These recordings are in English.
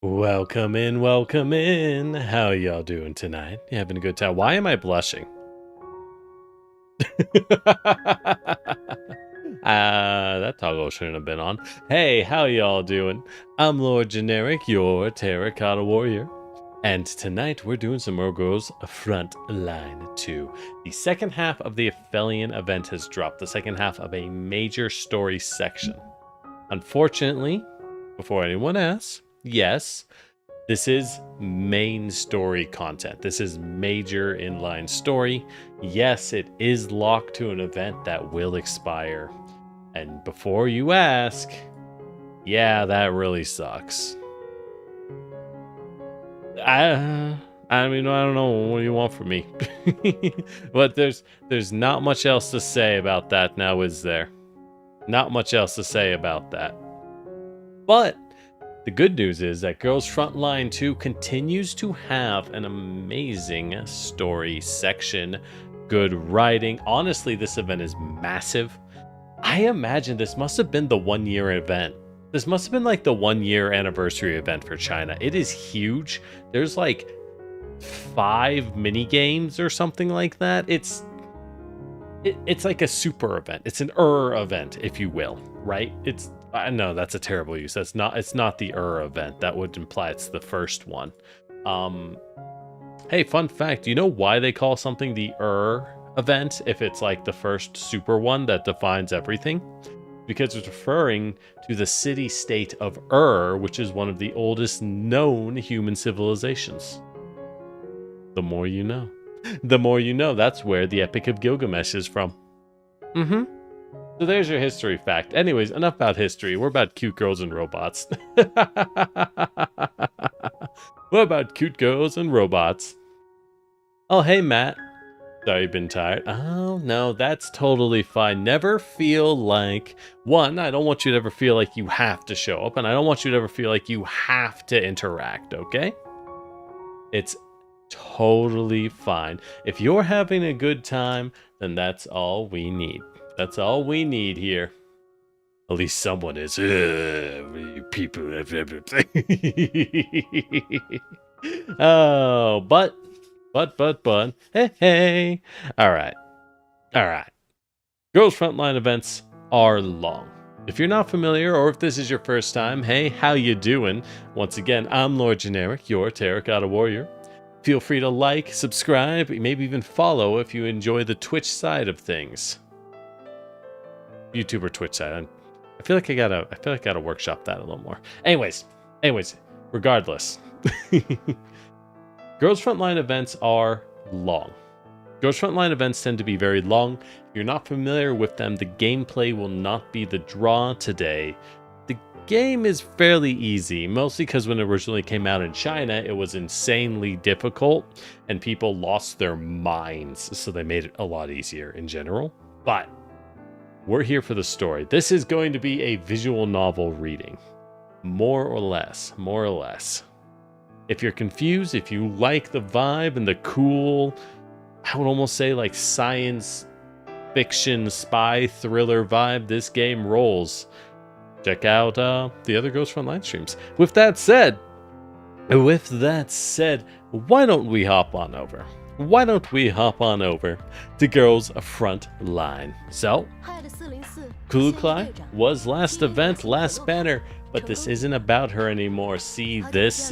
Welcome in, welcome in. How y'all doing tonight? You having a good time? Why am I blushing? That toggle shouldn't have been on. Hey, how y'all doing? I'm Lord Generic, your Terracotta Warrior. And tonight we're doing some more Girls Frontline 2. The second half of the Aphelion event has dropped. The second half of a major story section. Unfortunately, before anyone asks, yes, this is main story content. This is major inline story. Yes, it is locked to an event that will expire. And before you ask, yeah, that really sucks. I mean, I don't know. What do you want from me? But there's not much else to say about that now, is there? Not much else to say about that. But the good news is that Girls Frontline 2 continues to have an amazing story section, good writing. Honestly, this event is massive. I imagine this must have been the 1-year event. This must have been like the 1-year anniversary event for China. It is huge. There's like 5 mini games or something like that. It's like a super event. It's an event, if you will, right? No, that's a terrible use. It's not the event. That would imply it's the first one. Hey, fun fact, do you know why they call something the event if it's like the first super one that defines everything? Because it's referring to the city-state of which is one of the oldest known human civilizations. The more you know. The more you know. That's where the Epic of Gilgamesh is from. So there's your history fact. Anyways, enough about history. We're about cute girls and robots. What about cute girls and robots? Oh, hey, Matt. Sorry you've been tired. Oh, no, that's totally fine. Never feel like... One, I don't want you to ever feel like you have to show up, and I don't want you to ever feel like you have to interact, okay? It's totally fine. If you're having a good time, then that's all we need. That's all we need here. At least someone is. People have everything. Oh, but. Hey. All right. Girls Frontline events are long. If you're not familiar, or if this is your first time, hey, how you doing? Once again, I'm Lord Generic, your Terracotta Warrior. Feel free to like, subscribe, maybe even follow if you enjoy the Twitch side of things. YouTuber Twitch side. I feel like I gotta workshop that a little more. Anyways, regardless. Girls Frontline events are long. Girls Frontline events tend to be very long. If you're not familiar with them, the gameplay will not be the draw today. The game is fairly easy, mostly because when it originally came out in China, it was insanely difficult and people lost their minds, so they made it a lot easier in general. But we're here for the story. This is going to be a visual novel reading. More or less. If you're confused, if you like the vibe and the cool, I would almost say like science fiction, spy, thriller vibe, this game rolls. Check out the other Girls Frontline streams. With that said, why don't we hop on over? To Girls Frontline? So, Klai was last event, last banner, but this isn't about her anymore. See this,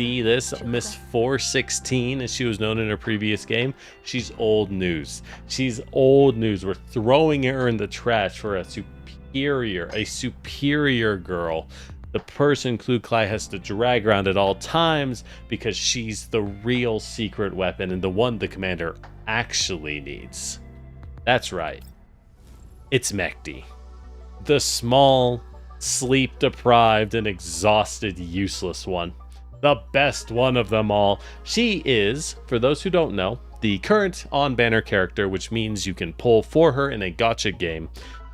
Miss 416, as she was known in her previous game. She's old news. We're throwing her in the trash for a superior girl. The person Klai has to drag around at all times because she's the real secret weapon and the one the commander actually needs. That's right. It's Mechty. The small, sleep-deprived, and exhausted, useless one. The best one of them all. She is, for those who don't know, the current on-banner character, which means you can pull for her in a gacha game.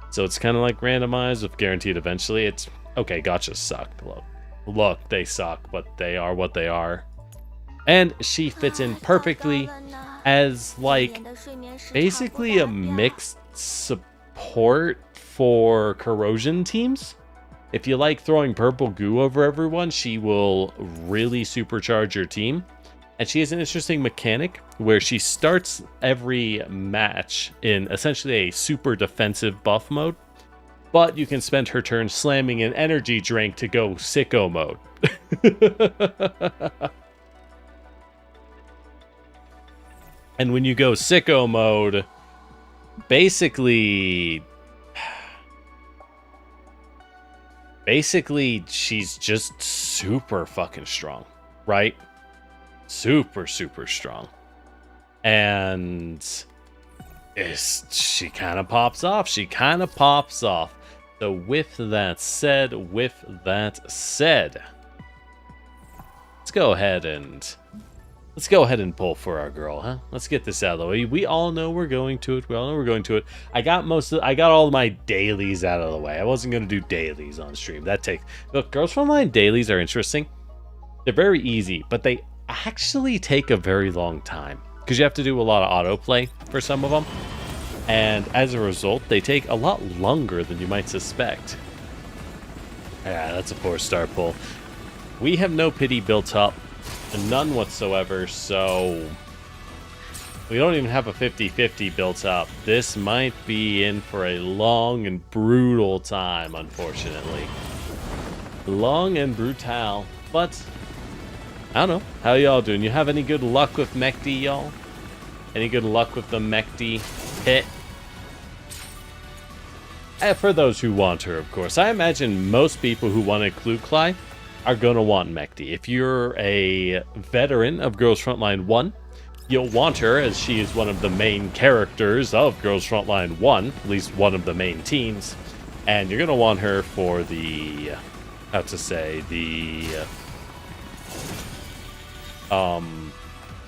So it's kind of like randomized with guaranteed eventually. It's, okay, gachas suck. Look, they suck, but they are what they are. And she fits in perfectly as, like, basically a mixed support for corrosion teams. If you like throwing purple goo over everyone, she will really supercharge your team. And she has an interesting mechanic where she starts every match in essentially a super defensive buff mode. But you can spend her turn slamming an energy drink to go sicko mode. And when you go sicko mode, basically she's just super fucking strong, right? Super, super strong. And she kind of pops off. So with that said, let's go ahead and pull for our girl, huh? Let's get this out of the way. We all know we're going to it. I got all of my dailies out of the way. I wasn't going to do dailies on stream. Look, Girls Frontline dailies are interesting. They're very easy, but they actually take a very long time because you have to do a lot of autoplay for some of them. And as a result, they take a lot longer than you might suspect. Yeah, that's a poor start pull. We have no pity built up. None whatsoever, so we don't even have a 50-50 built up. This might be in for a long and brutal time, unfortunately. Long and brutal, but I don't know. How y'all doing? You have any good luck with Mechty, y'all? Any good luck with the Mechty hit? For those who want her, of course. I imagine most people who want a Klukli are going to want Mechty. If you're a veteran of Girls Frontline 1, you'll want her as she is one of the main characters of Girls Frontline 1, at least one of the main teams. And you're going to want her for the,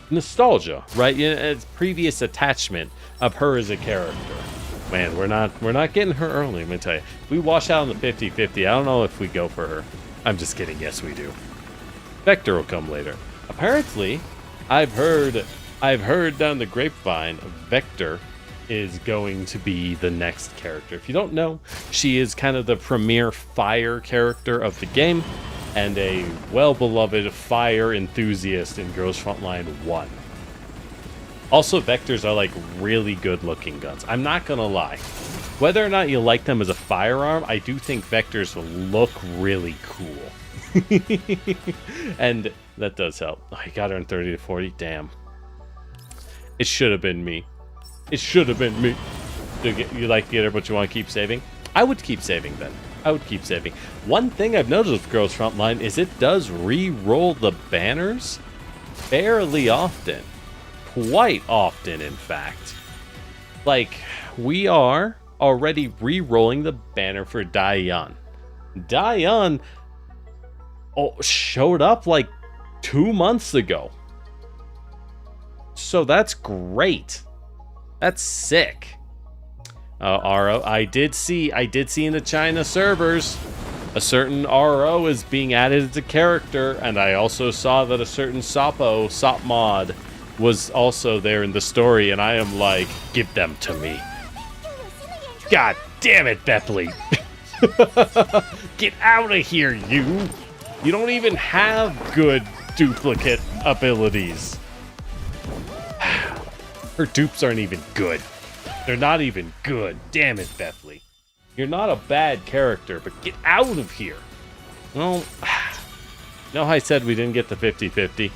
nostalgia, right? It's previous attachment of her as a character. Man, we're not getting her early, let me tell you. If we wash out on the 50-50, I don't know if we go for her. I'm just kidding, yes we do. Vector will come later. Apparently, I've heard down the grapevine, Vector is going to be the next character. If you don't know, she is kind of the premier fire character of the game, and a well-beloved fire enthusiast in Girls Frontline 1. Also, Vectors are like really good-looking guns. I'm not gonna lie. Whether or not you like them as a firearm, I do think Vectors look really cool. And that does help. Oh, you got her in 30 to 40. Damn. It should have been me. You like to get her, but you want to keep saving? I would keep saving then. One thing I've noticed with Girls Frontline is it does re-roll the banners fairly often. Quite often, in fact. Like, we are already re-rolling the banner for Diane. Diane showed up like 2 months ago. So that's great. That's sick. RO, I did see in the China servers a certain RO is being added as a character, and I also saw that a certain Sop mod was also there in the story, and I am like, give them to me. God damn it, Beppley. Get out of here, you. You don't even have good duplicate abilities. Her dupes aren't even good. They're not even good. Damn it, Beppley. You're not a bad character, but get out of here. Well, no, I said we didn't get the 50-50.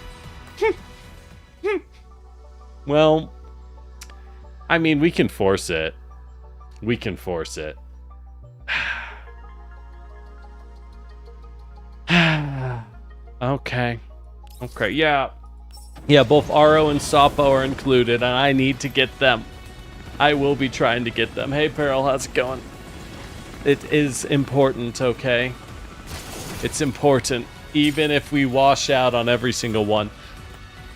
Well, I mean, we can force it. Okay, yeah, both Aro and Sapo are included, and I need to get them. I will be trying to get them. Hey, Peril, how's it going? It is important, okay? It's important, even if we wash out on every single one.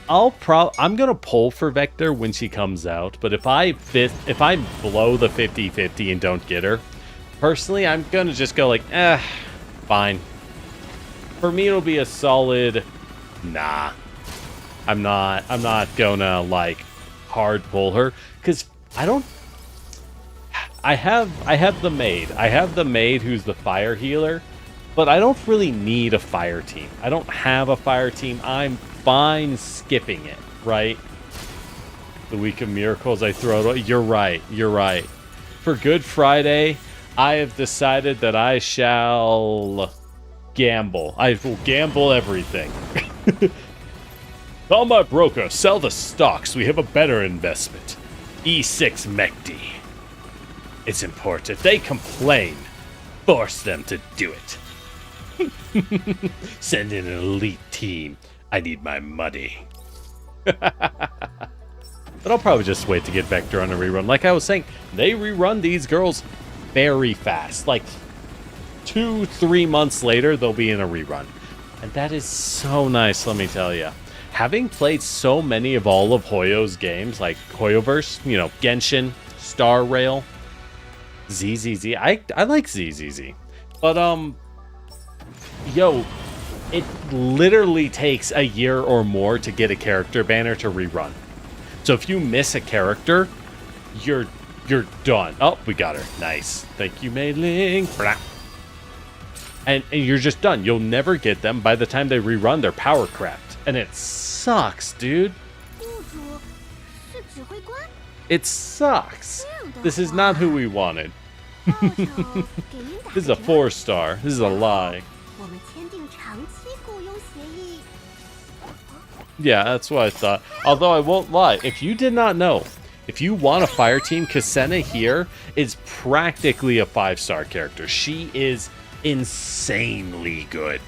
I'm gonna pull for Vector when she comes out, but if I blow the 50-50 and don't get her, personally, I'm gonna just go like, fine. For me, it'll be a solid, nah. I'm not gonna like hard pull her, because I have the maid. I have the maid who's the fire healer, But I don't really need a fire team. I don't have a fire team. I'm fine skipping it, right? The week of miracles I throw it away. You're right. You're right. For Good Friday, I have decided that I shall gamble. I will gamble everything. Call my broker. Sell the stocks. We have a better investment. E6 Mechty. It's important. If they complain, force them to do it. Send in an elite team. I need my money. But I'll probably just wait to get Vector on a rerun. Like I was saying, they rerun these girls very fast. Like 2-3 months later, they'll be in a rerun. And that is so nice, let me tell you. Having played so many of all of Hoyo's games, like Hoyoverse, you know, Genshin, Star Rail, ZZZ. I like ZZZ. But, yo, it literally takes a year or more to get a character banner to rerun. So if you miss a character, you're done. Oh, we got her. Nice. Thank you, Mei Ling. And you're just done. You'll never get them. By the time they rerun, they're power crapped. And it sucks, dude. It sucks. This is not who we wanted. This is a 4-star. This is a lie. Yeah, that's what I thought. Although I won't lie, if you did not know, if you want a fire team, Cassena here is practically a 5-star character. She is insanely good.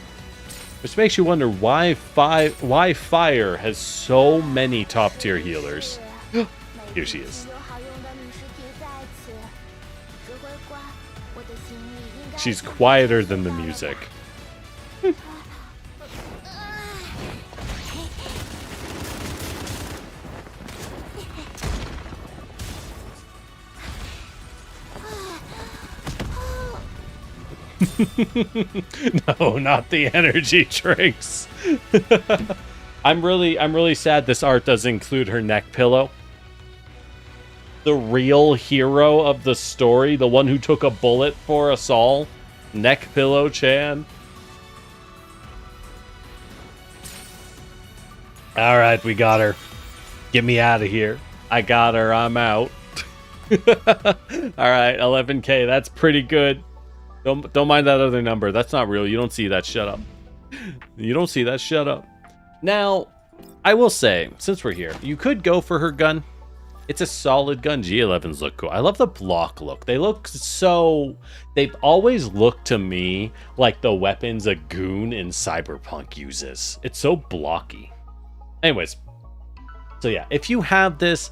Which makes you wonder why Fire has so many top-tier healers. Here she is. She's quieter than the music. No, not the energy drinks. I'm really sad this art doesn't include her neck pillow. The real hero of the story, the one who took a bullet for us all, Neck Pillow Chan. All right, we got her. Get me out of here. I got her. I'm out. All right, 11K. That's pretty good. Don't mind that other number. That's not real. You don't see that. Shut up. You don't see that. Shut up. Now, I will say, since we're here, you could go for her gun. It's a solid gun. G11s look cool. I love the block look. They look so... They've always looked to me like the weapons a goon in Cyberpunk uses. It's so blocky. Anyways. So yeah, if you have this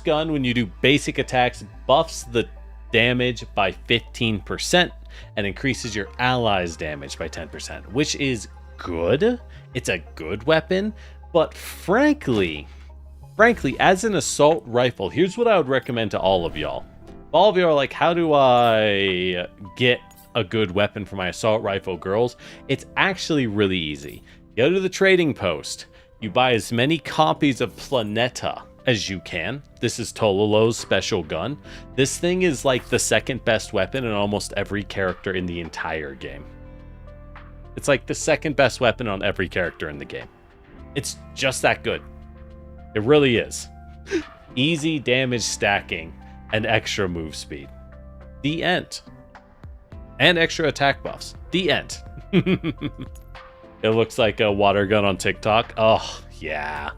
gun, when you do basic attacks, buffs the damage by 15% and increases your allies' damage by 10%, which is good. It's a good weapon, but frankly, as an assault rifle, here's what I would recommend to all of y'all. All of you are like, how do I get a good weapon for my assault rifle, girls? It's actually really easy. Go to the trading post. You buy as many copies of Planeta as you can. This is Tololo's special gun. This thing is like the second best weapon in almost every character in the entire game. It's like the second best weapon on every character in the game. It's just that good. It really is. Easy damage stacking and extra move speed. The end. And extra attack buffs. The end. It looks like a water gun on TikTok. Oh, yeah.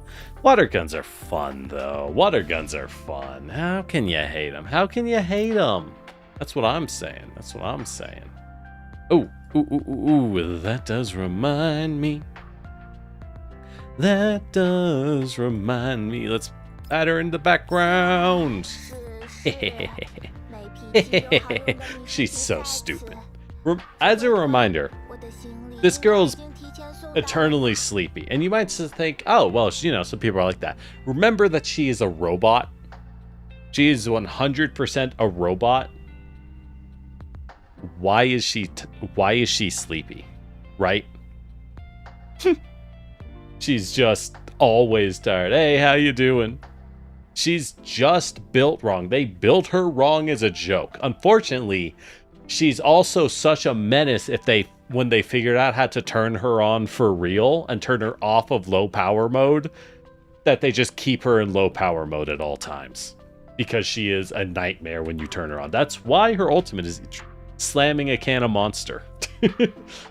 Water guns are fun, though. Water guns are fun. How can you hate them? How can you hate them? That's what I'm saying. That's what I'm saying. Ooh, that does remind me. That does remind me. Let's add her in the background. She's so stupid. As a reminder, this girl's eternally sleepy. And you might just think, oh, well, you know, some people are like that. Remember that she is a robot. She is 100% a robot. Why is she sleepy? Right? She's just always tired. Hey, how you doing? She's just built wrong. They built her wrong as a joke. Unfortunately, she's also such a menace if they when they figured out how to turn her on for real and turn her off of low power mode, that they just keep her in low power mode at all times. Because she is a nightmare when you turn her on. That's why her ultimate is slamming a can of Monster.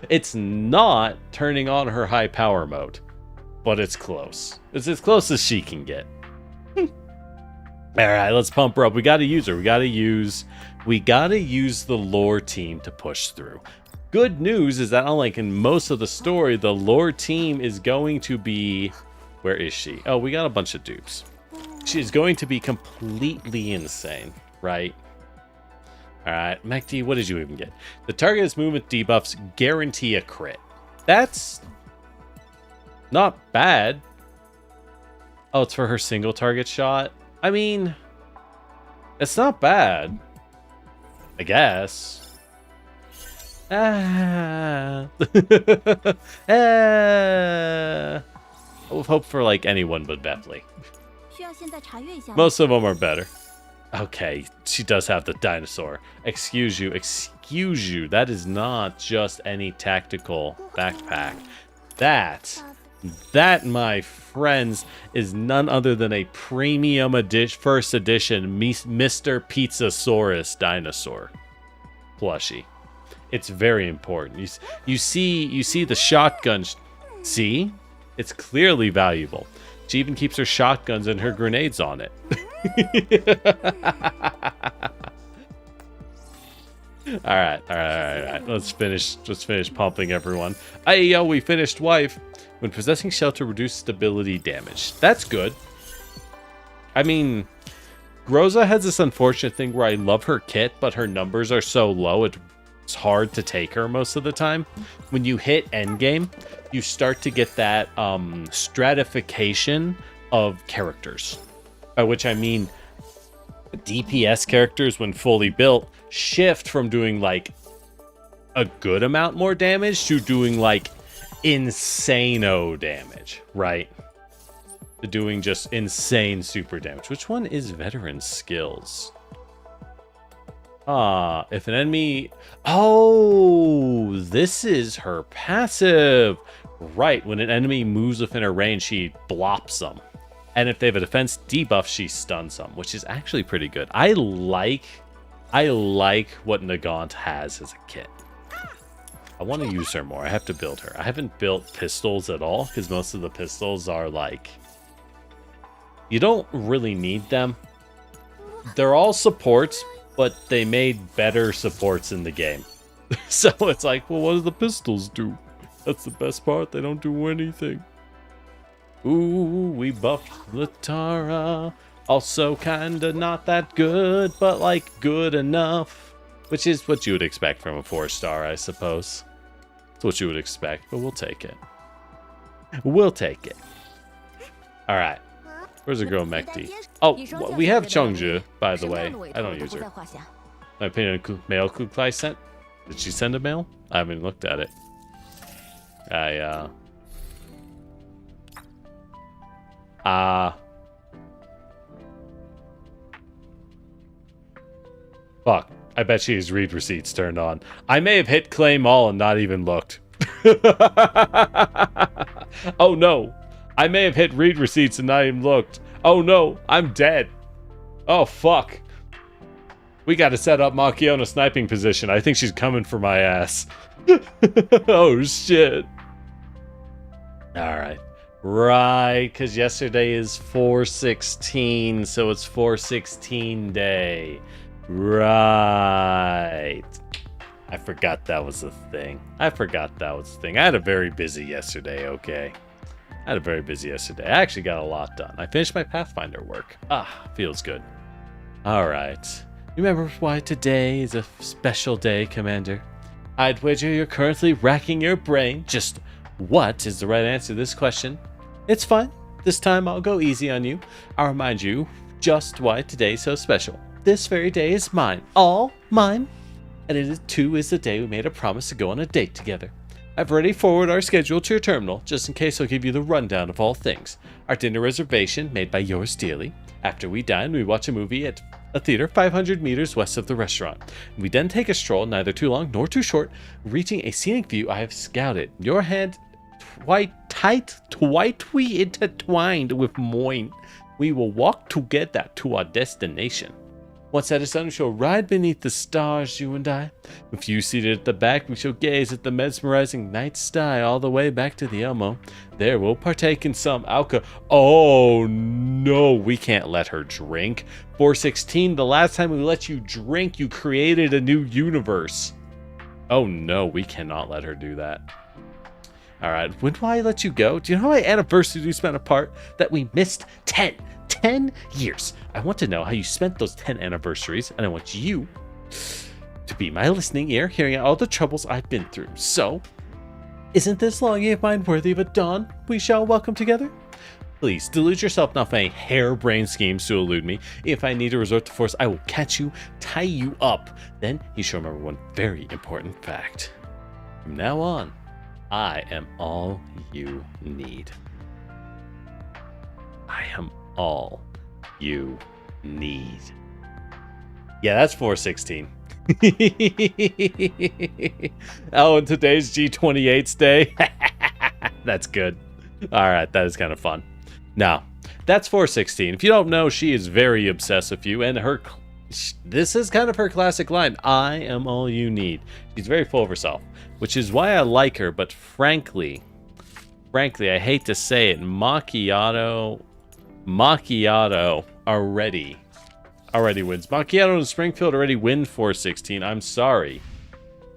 It's not turning on her high power mode. But it's close. It's as close as she can get. Alright, let's pump her up. We gotta use her. We gotta use the lore team to push through. Good news is that unlike in most of the story, the lore team is going to be... Where is she? Oh, we got a bunch of dupes. She's going to be completely insane, right? Alright, Mechty, what did you even get? The target's movement debuffs guarantee a crit. That's not bad. Oh, it's for her single target shot? I mean, it's not bad. I guess. I would hope for like anyone but Bepley. Most of them are better. Okay, she does have the dinosaur. Excuse you. That is not just any tactical backpack. That, my friends, is none other than a premium first edition Mr. Pizzasaurus dinosaur plushie. It's very important. You see the shotgun. See? It's clearly valuable. She even keeps her shotguns and her grenades on it. All right. Let's finish pumping everyone. Hey, yo, we finished wife. When possessing shelter, reduce stability damage. That's good. I mean, Groza has this unfortunate thing where I love her kit, but her numbers are so low, it's hard to take her most of the time. When you hit endgame, you start to get that stratification of characters. By which I mean, DPS characters, when fully built, shift from doing like a good amount more damage to doing like insano damage, right? To doing just insane super damage. Which one is veteran skills? If an enemy... Oh, this is her passive. Right, when an enemy moves within her range, she blops them. And if they have a defense debuff, she stuns them, which is actually pretty good. I like what Nagant has as a kit. I want to use her more. I have to build her. I haven't built pistols at all, because most of the pistols are like... You don't really need them. They're all supports, but they made better supports in the game. So it's like, well, what do the pistols do? That's the best part. They don't do anything. Ooh, we buffed Latara. Also kinda not that good, but like good enough. Which is what you would expect from a 4-star, I suppose. That's what you would expect, but we'll take it. We'll take it. Alright. Where's the girl Mechty? Oh, we have Chongju, by the way. I don't use her. My opinion, mail Kuklai sent? Did she send a mail? I haven't even looked at it. Fuck. I bet she has read receipts turned on. I may have hit claim all and not even looked. Oh no. I may have hit read receipts and not even looked. Oh no. I'm dead. Oh fuck. We gotta set up Machio in a sniping position. I think she's coming for my ass. Oh shit. Alright. Right, because yesterday is 4/16, so it's 4/16 day. Right. I forgot that was a thing. I had a very busy yesterday, okay? I actually got a lot done. I finished my Pathfinder work. Feels good. Alright. Remember why today is a special day, Commander? I'd wager you're currently racking your brain. Just what is the right answer to this question? It's fine. This time I'll go easy on you. I'll remind you just why today's so special. This very day is mine. All mine. And it too is the day we made a promise to go on a date together. I've already forwarded our schedule to your terminal, just in case I'll give you the rundown of all things. Our dinner reservation, made by yours dearly. After we dine, we watch a movie at a theater 500 meters west of the restaurant. We then take a stroll, neither too long nor too short, reaching a scenic view I have scouted. Your hand tightly intertwined with mine. We will walk together to our destination. Once at a sun, we shall ride beneath the stars, you and I. With you seated at the back, we shall gaze at the mesmerizing night sky all the way back to the Elmo. There, we'll partake in some alcohol. Oh, no, we can't let her drink. 416, the last time we let you drink, you created a new universe. Oh, no, we cannot let her do that. All right, when will I let you go? Do you know how many anniversaries we spent apart? That we missed 10 years. I want to know how you spent those 10 anniversaries, and I want you to be my listening ear, hearing out all the troubles I've been through. So, isn't this longing of mine worthy of a dawn we shall welcome together? Please, delude yourself not by harebrained schemes to elude me. If I need to resort to force, I will catch you, tie you up. Then you shall remember one very important fact. From now on, I am all you need. I am all you need. Yeah, that's 416. Oh, and today's G28's day. That's good. All right, that is kind of fun. Now, that's 416. If you don't know, she is very obsessed with you, and this is kind of her classic line. I am all you need. She's very full of herself, which is why I like her. But frankly, I hate to say it, Macchiato already wins. Macchiato and Springfield already win 416. I'm sorry.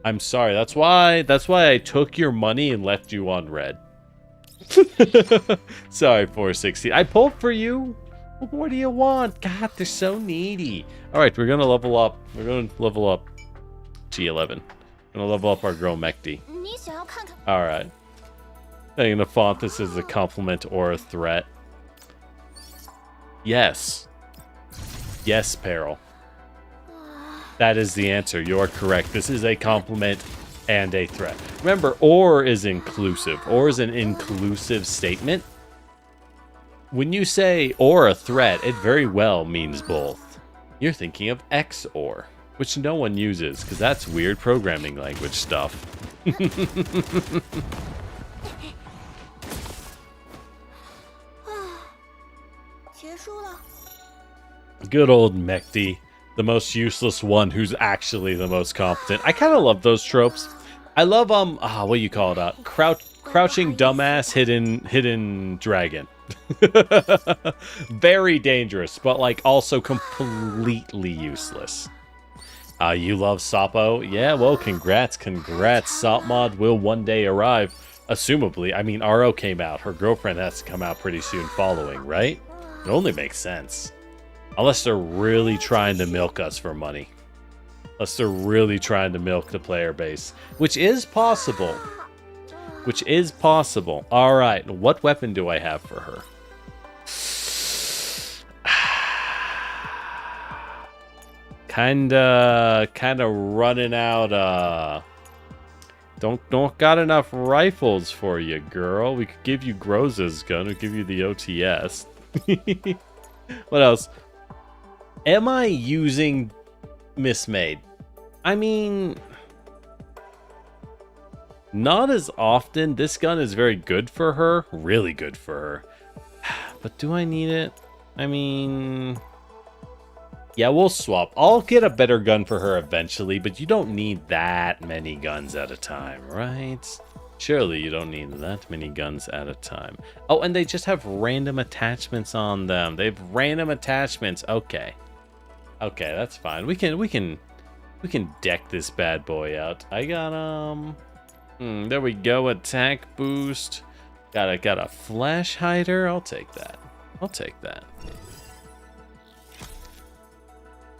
That's why I took your money and left you on red. Sorry, 416. I pulled for you. What do you want? God, they're so needy. All right, we're gonna level up. G11. Gonna level up our girl Mechty. All right. I'm gonna font this as a compliment or a threat. Yes. Yes, Peril. That is the answer. You're correct. This is a compliment and a threat. Remember, or is inclusive. Or is an inclusive statement. When you say or a threat, it very well means both. You're thinking of XOR, which no one uses, because that's weird programming language stuff. Good old Mechty, the most useless one who's actually the most competent. I kind of love those tropes. I love what do you call it? Crouching dumbass hidden dragon. Very dangerous, but like also completely useless. You love Sapo? Yeah, well, congrats. Sop mod will one day arrive. Assumably, I mean, RO came out. Her girlfriend has to come out pretty soon following, right? It only makes sense. Unless they're really trying to milk us for money. Unless they're really trying to milk the player base. Which is possible. All right, what weapon do I have for her? Kinda running out. Don't got enough rifles for you, girl. We could give you Groza's gun. We'll give you the OTS. What else? Am I using Mismade? I mean, not as often. This gun is very good for her. Really good for her. But do I need it? I mean, yeah, we'll swap. I'll get a better gun for her eventually, but you don't need that many guns at a time, right? Surely you don't need that many guns at a time. Oh, and they just have random attachments on them. They have random attachments. Okay. Okay, that's fine. We can deck this bad boy out. I got there we go. Attack boost. Got a flash hider. I'll take that.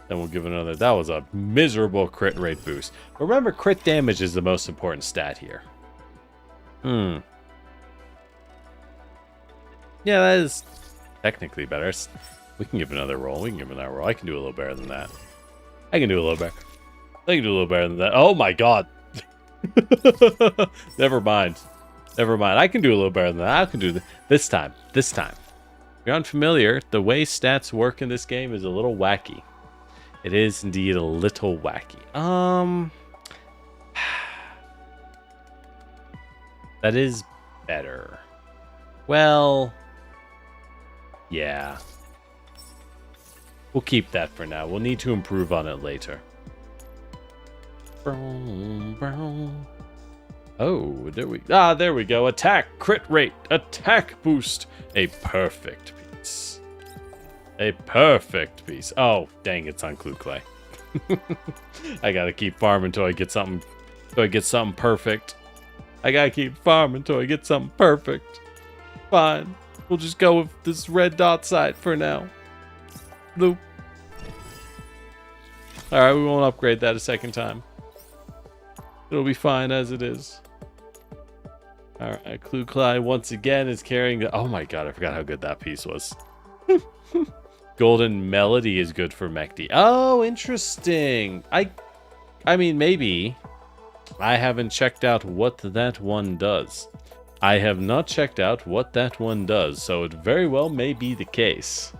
Then we'll give another. That was a miserable crit rate boost. Remember, crit damage is the most important stat here. Yeah, that is technically better. We can give another roll. I can do a little better than that. I can do a little better than that. Oh my god. Never mind. I can do a little better than that. I can do this time. If you're unfamiliar, the way stats work in this game is a little wacky. It is indeed a little wacky. That is better. Well, yeah. We'll keep that for now. We'll need to improve on it later. Oh, there we go. Attack, crit rate, attack boost. A perfect piece. A perfect piece. Oh, dang, it's on Clue Clay. I gotta keep farming until I get something. Until I get something perfect. I gotta keep farming until I get something perfect. Fine. We'll just go with this red dot site for now. Nope. Alright, we won't upgrade that a second time. It'll be fine as it is. Alright, Clue Clay once again is carrying the... Oh my god, I forgot how good that piece was. Golden Melody is good for Mechty. Oh, interesting. I mean, maybe. I haven't checked out what that one does. I have not checked out what that one does, so it very well may be the case.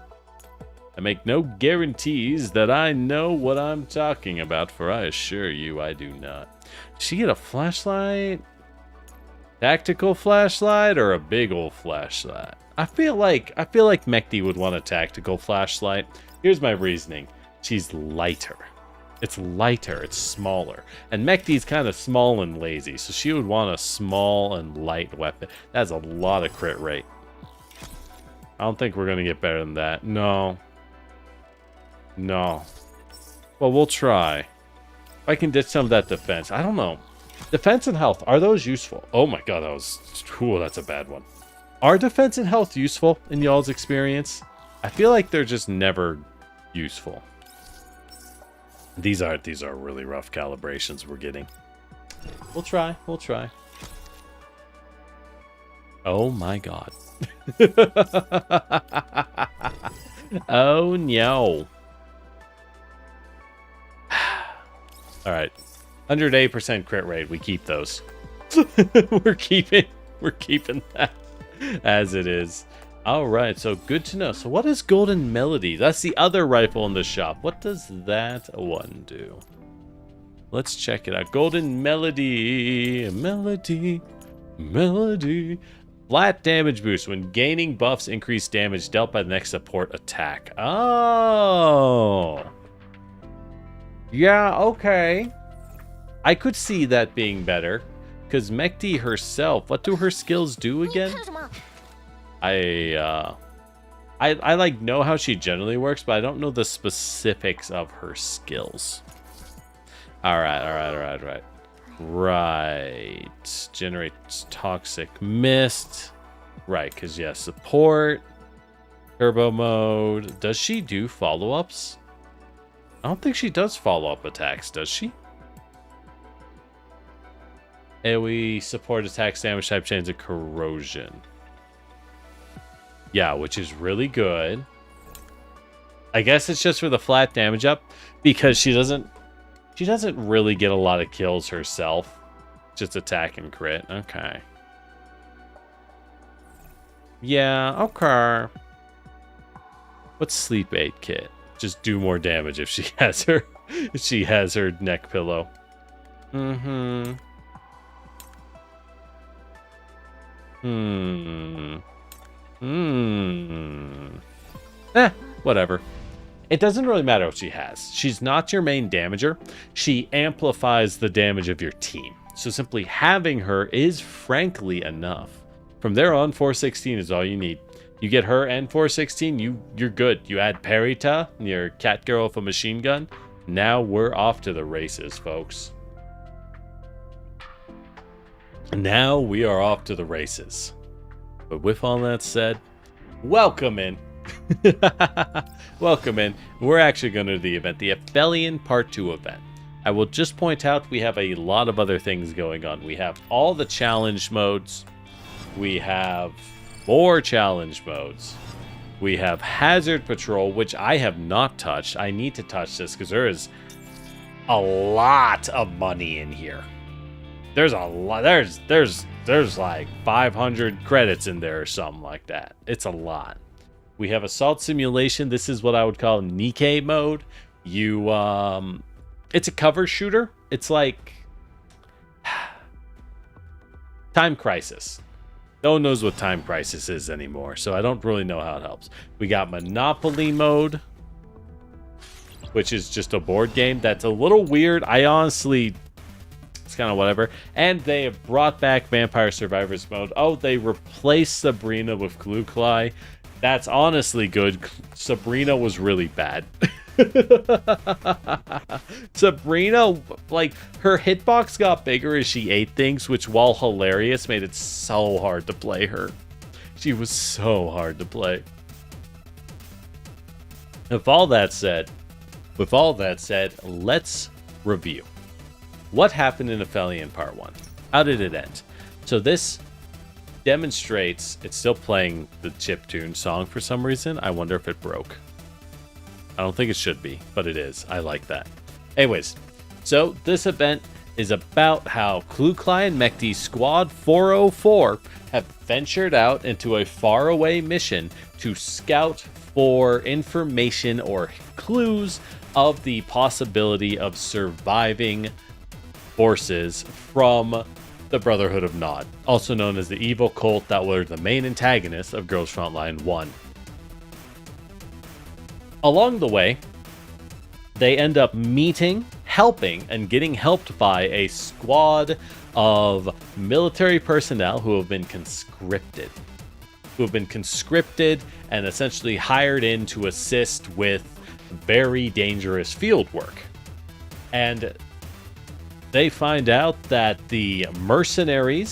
I make no guarantees that I know what I'm talking about, for I assure you I do not. Does she get a flashlight? Tactical flashlight or a big old flashlight? I feel like Mechty would want a tactical flashlight. Here's my reasoning. She's lighter. It's lighter, it's smaller. And Mechty's kind of small and lazy, so she would want a small and light weapon. That's a lot of crit rate. I don't think we're going to get better than that. No. No. Well, we'll try. If I can ditch some of that defense. I don't know. Defense and health, are those useful? Oh my god, that was... Ooh, that's a bad one. Are defense and health useful in y'all's experience? I feel like they're just never useful. These are really rough calibrations we're getting. We'll try. We'll try. Oh my god. Oh no. Alright. 108% crit rate. We keep those. We're keeping that as it is. Alright, so good to know. So what is Golden Melody? That's the other rifle in the shop. What does that one do? Let's check it out. Golden Melody. Melody. Flat damage boost. When gaining buffs, increase damage dealt by the next support attack. Oh. Yeah, okay. I could see that being better. Because Mechty herself, what do her skills do again? I like know how she generally works, but I don't know the specifics of her skills. Alright. Right. Generates toxic mist. Right, because yeah, support. Turbo mode. Does she do follow-ups? I don't think she does follow-up attacks, does she? AoE support attacks, damage type chains of corrosion. Yeah, which is really good. I guess it's just for the flat damage up because she doesn't really get a lot of kills herself. Just attack and crit. Okay. Yeah, okay. What's sleep aid kit? Just do more damage if she has her neck pillow. Whatever. It doesn't really matter what she has. She's not your main damager. She amplifies the damage of your team. So simply having her is frankly enough. From there on, 416 is all you need. You get her and 416, you're good. You add Perita, your cat girl with a machine gun. Now we're off to the races, folks. Now we are off to the races. But with all that said, welcome in. Welcome in. We're actually going to the event, the Aphelion Part 2 event. I will just point out we have a lot of other things going on. We have all the challenge modes. We have more challenge modes. We have Hazard Patrol, which I have not touched. I need to touch this because there is a lot of money in here. There's a lot. There's like 500 credits in there or something like that. It's a lot. We have Assault Simulation. This is what I would call Nikkei mode, You, it's a cover shooter. It's like Time Crisis. No one knows what Time Crisis is anymore, so I don't really know how it helps. We got Monopoly mode, which is just a board game that's a little weird. I honestly, it's kind of whatever. And they have brought back Vampire Survivors mode. Oh, they replaced Sabrina with Clucly. That's honestly good. Sabrina was really bad. Sabrina, like, her hitbox got bigger as she ate things, which, while hilarious, made it so hard to play her. She was so hard to play. With all that said, let's review. What happened in Aphelion Part 1? How did it end? So this demonstrates, it's still playing the chiptune song for some reason. I wonder if it broke. I don't think it should be, but it is. I like that. Anyways, so this event is about how Clucly and Mechty Squad 404 have ventured out into a faraway mission to scout for information or clues of the possibility of surviving forces from the Brotherhood of Nod, also known as the evil cult that were the main antagonists of Girls Frontline 1. Along the way, they end up meeting, helping, and getting helped by a squad of military personnel who have been conscripted. And essentially hired in to assist with very dangerous field work. And they find out that the mercenary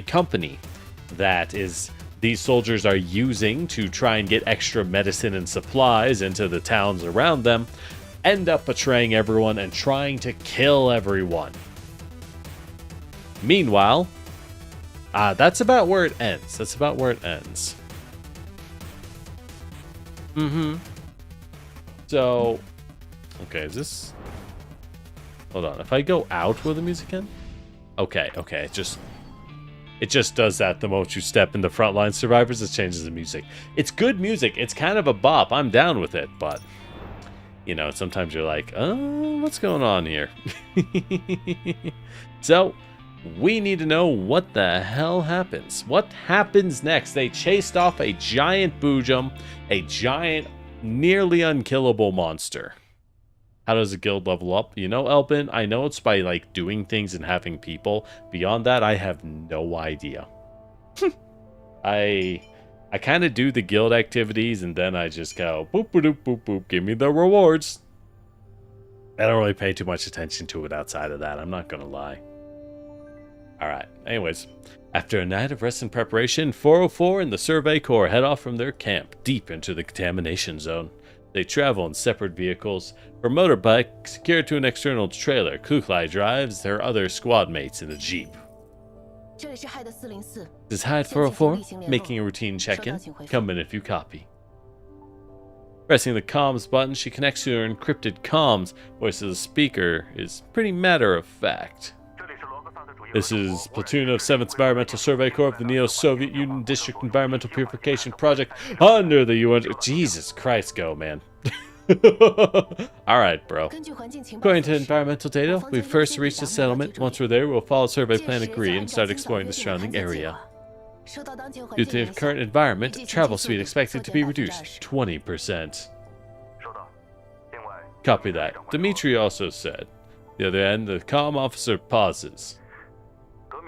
company that is these soldiers are using to try and get extra medicine and supplies into the towns around them end up betraying everyone and trying to kill everyone. Meanwhile, that's about where it ends. So, okay, is this... Hold on, if I go out, will the music end? Okay, it just does that the moment you step into Frontline Survivors. It changes the music. It's good music. It's kind of a bop. I'm down with it, but you know, sometimes you're like, what's going on here? So we need to know what the hell happens. What happens next? They chased off a giant boojum, a giant, nearly unkillable monster. How does a guild level up? You know, Elpin, I know it's by, like, doing things and having people. Beyond that, I have no idea. I kind of do the guild activities, and then I just go, boop, boop, boop, boop, give me the rewards. I don't really pay too much attention to it outside of that, I'm not gonna lie. Alright, anyways. After a night of rest and preparation, 404 and the Survey Corps head off from their camp, deep into the contamination zone. They travel in separate vehicles. Her motorbike, secured to an external trailer, Clucly drives her other squad mates in a jeep. This is Hyde 404, making a routine check-in. Come in if you copy. Pressing the comms button, she connects to her encrypted comms. Voice of the speaker is pretty matter-of-fact. This is Platoon of 7th Environmental Survey Corps of the Neo-Soviet Union District Environmental Purification Project under the UN... Jesus Christ, go, man. Alright, bro. According to environmental data, we first reached the settlement. Once we're there, we'll follow Survey Plan Agree and start exploring the surrounding area. Due to the current environment, travel speed expected to be reduced 20%. Copy that. Dmitry also said. The other end, the comm officer pauses.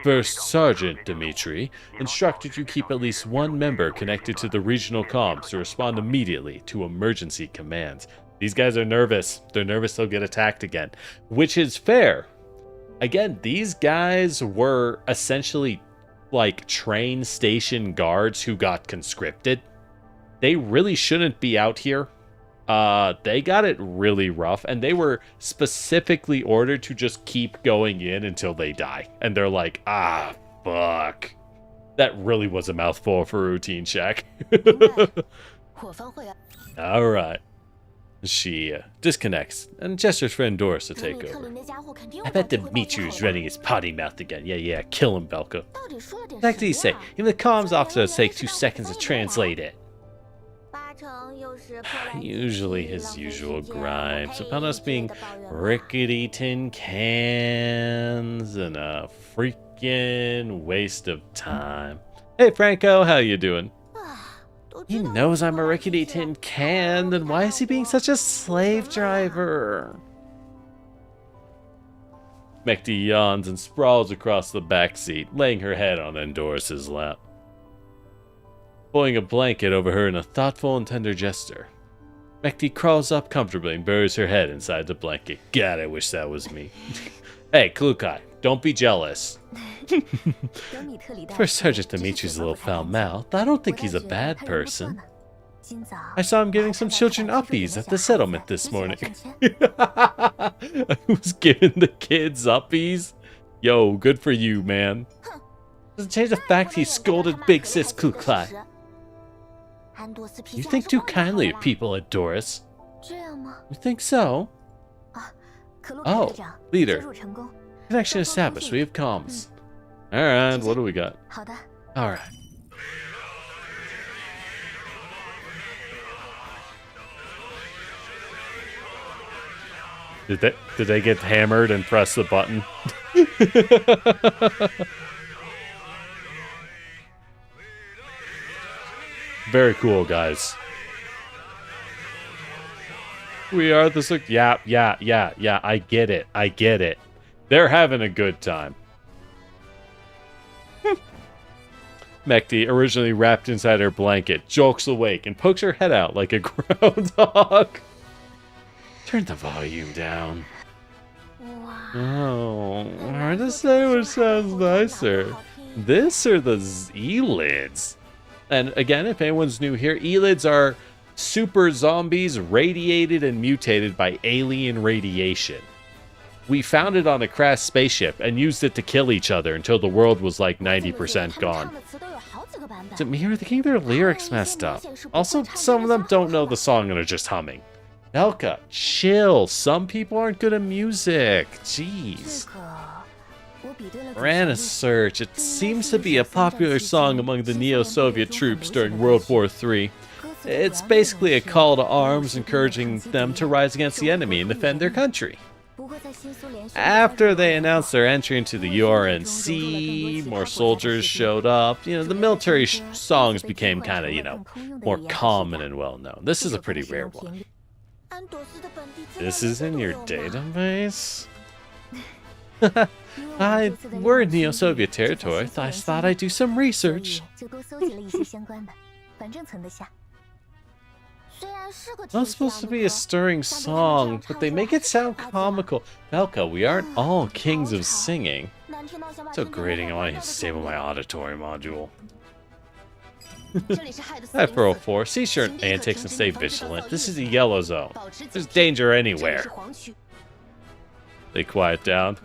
First Sergeant Dmitry instructed you keep at least one member connected to the regional comms to respond immediately to emergency commands. These guys are nervous. They're nervous they'll get attacked again, which is fair. Again, these guys were essentially like train station guards who got conscripted. They really shouldn't be out here. They got it really rough, and they were specifically ordered to just keep going in until they die. And they're like, fuck. That really was a mouthful for a routine check. Alright. She disconnects and gestures for Endoris to take over. I bet Dimitri's running his potty mouth again. Yeah, kill him, Belka. What do you say? Even the comms officer takes 2 seconds to translate it. Usually his usual gripes about us being rickety tin cans and a freaking waste of time. Hey Franco, how you doing? He knows I'm a rickety tin can, then why is he being such a slave driver? Mechty yawns and sprawls across the back seat, laying her head on Endoris's lap. Pulling a blanket over her in a thoughtful and tender gesture. Mechty crawls up comfortably and buries her head inside the blanket. God, I wish that was me. Hey, Klukai, don't be jealous. For Sergeant Dimitri's a little foul-mouthed, I don't think he's a bad person. I saw him giving some children uppies at the settlement this morning. I was giving the kids uppies? Yo, good for you, man. Doesn't change the fact he scolded Big Sis Klukai. You think too kindly of people, Doris. You think so? Oh, leader. Connection established. We have comms. Alright, what do we got? Alright. Did they get hammered and press the button? Very cool, guys. We are the... Yeah, I get it. They're having a good time. Mechty, originally wrapped inside her blanket, jolts awake and pokes her head out like a groundhog. Turn the volume down. Oh, hard to say which sounds nicer. This or the Elids? And again, if anyone's new here, Elids are super zombies radiated and mutated by alien radiation. We found it on a crashed spaceship and used it to kill each other until the world was like 90% gone. To me, I think their lyrics messed up. Also, some of them don't know the song and are just humming. Elka, chill. Some people aren't good at music. Jeez. Ran a search. It seems to be a popular song among the neo-Soviet troops during World War III. It's basically a call to arms encouraging them to rise against the enemy and defend their country. After they announced their entry into the URNC, more soldiers showed up. You know, the military songs became kind of, more common and well-known. This is a pretty rare one. This is in your database? We're in Neo-Soviet territory. I thought I'd do some research. Not supposed to be a stirring song, but they make it sound comical. Velka, we aren't all kings of singing. So grating, I want to disable my auditory module. At 404, see certain antics and stay vigilant. This is a yellow zone. There's danger anywhere. They quiet down.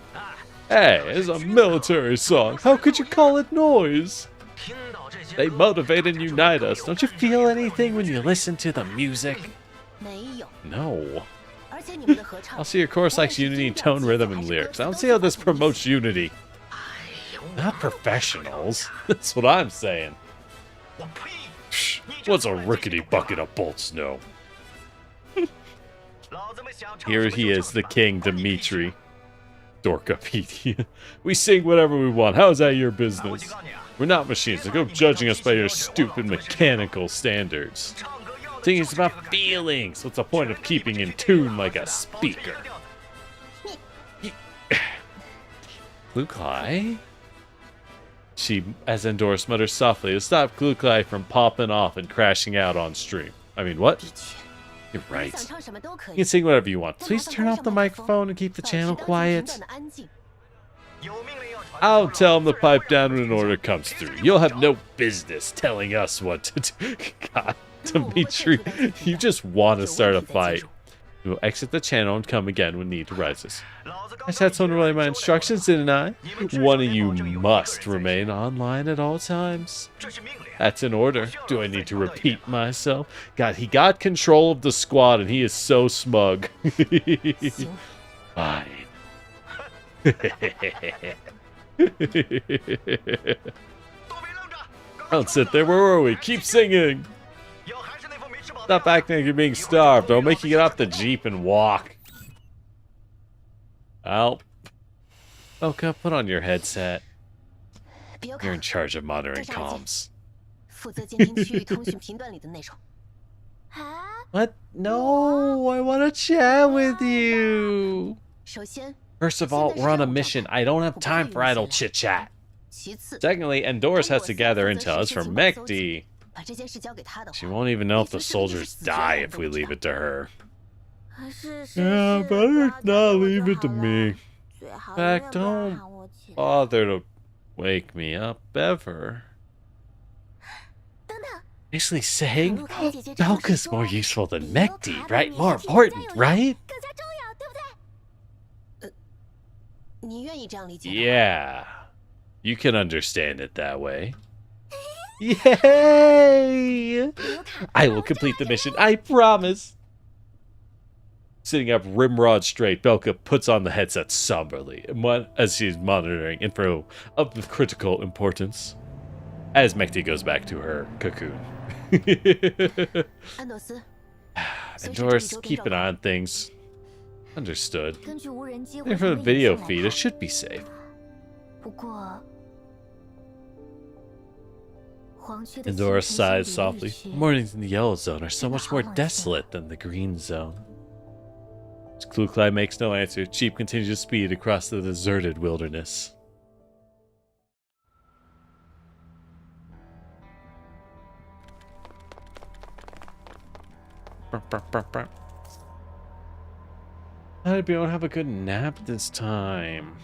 Hey, it's a military song. How could you call it noise? They motivate and unite us. Don't you feel anything when you listen to the music? No. I'll see your chorus likes unity, tone, rhythm, and lyrics. I don't see how this promotes unity. Not professionals. That's what I'm saying. What's a rickety bucket of bolt snow? Here he is, the king, Dimitri. Dorkopedia. We sing whatever we want. How is that your business? We're not machines, so go judging us by your stupid mechanical standards. Singing's about feelings. What's the point of keeping in tune like a speaker? Klukai? She, as Endoris mutters softly, to stop Klukai from popping off and crashing out on stream. I mean, what? You're right. You can sing whatever you want. Please turn off the microphone and keep the channel quiet. I'll tell him to pipe down when an order comes through. You'll have no business telling us what to do. God, Dimitri, you just want to start a fight. We will exit the channel and come again when need arises. I just had someone relay my instructions, didn't I? One of you must remain online at all times. That's an order. Do I need to repeat myself? God, he got control of the squad and he is so smug. Fine. Don't sit there. Where were we? Keep singing. Stop acting like you're being starved. I'll make you get off the jeep and walk. Well, Belka, put on your headset. You're in charge of monitoring comms. What? No, I want to chat with you. First of all, we're on a mission. I don't have time for idle chit-chat. Secondly, Endoris has to gather intel. As for Mechty, she won't even know if the soldiers die if we leave it to her. Yeah, better not leave it to me. In fact, don't bother to wake me up ever. Basically saying, Belka's more useful than Mechty, right? More important, right? Yeah, you can understand it that way. Yay! I will complete the mission, I promise. Sitting up rimrod straight, Belka puts on the headset somberly as she's monitoring info of critical importance. As Mechty goes back to her cocoon. Endoris, keep an eye on things. Understood. And for the video feed, it should be safe. Endoris sighs softly. Mornings in the yellow zone are so much more desolate than the green zone. Kluklai makes no answer. Jeep continues to speed across the deserted wilderness. I hope you don't have a good nap this time.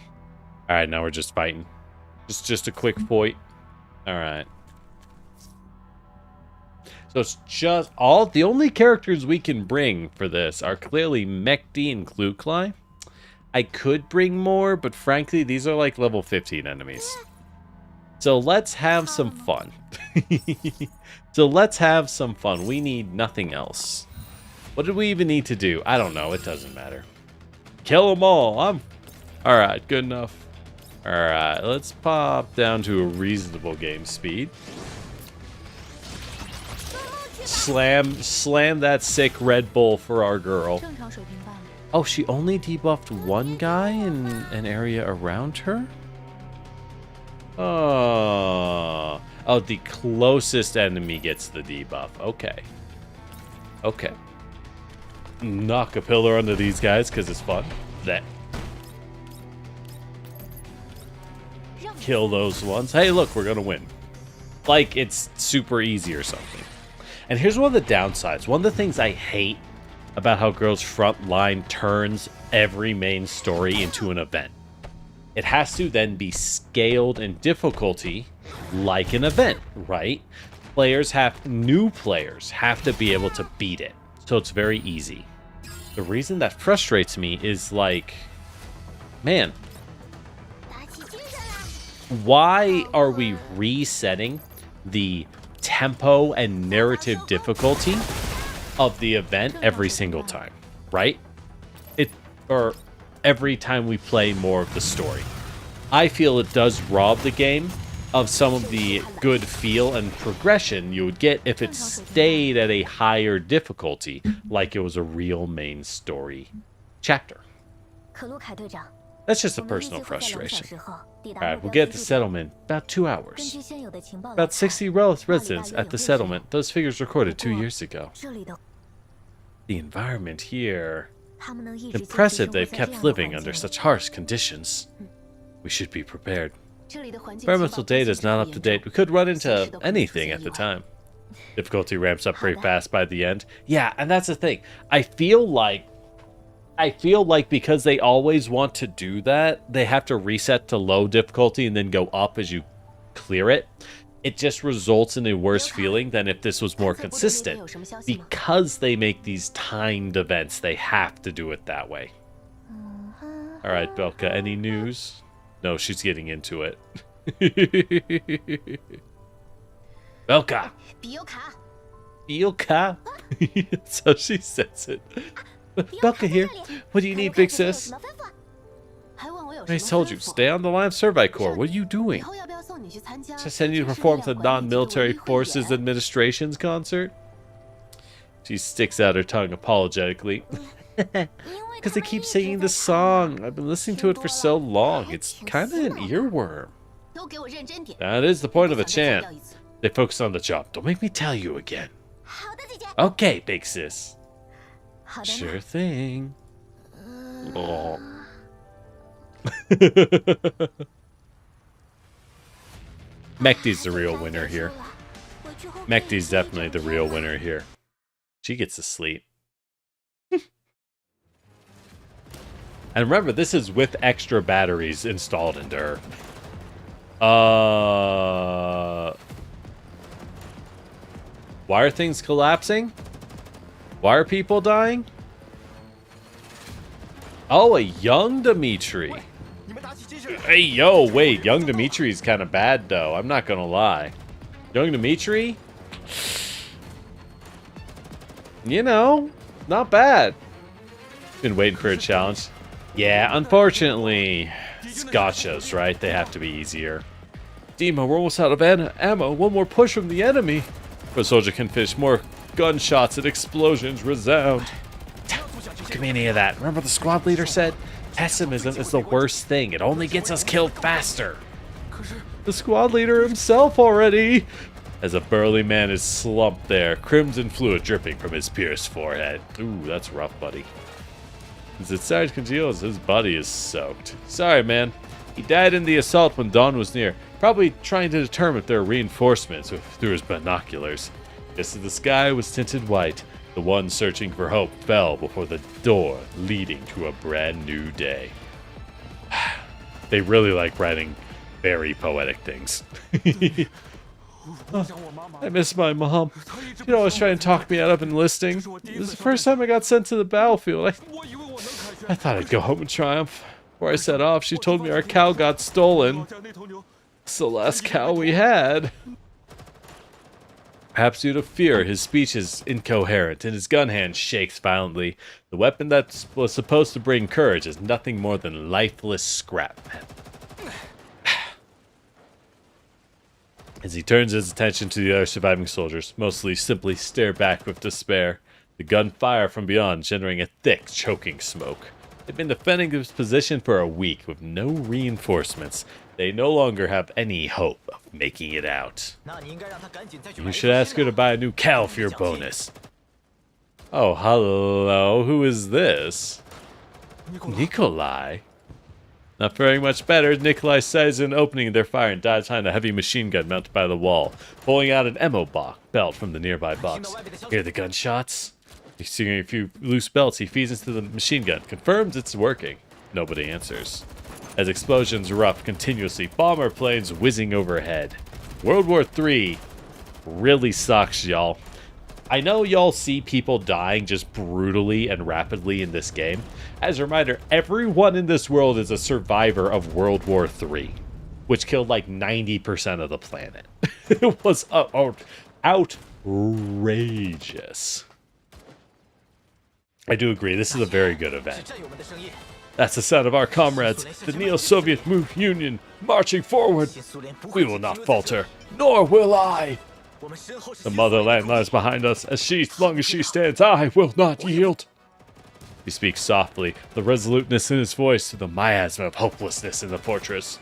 Alright, now we're just fighting. Just a quick fight. Alright. So it's just all the only characters we can bring for this are clearly Mechty and Kluklai. I could bring more, but frankly, these are like level 15 enemies. So let's have some fun. We need nothing else. What did we even need to do? I don't know. It doesn't matter. Kill them all. Alright, good enough. Alright, let's pop down to a reasonable game speed. Slam that sick Red Bull for our girl. Oh, she only debuffed one guy in an area around her? Oh, the closest enemy gets the debuff. Okay. Okay. Knock a pillar under these guys because it's fun. That. Kill those ones. Hey, look, we're going to win. Like, it's super easy or something. And here's one of the downsides. One of the things I hate about how Girls Frontline turns every main story into an event. It has to then be scaled in difficulty like an event, right? New players have to be able to beat it. So it's very easy. The reason that frustrates me is like, man, why are we resetting the tempo and narrative difficulty of the event every single time, right? Or every time we play more of the story. I feel it does rob the game of some of the good feel and progression you would get if it stayed at a higher difficulty, like it was a real main story chapter. That's just a personal frustration. Alright, we'll get to settlement about 2 hours. About 60 residents at the settlement. Those figures recorded 2 years ago. The environment here... Impressive they've kept living under such harsh conditions. We should be prepared. Environmental data is not up to date. We could run into anything at the time. Difficulty ramps up pretty fast by the end. Yeah, and that's the thing. I feel like because they always want to do that, they have to reset to low difficulty and then go up as you clear it. It just results in a worse feeling than if this was more consistent. Because they make these timed events, they have to do it that way. Alright, Belka, any news? No, she's getting into it. Belka! Belka! That's how she says it. Belka here. What do you need, big sis? I told you, stay on the line of Service Corps. What are you doing? Just send you to perform to the Non-Military Forces Administration's concert? She sticks out her tongue apologetically. Because they keep singing this song. I've been listening to it for so long. It's kind of an earworm. That is the point of a chant. They focus on the job. Don't make me tell you again. Okay, big sis. Sure thing. Oh. Mechty's the real winner here. Mechty's definitely the real winner here. She gets to sleep. And remember, this is with extra batteries installed into her. Why are things collapsing? Why are people dying? Oh, a young Dimitri. Hey, yo, wait. Young Dimitri's kind of bad, though. I'm not gonna lie. Young Dimitri? You know, not bad. Been waiting for a challenge. Yeah, unfortunately, it's gotchas, right? They have to be easier. Dima, we're almost out of ammo. One more push from the enemy. The soldier can finish. More gunshots and explosions resound. Don't give me any of that. Remember the squad leader said? Pessimism is the worst thing. It only gets us killed faster. The squad leader himself already. As a burly man is slumped there, crimson fluid dripping from his pierced forehead. Ooh, that's rough, buddy. As it starts to congeal, his body is soaked. Sorry, man. He died in the assault when dawn was near, probably trying to determine if there are reinforcements through his binoculars. Just as the sky was tinted white, the one searching for hope fell before the door leading to a brand new day. They really like writing very poetic things. I miss my mom. She'd always try and talk me out of enlisting. This is the first time I got sent to the battlefield. I thought I'd go home in triumph. Before I set off, she told me our cow got stolen. It's the last cow we had. Perhaps due to fear, his speech is incoherent, and his gun hand shakes violently. The weapon that was supposed to bring courage is nothing more than lifeless scrap metal. As he turns his attention to the other surviving soldiers, mostly simply stare back with despair. The gunfire from beyond generating a thick, choking smoke. They've been defending this position for a week with no reinforcements. They no longer have any hope of making it out. You should ask her to buy a new cow for your bonus. Oh, hello. Who is this? Nikolai. Not faring much better, Nikolai sees an opening in their fire and dives behind a heavy machine gun mounted by the wall, pulling out an ammo belt from the nearby box. Hear the gunshots? Seeing a few loose belts, he feeds into the machine gun, confirms it's working. Nobody answers. As explosions erupt continuously, bomber planes whizzing overhead. World War III really sucks, y'all. I know y'all see people dying just brutally and rapidly in this game. As a reminder, everyone in this world is a survivor of World War III, which killed like 90% of the planet. It was outrageous. I do agree, this is a very good event. That's the sound of our comrades, the Neo-Soviet Union, marching forward. We will not falter, nor will I. The motherland lies behind us. As long as she stands, I will not yield. He speaks softly, the resoluteness in his voice to the miasma of hopelessness in the fortress.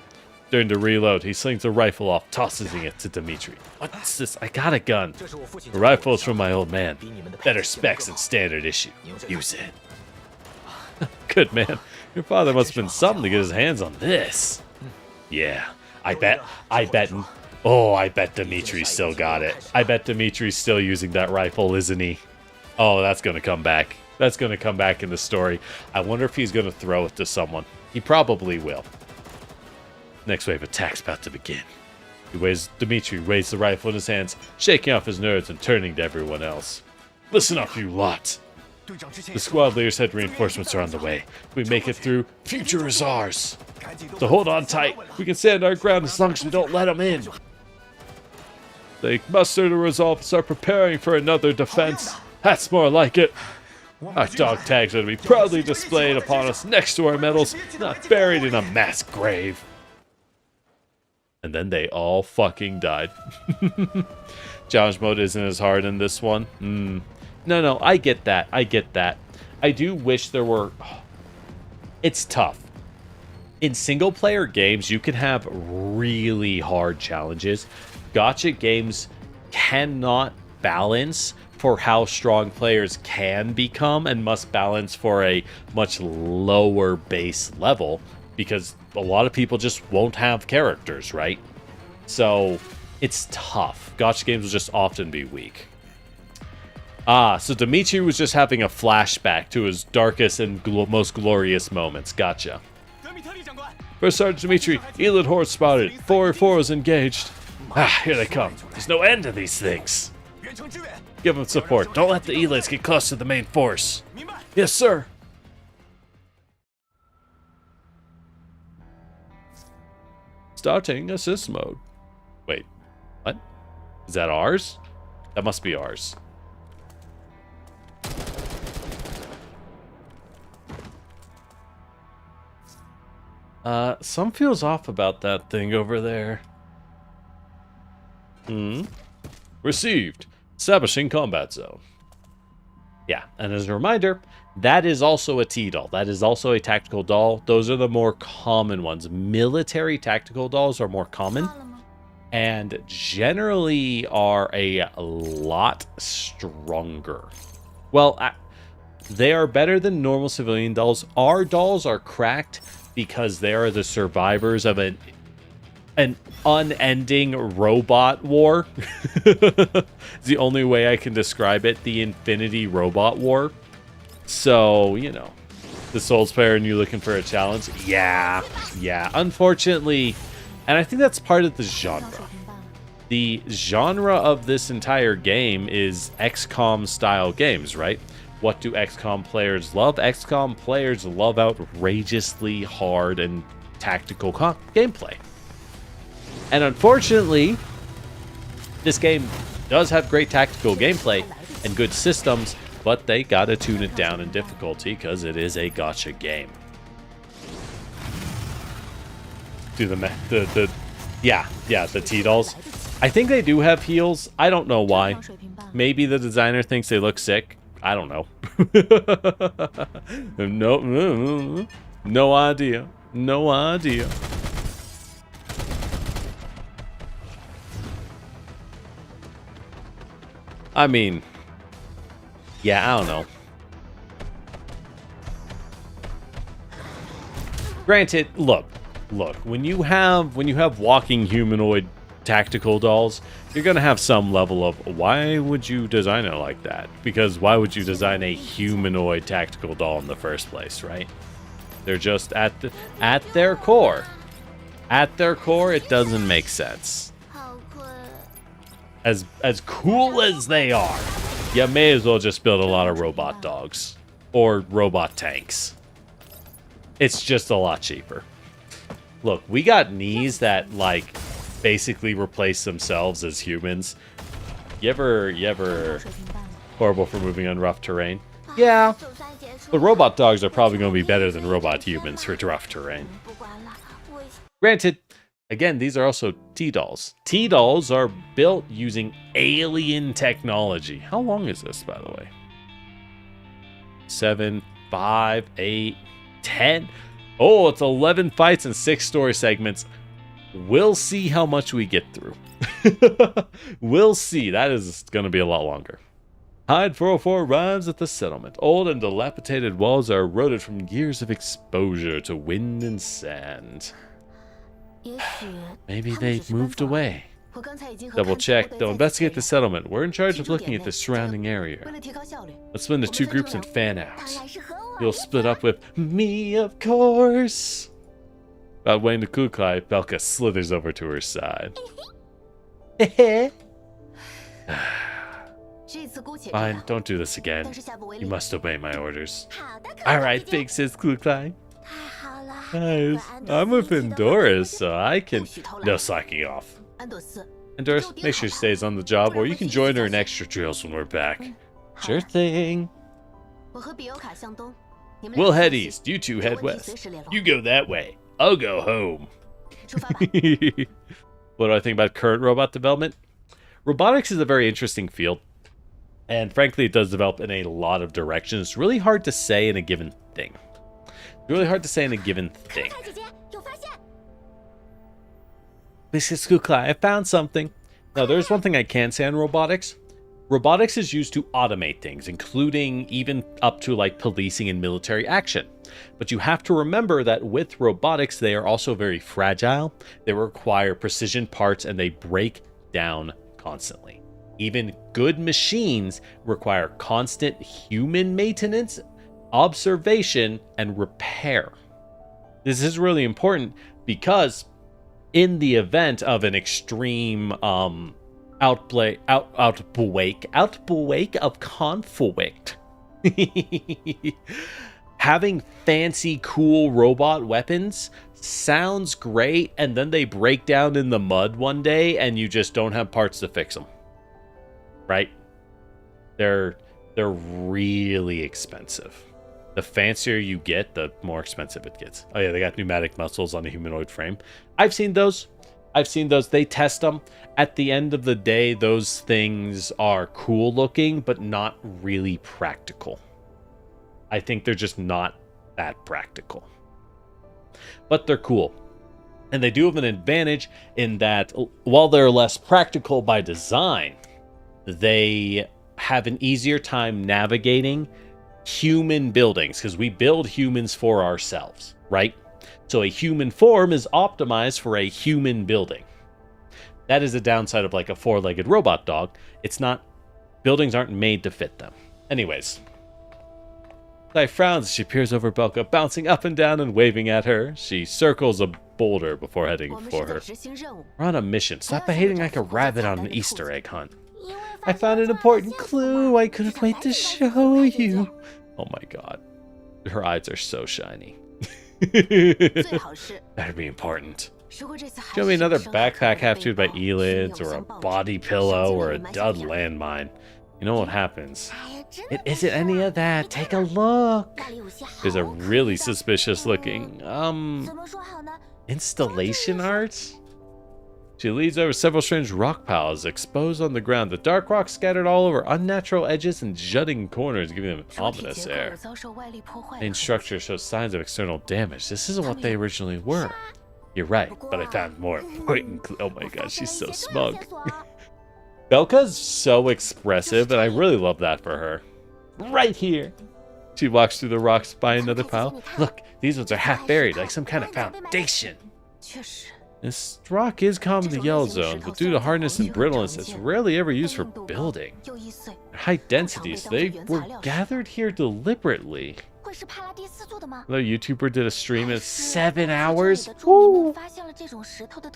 During the reload, he slings the rifle off, tossing it to Dimitri. What's this? I got a gun. The rifle is from my old man. Better specs and standard issue. Use it. Good man. Your father must have been something to get his hands on this. Yeah, I bet Dimitri's still got it. I bet Dimitri's still using that rifle, isn't he? Oh, that's going to come back. That's going to come back in the story. I wonder if he's going to throw it to someone. He probably will. Next wave attack's about to begin. Dimitri waves the rifle in his hands, shaking off his nerves and turning to everyone else. Listen up, you lot. The squad leader said reinforcements are on the way. If we make it through, future is ours. So hold on tight. We can stand our ground as long as we don't let them in. They muster the resolve and start preparing for another defense. That's more like it. Our dog tags are to be proudly displayed upon us next to our medals, not buried in a mass grave. And then they all fucking died. Challenge mode isn't as hard in this one. No, I get that. I get that. I do wish there were... It's tough. In single-player games, you can have really hard challenges. Gacha games cannot balance for how strong players can become and must balance for a much lower base level because a lot of people just won't have characters, right? So it's tough. Gacha games will just often be weak. So Dimitri was just having a flashback to his darkest and most glorious moments. Gotcha. First Sergeant Dimitri, Elite Horde spotted. 4 is engaged. Here they come. There's no end to these things. Give them support. Don't let the elites get close to the main force. Yes, sir. Starting assist mode. Wait, what? Is that ours? That must be ours. Some feels off about that thing over there. Received. Establishing combat zone. Yeah, and as a reminder, that is also a T-doll. That is also a tactical doll. Those are the more common ones. Military tactical dolls are more common and generally are a lot stronger. Well, they are better than normal civilian dolls. Our dolls are cracked because they are the survivors of an unending robot war. It's the only way I can describe it. The Infinity Robot War. So, you know, the Souls player and you looking for a challenge? Yeah. Unfortunately, and I think that's part of the genre. The genre of this entire game is XCOM style games, right? What do XCOM players love? XCOM players love outrageously hard and tactical gameplay. And unfortunately, this game does have great tactical gameplay and good systems, but they gotta tune it down in difficulty because it is a gacha game. Do the T-dolls. I think they do have heals. I don't know why. Maybe the designer thinks they look sick. I don't know. No idea. No idea. I mean, yeah, I don't know. Granted, look, when you have walking humanoid tactical dolls, you're gonna have some level of why would you design it like that? Because why would you design a humanoid tactical doll in the first place, right? They're just at their core. At their core, it doesn't make sense. As cool as they are, you may as well just build a lot of robot dogs or robot tanks. It's just a lot cheaper. Look, we got knees that like basically replace themselves as humans. You ever horrible for moving on rough terrain? Yeah. But robot dogs are probably going to be better than robot humans for rough terrain. Granted, again, these are also T-dolls. T-dolls are built using alien technology. How long is this, by the way? 7, 5, 8, 10. Oh, it's 11 fights and 6 story segments. We'll see how much we get through. We'll see. That is going to be a lot longer. Hyde 404 arrives at the settlement. Old and dilapidated walls are eroded from years of exposure to wind and sand. Maybe they moved away. Double check. They'll investigate the settlement. We're in charge of looking at the surrounding area. Let's split into 2 groups and fan out. You'll split up with me, of course. About weighing the Kukai, Belka slithers over to her side. Fine, don't do this again. You must obey my orders. Alright, big sis Kukai. Guys, I'm with Endoris, so I can... No slacking off. Endoris, make sure she stays on the job, or you can join her in extra drills when we're back. Sure thing. We'll head east, you two head west. You go that way, I'll go home. What do I think about current robot development? Robotics is a very interesting field. And frankly, it does develop in a lot of directions. It's really hard to say in a given thing. Really hard to say in a given thing. Mrs. Kuklai, I found something. Now, there's one thing I can say on robotics. Robotics is used to automate things, including even up to like policing and military action. But you have to remember that with robotics, they are also very fragile. They require precision parts and they break down constantly. Even good machines require constant human maintenance, observation, and repair. This is really important because in the event of an extreme outbreak of conflict, having fancy, cool robot weapons sounds great, and then they break down in the mud one day, and you just don't have parts to fix them. Right? They're really expensive. The fancier you get, the more expensive it gets. Oh yeah, they got pneumatic muscles on a humanoid frame. I've seen those. They test them. At the end of the day, those things are cool looking, but not really practical. I think they're just not that practical. But they're cool. And they do have an advantage in that while they're less practical by design, they have an easier time navigating human buildings, because we build humans for ourselves, right? So a human form is optimized for a human building. That is a downside of like a four-legged robot dog. It's not, buildings aren't made to fit them. Anyways, Sai frowns as she peers over Belka, bouncing up and down and waving at her. She circles a boulder before heading for her. We're on a mission. Stop behaving like a rabbit on an Easter egg hunt. I found an important clue. I couldn't wait to show you. Oh my god. Her eyes are so shiny. That'd be important. Show me another backpack half-chewed by elids, or a body pillow, or a dud landmine. You know what happens. It isn't any of that. Take a look. There's a really suspicious looking, installation art? She leads over several strange rock piles exposed on the ground. The dark rocks scattered all over, unnatural edges and jutting corners, giving them an ominous air. The main structure shows signs of external damage. This isn't what they originally were. You're right, but I found more important. Oh my god, she's so smug. Belka's so expressive, and I really love that for her. Right here. She walks through the rocks by another pile. Look, these ones are half buried, like some kind of foundation. This rock is common to yellow zones, but due to hardness and brittleness, it's rarely ever used for building. At high densities, they were gathered here deliberately. Another YouTuber did a stream in 7 hours. Woo!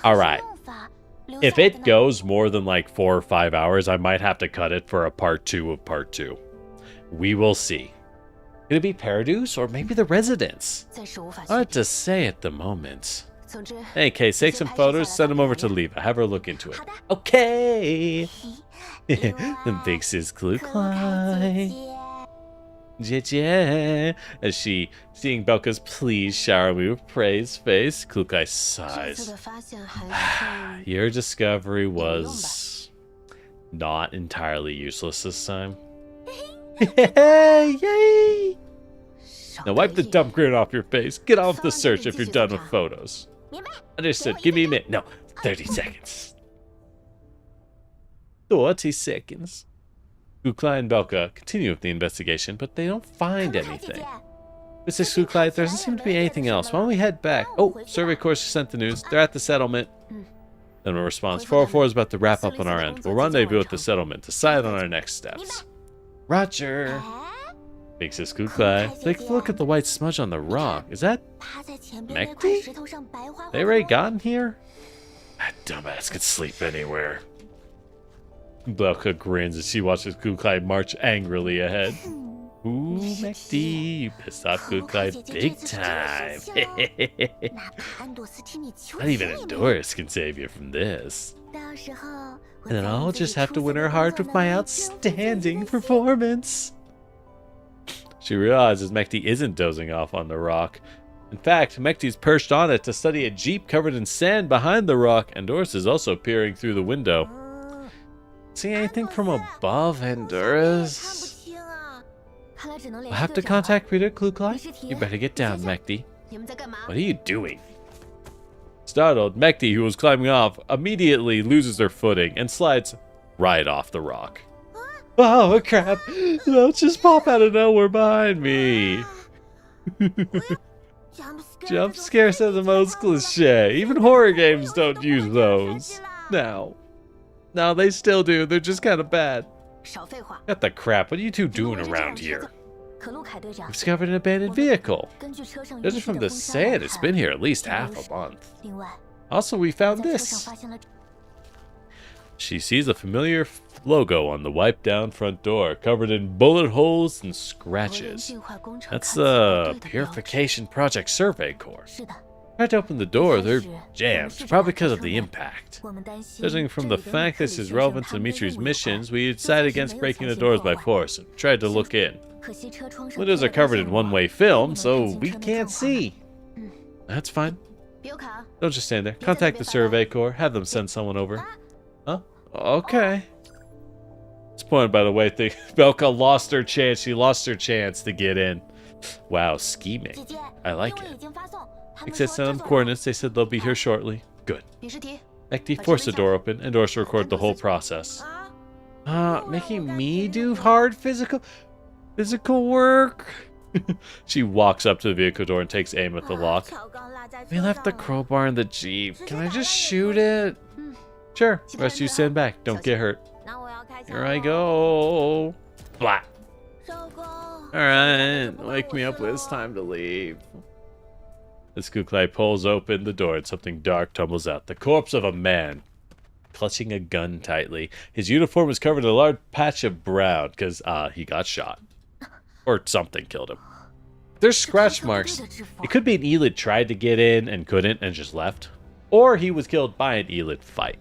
Alright. If it goes more than like 4 or 5 hours, I might have to cut it for a part 2 of part 2. We will see. Could it be Paradise or maybe the residents? Hard to say at the moment. Hey, Case, take some photos, send them over to Leva. Have her look into it. Okay. The big sis Kluklai. As she, seeing Belka's please shower me with praise face, Kluklai sighs. Your discovery was not entirely useless this time. Yay! Now wipe the dumb grin off your face. Get off the search if you're done with photos. Understood. Give me a minute. No, 30 seconds. 30 seconds. Kuklai and Belka continue with the investigation, but they don't find anything. Mrs. Kuklai, there doesn't seem to be anything else. Why don't we head back? Oh, survey course sent the news. They're at the settlement. Then a response. 404 is about to wrap up on our end. We'll rendezvous at the settlement. Decide on our next steps. Roger. Big sis Kuklai. Take a look at the white smudge on the rock. Is that Mechty? They already gotten here? That dumbass could sleep anywhere. Belka grins as she watches Kuklai march angrily ahead. Ooh, Mechty, you pissed off Kuklai big time. Not even Endorus can save you from this. And then I'll just have to win her heart with my outstanding performance. She realizes Mechty isn't dozing off on the rock. In fact, Mechty's perched on it to study a jeep covered in sand behind the rock, and Doris is also peering through the window. See anything from above, Honduras? I have to contact Peter Kluklai. You better get down, Mechty. What are you doing? Startled, Mechty, who was climbing off, immediately loses her footing and slides right off the rock. Oh, crap! Don't just pop out of nowhere behind me. Jump scares are the most cliche. Even horror games don't use those. No, they still do. They're just kind of bad. What the crap? What are you two doing around here? We've discovered an abandoned vehicle. Judging from the sand, it's been here at least half a month. Also, we found this. She sees a familiar logo on the wiped-down front door, covered in bullet holes and scratches. That's the Purification Project Survey Corps. Tried to open the door, they're jammed, probably because of the impact. Judging from the fact this is relevant to Dimitri's missions, we decided against breaking the doors by force and tried to look in. Windows are covered in one-way film, so we can't see. That's fine. Don't just stand there. Contact the Survey Corps, have them send someone over. Huh? Okay. Disappointed by the way Belka lost her chance. She lost her chance to get in. Wow, scheming. I like it. Except some coordinates, they said they'll be here shortly. Good. Mechty forced the door open and doors to record the whole process. Making me do hard physical work? She walks up to the vehicle door and takes aim at the lock. We left the crowbar in the Jeep. Can I just shoot it? Sure. Rest of you stand back. Don't get hurt. Here I go. Blah. Alright. Wake me up when it's time to leave. As Kuklai pulls open the door and something dark tumbles out. The corpse of a man, clutching a gun tightly. His uniform is covered in a large patch of brown because he got shot. Or something killed him. There's scratch marks. It could be an Elid tried to get in and couldn't and just left. Or he was killed by an Elid fight.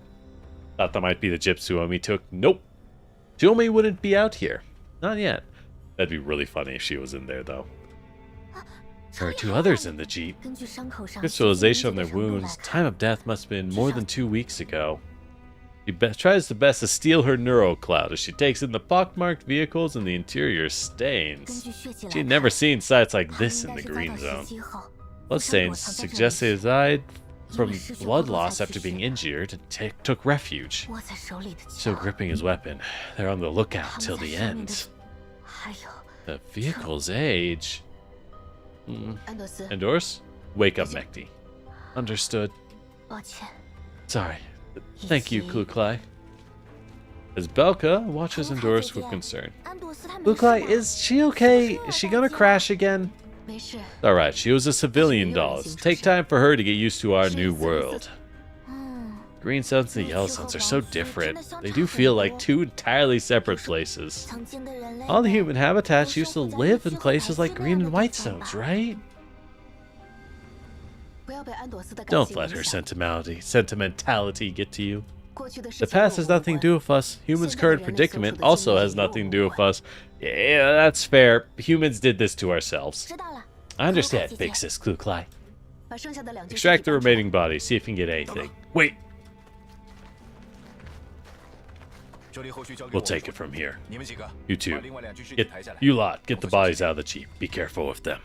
Thought that might be the gyp Suomi took. Nope. Suomi wouldn't be out here. Not yet. That'd be really funny if she was in there, though. There are two others in the Jeep. Crystallization on their wounds. Time of death must have been more than 2 weeks ago. She tries the best to steal her neurocloud as she takes in the pockmarked vehicles and the interior stains. She had never seen sights like this in the green zone. Bloodstains suggest they died from blood loss after being injured and took refuge. Still gripping his weapon, they're on the lookout till the end. The vehicle's age. Endorse? Wake up, Mechty. Understood. Sorry. Thank you, Kluklai. As Belka watches Endorse with concern. Kluklai, is she okay? Is she gonna crash again? Alright, she was a civilian doll. It'll take time for her to get used to our new world. Green Suns and the Yellow Suns are so different. They do feel like two entirely separate places. All the human habitats used to live in places like Green and White Zones, right? Don't let her sentimentality get to you. The past has nothing to do with us. Humans' current predicament also has nothing to do with us. Yeah, that's fair. Humans did this to ourselves. I understand, Big Sis Kluklai. Extract the remaining bodies, see if you can get anything. Wait! We'll take it from here. You two. Get the bodies out of the Jeep. Be careful with them.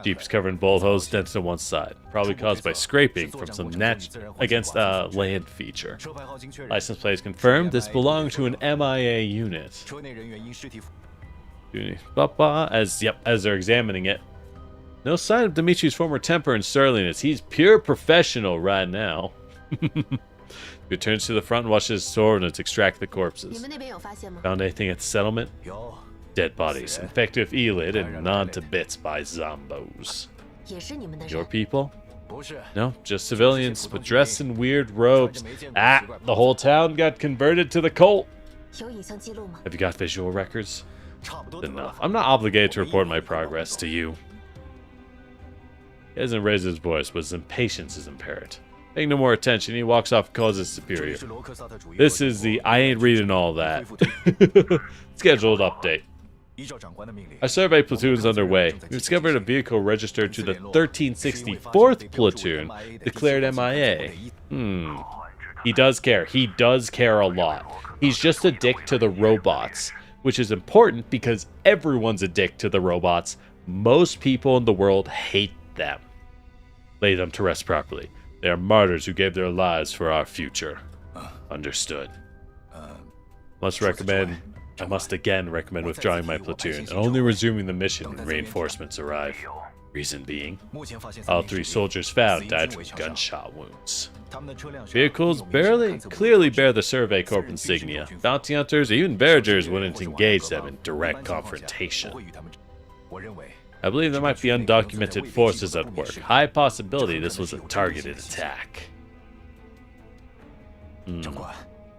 Jeep's covered in bullet holes dented on one side, probably caused by scraping from some against a land feature. License plate is confirmed. This belonged to an MIA unit. As they're examining it. No sign of Dimitri's former temper and surliness. He's pure professional right now. He returns to the front and watches his sword extract the corpses. Found anything at the settlement? Dead bodies, infected with Elid and gnawed to bits by zombos. Your people? No, just civilians, but dressed in weird robes. The whole town got converted to the cult. Have you got visual records? Enough. I'm not obligated to report my progress to you. He hasn't raised his voice, but his impatience is apparent. Paying no more attention, he walks off and calls his superior. This is the I ain't reading all that. Scheduled update. Our survey platoon is underway. We discovered a vehicle registered to the 1364th platoon, declared MIA. He does care. He does care a lot. He's just a dick to the robots, which is important because everyone's a dick to the robots. Most people in the world hate them. Lay them to rest properly. They are martyrs who gave their lives for our future. Understood. I must again recommend withdrawing my platoon and only resuming the mission when reinforcements arrive. Reason being, all 3 soldiers found died from gunshot wounds. Vehicles clearly bear the Survey Corps insignia. Bounty hunters or even vergers wouldn't engage them in direct confrontation. I believe there might be undocumented forces at work. High possibility this was a targeted attack.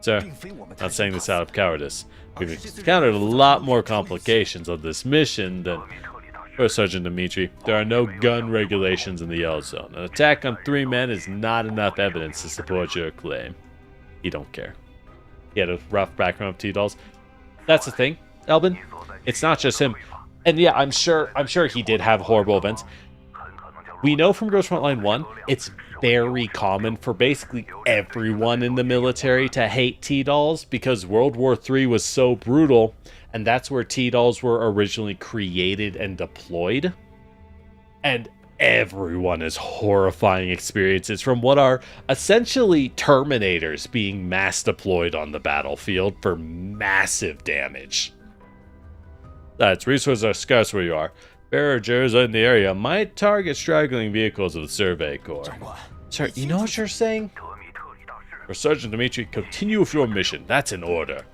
Sir, not saying this out of cowardice. We've encountered a lot more complications on this mission than... First Sergeant Dmitri, there are no gun regulations in the Yellow Zone. An attack on 3 men is not enough evidence to support your claim. He don't care. He had a rough background of T-Dolls. That's the thing, Elbin. It's not just him. And yeah, I'm sure he did have horrible events. We know from Girls Frontline 1, it's very common for basically everyone in the military to hate T-Dolls because World War III was so brutal, and that's where T-Dolls were originally created and deployed. And everyone has horrifying experiences from what are essentially Terminators being mass deployed on the battlefield for massive damage. That's resources are scarce where you are. Vergers in the area might target straggling vehicles of the Survey Corps. Sir, you know what you're saying? For Sergeant Dmitri, continue with your mission. That's an order.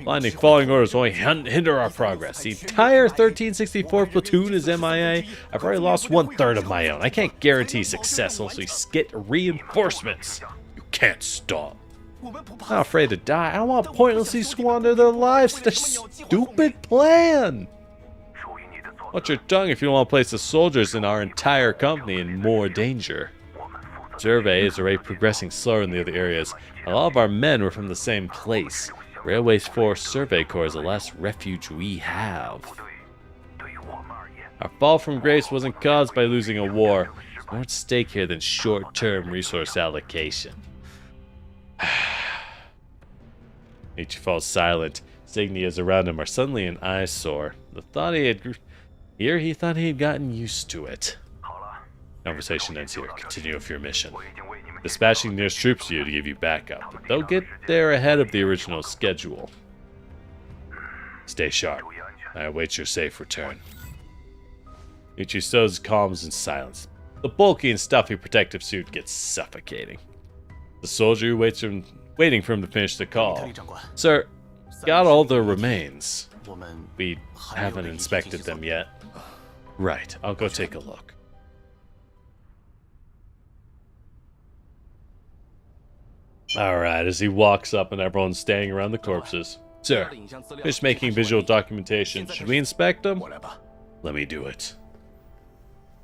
Blinding following orders will only hinder our progress. The entire 1364 platoon is MIA. I've already lost 1/3 of my own. I can't guarantee success unless we get reinforcements. You can't stop. I'm not afraid to die. I don't want to pointlessly squander their lives. It's a stupid plan. Watch your tongue if you don't want to place the soldiers in our entire company in more danger. Survey is already progressing slower in the other areas. A lot of our men were from the same place. Railways Force Survey Corps is the last refuge we have. Our fall from grace wasn't caused by losing a war. There's more at stake here than short-term resource allocation. Mechty falls silent. Signias around him are suddenly an eyesore. He thought he had gotten used to it. Conversation ends here. Continue with your mission. Dispatching nearest troops to you to give you backup, but they'll get there ahead of the original schedule. Stay sharp. I await your safe return. Mechty stows calms in silence. The bulky and stuffy protective suit gets suffocating. The soldier waiting for him to finish the call. Sir, got all the remains. We haven't inspected them yet. Right, I'll go take a look. Alright, as he walks up and everyone's standing around the corpses. Sir, finished making visual documentation. Should we inspect them? Let me do it.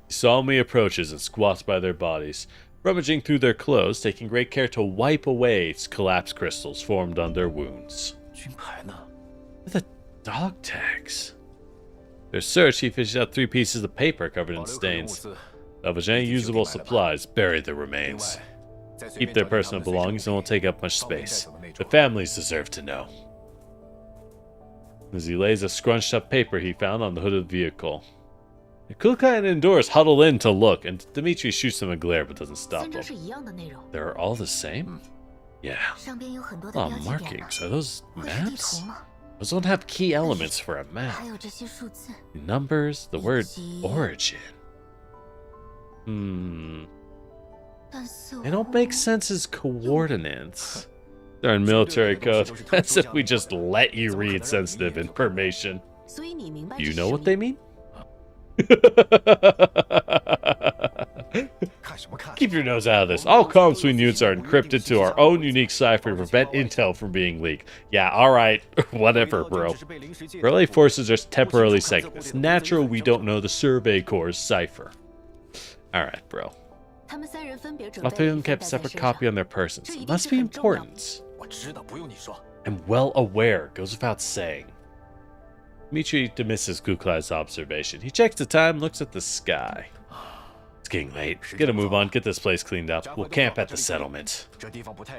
He solemnly approaches and squats by their bodies, rummaging through their clothes, taking great care to wipe away its collapsed crystals formed on their wounds. The dog tags. Their search, he fishes out 3 pieces of paper covered in stains. Salvage any usable supplies, bury the remains. Keep their personal belongings and won't take up much space. The families deserve to know. As he lays a scrunched up paper he found on the hood of the vehicle. The Kukai and Endorse huddle in to look, and Dmitri shoots them a glare but doesn't stop them. They're all the same? Yeah. A lot of markings. Are those maps? Those don't have key elements for a map. Numbers, the word origin. They don't make sense as coordinates. They're in military code, as if we just let you read sensitive information. Do you know what they mean? Keep your nose out of this. All comms between units are encrypted to our own unique cipher to prevent intel from being leaked. Yeah, alright. Whatever, bro. Relay forces are temporarily segmented. It's natural we don't know the Survey Corps' cipher. Alright, bro. All 3 of them kept a separate copy on their persons. It must be important. I'm well aware. Goes without saying. Dmitri dismisses Kuklai's observation. He checks the time, looks at the sky. It's getting late. Get a move on, get this place cleaned up. We'll camp at the settlement.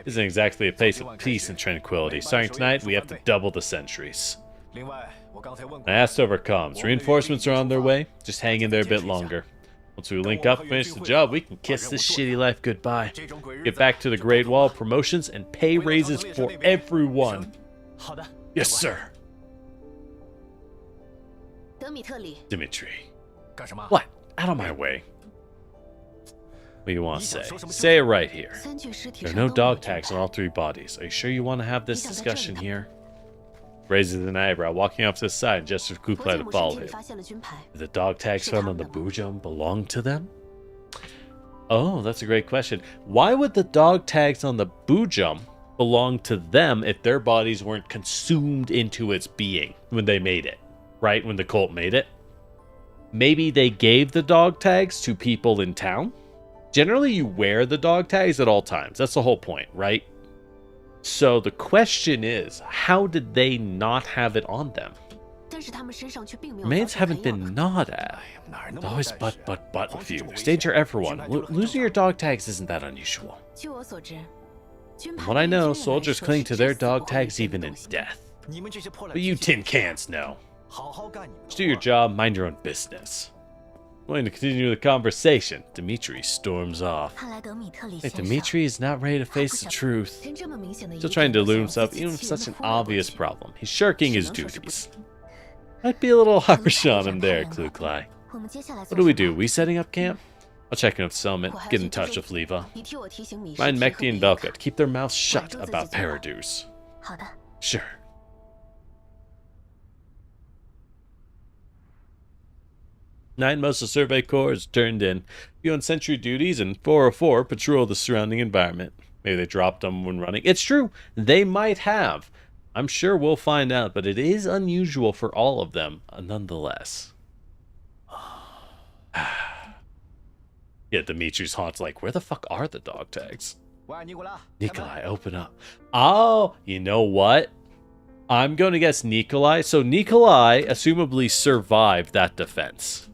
Isn't exactly a place of peace and tranquility. Starting tonight, we have to double the sentries. I asked over comms. Reinforcements are on their way. Just hang in there a bit longer. Once we link up and finish the job, we can kiss this shitty life goodbye. Get back to the Great Wall, promotions, and pay raises for everyone. Yes, sir. Dimitri. What? Out of my way. What do you want to say? Say it right here. There are no dog tags on all 3 bodies. Are you sure you want to have this discussion here? Raises an eyebrow, walking off to the side and gestures Kuklai to follow him. Did the dog tags found on the Bujum belong to them? Oh, that's a great question. Why would the dog tags on the Bujum belong to them if their bodies weren't consumed into its being when they made it? Right? When the cult made it? Maybe they gave the dog tags to people in town? Generally, you wear the dog tags at all times. That's the whole point, right? So the question is, how did they not have it on them? Remains haven't been gnawed at. It's always but with you. There's danger everyone. Losing your dog tags isn't that unusual. From what I know, soldiers cling to their dog tags even in death. But you tin cans know. Just do your job, mind your own business. Willing to continue the conversation, Dimitri storms off. Hey, Dimitri is not ready to face the truth. Still trying to elude himself, even with such an obvious problem. He's shirking his duties. Might be a little harsh on him there, Kuklai. What do? We setting up camp? I'll check in with Settlement, get in touch with Leva. Mind Mechty and Velka to keep their mouths shut about Paradus. Sure. 9 most of Survey Corps is turned in. Few on sentry duties, and 404 patrol the surrounding environment. Maybe they dropped them when running. It's true, they might have. I'm sure we'll find out, but it is unusual for all of them, nonetheless. Yeah, Dimitri's haunts like, where the fuck are the dog tags? Nikolai, open up. Oh, you know what? I'm going to guess Nikolai. So Nikolai assumably survived that defense.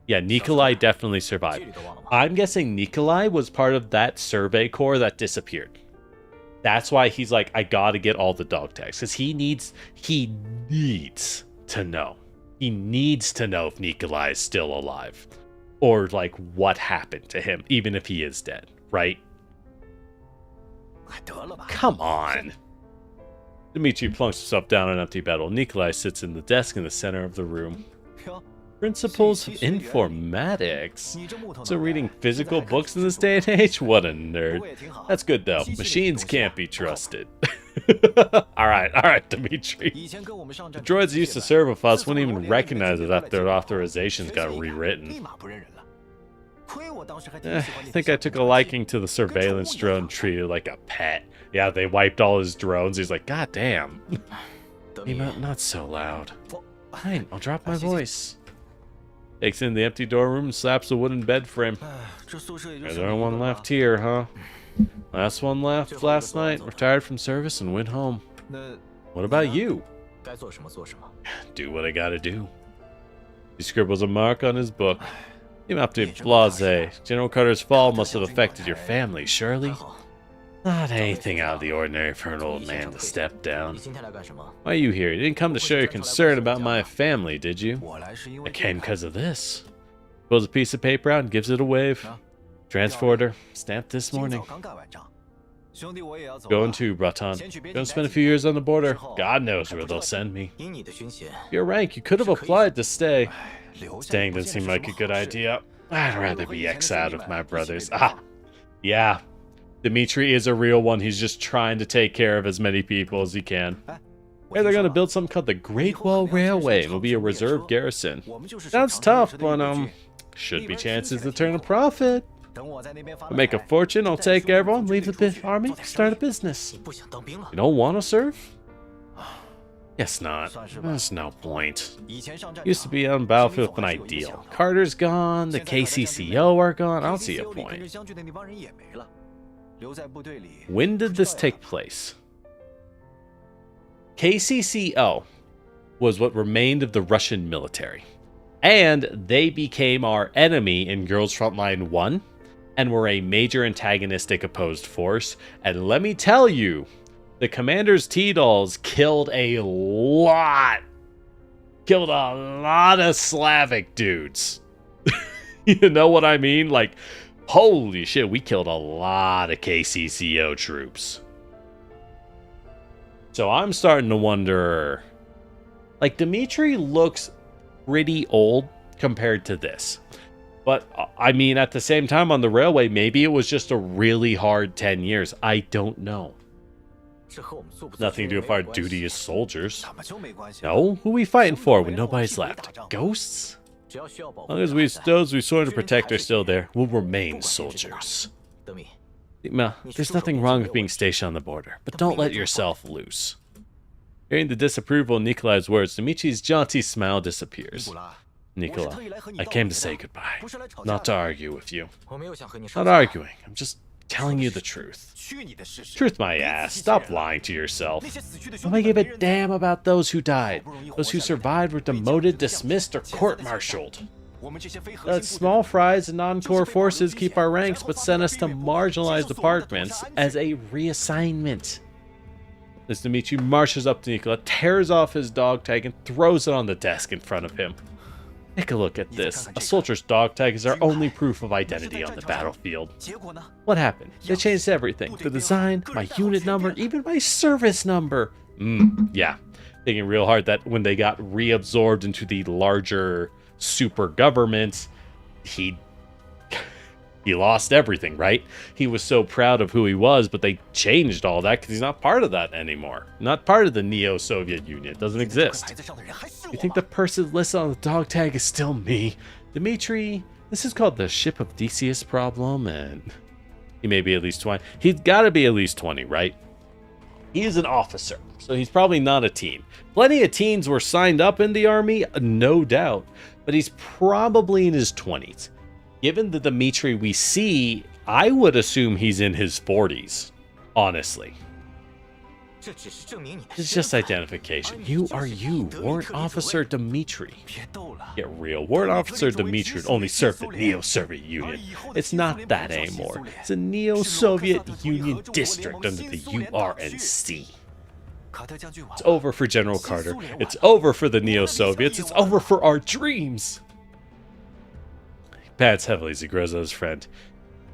Yeah, Nikolai definitely survived. I'm guessing Nikolai was part of that survey corps that disappeared. That's why he's like, I gotta get all the dog tags. Because he needs to know. He needs to know if Nikolai is still alive. Or like what happened to him, even if he is dead, right? Come on. Dimitri plunks himself down on an empty bed while Nikolai sits in the desk in the center of the room. Principles of informatics? So reading physical books in this day and age? What a nerd. That's good though. Machines can't be trusted. Alright, Dimitri. The droids used to serve with us wouldn't even recognize it after their authorizations got rewritten. I think I took a liking to the surveillance drone treated like a pet. Yeah, they wiped all his drones. He's like, God damn. Not so loud. Fine, I'll drop my voice. Takes in the empty dorm room and slaps a wooden bed frame. There's only one left here, huh? Last one left last night. Retired from service and went home. What about you? Do what I gotta do. He scribbles a mark on his book. You have to be blasé. General Carter's fall must have affected your family, surely? Not anything out of the ordinary for an old man to step down. Why are you here? You didn't come to show your concern about my family, did you? I came because of this. Pulls a piece of paper out and gives it a wave. Transporter, stamped this morning. Going to, Braton. Gonna spend a few years on the border. God knows where they'll send me. Your rank, you could have applied to stay. Staying doesn't seem like a good idea. I'd rather be exiled with my brothers. Yeah. Dimitri is a real one. He's just trying to take care of as many people as he can. Hey, they're going to build something called the Great Wall Railway. It'll be a reserve garrison. Sounds tough, but should be chances to turn a profit. I'll make a fortune, I'll take everyone, leave the army, start a business. You don't want to serve? Guess not. There's no point. Used to be on battlefield with an ideal. Carter's gone, the KCCO are gone. I don't see a point. When did this take place? KCCO was what remained of the Russian military. And they became our enemy in Girls Frontline 1 and were a major antagonistic opposed force. And let me tell you, the Commander's T-Dolls killed a lot of Slavic dudes. You know what I mean? Like, holy shit, we killed a lot of KCCO troops. So I'm starting to wonder, like, Dmitry looks pretty old compared to this. But, I mean, at the same time on the railway, maybe it was just a really hard 10 years. I don't know. Nothing to do with our duty as soldiers. No? Who are we fighting for when nobody's left? Ghosts? As long as those we sort of protect are still there, we'll remain soldiers. There's nothing wrong with being stationed on the border, but don't let yourself loose. Hearing the disapproval in Nikolai's words, Dimitri's jaunty smile disappears. Nikolai, I came to say goodbye, not to argue with you. Not arguing, I'm just telling you the truth. Truth my ass, stop lying to yourself. Nobody gave a damn about those who died. Those who survived were demoted, dismissed, or court-martialed. Small fries and non-core forces keep our ranks, but send us to marginalized departments as a reassignment. As Dmitry marches up to Nikola, tears off his dog tag, and throws it on the desk in front of him. Take a look at this. A soldier's dog tag is our only proof of identity on the battlefield. What happened? They changed everything. The design, my unit number, even my service number. Yeah. Thinking real hard that when they got reabsorbed into the larger super government, he lost everything, right? He was so proud of who he was, but they changed all that because he's not part of that anymore. Not part of the Neo-Soviet Union. It doesn't exist. You think the person listed on the dog tag is still me? Dmitry, this is called the Ship of Theseus problem, and he may be at least 20. He's got to be at least 20, right? He is an officer, so he's probably not a teen. Plenty of teens were signed up in the army, no doubt, but he's probably in his 20s. Given the Dmitry we see, I would assume he's in his 40s, honestly. It's just identification. You are you, Warrant Officer Dmitry. Get real. Warrant Officer Dmitry would only serve the Neo-Soviet Union. It's not that anymore. It's a Neo-Soviet Union district under the URNC. It's over for General Carter. It's over for the Neo-Soviets. It's over for our dreams. He pats heavily as he grows at his friend.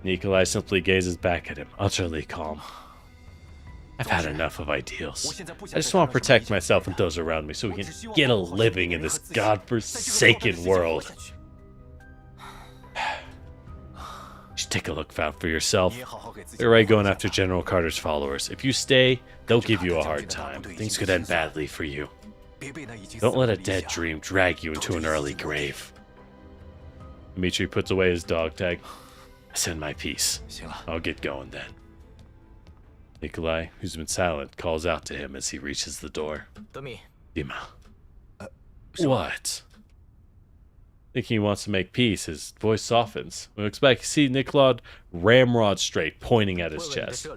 Nikolai simply gazes back at him, utterly calm. I've had enough of ideals. I just want to protect myself and those around me so we can get a living in this godforsaken world. You should take a look out for yourself. They're right going after General Carter's followers. If you stay, they'll give you a hard time. Things could end badly for you. Don't let a dead dream drag you into an early grave. Dmitry puts away his dog tag. I send my piece. I'll get going then. Nikolai, who's been silent, calls out to him as he reaches the door. Dima. What? Thinking he wants to make peace, his voice softens. We expect to see Nikolai ramrod straight, pointing at his chest.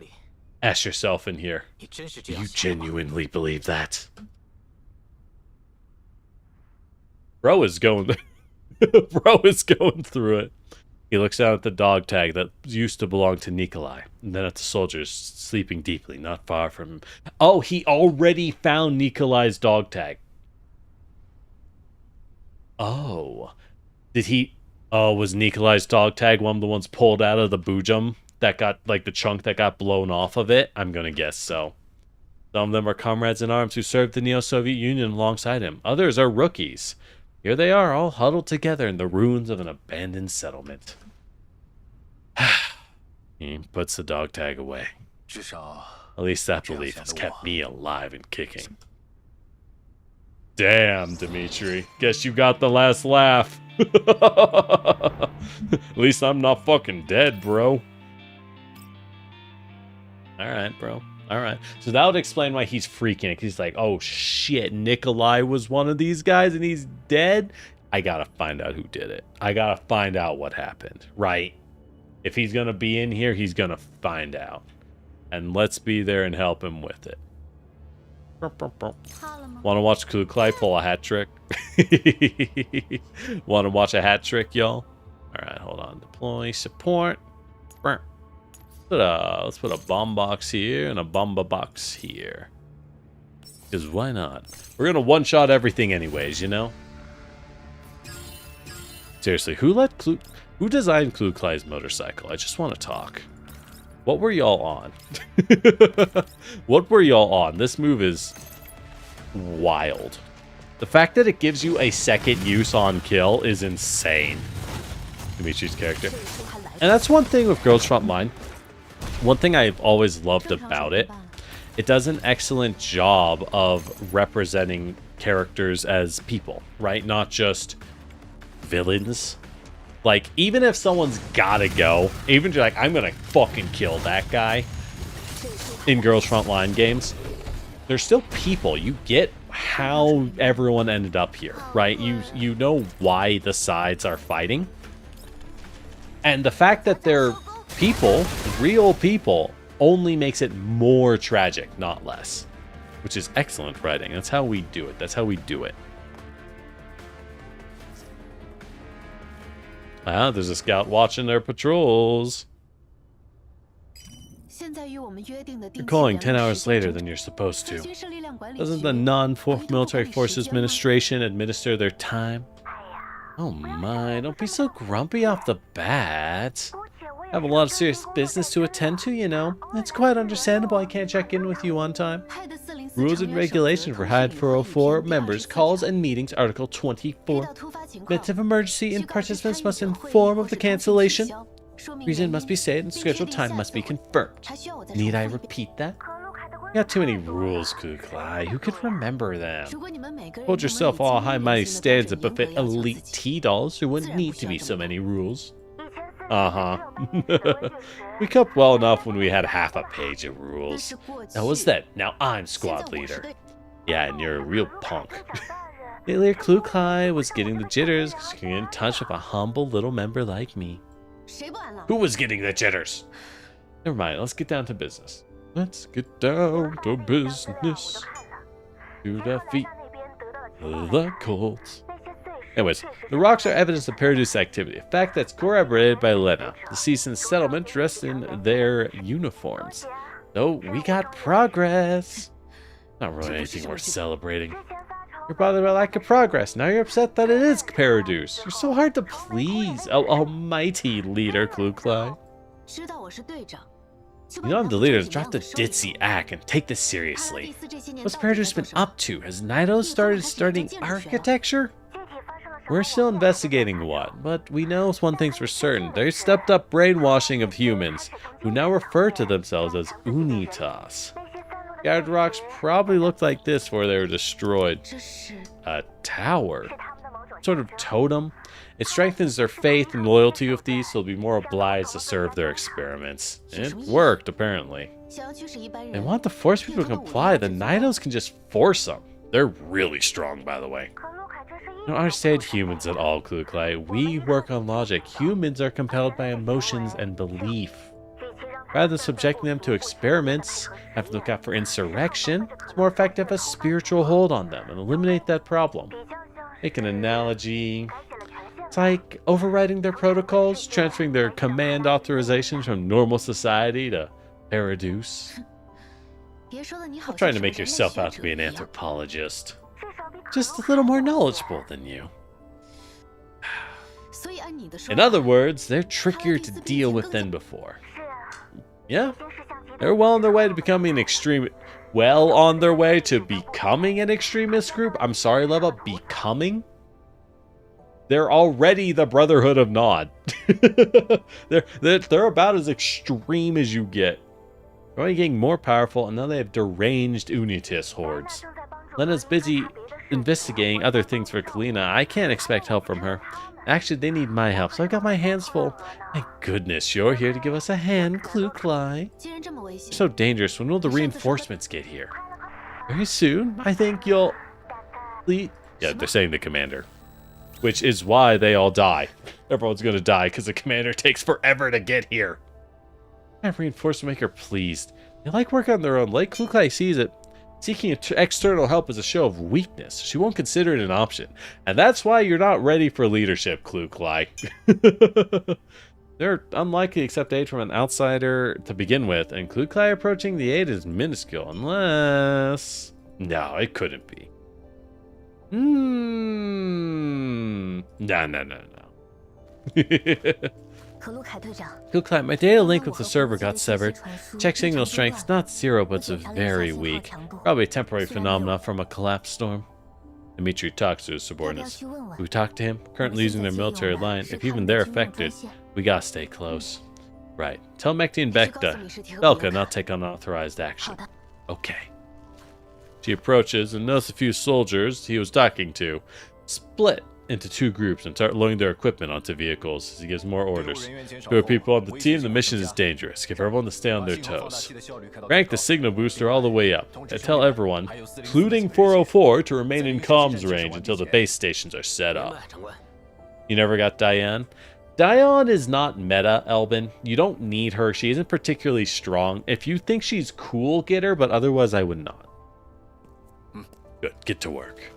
Ask yourself in here. Do you genuinely believe that? Bro is going through it. He looks down at the dog tag that used to belong to Nikolai, and then at the soldiers sleeping deeply, not far from him. Oh, he already found Nikolai's dog tag. Oh. Did he... Oh, was Nikolai's dog tag one of the ones pulled out of the Bujum that got, like, the chunk that got blown off of it? I'm gonna guess so. Some of them are comrades in arms who served the Neo-Soviet Union alongside him. Others are rookies. Here they are, all huddled together in the ruins of an abandoned settlement. He puts the dog tag away. At least that belief has kept me alive and kicking. Damn, Dmitry. Guess you got the last laugh. At least I'm not fucking dead, bro. Alright, bro. Alright. So that would explain why he's freaking it. He's like, oh shit, Nikolai was one of these guys and he's dead? I gotta find out who did it. I gotta find out what happened, right? If he's gonna be in here, he's gonna find out. And let's be there and help him with it. Want to watch Kuklai pull a hat trick? Want to watch a hat trick, y'all? Alright, hold on. Deploy, support. Let's put a bomb box here and a bomba box here. Because why not? We're going to one-shot everything anyways, you know? Seriously, who designed Kuklai's motorcycle? I just want to talk. What were y'all on? What were y'all on? This move is wild. The fact that it gives you a second use on kill is insane. Dimitri's character. And that's one thing with Girls Frontline. One thing I've always loved about it, it does an excellent job of representing characters as people, right? Not just villains. Like, even if someone's gotta go, even if you're like, I'm gonna fucking kill that guy in Girls Frontline games, they're still people. You get how everyone ended up here, right? You know why the sides are fighting. And the fact that they're people, real people, only makes it more tragic, not less. Which is excellent writing. That's how we do it. That's how we do it. Ah, there's a scout watching their patrols. You're calling 10 hours later than you're supposed to. Doesn't the non-military forces administration administer their time? Oh my, don't be so grumpy off the bat. I have a lot of serious business to attend to, you know. It's quite understandable I can't check in with you on time. Rules and regulations for HIDE 404 members, calls and meetings, Article 24. Events of emergency and participants must inform of the cancellation. Reason must be stated and scheduled time must be confirmed. Need I repeat that? You got too many rules, Kuklai. Who could remember them? Hold yourself all high mighty standards that befit elite T-dolls. There wouldn't need to be so many rules. Uh-huh. We coped well enough when we had half a page of rules. That was that. Now I'm squad leader. Yeah, and you're a real punk. Earlier, Kuklai was getting the jitters because she can get in touch with a humble little member like me. Who was getting the jitters? Never mind, let's get down to business. Let's get down to business. To defeat the cults. Anyways, the rocks are evidence of Paradise activity, a fact that's corroborated by Lena, the seasoned settlement dressed in their uniforms. So we got progress. Not really anything worth celebrating. You're bothered by lack of progress. Now you're upset that it is Paradise. You're so hard to please, oh almighty leader Kuklai. You know I'm the leader. Drop the ditzy act and take this seriously. What's Paradise been up to? Has Nido started studying architecture? We're still investigating what, but we know one thing's for certain. There's stepped up brainwashing of humans, who now refer to themselves as Unitas. Scattered rocks probably looked like this before they were destroyed. A tower? Sort of totem? It strengthens their faith and loyalty with these, so they'll be more obliged to serve their experiments. It worked, apparently. They want to force people to comply. The Nidos can just force them. They're really strong, by the way. I don't understand humans at all, Kuklai. We work on logic. Humans are compelled by emotions and belief. Rather than subjecting them to experiments, have to look out for insurrection, it's more effective a spiritual hold on them and eliminate that problem. Make an analogy. It's like overriding their protocols, transferring their command authorizations from normal society to Paradise. Stop trying to make yourself out to be an anthropologist. Just a little more knowledgeable than you. In other words, they're trickier to deal with than before. Yeah, they're well on their way to becoming an extremist. Well on their way to becoming an extremist group? I'm sorry, Leva, becoming? They're already the Brotherhood of Nod. they're about as extreme as you get. They're only getting more powerful, and now they have deranged Unitas hordes. Lena's busy investigating other things for Kalina. I can't expect help from her. Actually, they need my help, so I got my hands full. Thank goodness you're here to give us a hand, Kuklai. You're so dangerous. When will the reinforcements get here? Very soon. I think you'll... Yeah, they're saying the commander. Which is why they all die. Everyone's gonna die because the commander takes forever to get here. I have reinforcement maker pleased. They like work on their own. Like Kuklai sees it. Seeking external help is a show of weakness. She won't consider it an option. And that's why you're not ready for leadership, Kluklai. They're unlikely to accept aid from an outsider to begin with, and Kluklai approaching the aid is minuscule, unless... No, it couldn't be. No. Kluklai, my data link with the server got severed. Check signal strength, not 0, but it's very weak. Probably a temporary phenomena from a collapse storm. Dmitri talks to his subordinates. We talked to him, currently using their military line. If even they're affected, we gotta stay close. Right. Tell Mechty and Belka not take unauthorized action. Okay. She approaches and notices a few soldiers he was talking to split into 2 groups and start loading their equipment onto vehicles as he gives more orders. There are people on the team, the mission is dangerous. Give everyone to stay on their toes. Rank the signal booster all the way up. And tell everyone, including 404, to remain in comms range until the base stations are set up. You never got Diane? Diane is not meta, Elbin. You don't need her. She isn't particularly strong. If you think she's cool, get her, but otherwise I would not. Good. Get to work.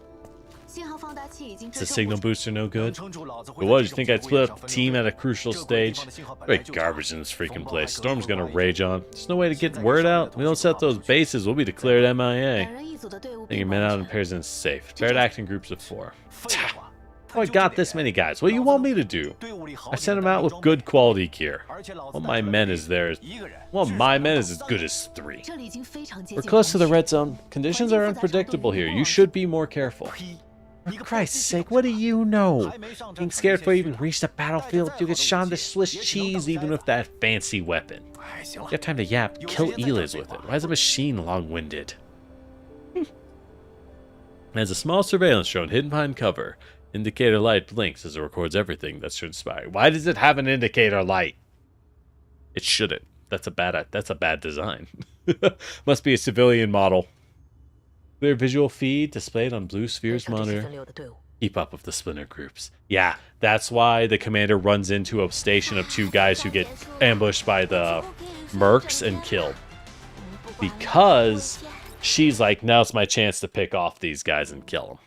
Is the signal booster no good? But what, did you think I'd split up the team at a crucial stage? Great garbage in this freaking place. Storm's gonna rage on. There's no way to get word out. We don't set those bases, we'll be declared MIA. Taking men out in pairs is safe. Better to act in groups of 4. Oh, I got this many guys. What do you want me to do? I sent them out with good quality gear. One of my men is as good as 3. We're close to the red zone. Conditions are unpredictable here. You should be more careful. For Christ's sake, what do you know? Being scared before you even reach the battlefield, you get shot into Swiss cheese even with that fancy weapon. You have time to yap. Kill Eliz with it. Why is a machine long-winded? There's a small surveillance drone hidden behind cover. Indicator light blinks as it records everything that's transpired. Why does it have an indicator light? It shouldn't. That's a bad design. Must be a civilian model. Clear visual feed displayed on Blue Sphere's monitor. Keep up with the splinter groups. Yeah, that's why the commander runs into a station of 2 guys who get ambushed by the mercs and killed. Because she's like, now's my chance to pick off these guys and kill them.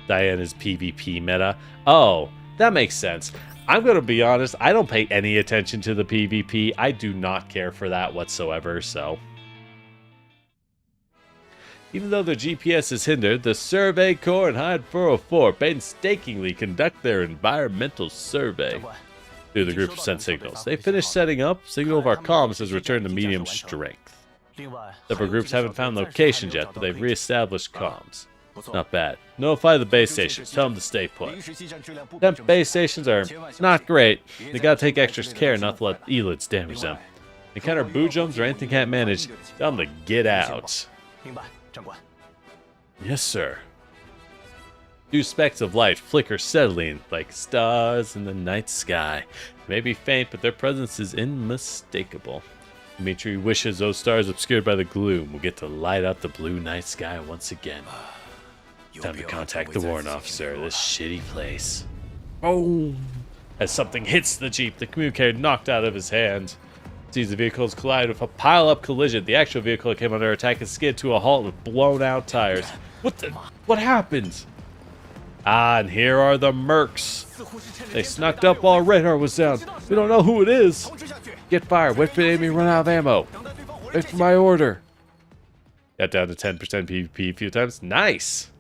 Diana's PvP meta. Oh, that makes sense. I'm going to be honest, I don't pay any attention to the PvP. I do not care for that whatsoever, so... Even though their GPS is hindered, the Survey Corps and Hide 404 painstakingly conduct their environmental survey. Through the group sent signals. They finished setting up. Signal of our comms has returned to medium strength. Several groups haven't found locations yet, but they've re-established comms. Not bad. Notify the base stations. Tell them to stay put. Temp base stations are not great. They gotta take extra care not to let elids damage them. Encounter boo jumps or anything can't manage, tell them to get out. Yes, sir. 2 specks of light flicker steadily like stars in the night sky. They may be faint, but their presence is unmistakable. Dmitri wishes those stars obscured by the gloom will get to light up the blue night sky once again. Time to contact the warrant officer of this shitty place. Oh! As something hits the jeep, the communicator knocked out of his hand. Sees the vehicles collide with a pile-up collision. The actual vehicle that came under attack is skid to a halt with blown-out tires. What happened? Ah, and here are the mercs. They snuck up while radar was down. We don't know who it is. Get fired. Wait for the enemy to run out of ammo. Wait for my order. Got down to 10% PvP a few times. Nice.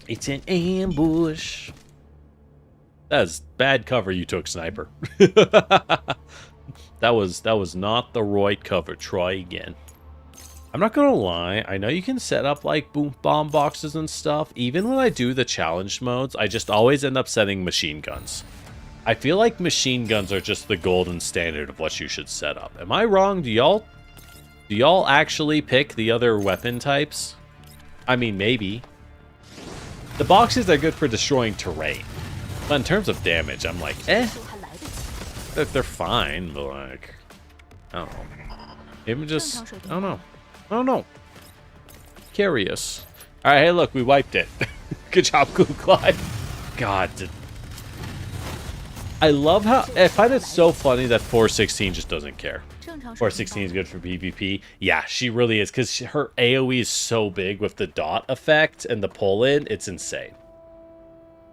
It's an ambush. That's bad cover you took, sniper. That was not the right cover. Try again. I'm not gonna lie, I know you can set up like boom bomb boxes and stuff. Even when I do the challenge modes, I just always end up setting machine guns. I feel like machine guns are just the golden standard of what you should set up. Am I wrong? Do y'all actually pick the other weapon types? I mean, maybe. The boxes are good for destroying terrain. But in terms of damage, I'm like, eh. They're fine, but like, I don't know. Even just, I don't know. Curious. Alright, hey look, we wiped it. Good job, Google Clyde. God. I love how I find it so funny that 416 just doesn't care. 416 is good for PvP. Yeah, she really is, because her AoE is so big with the dot effect and the pull-in, it's insane.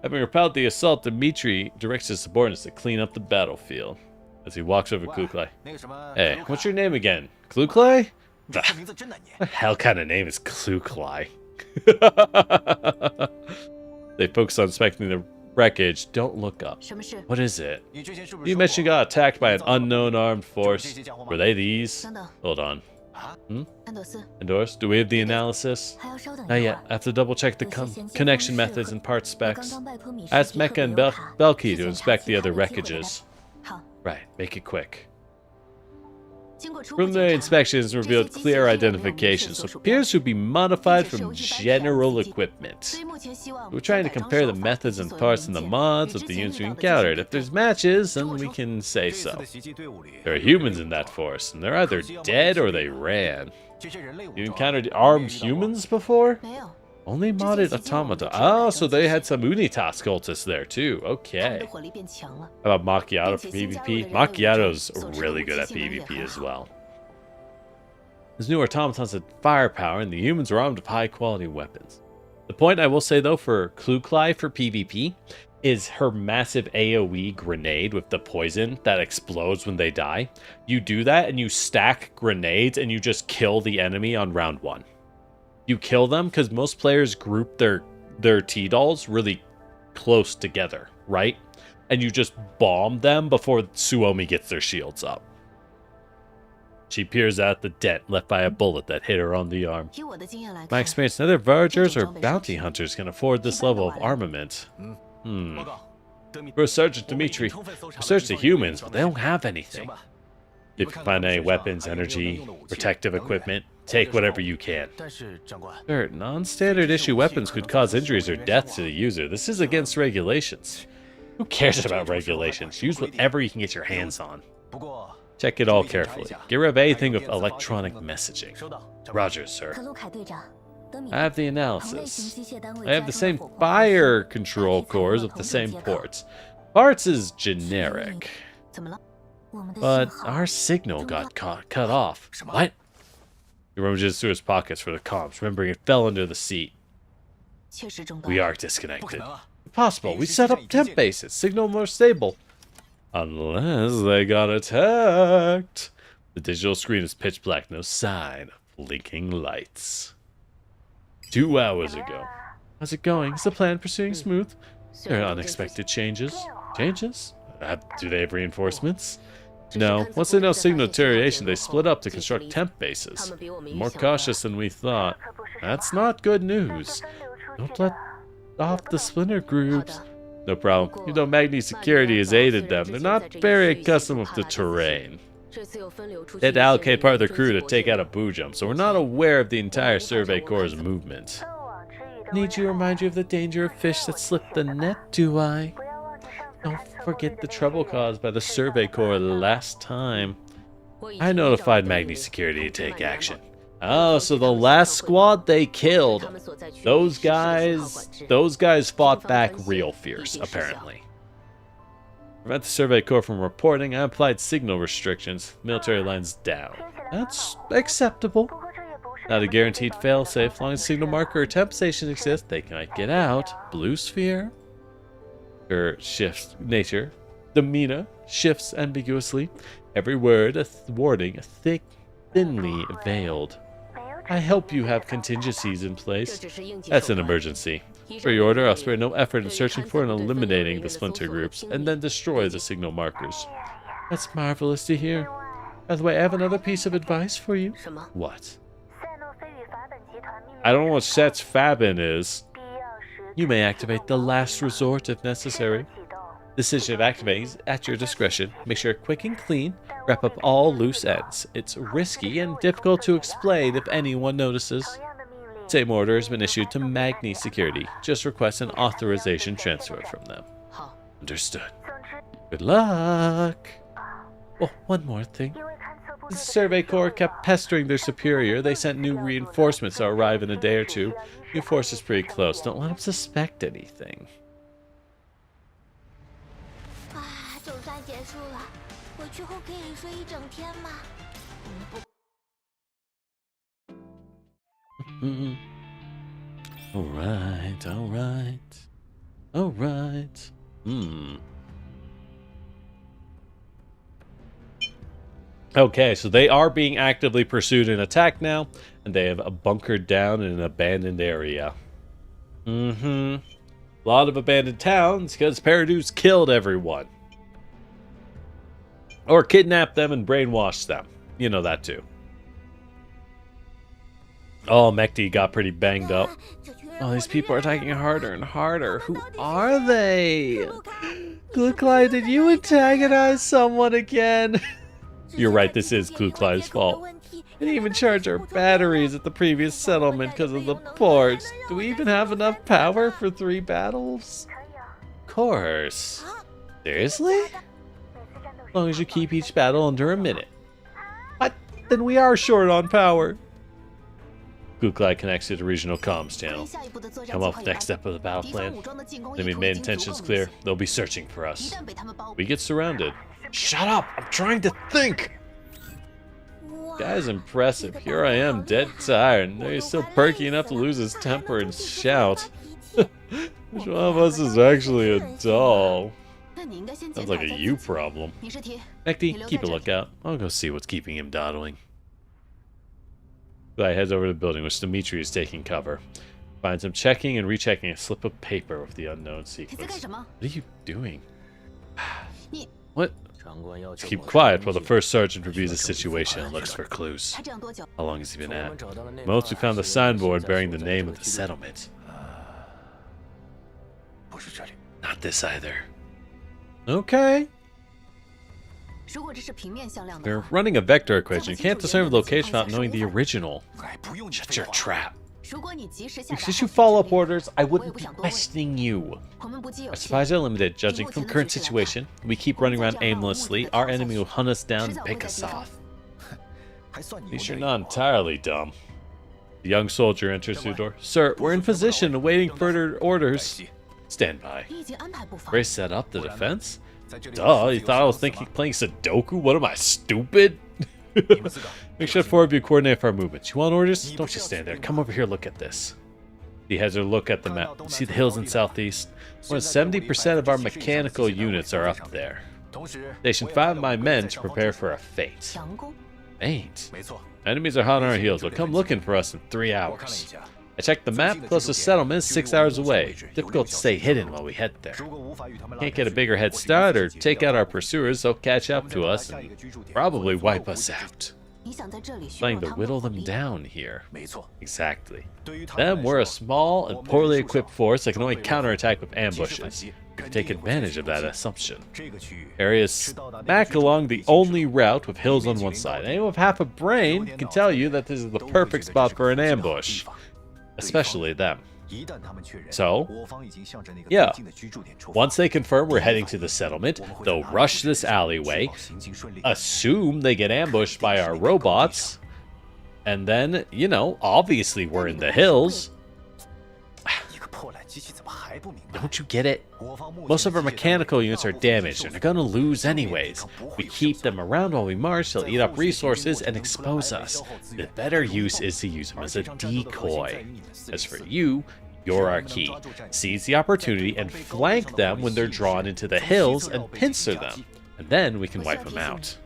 Having repelled the assault, Mechty directs his subordinates to clean up the battlefield. As he walks over Kluklai. Hey, what's your name again? Kluklai? What the hell kind of name is Kluklai? They focus on inspecting the wreckage. Don't look up. What is it? You mentioned you got attacked by an unknown armed force. Were they these? Hold on. Endorse? Do we have the analysis? Not yet. I have to double check the connection methods and part specs. Ask Mecha and Belki to inspect the other wreckages. Right, make it quick. Preliminary inspections revealed clear identification, so appears to be modified from general equipment. We're trying to compare the methods and parts in the mods with the units we encountered. If there's matches, then we can say so. There are humans in that force, and they're either dead or they ran. You encountered armed humans before? Only modded automata. Oh, so they had some Unitas cultists there too. Okay. How about Macchiato for PvP? Macchiato's really good at PvP as well. His new automatons had firepower, and the humans were armed with high-quality weapons. The point I will say, though, for Kluklai for PvP is her massive AoE grenade with the poison that explodes when they die. You do that, and you stack grenades, and you just kill the enemy on round 1. You kill them because most players group their T-dolls really close together, right? And you just bomb them before Suomi gets their shields up. She peers out the dent left by a bullet that hit her on the arm. My experience, neither vergers or bounty hunters can afford this level of armament. For Sergeant Dmitri, we searched the humans, but they don't have anything. If you can find any weapons, energy, protective equipment, take whatever you can. Sure, non-standard issue weapons could cause injuries or death to the user. This is against regulations. Who cares about regulations? Use whatever you can get your hands on. Check it all carefully. Get rid of anything with electronic messaging. Roger, sir. I have the analysis. I have the same fire control cores with the same ports. Parts is generic. But our signal got cut off. What? He rummages through his pockets for the comms, remembering it fell under the seat. We are disconnected. Impossible. We set up temp bases. Signal more stable. Unless they got attacked. The digital screen is pitch black. No sign of blinking lights. 2 hours ago. How's it going? Is the plan proceeding smooth? There are unexpected changes. Changes? Do they have reinforcements? No. Once they know signal deterioration, they split up to construct temp bases. More cautious than we thought. That's not good news. Don't let off the splinter groups. No problem. You know, Mechty security has aided them. They're not very accustomed with the terrain. They had to allocate part of their crew to take out a boo jump, so we're not aware of the entire Survey Corps' movement. Need to remind you of the danger of fish that slipped the net, do I? Don't forget the trouble caused by the Survey Corps last time. I notified Mechty security to take action. Oh, so the last squad they killed, those guys fought back real fierce, apparently. To prevent the Survey Corps from reporting, I applied signal restrictions, military lines down. That's acceptable. Not a guaranteed failsafe. As long as signal marker or temp stations exist, they cannot get out. Blue sphere. Shifts nature. Demeanor shifts ambiguously. Every word a warning, thinly veiled. I hope you have contingencies in place. That's an emergency. For your order, I'll spare no effort in searching for and eliminating the splinter groups, and then destroy the signal markers. That's marvelous to hear. By the way, I have another piece of advice for you. What? I don't know what Set's Fabin is. You may activate the last resort if necessary. Decision of activating is at your discretion. Make sure quick and clean. Wrap up all loose ends. It's risky and difficult to explain if anyone notices. Same order has been issued to Mechty security. Just request an authorization transfer from them. Understood. Good luck. Oh, one more thing. The Survey Corps kept pestering their superior. They sent new reinforcements to arrive in a day or two. New force is pretty close. Don't let them suspect anything. Alright, alright. Alright. Okay, so they are being actively pursued and attacked now, and they have bunkered down in an abandoned area. A lot of abandoned towns because Peridou's killed everyone. Or kidnapped them and brainwashed them. You know that too. Oh, Mechty got pretty banged up. Oh, these people are attacking harder and harder. Who are they? Kluklai, did you antagonize someone again? You're right, this is Kluklai's fault. They didn't even charge our batteries at the previous settlement because of the ports. Do we even have enough power for 3 battles? Of course. Seriously? As long as you keep each battle under a minute. What? Then we are short on power. Kluklai connects to the regional comms channel. Come up with the next step of the battle plan. Enemy main intention's clear. They'll be searching for us. We get surrounded. Shut up! I'm trying to think! Guy's impressive. Here I am, dead tired. And he's still perky enough to lose his temper and shout. Which one of us is actually a doll? Sounds like a you problem. Mechty, keep a lookout. I'll go see what's keeping him dawdling. Guy heads over to the building, which Dimitri is taking cover. Finds him checking and rechecking a slip of paper with the unknown sequence. What are you doing? What? Just keep quiet while the first sergeant reviews the situation and looks for clues. How long has he been at? Most we found the signboard bearing the name of the settlement. Not this either. Okay. We're running a vector equation. You can't discern the location without knowing the original. Shut your trap. If you follow up orders, I wouldn't be questioning you. Our supplies are limited. Judging from current situation, we keep running around aimlessly. Our enemy will hunt us down and pick us off. At least you're not entirely dumb. The young soldier enters through the door. Sir, we're in position awaiting further orders. Stand by. Ray set up the defense? Duh, you thought I was playing Sudoku? What am I, stupid? Make sure 4 of you coordinate for our movements. You want orders? Don't just stand there. Come over here, look at this. He has a look at the map. You see the hills in southeast? More than 70% of our mechanical units are up there. Station 5 of my men to prepare for a fate. Fate? Enemies are hot on our heels. They'll come looking for us in 3 hours. I checked the map, closest settlement is 6 hours away. Difficult to stay hidden while we head there. Can't get a bigger head start or take out our pursuers, they'll catch up to us and probably wipe us out. Planning to whittle them down here. Exactly. Them, we're a small and poorly equipped force that can only counterattack with ambushes. We can take advantage of that assumption. Areas smack along the only route with hills on one side. Anyone with half a brain can tell you that this is the perfect spot for an ambush. Especially them. So, yeah, once they confirm we're heading to the settlement, they'll rush this alleyway, assume they get ambushed by our robots, and then, you know, obviously we're in the hills. Don't you get it? Most of our mechanical units are damaged, and they're gonna lose anyways. We keep them around while we march, they'll eat up resources and expose us. The better use is to use them as a decoy. As for you, you're our key. Seize the opportunity and flank them when they're drawn into the hills and pincer them, and then we can wipe them out.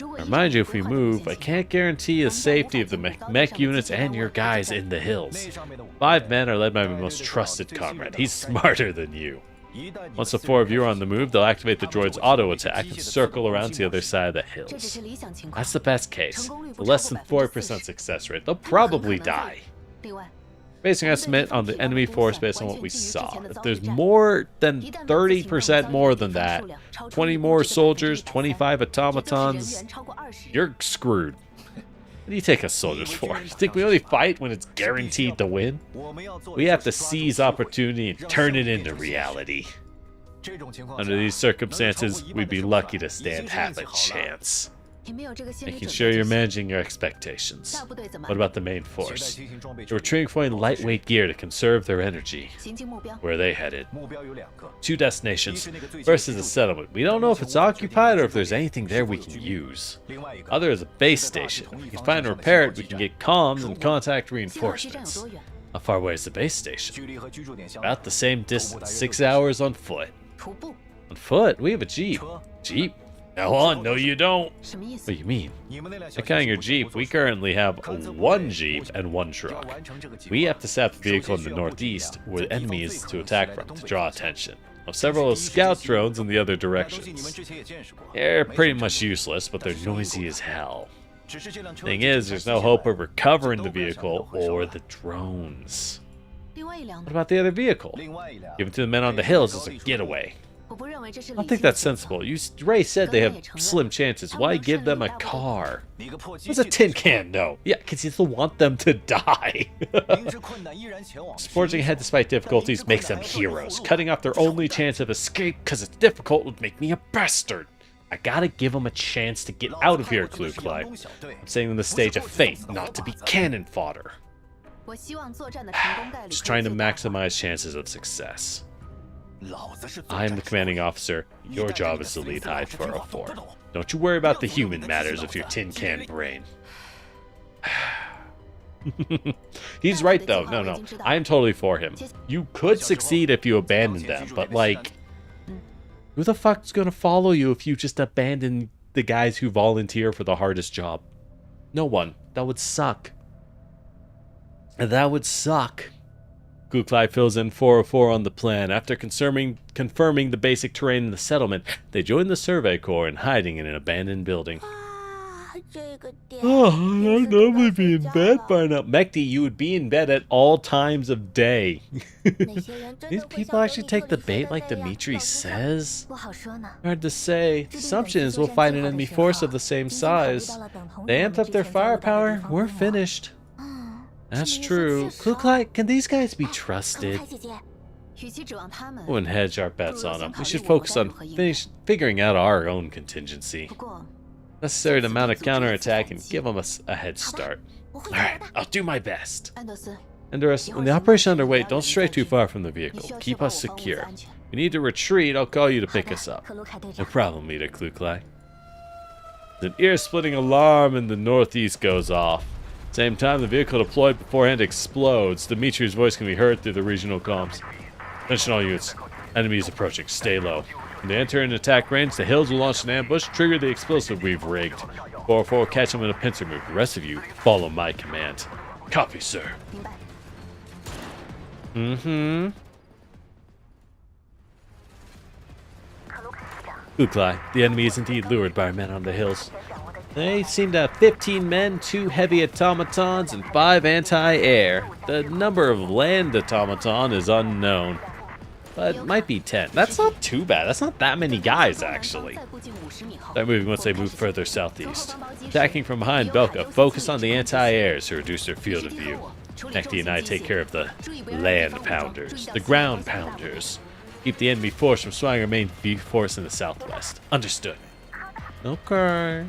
I remind you, if we move, I can't guarantee the safety of the mech units and your guys in the hills. 5 men are led by my most trusted comrade. He's smarter than you. Once the 4 of you are on the move, they'll activate the droid's auto attack and circle around to the other side of the hills. That's the best case. The less than 4% success rate. They'll probably die. Basing our estimate on the enemy force based on what we saw. If there's more than 30% more than that, 20 more soldiers, 25 automatons, you're screwed. What do you take us soldiers for? You think we only fight when it's guaranteed to win? We have to seize opportunity and turn it into reality. Under these circumstances, we'd be lucky to stand half a chance. Making sure you're managing your expectations. What about the main force? They're retreating lightweight gear to conserve their energy. Where are they headed? 2 destinations. First is a settlement. We don't know if it's occupied or if there's anything there we can use. Other is a base station. If we can find and repair it, we can get comms and contact reinforcements. How far away is the base station? About the same distance, 6 hours on foot. On foot? We have a jeep. Jeep? Now on, no you don't. What do you mean? According your jeep, we currently have 1 jeep and 1 truck. We have to set the vehicle in the northeast, where the enemy is to attack from, to draw attention. Of several scout drones in the other directions. They're pretty much useless, but they're noisy as hell. Thing is, there's no hope of recovering the vehicle or the drones. What about the other vehicle? Give it to the men on the hills as a getaway. I don't think that's sensible. Ray said they have slim chances. Why give them a car? What's a tin can? No. Yeah, because you still want them to die. Forging ahead despite difficulties makes them heroes. Cutting off their only chance of escape because it's difficult would make me a bastard. I gotta give them a chance to get out of here, Clue-Cly. I'm setting them the stage of fate, not to be cannon fodder. Just trying to maximize chances of success. I am the commanding officer. Your job is to lead Hive 404. Don't you worry about the human matters of your tin can brain. He's right, though. No. I am totally for him. You could succeed if you abandon them, but, like, who the fuck's gonna follow you if you just abandon the guys who volunteer for the hardest job? No one. That would suck. That would suck. Clue-Cly fills in 404 on the plan. After confirming the basic terrain in the settlement, they join the Survey Corps and hiding in an abandoned building. Oh, I'd normally be in bed by now. Mechty, you would be in bed at all times of day. These people actually take the bait like Dimitri says? Hard to say. The assumption is we'll find an enemy force of the same size. They amped up their firepower. We're finished. That's true. Clue-Cly, can these guys be trusted? Wouldn't hedge our bets on them. We should focus on figuring out our own contingency. Necessary to mount a counterattack and give them a head start. Alright, I'll do my best. Endurus, when the operation underway, don't stray too far from the vehicle. Keep us secure. If you need to retreat, I'll call you to pick us up. No problem, Leader Clue-Cly. An ear-splitting alarm in the northeast goes off. Same time, the vehicle deployed beforehand explodes. Dimitri's voice can be heard through the regional comms. Attention all units. Enemy is approaching. Stay low. When they enter an attack range, the hills will launch an ambush, trigger the explosive we've rigged. 404 catch them in a pincer move. The rest of you, follow my command. Copy, sir. Clue-Cly, the enemy is indeed lured by our men on the hills. They seem to have 15 men, 2 heavy automatons, and 5 anti-air. The number of land automaton is unknown, but it might be 10. That's not too bad. That's not that many guys, actually. Start moving once they move further southeast. Attacking from behind Belka, focus on the anti-airs to reduce their field of view. Mechty and I take care of the land pounders, the ground pounders. Keep the enemy force from swaying our main force in the southwest. Understood. Okay.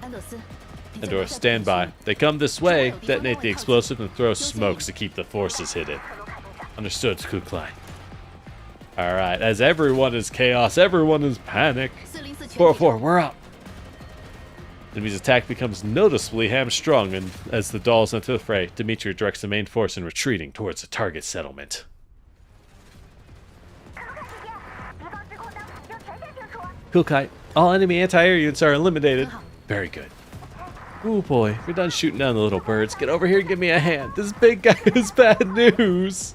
Endor, stand by. They come this way, detonate the explosive, and throw smokes to keep the forces hidden. Understood, Clue-Cly. Alright, as everyone is chaos, everyone is panic. 404, we're up. Enemy's attack becomes noticeably hamstrung, and as the dolls enter the fray, Dimitri directs the main force in retreating towards the target settlement. Clue-Cly, all enemy anti-air units are eliminated. Very good. Oh boy, we're done shooting down the little birds. Get over here and give me a hand. This big guy is bad news.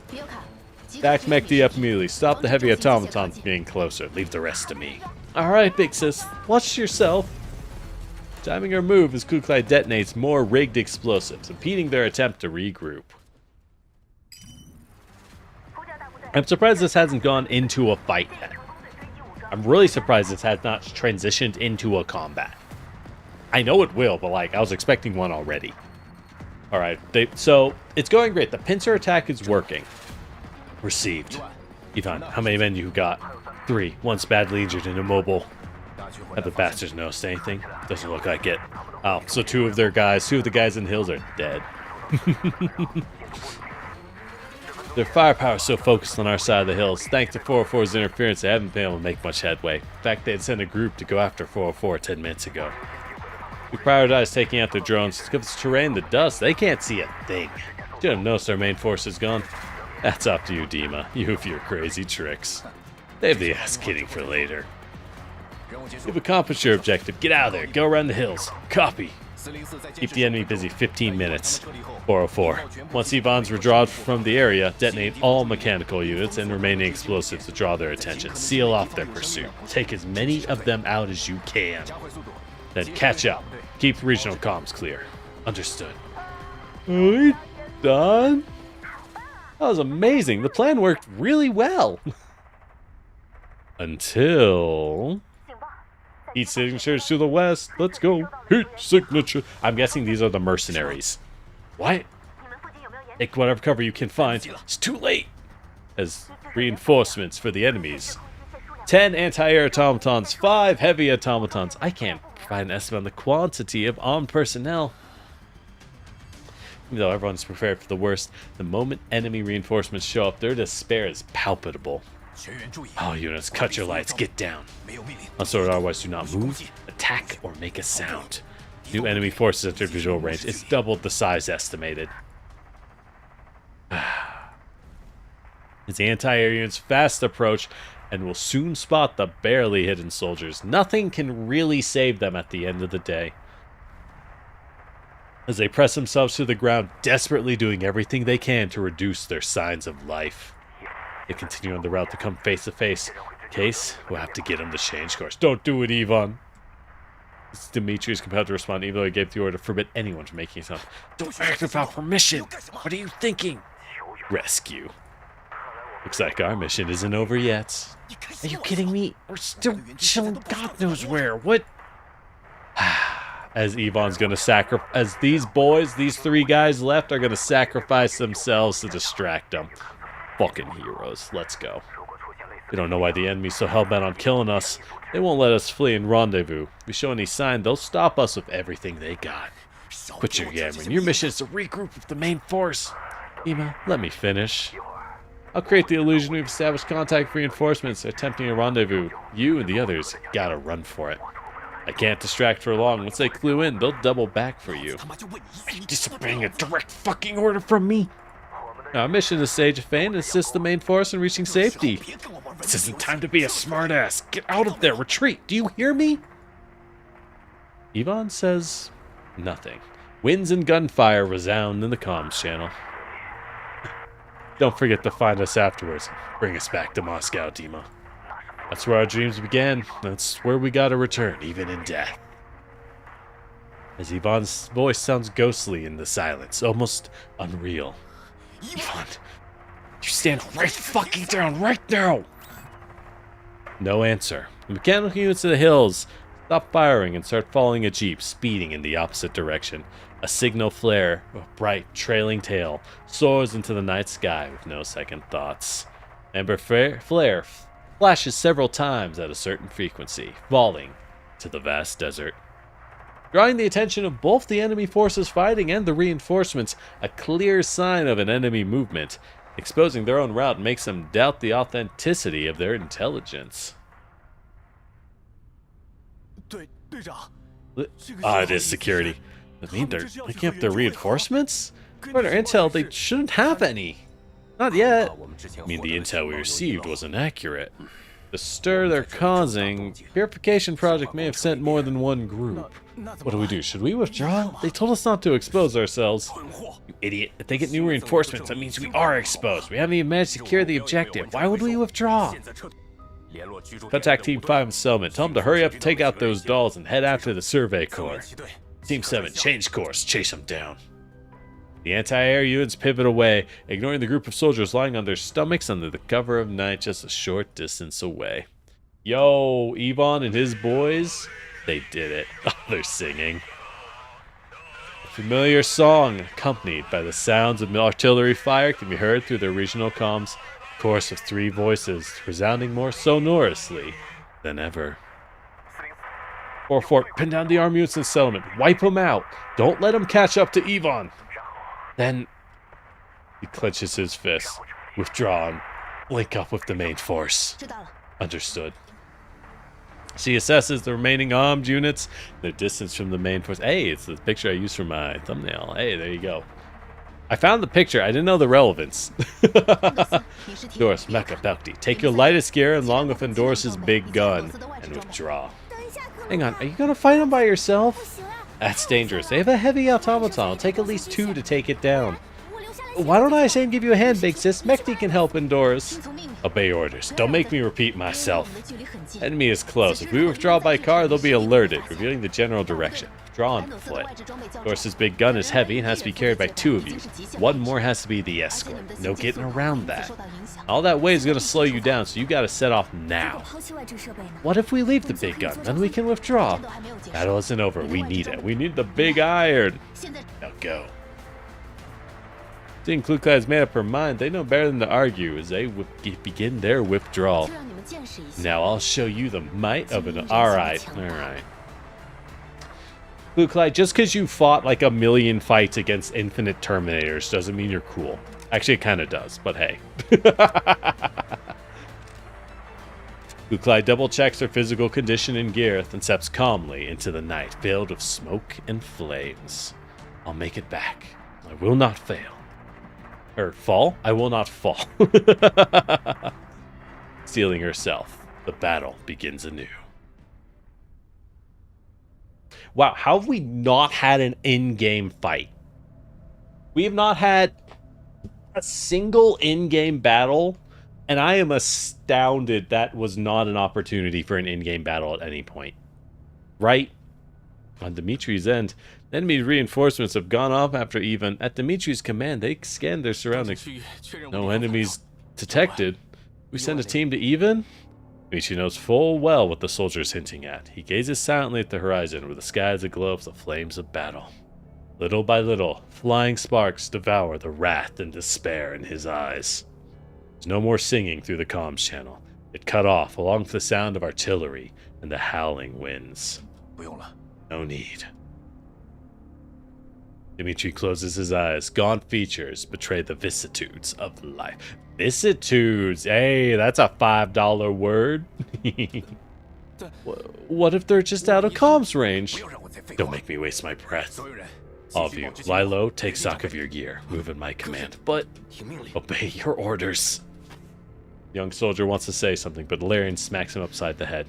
Back Mechty up immediately. Stop the heavy automaton from getting closer. Leave the rest to me. Alright, big sis. Watch yourself. Timing our move as Clue-Cly detonates more rigged explosives, impeding their attempt to regroup. I'm surprised this hasn't gone into a fight yet. I'm really surprised this has not transitioned into a combat. I know it will, but like, I was expecting one already. Alright, so it's going great. The pincer attack is working. Received. Ivan, how many men you got? 3. One's badly injured and immobile. Have the bastards noticed anything? Doesn't look like it. Oh, so two of the guys in the hills are dead. Their firepower is so focused on our side of the hills. Thanks to 404's interference, they haven't been able to make much headway. In fact, they had sent a group to go after 404 10 minutes ago. We prioritized taking out their drones because it's terrain, the dust. They can't see a thing. Should have noticed our main force is gone. That's up to you, Dima. You with your crazy tricks. Save the ass kidding for later. You've accomplished your objective. Get out of there. Go around the hills. Copy. Keep the enemy busy 15 minutes. 404. Once Ivan's withdrawn from the area, detonate all mechanical units and remaining explosives to draw their attention. Seal off their pursuit. Take as many of them out as you can. Then catch up. Keep regional comms clear. Understood. Alright, done. That was amazing. The plan worked really well. Until... Heat signatures to the west. Let's go. Heat signature. I'm guessing these are the mercenaries. What? Take whatever cover you can find. It's too late. As reinforcements for the enemies. 10 anti-air automatons, 5 heavy automatons. I can't provide an estimate on the quantity of armed personnel. Even though everyone's prepared for the worst, the moment enemy reinforcements show up, their despair is palpable. All units, cut your lights, get down. Unsorted, otherwise do not move, attack, or make a sound. New enemy forces enter visual range. It's doubled the size estimated. As the anti-air units fast approach and will soon spot the barely hidden soldiers, nothing can really save them at the end of the day. As they press themselves to the ground, desperately doing everything they can to reduce their signs of life. They continue on the route to come face to face. In case, we'll have to get them to change course. Don't do it, Ivan. Dimitri is compelled to respond, even though he gave the order to forbid anyone from making sound. Don't act without permission. What are you thinking? Rescue. Looks like our mission isn't over yet. Are you kidding me? We're still chilling God knows where. What? As Ivan's gonna sacrifice, as these boys, these 3 guys left are gonna sacrifice themselves to distract them. Fucking heroes. Let's go. We don't know why the enemy's so hell-bent on killing us. They won't let us flee and rendezvous. If we show any sign, they'll stop us with everything they got. Quit your yammering. Your mission is to regroup with the main force. Ima, let me finish. I'll create the illusion we've established contact with reinforcements attempting a rendezvous. You and the others gotta run for it. I can't distract for long. Once they clue in, they'll double back for you. Are you disobeying a direct fucking order from me? Our mission is Sage of Fane and assist the main force in reaching safety. This isn't time to be a smartass. Get out of there. Retreat. Do you hear me? Ivan says nothing. Winds and gunfire resound in the comms channel. Don't forget to find us afterwards. Bring us back to Moscow, Dima. That's where our dreams began. That's where we gotta return, even in death. As Ivan's voice sounds ghostly in the silence, almost unreal. Ivan, you stand right fucking down right now! No answer. The mechanical units of the hills stop firing and start following a jeep, speeding in the opposite direction. A signal flare, a bright trailing tail, soars into the night sky with no second thoughts. Amber flare flashes several times at a certain frequency, falling to the vast desert. Drawing the attention of both the enemy forces fighting and the reinforcements, a clear sign of an enemy movement. Exposing their own route makes them doubt the authenticity of their intelligence. It is security. I mean, they're picking up their reinforcements? According to our intel, they shouldn't have any. Not yet. I mean, the intel we received wasn't accurate. The stir they're causing, Purification Project may have sent more than one group. What do we do? Should we withdraw? They told us not to expose ourselves. You idiot. If they get new reinforcements, that means we are exposed. We haven't even managed to secure the objective. Why would we withdraw? Contact Team 5 and Settlement. Tell them to hurry up and take out those dolls and head after the Survey Corps. Team 7, change course. Chase them down. The anti-air units pivot away, ignoring the group of soldiers lying on their stomachs under the cover of night just a short distance away. Yo, Ivan and his boys, they did it. Oh, they're singing. A familiar song, accompanied by the sounds of artillery fire, can be heard through their regional comms. A chorus of 3 voices, resounding more sonorously than ever. 4-4, pin down the army units in settlement. Wipe them out. Don't let them catch up to Yvonne. Then he clenches his fist. Withdraw and link up with the main force. Understood. She assesses the remaining armed units, their distance from the main force. Hey, it's the picture I used for my thumbnail. Hey, there you go. I found the picture. I didn't know the relevance. Doris, Mecha, Mechty, take your lightest gear and along with Doris's big gun and withdraw. Hang on, are you going to fight him by yourself? That's dangerous. They have a heavy automaton. It'll take at least 2 to take it down. Why don't I say and give you a hand, big sis? Mechty can help Doris. Obey orders. Don't make me repeat myself. Enemy is close. If we withdraw by car, they'll be alerted, revealing the general direction. Withdraw on foot. Doris's big gun is heavy and has to be carried by 2 of you. 1 more has to be the escort. No getting around that. All that weight is going to slow you down, so you got to set off now. What if we leave the big gun? Then we can withdraw. Battle isn't over. We need it. We need the big iron. Now go. Seeing Klukai has made up her mind, they know better than to argue as they begin their withdrawal. Now I'll show you the might of an... Alright. Klukai, just because you fought like a million fights against infinite Terminators doesn't mean you're cool. Actually, it kind of does, but hey. Klukai double checks her physical condition and gear, then steps calmly into the night, filled with smoke and flames. I'll make it back. I will not fail. Or fall? I will not fall. Sealing herself, the battle begins anew. Wow, how have we not had an in-game fight? We have not had a single in-game battle, and I am astounded that was not an opportunity for an in-game battle at any point. Right? On Dimitri's end, enemy reinforcements have gone off after even. At Dimitri's command, they scanned their surroundings. No enemies detected. We send a team to even? Dimitri knows full well what the soldier's hinting at. He gazes silently at the horizon, where the sky is aglow with the flames of battle. Little by little, flying sparks devour the wrath and despair in his eyes. There's no more singing through the comms channel. It cut off, along with the sound of artillery and the howling winds. No need. Dimitri closes his eyes. Gaunt features betray the vicissitudes of life. Vicissitudes! Hey, that's a $5 word. What if they're just out of comms range? Don't make me waste my breath. All of you, lie low, take stock of your gear. Move in my command, but obey your orders. Young soldier wants to say something, but Larian smacks him upside the head.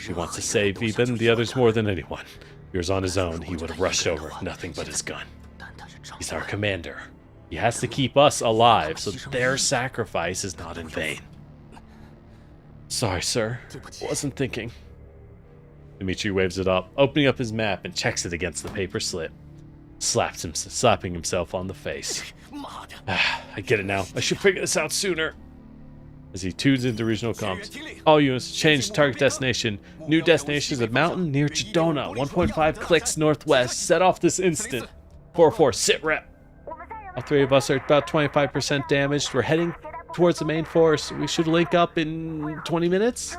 He wants to save even the others more than anyone. If he was on his own, he would have rushed over, nothing but his gun. He's our commander. He has to keep us alive, so their sacrifice is not in vain. Sorry, sir. Wasn't thinking. Dimitri waves it up, opening up his map and checks it against the paper slip. Slapping himself on the face. I get it now. I should figure this out sooner. As he tunes into regional comms. All units change target destination. New destination is a mountain near Chidona. 1.5 clicks northwest. Set off this instant. 4-4, sit rep. All 3 of us are about 25% damaged. We're heading towards the main force. We should link up in 20 minutes.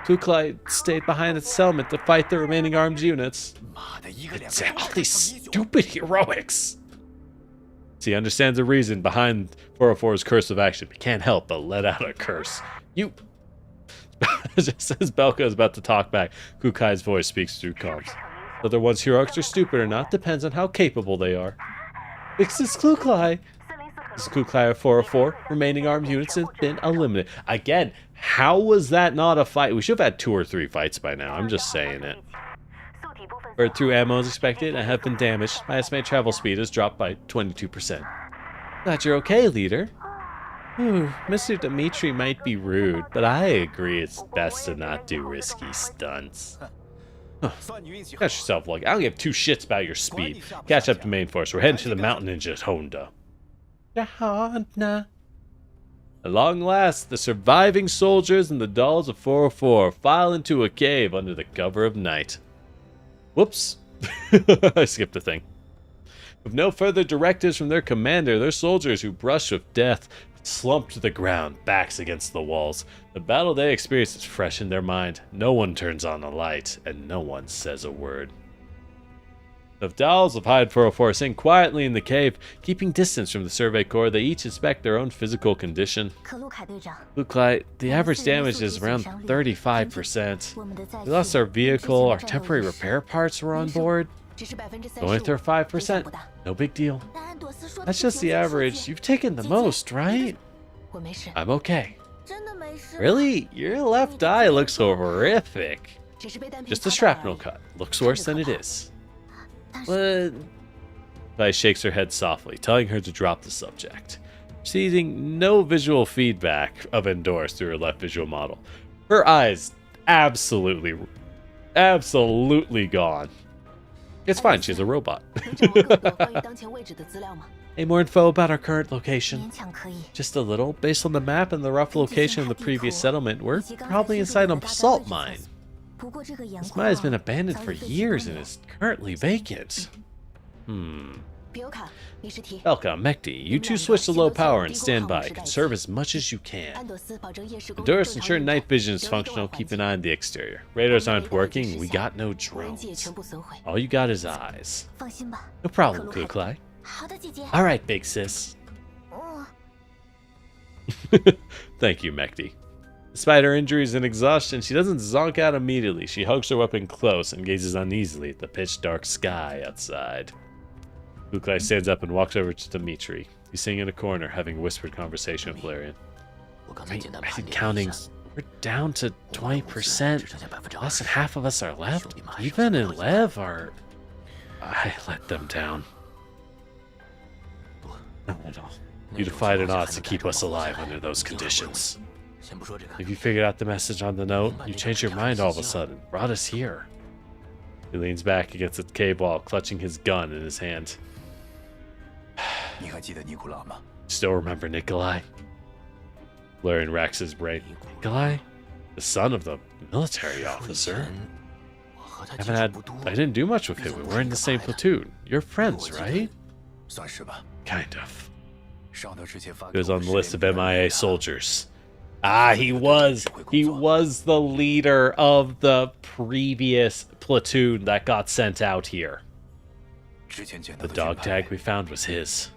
Kuklai stayed behind its settlement to fight the remaining armed units. It's all these stupid heroics. He understands the reason behind 404's curse of action, but can't help but let out a curse. You... Just as Belka is about to talk back, Kukai's voice speaks through comms. Whether one's heroics are stupid or not depends on how capable they are. This is Kuklai. This is Kuklai of 404. Remaining armed units have been eliminated. Again, how was that not a fight? We should have had 2 or 3 fights by now. I'm just saying it. Bird through ammo is expected and have been damaged. My estimated travel speed has dropped by 22%. Glad you're okay, leader. Mr. Dimitri might be rude, but I agree it's best to not do risky stunts. Catch yourself, lucky. I don't give 2 shits about your speed. Catch up to main force. We're heading to the mountain ninja Honda. At long last, the surviving soldiers and the dolls of 404 file into a cave under the cover of night. Whoops. I skipped a thing. With no further directives from their commander, their soldiers who brush with death slump to the ground, backs against the walls. The battle they experienced is fresh in their mind. No one turns on a light, and no one says a word. The Vtals of Hyde 404 sing quietly in the cave, keeping distance from the Survey Corps. They each inspect their own physical condition. Lukai, the average damage is around 35%. We lost our vehicle, our temporary repair parts were on board. Going through 5%, no big deal. That's just the average. You've taken the most, right? I'm okay. Really? Your left eye looks horrific. Just a shrapnel cut. Looks worse than it is. But... Vi shakes her head softly, telling her to drop the subject. Receiving no visual feedback of Endorse through her left visual model. Her eyes absolutely gone. It's fine, she's a robot. Any more info about our current location? Just a little. Based on the map and the rough location of the previous settlement, we're probably inside a salt mine. This mine has been abandoned for years and is currently vacant. Belka, Mechty, you two switch to low power and stand by. Conserve as much as you can. Endurance, ensure night vision is functional. Keep an eye on the exterior. Radars aren't working. We got no drones. All you got is eyes. No problem, Kuklai. Alright, big sis. Thank you, Mechty. Despite her injuries and exhaustion, she doesn't zonk out immediately. She hugs her weapon close and gazes uneasily at the pitch-dark sky outside. Kuklai stands up and walks over to Dimitri. He's sitting in a corner, having a whispered conversation with Valerian. I think counting, we're down to 20%. Less than half of us are left. Even and Lev are... I let them down. Not at all. You defied an odds to keep us alive under those conditions. If you figured out the message on the note, you changed your mind all of a sudden. Brought us here. He leans back against the cave wall, clutching his gun in his hand. Still remember Nikolai? Valerian racks his brain. Nikolai? The son of the military officer? I didn't do much with him. We were in the same platoon. You're friends, right? Kind of. He was on the list of MIA soldiers. Ah, he was. He was the leader of the previous platoon that got sent out here. The dog tag we found was his.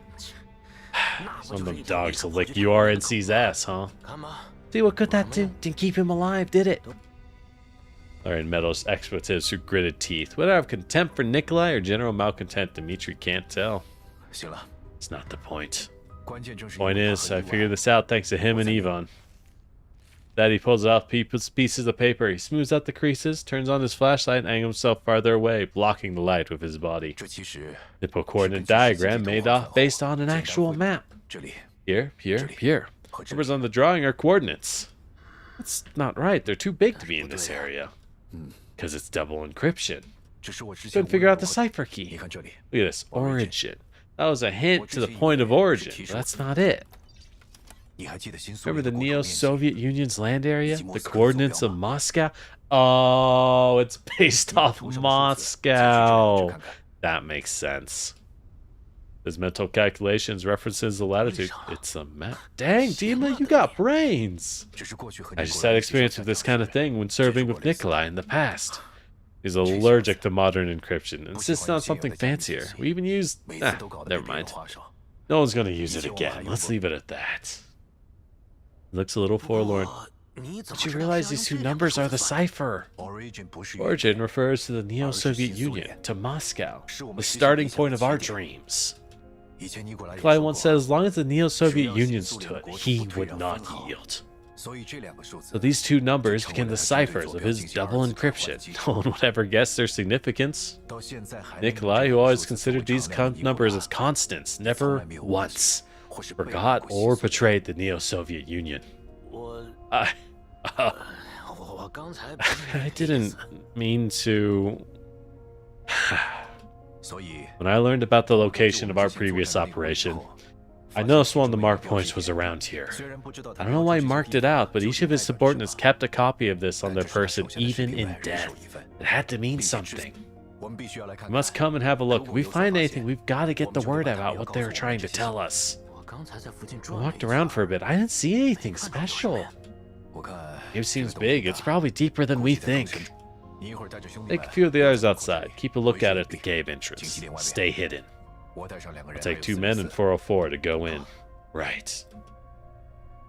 Some of them dogs will lick URNC's ass, huh? See what good that did? Didn't keep him alive, did it? Lauren Meadows' expletives through gritted teeth. Whether I have contempt for Nikolai or general malcontent, Dimitri can't tell. It's not the point. Point is, I figured this out thanks to him and Ivan. That he pulls off pieces of paper. He smooths out the creases, turns on his flashlight, and angles himself farther away, blocking the light with his body. Hippo coordinate diagram based on an actual map. Here. Numbers on the drawing are coordinates. That's not right. They're too big to be in this area. Because it's double encryption. Couldn't figure out the cipher key. Look at this. Origin. That was a hint to the point of origin, but that's not it. Remember the Neo-Soviet Union's land area? The coordinates of Moscow? Oh, it's based off Moscow. That makes sense. His mental calculations references the latitude. It's a map. Dang, Dima, you got brains. I just had experience with this kind of thing when serving with Nikolai in the past. He's allergic to modern encryption. Insists on something fancier. We even used... never mind. No one's going to use it again. Let's leave it at that. Looks a little forlorn. Did you realize these two numbers are the cipher? Origin refers to the Neo-Soviet Union, to Moscow, the starting point of our dreams. Nikolai once said as long as the Neo-Soviet Union stood, he would not yield. So these two numbers became the ciphers of his double encryption. No one would ever guess their significance. Nikolai, who always considered these numbers as constants, never once forgot or betrayed the Neo-Soviet Union. I didn't mean to... When I learned about the location of our previous operation, I noticed one of the mark points was around here. I don't know why he marked it out, but each of his subordinates kept a copy of this on their person, even in death. It had to mean something. We must come and have a look. If we find anything, we've got to get the word about what they were trying to tell us. I walked around for a bit. I didn't see anything special. Cave seems big. It's probably deeper than we think. Take a few of the others outside. Keep a lookout at the cave entrance. Stay hidden. I'll take 2 men and 404 to go in. Right.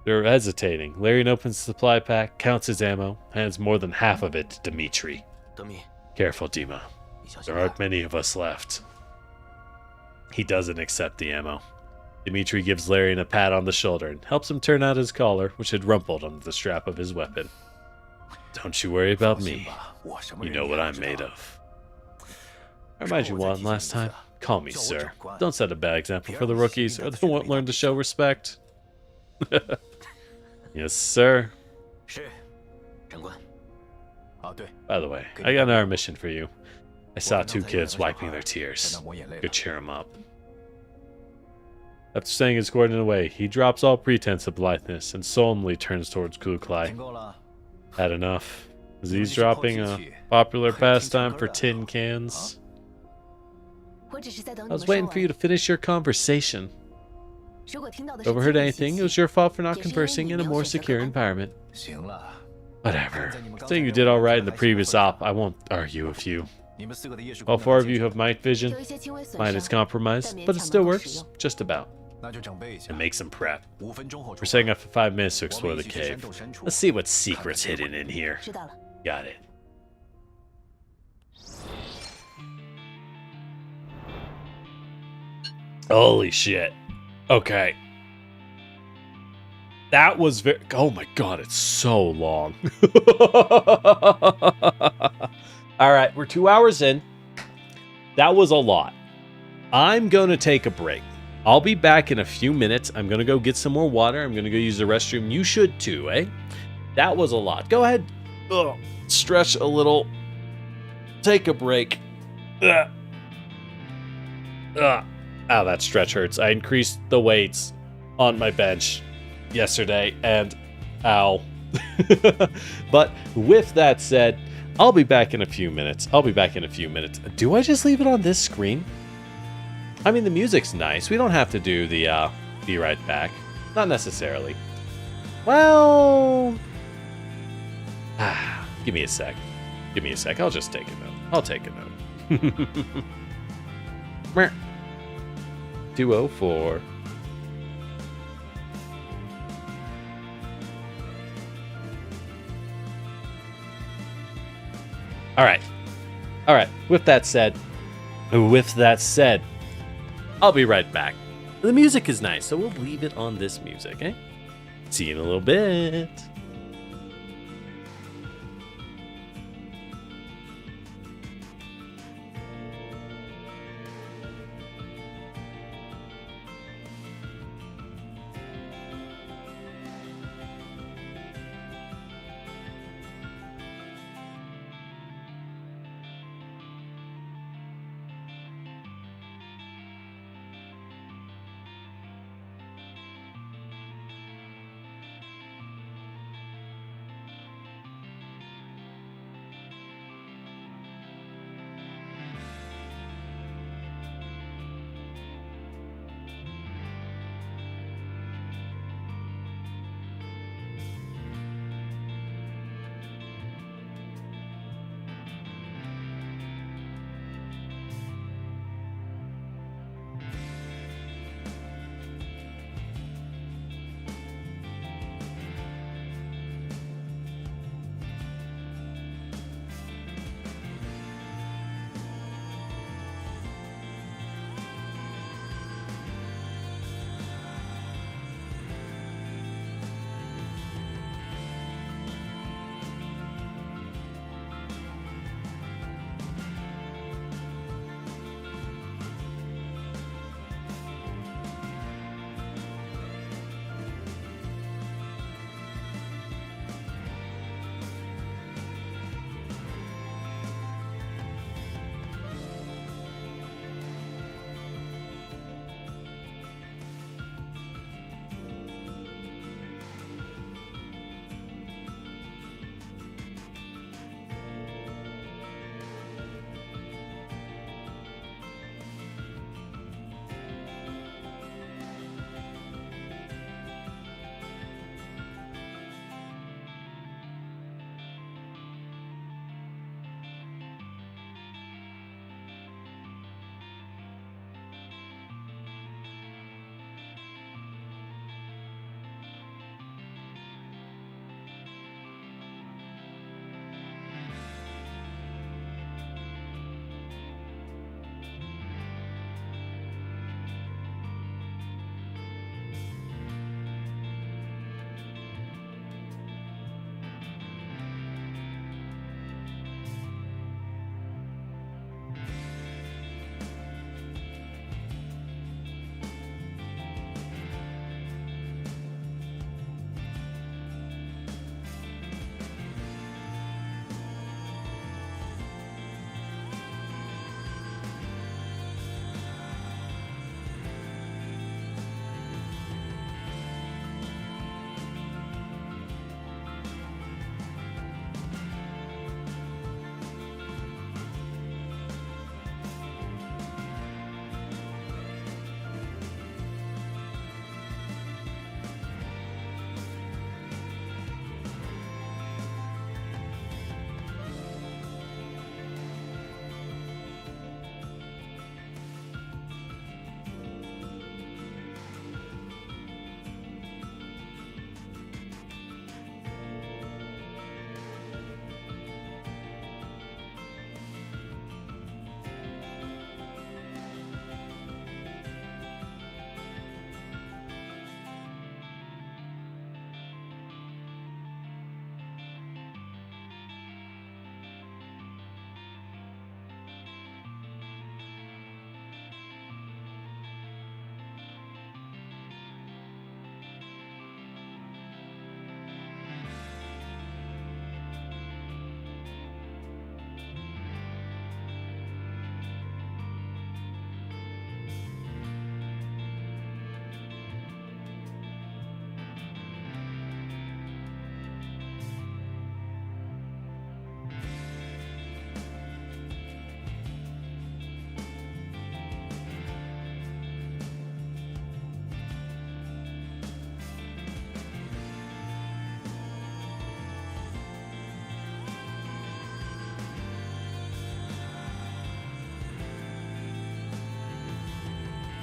They're hesitating. Larian opens the supply pack, counts his ammo, hands more than half of it to Dmitri. Careful, Dima. There aren't many of us left. He doesn't accept the ammo. Dmitri gives Larian a pat on the shoulder and helps him turn out his collar, which had rumpled under the strap of his weapon. Don't you worry about me. You know what I'm made of. I remind you one last time. Call me sir. Don't set a bad example for the rookies, or they won't learn to show respect. Yes, sir. By the way, I got another mission for you. I saw 2 kids wiping their tears. Go cheer them up. After saying his coordinate away, he drops all pretense of blitheness and solemnly turns towards Kuklai. Had enough. Is eavesdropping a popular pastime for tin cans? I was waiting for you to finish your conversation. Overheard anything, it was your fault for not conversing in a more secure environment. Whatever. Saying you did alright in the previous op, I won't argue with you. All 4 of you have night vision. Mine is compromised, but it still works. Just about. And make some prep. We're setting up for 5 minutes to explore the cave. Let's see what secret's hidden in here. Got it. Holy shit. Okay. That was very... Oh my god, it's so long. Alright, we're 2 hours in. That was a lot. I'm going to take a break. I'll be back in a few minutes. I'm going to go get some more water. I'm going to go use the restroom. You should too, eh? That was a lot. Go ahead. Ugh. Stretch a little. Take a break. Ugh. Ugh. Ow, that stretch hurts. I increased the weights on my bench yesterday, and ow. But with that said, I'll be back in a few minutes. Do I just leave it on this screen? I mean, the music's nice. We don't have to do the be right back. Not necessarily. Well... give me a sec. I'll just take a note. I'll take a note. 204. All right. With that said, I'll be right back. The music is nice, so we'll leave it on this music, eh? See you in a little bit.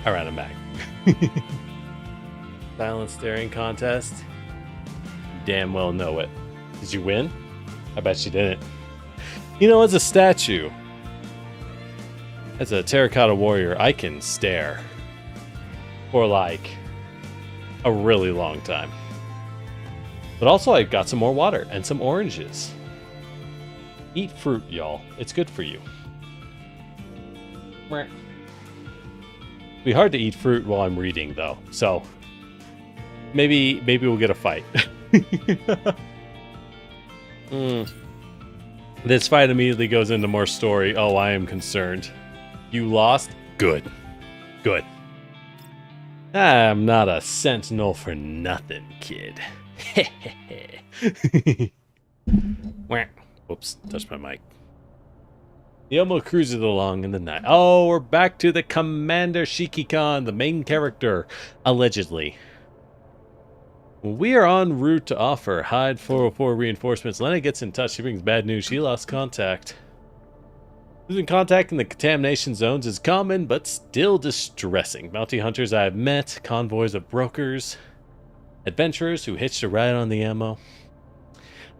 I ran him back. Silent staring contest. Damn well know it. Did you win? I bet you didn't. You know, as a statue, as a Terracotta Warrior, I can stare for like a really long time. But also I got some more water and some oranges. Eat fruit, y'all. It's good for you. It'd be hard to eat fruit while I'm reading, though. So maybe we'll get a fight. This fight immediately goes into more story. Oh, I am concerned. You lost? Good. Good. I'm not a sentinel for nothing, kid. Whoops, touched my mic. The Elmo cruises along in the night. Oh, we're back to the Commander Shiki-Khan, the main character, allegedly. We are en route to offer Hyde 404 reinforcements. Lena gets in touch. She brings bad news. She lost contact. Losing contact in the contamination zones is common, but still distressing. Bounty hunters I have met, convoys of brokers, adventurers who hitched a ride on the ammo.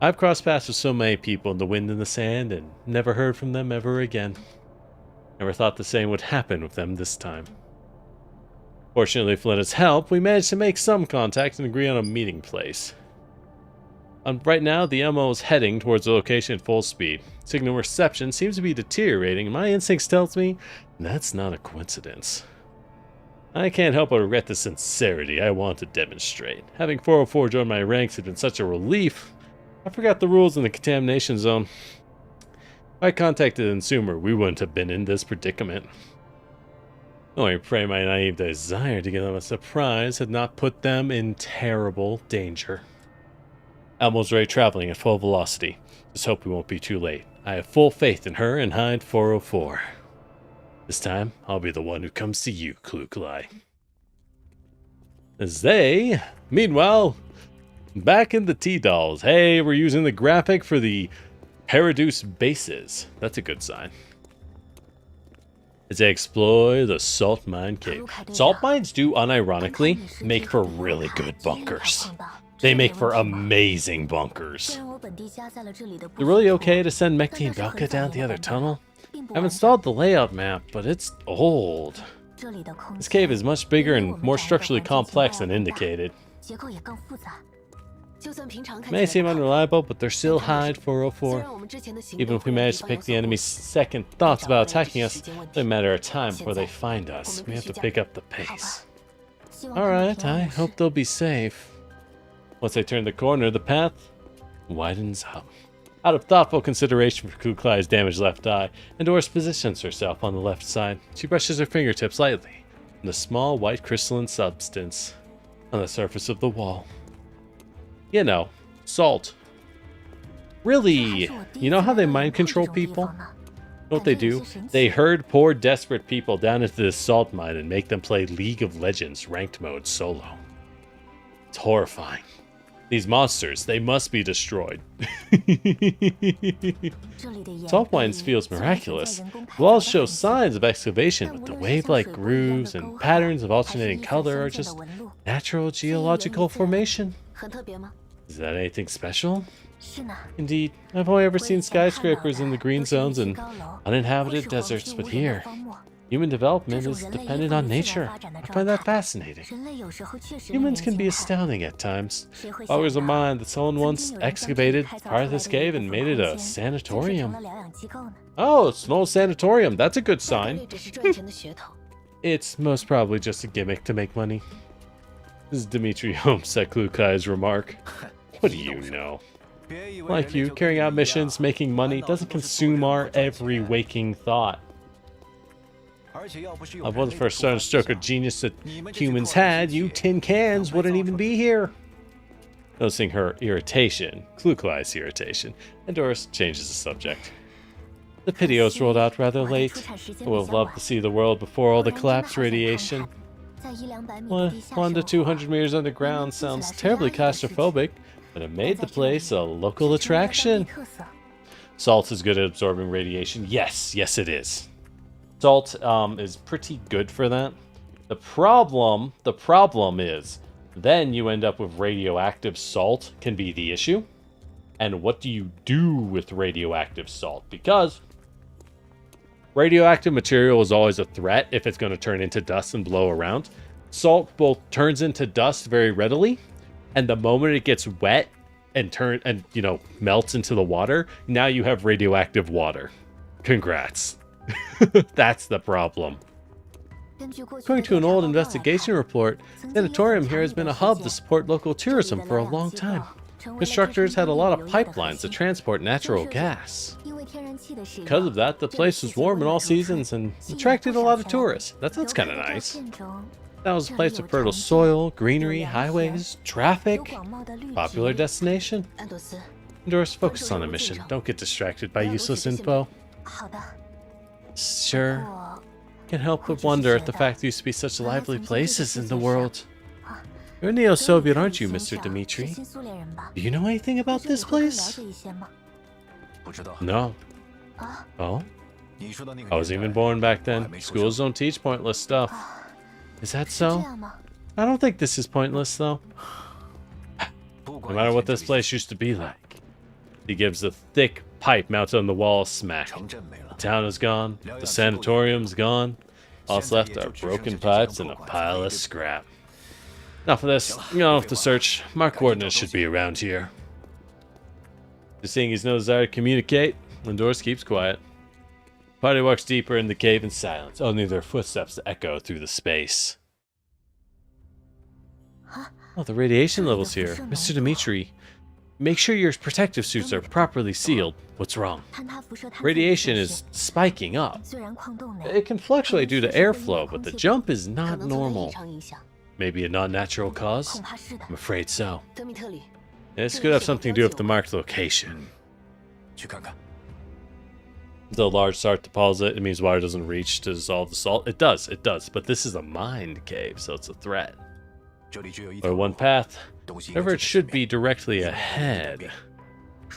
I've crossed paths with so many people in the wind and the sand and never heard from them ever again. Never thought the same would happen with them this time. Fortunately, with Lena's help, we managed to make some contact and agree on a meeting place. Right now, the MO is heading towards the location at full speed. Signal reception seems to be deteriorating, and my instincts tells me that's not a coincidence. I can't help but regret the sincerity I want to demonstrate. Having 404 join my ranks had been such a relief. I forgot the rules in the contamination zone. If I contacted the consumer, we wouldn't have been in this predicament. I pray my naive desire to give them a surprise had not put them in terrible danger. Elmo's already traveling at full velocity. Just hope we won't be too late. I have full faith in her and Hyde 404. This time, I'll be the one who comes to you, Kluklai. As they, meanwhile, back in the T-Dolls. Hey, we're using the graphic for the Paraduce bases. That's a good sign. As they explore the salt mine cave. Salt mines do, unironically, make for really good bunkers. They make for amazing bunkers. Is it really okay to send Mechty and Belka down the other tunnel? I've installed the layout map, but it's old. This cave is much bigger and more structurally complex than indicated. May seem unreliable, but they're still Hyde 404. Even if we manage to pick the enemy's second thoughts about attacking us, it's only a matter of time before they find us. We have to pick up the pace. Alright, I hope they'll be safe. Once they turn the corner, the path widens up. Out of thoughtful consideration for Kuklai's damaged left eye, Doris positions herself on the left side. She brushes her fingertips lightly on the small white crystalline substance on the surface of the wall. You know, salt. Really, you know how they mind control people? You know what they do? They herd poor desperate people down into this salt mine and make them play League of Legends ranked mode solo. It's horrifying. These monsters, they must be destroyed. Salt mines feels miraculous. The walls show signs of excavation, but the wave-like grooves and patterns of alternating color are just natural geological formation. Is that anything special? Indeed, I've only ever seen skyscrapers in the green zones and uninhabited deserts, but here, human development is dependent on nature. I find that fascinating. Humans can be astounding at times. Boggles the mind that someone once excavated part of this cave and made it a sanatorium. Oh, it's an old sanatorium. That's a good sign. It's most probably just a gimmick to make money. This is Dimitri Holmes at Klukai's remark. What do you know? Like you, carrying out missions, making money, doesn't consume our every waking thought. If I wasn't for a sudden stroke of genius that humans had, you tin cans wouldn't even be here. Noticing her irritation, Kluklai's irritation, Doris changes the subject. The video's rolled out rather late. I would have loved to see the world before all the collapse radiation. 1 to 200 meters underground sounds terribly claustrophobic, but it made the place a local attraction. Salt is good at absorbing radiation. Yes, it is. Salt is pretty good for that. The problem is, then you end up with radioactive salt can be the issue. And what do you do with radioactive salt? Because radioactive material is always a threat if it's going to turn into dust and blow around. Salt both turns into dust very readily, and the moment it gets wet and melts into the water, now you have radioactive water. Congrats. That's the problem. According to an old investigation report, the sanatorium here has been a hub to support local tourism for a long time. Constructors had a lot of pipelines to transport natural gas. Because of that, the place was warm in all seasons and attracted a lot of tourists. That's kind of nice. That was a place with fertile soil, greenery, highways, traffic, popular destination. Endorse, focus on the mission. Don't get distracted by useless info. Sure. Can't help but wonder at the fact there used to be such lively places in the world. You're a neo-Soviet, aren't you, Mr. Dmitri? Do you know anything about this place? No. Oh? I wasn't even born back then. Schools don't teach pointless stuff. Is that so? I don't think this is pointless, though. No matter what this place used to be like. He gives a thick pipe mounted on the wall a smack. The town is gone. The sanatorium's gone. All that's left are broken pipes and a pile of scrap. Enough of this. You don't have to search. My coordinates should be around here. Just seeing his no desire to communicate, Lindorus keeps quiet. Party walks deeper in the cave in silence, only their footsteps to echo through the space. Oh, the radiation levels here. Mr. Dmitri, make sure your protective suits are properly sealed. What's wrong? Radiation is spiking up. It can fluctuate due to airflow, but the jump is not normal. Maybe a non-natural cause? I'm afraid so. This could have something to do with the marked location. The large salt deposit, it means water doesn't reach to dissolve the salt. It does, but this is a mined cave, so it's a threat. Or one path, wherever it should be directly ahead.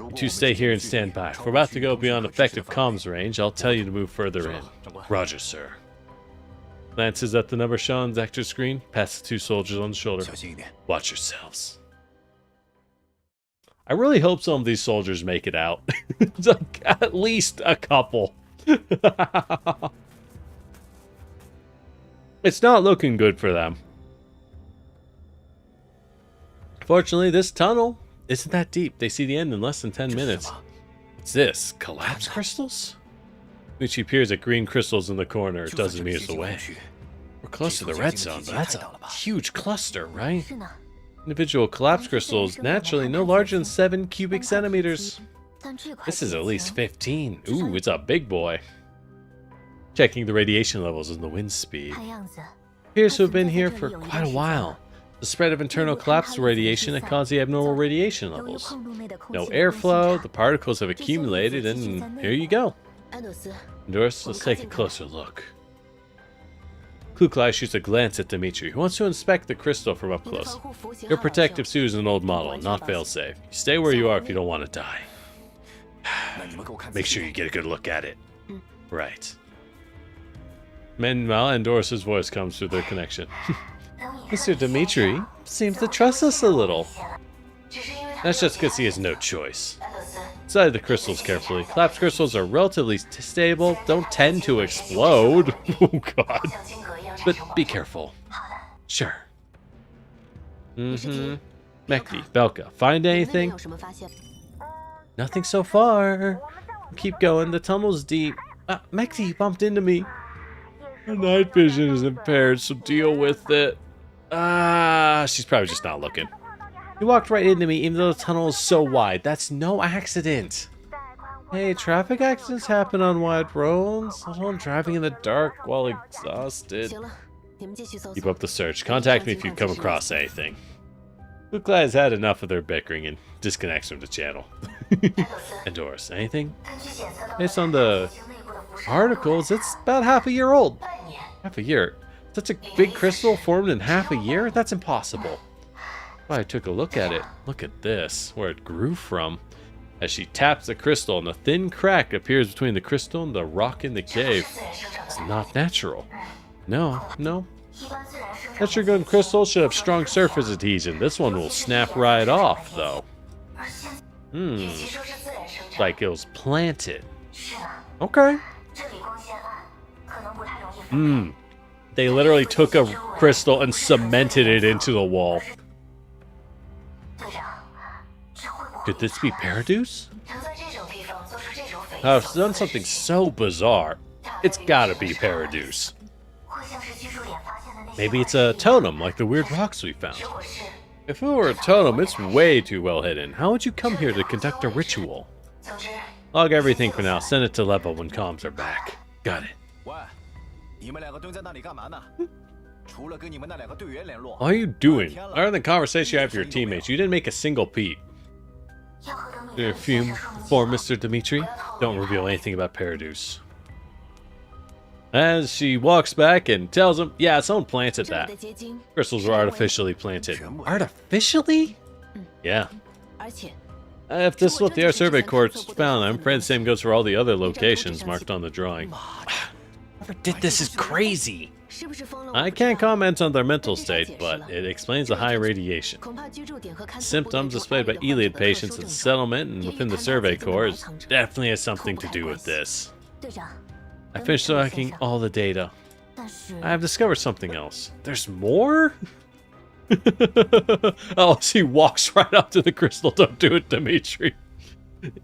You two stay here and stand by. If we're about to go beyond effective comms range, I'll tell you to move further in. Roger, sir. Glances at the number shown on the actor's screen, past the two soldiers on the shoulder. Watch yourselves. I really hope some of these soldiers make it out. Like, at least a couple. It's not looking good for them. Fortunately, this tunnel isn't that deep. They see the end in less than 10 minutes. What's this? Collapse crystals? Michi peers at green crystals in the corner a dozen meters away. We're close to the red zone, but that's a huge cluster, right? Individual collapse crystals naturally no larger than 7 cubic centimeters. This is at least 15. Ooh, it's a big boy. Checking the radiation levels and the wind speed. Appears to have been here for quite a while. The spread of internal collapse radiation that caused the abnormal radiation levels. No airflow, the particles have accumulated, and here you go. Endorse, let's take a closer look. Kuklai shoots a glance at Dmitri, who wants to inspect the crystal from up close. Your protective suit is an old model, not fail-safe. You stay where you are if you don't want to die. Make sure you get a good look at it. Right. Meanwhile, Endorse's voice comes through their connection. Mr. Dmitri seems to trust us a little. That's just because he has no choice. Study the crystals carefully. Collapse crystals are relatively stable, don't tend to explode. Oh god. But be careful. Sure. Mechty, Belka, find anything? Nothing so far. Keep going, the tunnel's deep. Mechty bumped into me. My night vision is impaired, so deal with it. She's probably just not looking. You walked right into me even though the tunnel is so wide. That's no accident. Hey, traffic accidents happen on wide roads. I'm driving in the dark while exhausted. Keep up the search. Contact me if you come across anything. Kuklai has had enough of their bickering and disconnects from the channel. Endorse, anything? Based on the articles, it's about half a year old. Half a year? Such a big crystal formed in half a year? That's impossible. Well, I took a look at it. Look at this, where it grew from. As she taps the crystal and a thin crack appears between the crystal and the rock in the cave. It's not natural. No. Tetragon crystal should have strong surface adhesion. This one will snap right off, though. Like it was planted. Okay. They literally took a crystal and cemented it into the wall. Could this be Paradise? I've done something so bizarre. It's gotta be Paradise. Maybe it's a totem, like the weird rocks we found. If it were a totem, it's way too well hidden. How would you come here to conduct a ritual? Log everything for now. Send it to Lepo when comms are back. Got it. What are you doing? Other than conversation you have with your teammates, you didn't make a single peep. You're a fume for Mr. Dimitri. Don't reveal anything about Paradise. As she walks back and tells him, yeah, someone planted that. Crystals were artificially planted. Artificially? Yeah. If this is what the air survey course found, I'm afraid the same goes for all the other locations marked on the drawing. Whoever did this is crazy. I can't comment on their mental state, but it explains the high radiation. Symptoms displayed by Iliad patients at the settlement and within the survey corps definitely has something to do with this. I finished tracking all the data. I have discovered something else. There's more? Oh, she walks right up to the crystal. Don't do it, Dimitri.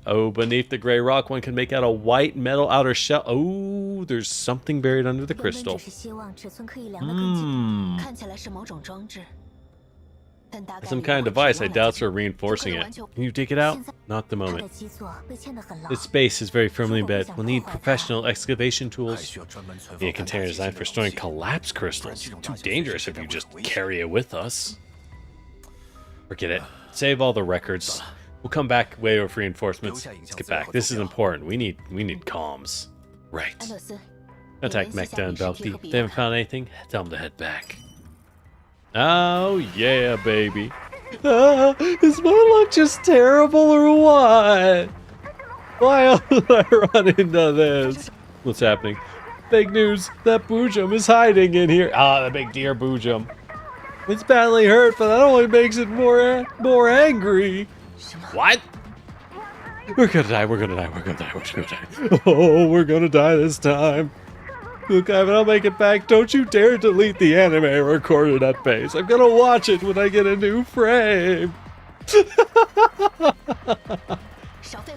Oh, beneath the gray rock, one can make out a white metal outer shell. Oh, there's something buried under the crystal. Some kind of device. I doubt for reinforcing it. Can you dig it out? Not the moment. This space is very firmly embedded. We'll need professional excavation tools. Need a container designed for storing collapsed crystals. Too dangerous if you just carry it with us. Forget it. Save all the records. We'll come back way with reinforcements. Let's get back. This is important. We need comms. Right. Contact Mechty and Mechty. If they haven't found anything, tell them to head back. Oh yeah, baby. Is my luck just terrible or what? Why did I run into this? What's happening? Fake news. That Boojum is hiding in here. Ah, the big deer Boojum. It's badly hurt, but that only makes it more angry. What? We're gonna die, we're gonna die, we're gonna die, we're gonna die. Oh, we're gonna die this time. Look, Ivan, I'll make it back. Don't you dare delete the anime recorded at base. I'm gonna watch it when I get a new frame.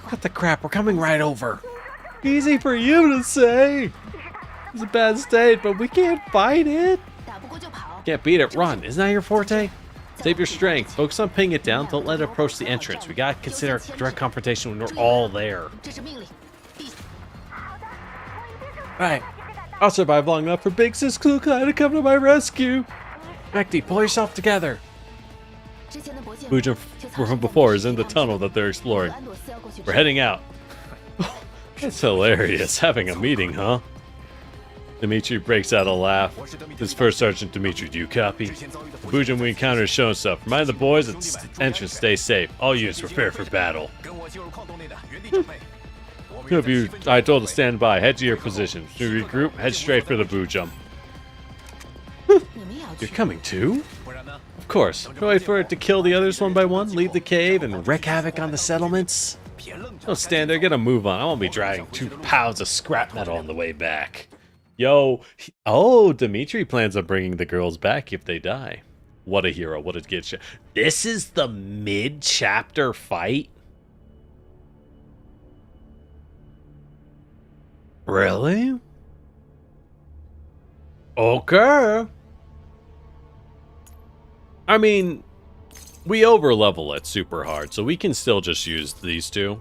Cut the crap, we're coming right over. Easy for you to say. It's a bad state, but we can't fight it. Can't beat it, run. Isn't that your forte? Save your strength. Focus on pinning it down. Don't let it approach the entrance. We gotta consider direct confrontation when we're all there. Alright. I'll survive long enough for Big Sis Kukai to come to my rescue. Mechty, pull yourself together. Boojum from before is in the tunnel that they're exploring. We're heading out. It's hilarious. Having a meeting, huh? Dimitri breaks out a laugh. This is First Sergeant Dimitri. Do you copy? The Boojum we encountered is showing stuff. Remind the boys at the entrance stay safe. All units prepare for battle. Two of you, I told to stand by. Head to your positions. To regroup, head straight for the Boojum. You're coming too? Of course. Wait for it to kill the others one by one, leave the cave, and wreak havoc on the settlements. Don't stand there, get a move on. I won't be dragging 2 pounds of scrap metal on the way back. Yo, oh, Dimitri plans on bringing the girls back if they die. What a hero, what a good shot. This is the mid-chapter fight? Really? Okay. I mean, we over-level it super hard, so we can still just use these two.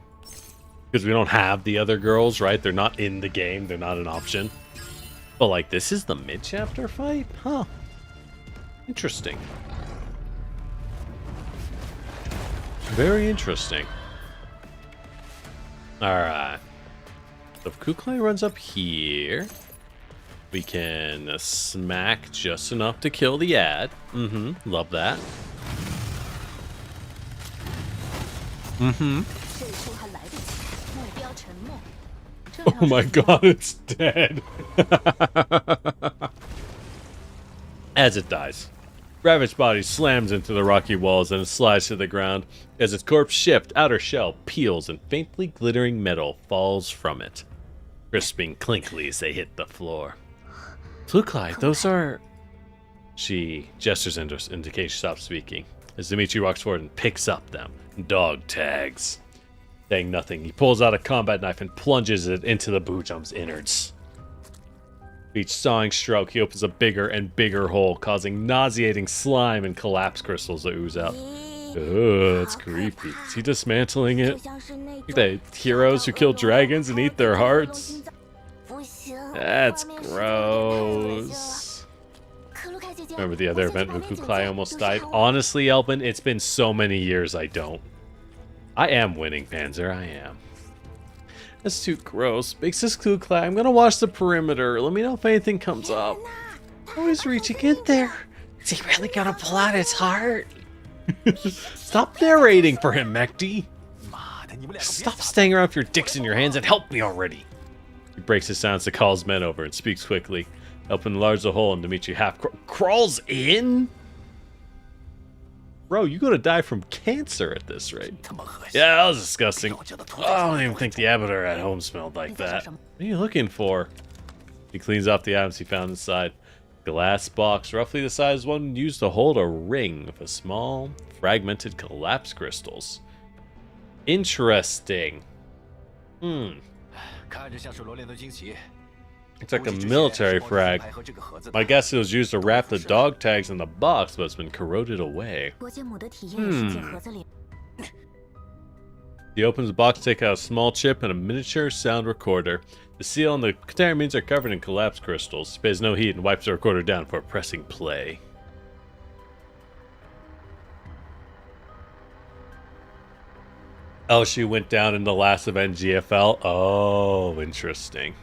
Because we don't have the other girls, right? They're not in the game, they're not an option. But, like, this is the mid-chapter fight? Huh. Interesting. Very interesting. Alright. So if Kukai runs up here, we can smack just enough to kill the ad. Love that. Oh my god, it's dead. As it dies, ravaged body slams into the rocky walls and it slides to the ground. As its corpse shifts, outer shell peels and faintly glittering metal falls from it, crisping clinkily as they hit the floor. Flucli, those are... She gestures in case she stops speaking, as Dimitri walks forward and picks up them. Dog tags. Saying nothing, he pulls out a combat knife and plunges it into the Boojum's innards. With each sawing stroke, he opens a bigger and bigger hole, causing nauseating slime and collapse crystals to ooze out. Ugh, that's creepy. Is he dismantling it? Like the heroes who kill dragons and eat their hearts? That's gross. Remember the other event where Flucli almost died? Honestly, Elvin, it's been so many years I don't. I am winning, Panzer, I am. That's too gross. Makes this Flucli. I'm gonna watch the perimeter. Let me know if anything comes up. Always reaching in there. Is he really gonna pull out his heart? Stop narrating for him, Mechty. Stop staying around with your dicks in your hands and help me already. He breaks his silence to call his men over and speaks quickly. Help enlarge the hole and Dimitri half crawls in? Bro, you're gonna die from cancer at this rate. Yeah, that was disgusting. Oh, I don't even think the abattoir at home smelled like that. What are you looking for? He cleans off the items he found inside. Glass box, roughly the size one used to hold a ring of small, fragmented collapse crystals. Interesting. It's like a military frag. My guess it was used to wrap the dog tags in the box, but it's been corroded away. He opens the box to take out a small chip and a miniature sound recorder. The seal and the container means are covered in collapsed crystals. He pays no heed and wipes the recorder down before pressing play. Oh, she went down in the last event GFL? Oh, interesting.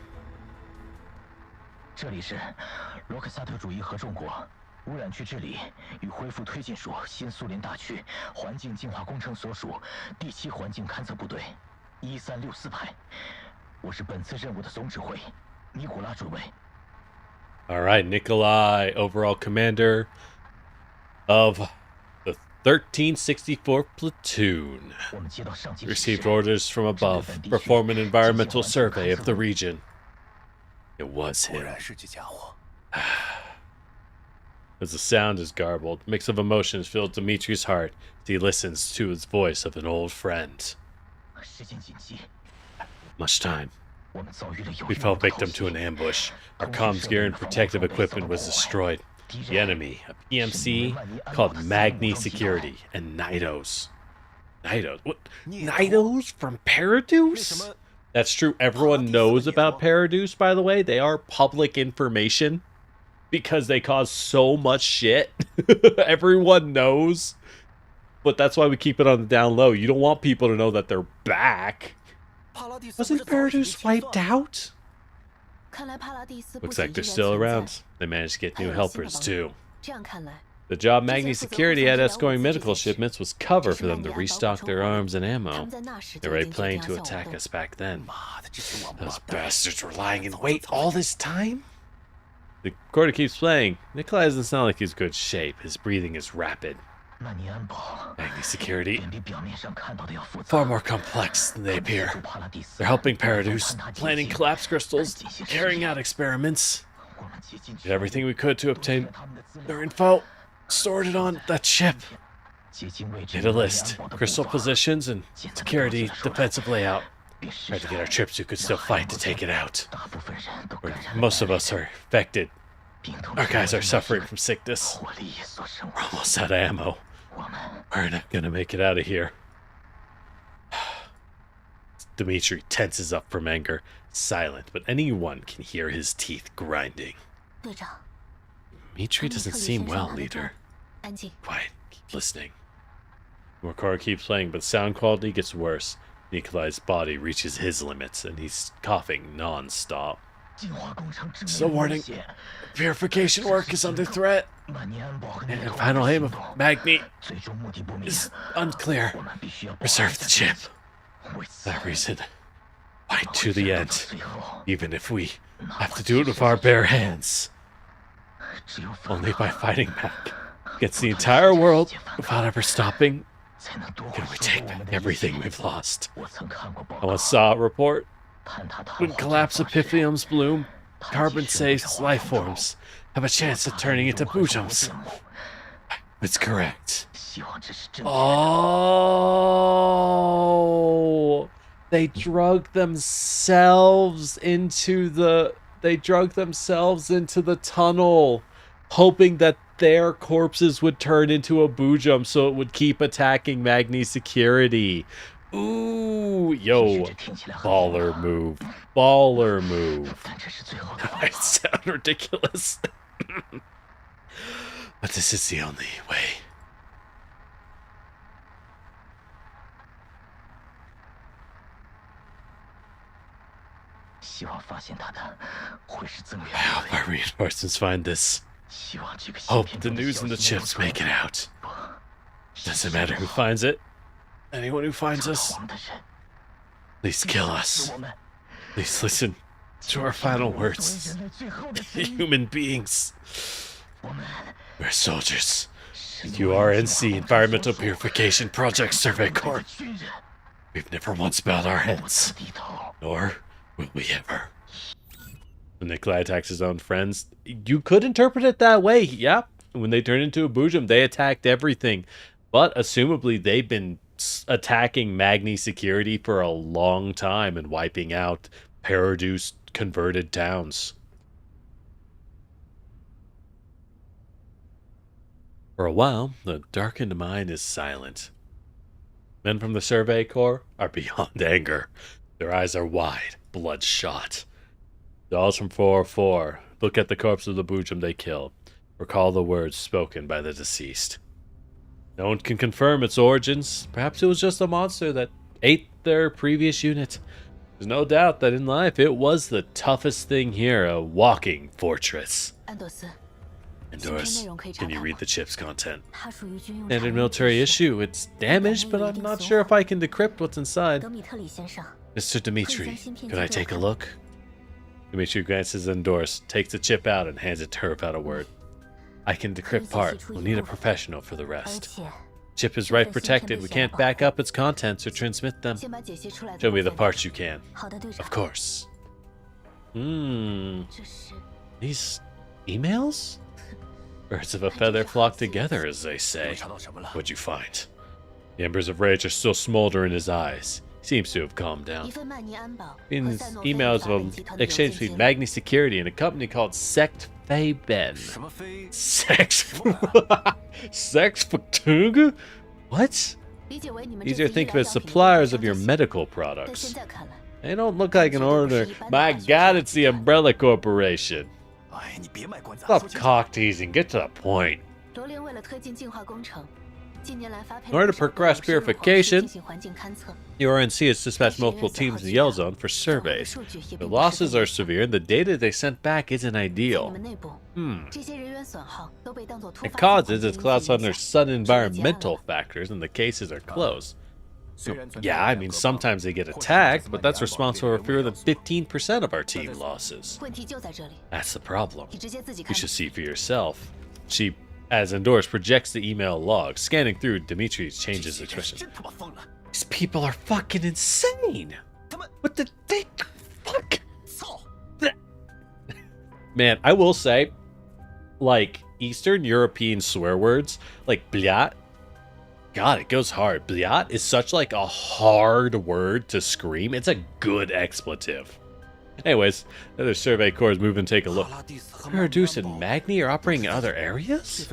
这里是罗克萨特主义合众国污染区治理与恢复推进署新苏联大区环境净化工程所属第7环境勘测部队1364派。我是本次任务的总指挥尼古拉准尉。All right, Nikolai, overall commander of the 1364 Platoon. Received orders from above. Perform an environmental survey of the region. It was him. As the sound is garbled, mix of emotions fills Dimitri's heart as he listens to his voice of an old friend. Much time. We fell victim to an ambush. Our comms gear and protective equipment was destroyed. The enemy, a PMC called Mechty Security, and Nidos. Nidos? What? Nidos from Paradise? That's true. Everyone knows about Paradise, by the way. They are public information because they cause so much shit. Everyone knows. But that's why we keep it on the down low. You don't want people to know that they're back. Wasn't Paradise wiped out? Looks like they're still around. They managed to get new helpers, too. The job Mechty Security had escorting medical shipments was cover for them to restock their arms and ammo. They were already planning to attack us back then. Those bastards were lying in wait all this time? The recorder keeps playing. Nikolai doesn't sound like he's in good shape. His breathing is rapid. Mechty Security, far more complex than they appear. They're helping Paradise, planning collapse crystals, carrying out experiments. Did everything we could to obtain their info. Stored it on that ship. Made a list. Crystal positions and security defensive layout. Tried to get our troops who could still fight to take it out. Most of us are infected. Our guys are suffering from sickness. We're almost out of ammo. We're not gonna make it out of here. Dimitri tenses up from anger. Silent, but anyone can hear his teeth grinding. Dimitri doesn't seem well, leader. Quiet. Keep listening. The recorder keeps playing, but sound quality gets worse. Nikolai's body reaches his limits, and he's coughing non-stop. So warning, purification work is under threat. And the final aim of Mechty is unclear. Preserve the chip. For that reason, fight to the end, even if we have to do it with our bare hands. Only by fighting back against the entire world without ever stopping can we take back everything we've lost. I once saw a report. When collapse of Aphelions bloom, carbon-safe life forms have a chance of turning into bujums. It's correct. Oh, they drug themselves into the tunnel, hoping that their corpses would turn into a bujum so it would keep attacking Magni's security. Ooh, yo, baller move. Baller move. I sound ridiculous. But this is the only way. I hope our reinforcements find this. Hope the news and the chips make it out. Doesn't matter who finds it. Anyone who finds us, please kill us. Please listen to our final words. Human beings. We're soldiers. URNC Environmental Purification Project Survey Corps. We've never once bowed our heads. Nor will we ever. When Nikolai attacks his own friends, you could interpret it that way. Yeah. When they turn into a bujum, they attacked everything. But assumably, they've been attacking Magni security for a long time and wiping out Paradise converted towns. For a while, the darkened mine is silent. Men from the Survey Corps are beyond anger. Their eyes are wide, bloodshot. Dolls from 404 look at the corpse of the bujum they killed. Recall the words spoken by the deceased. No one can confirm its origins. Perhaps it was just a monster that ate their previous unit. There's no doubt that in life it was the toughest thing here, a walking fortress. Endorse, can you read the chip's content? Standard military issue. It's damaged, but I'm not sure if I can decrypt what's inside. Mr. Dimitri, could I take a look? Dimitri glances at Endorse, takes the chip out, and hands it to her without a word. I can decrypt part. We'll need a professional for the rest. Chip is right protected. We can't back up its contents or transmit them. Show me the parts you can. Of course. These emails? Birds of a feather flock together, as they say. What'd you find? The embers of rage are still smoldering in his eyes. He seems to have calmed down. In his emails of an exchange between Magni Security and a company called Sect Faben. Sex Vtuber? What? Easier to think of as suppliers of your medical products. They don't look like an order. My God, it's the Umbrella Corporation. Stop cock teasing. Get to the point. In order to progress purification, the RNC has dispatched multiple teams in the Yellow Zone for surveys. The losses are severe and the data they sent back isn't ideal. It causes its clouds under sudden environmental factors and the cases are closed. Yeah, I mean, sometimes they get attacked, but that's responsible for fewer than 15% of our team losses. That's the problem. You should see for yourself. She, as Endorse, projects the email log. Scanning through, Dimitri changes expression. These people are fucking insane! What the fuck? Man, I will say, like, Eastern European swear words, like bliat, God, it goes hard. Bliat is such like a hard word to scream. It's a good expletive. Anyways, another Survey Corps is moving to take a look. Paradise and Magni are operating in other areas?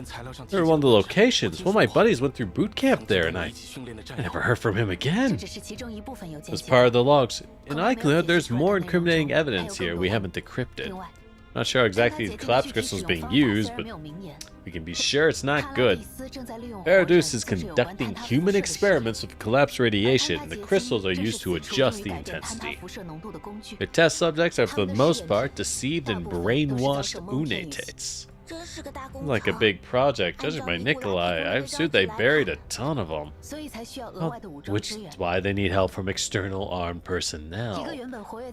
They're one of the locations. One of my buddies went through boot camp there and I never heard from him again. As part of the logs, in likelihood there's more incriminating evidence here we haven't decrypted. Not sure exactly the collapse crystal is being used, but we can be sure it's not good. Paradise is conducting human experiments with collapse radiation, and the crystals are used to adjust the intensity. Their test subjects are for the most part deceived and brainwashed unates. Like a big project. Judging by Nikolai, I assume they buried a ton of them. Which is why they need help from external armed personnel.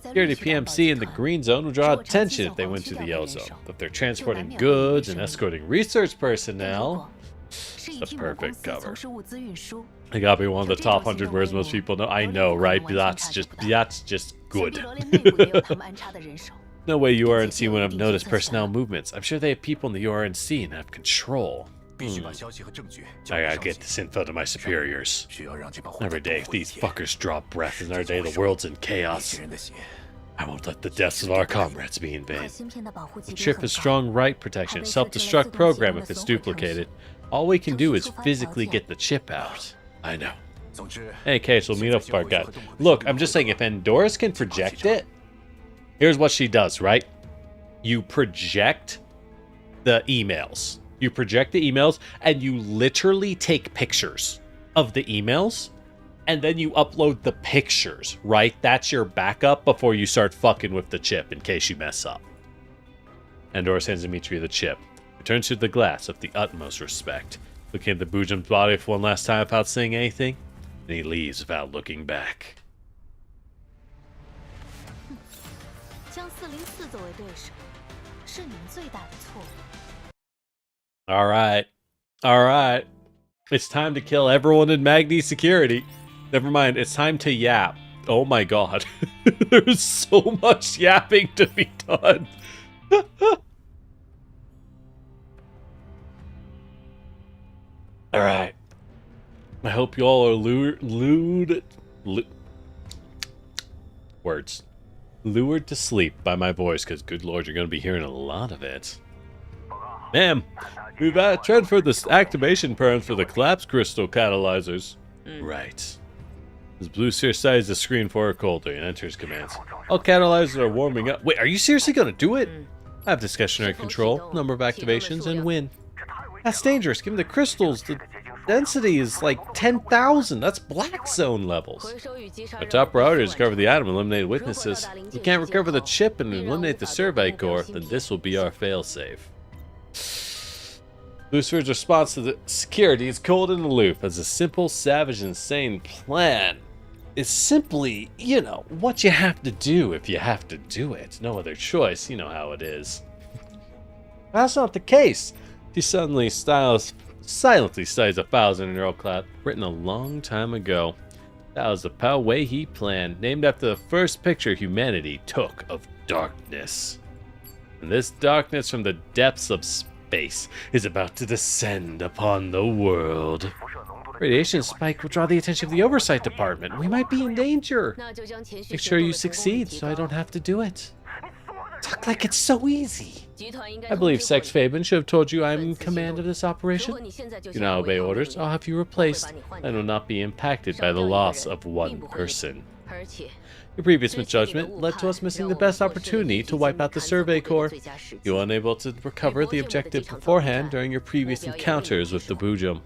Security PMC in the green zone would draw attention if they went to the yellow zone. If they're transporting goods and escorting research personnel, it's the perfect cover. It gotta be one of the top 100 words most people know. I know, right? That's just good. No way URNC wouldn't have noticed personnel movements. I'm sure they have people in the URNC and have control. I gotta get this info to my superiors. Every day, if these fuckers draw breath in our day, the world's in chaos. I won't let the deaths of our comrades be in vain. The chip has strong write protection, self-destruct program if it's duplicated. All we can do is physically get the chip out. I know. In any case, we'll meet up with our guy. Look, I'm just saying, if Endoris can project it, here's what she does, right? You project the emails. You project the emails, and you literally take pictures of the emails, and then you upload the pictures, right? That's your backup before you start fucking with the chip in case you mess up. Endoris hands Dimitri the chip. Returns to the glass with the utmost respect. Looking at the Bujum's body for one last time without saying anything, and he leaves without looking back. Alright. It's time to kill everyone in Magni security. Never mind, it's time to yap. Oh my god. There's so much yapping to be done. Alright. I hope you all are lured to sleep by my voice, because good lord, you're going to be hearing a lot of it. Ma'am, we've transferred the activation params for the collapse crystal catalyzers. Right. This blue sphere sizes the screen for her coldly and enters commands. All catalyzers are warming up. Wait, are you seriously going to do it? I have discretionary control, number of activations, and win. That's dangerous. Given the crystals, the density is like 10,000. That's black zone levels. Our top priority is to recover the item and eliminate witnesses. If we can't recover the chip and eliminate the survey core, then this will be our failsafe. Lucifer's response to the security is cold and aloof as a simple, savage, insane plan. It's simply, you know, what you have to do if you have to do it. No other choice. You know how it is. That's not the case. She suddenly silently studies a 1,000-year-old cloud written a long time ago. That was the way he planned, named after the first picture humanity took of darkness. And this darkness from the depths of space is about to descend upon the world. Radiation spike will draw the attention of the oversight department. We might be in danger. Make sure you succeed so I don't have to do it. Talk like it's so easy. I believe Sex Fabian should have told you I'm in command of this operation. If you now obey orders, I'll have you replaced and will not be impacted by the loss of one person. Your previous misjudgment led to us missing the best opportunity to wipe out the survey corps. You were unable to recover the objective beforehand during your previous encounters with the Bujum.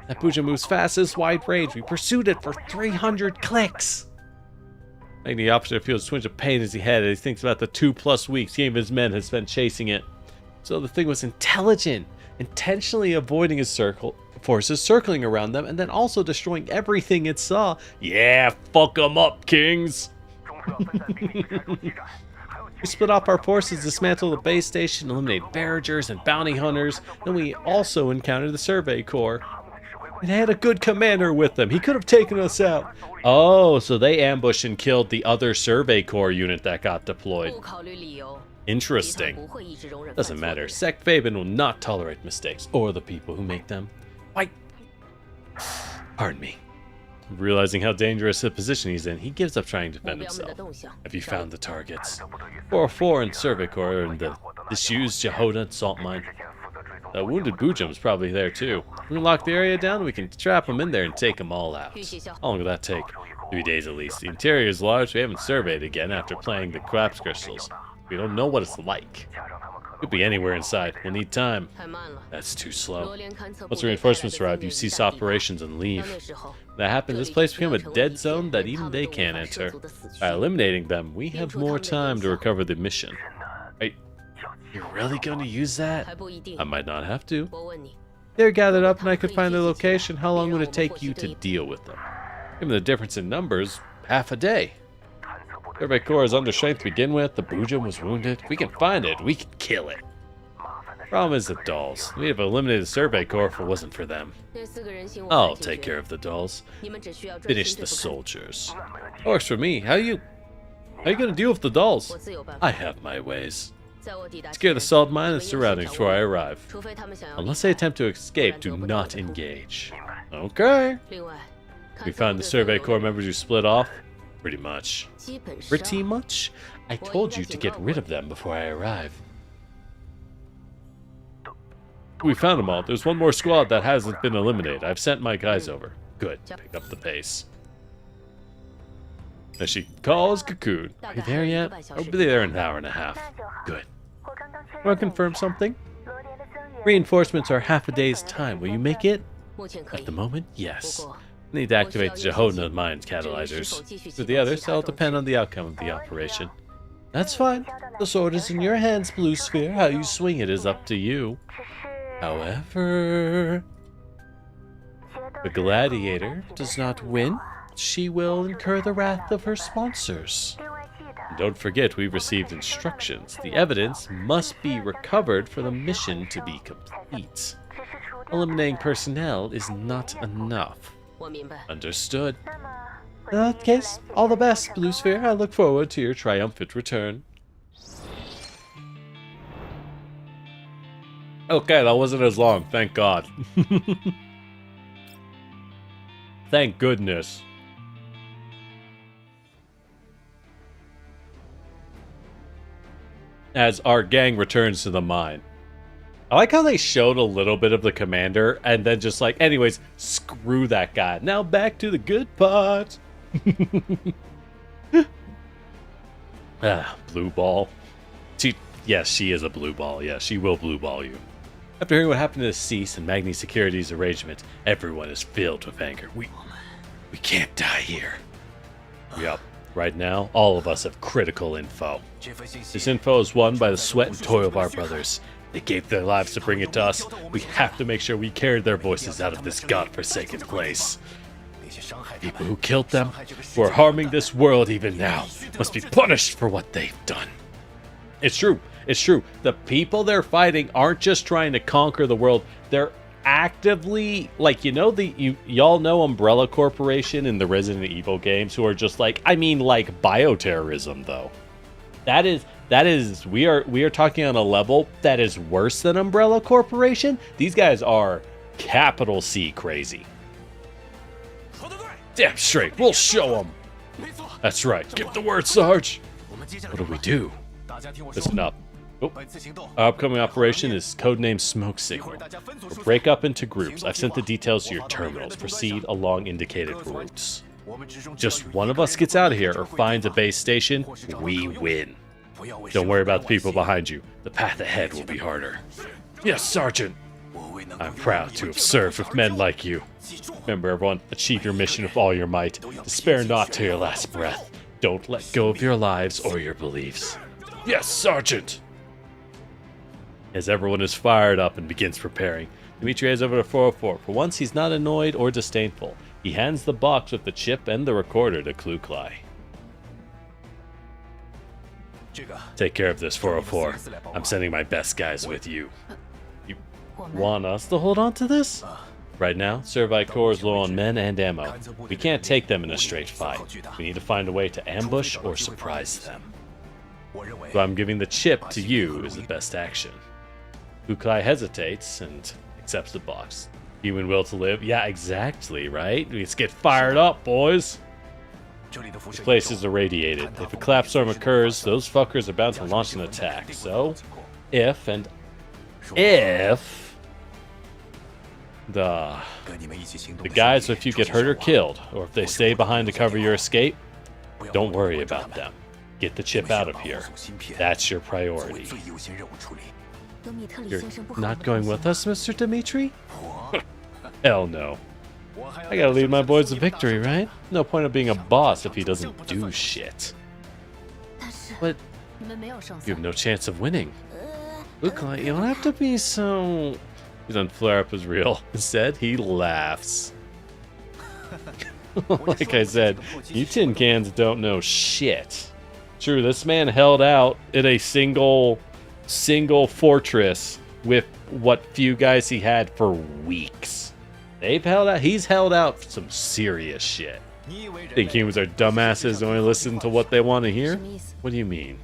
That Bujum moves fast as wide range. We pursued it for 300 clicks. Making the opposite feels a twinge of pain as he head as he thinks about the 2+ weeks he and his men had spent chasing it. So the thing was intelligent, intentionally avoiding his forces circling around them, and then also destroying everything it saw. Yeah, fuck them up, kings! We split off our forces, dismantled the base station, eliminated barragers and bounty hunters, and we also encountered the survey corps. It had a good commander with them. He could have taken us out. Oh, so they ambushed and killed the other survey corps unit that got deployed. Interesting. Doesn't matter. Sect Fabian will not tolerate mistakes or the people who make them. Why? Pardon me. Realizing how dangerous a position he's in, he gives up trying to defend himself. Have you found the targets? 404 and survey corps and the disused Jehoda salt mine. The wounded Bujum's probably there too. We can lock the area down, we can trap them in there and take them all out. How long will that take? 3 days at least. The interior is large, we haven't surveyed again after playing the collapse crystals. We don't know what it's like. Could be anywhere inside. We'll need time. That's too slow. Once the reinforcements arrive, you cease operations and leave. When that happens, this place becomes a dead zone that even they can't enter. By eliminating them, we have more time to recover the mission. Right? You're really going to use that? 还不一定 I。might not have to. 我问你， They're gathered up and I could find their location. How long would it take you to deal with them? Given the difference in numbers, half a day. Survey Corps is under strength to begin with. The Bujin was wounded. If we can find it, we can kill it. Problem is the dolls. We'd have eliminated the Survey Corps if it wasn't for them. 这4个人形我 I'll 来解 take 决 care of the dolls. 你们只需要专 Finish 心 the 对付看 soldiers. Works for me. How you gonna deal with the dolls? 我自有办 I 法。 have my ways. 在我抵达 Scare the 前 salt mine 你 and 们 surroundings 先 before I 掌握 arrive. 除非他们想要 Unless they 离开 attempt to escape, 不 do 然得不到 not 我的同意。 engage. Okay. 另外， We 看似 found 我 the 的 Survey 所 Corps 有人 members who split off. Pretty much. 基本上 Pretty much? I told you to get rid of them before I arrive. We found them all. There's one more squad that hasn't been eliminated. I've sent my guys over. Good. Pick up the pace. As she calls Cocoon. Are you there yet? I'll be there in an hour and a half. Good. Want to confirm something? Reinforcements are half a day's time. Will you make it? 目前可 At 以 the。moment, yes. 不过 Need to activate the Jehovah Mind catalyzers. For the others, that'll depend on the outcome of the operation. That's fine. The sword is in your hands, Blue Sphere. How you swing it is up to you. However, the gladiator does not win. She will incur the wrath of her sponsors. And don't forget, we've received instructions. The evidence must be recovered for the mission to be complete. Eliminating personnel is not enough. 我明白。 Understood. In that case, all the best, Blue Sphere. I look forward to your triumphant return. Okay, that wasn't as long, thank God. Thank goodness. As our gang returns to the mine. I like how they showed a little bit of the commander and then just like, anyways, screw that guy. Now back to the good part. Blue ball. Yes, she is a blue ball. Yes, she will blue ball you. After hearing what happened to Cease and Magni Security's arrangement, everyone is filled with anger. We can't die here. Yup. Right now, all of us have critical info. This info is won by the sweat and toil of our brothers. They gave their lives to bring it to us. We have to make sure we carry their voices out of this godforsaken place. People who killed them, who are harming this world even now, must be punished for what they've done. It's true. It's true. The people they're fighting aren't just trying to conquer the world. They're actively, like, you know, y'all know Umbrella Corporation in the Resident Evil games, who are just like, I mean, like bioterrorism though. That is we are talking on a level that is worse than Umbrella Corporation. These guys are capital C crazy. Damn straight, we'll show them. That's right. Give the word, Sarge. What do? Listen up. Oh. Our upcoming operation is codenamed Smoke Signal. We'll break up into groups. I've sent the details to your terminals. Proceed along indicated routes. Just one of us gets out of here or finds a base station, we win. Don't worry about the people behind you. The path ahead will be harder. Yes, Sergeant. I'm proud to have served with men like you. Remember, everyone, achieve your mission with all your might. Despair not to your last breath. Don't let go of your lives or your beliefs. Yes, Sergeant! As everyone is fired up and begins preparing, Dimitri heads over to 404. For once, he's not annoyed or disdainful. He hands the box with the chip and the recorder to Kluklai. Take care of this, 404. I'm sending my best guys with you. You want us to hold on to this? Right now, Survey Corps is low on men and ammo. We can't take them in a straight fight. We need to find a way to ambush or surprise them. So I'm giving the chip to you as the best action. Kluklai hesitates and accepts the box. Human will to live? Yeah, exactly, right? Let's get fired up, boys! This place is irradiated. If a collapse storm occurs, those fuckers are bound to launch an attack. So, if the guys with you get hurt or killed, or if they stay behind to cover your escape, don't worry about them. Get the chip out of here. That's your priority. You're not going with us, Mr. Dimitri? Hell no. I gotta lead my boys to victory, right? No point of being a boss if he doesn't do shit. But you have no chance of winning. Look like you don't have to be so. He doesn't flare up as real. Instead, he laughs. Like I said, you tin cans don't know shit. True, this man held out in a single fortress with what few guys he had for weeks. They've held out. He's held out for some serious shit. Think humans are dumbasses and only listen to what they want to hear? What do you mean?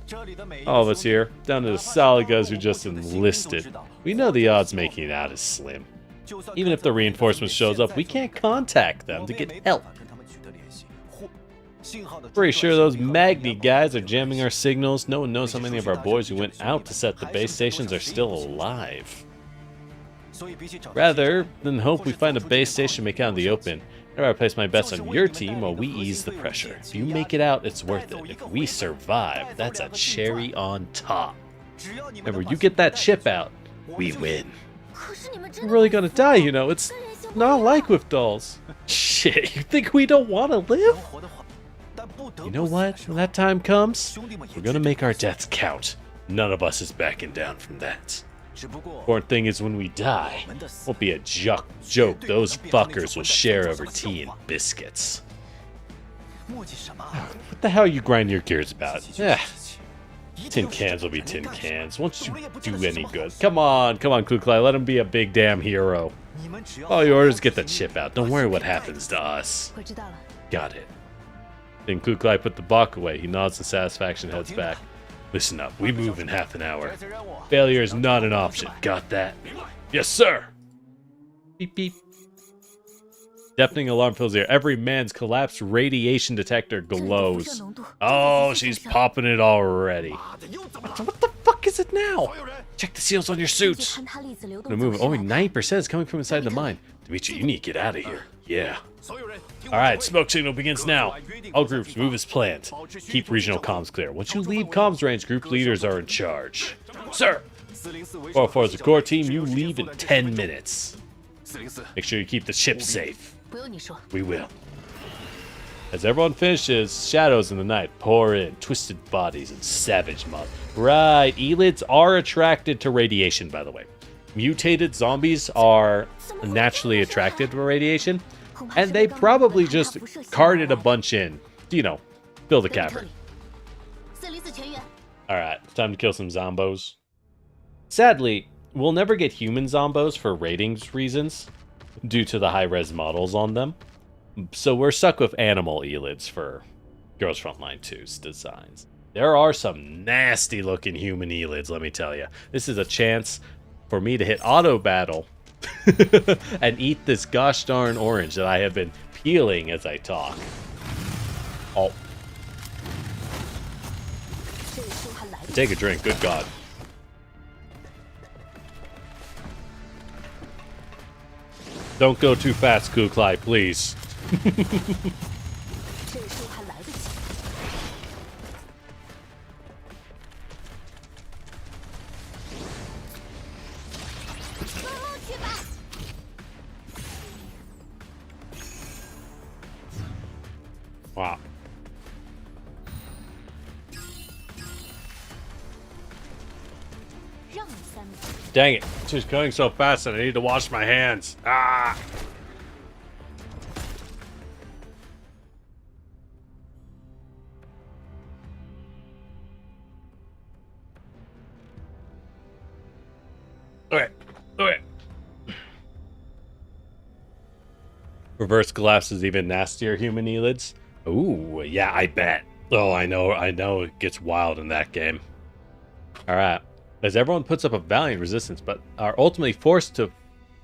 All of us here, down to the solid guys who just enlisted. We know the odds making it out is slim. Even if the reinforcements shows up, we can't contact them to get help. Pretty sure those Mechty guys are jamming our signals. No one knows how many of our boys who went out to set the base stations are still alive. Rather than hope we find a base station and make it out in the open, I'd rather place my bets on your team while we ease the pressure. If you make it out, it's worth it. If we survive, that's a cherry on top. Remember, you get that chip out, we win. We're really gonna die, you know. It's not like with dolls. Shit, you think we don't want to live? You know what? When that time comes, we're gonna make our deaths count. None of us is backing down from that. Important thing is when we die, won't be a joke. Those fuckers will share over tea and biscuits. What the hell are you grinding your gears about? Yeah. Tin cans will be tin cans. Won't you do any good? Come on, Kuklai. Let him be a big damn hero. All your orders, get the chip out. Don't worry what happens to us. Got it. Then Kuklai put the Bach away. He nods in satisfaction, heads back. Listen up, we move in half an hour. Failure is not an option. Got that? Yes, sir! Beep, beep. Deafening alarm fills the air. Every man's collapsed radiation detector glows. Oh, she's popping it already. What the fuck is it now? Check the seals on your suits. No movement. Only 9% is coming from inside the mine. Dimitri, you need to get out of here. Yeah. Alright, smoke signal begins now. All groups move as planned. Keep regional comms clear. Once you leave comms range, group leaders are in charge. Sir! 404 is the core team. You leave in 10 minutes. Make sure you keep the ship safe. We will. As everyone finishes, shadows in the night pour in, twisted bodies and savage mud. Right, elids are attracted to radiation, by the way. Mutated zombies are naturally attracted to radiation, and they probably just carted a bunch in, you know, fill the cavern. Alright, time to kill some zombos. Sadly, we'll never get human zombos for ratings reasons, due to the high-res models on them. So we're stuck with animal elids for Girls Frontline 2's designs. There are some nasty-looking human elids, let me tell you. This is a chance for me to hit auto battle and eat this gosh darn orange that I have been peeling as I talk. Oh. Take a drink, good God. Don't go too fast, Kuklai, please. Wow. Dang it. She's going so fast that I need to wash my hands. Ah! Okay. Reverse collapse is even nastier human elids. Ooh, yeah, I bet. Oh, I know it gets wild in that game. Alright. As everyone puts up a valiant resistance, but are ultimately forced to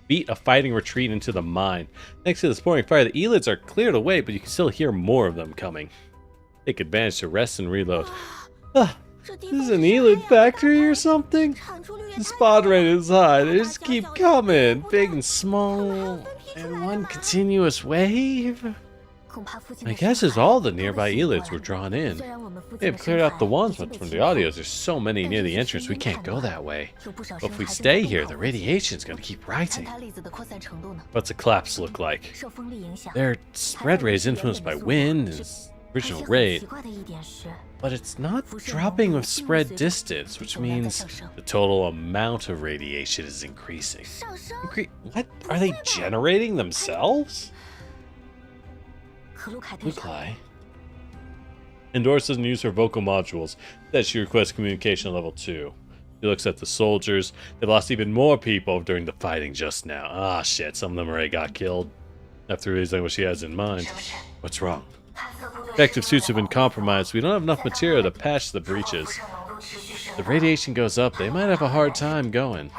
beat a fighting retreat into the mine. Thanks to the pouring fire, the elids are cleared away, but you can still hear more of them coming. Take advantage to rest and reload. This is an elid factory or something? The spawn rate is high. They just keep coming, big and small, in one continuous wave. My guess is all the nearby elids were drawn in. They've cleared out the ones, but from the audios, there's so many near the entrance we can't go that way. But if we stay here, the radiation's gonna keep rising. What's a collapse look like? Their spread rate is influenced by wind, and original rate, but it's not dropping with spread distance, which means the total amount of radiation is increasing. What? Are they generating themselves? Lukai. Endorse doesn't use her vocal modules. That she requests communication level 2. He looks at the soldiers. They've lost even more people during the fighting just now. Ah, shit. Some of them already got killed. After realizing what she has in mind. What's wrong? Protective suits have been compromised. We don't have enough material to patch the breaches. If the radiation goes up, they might have a hard time going.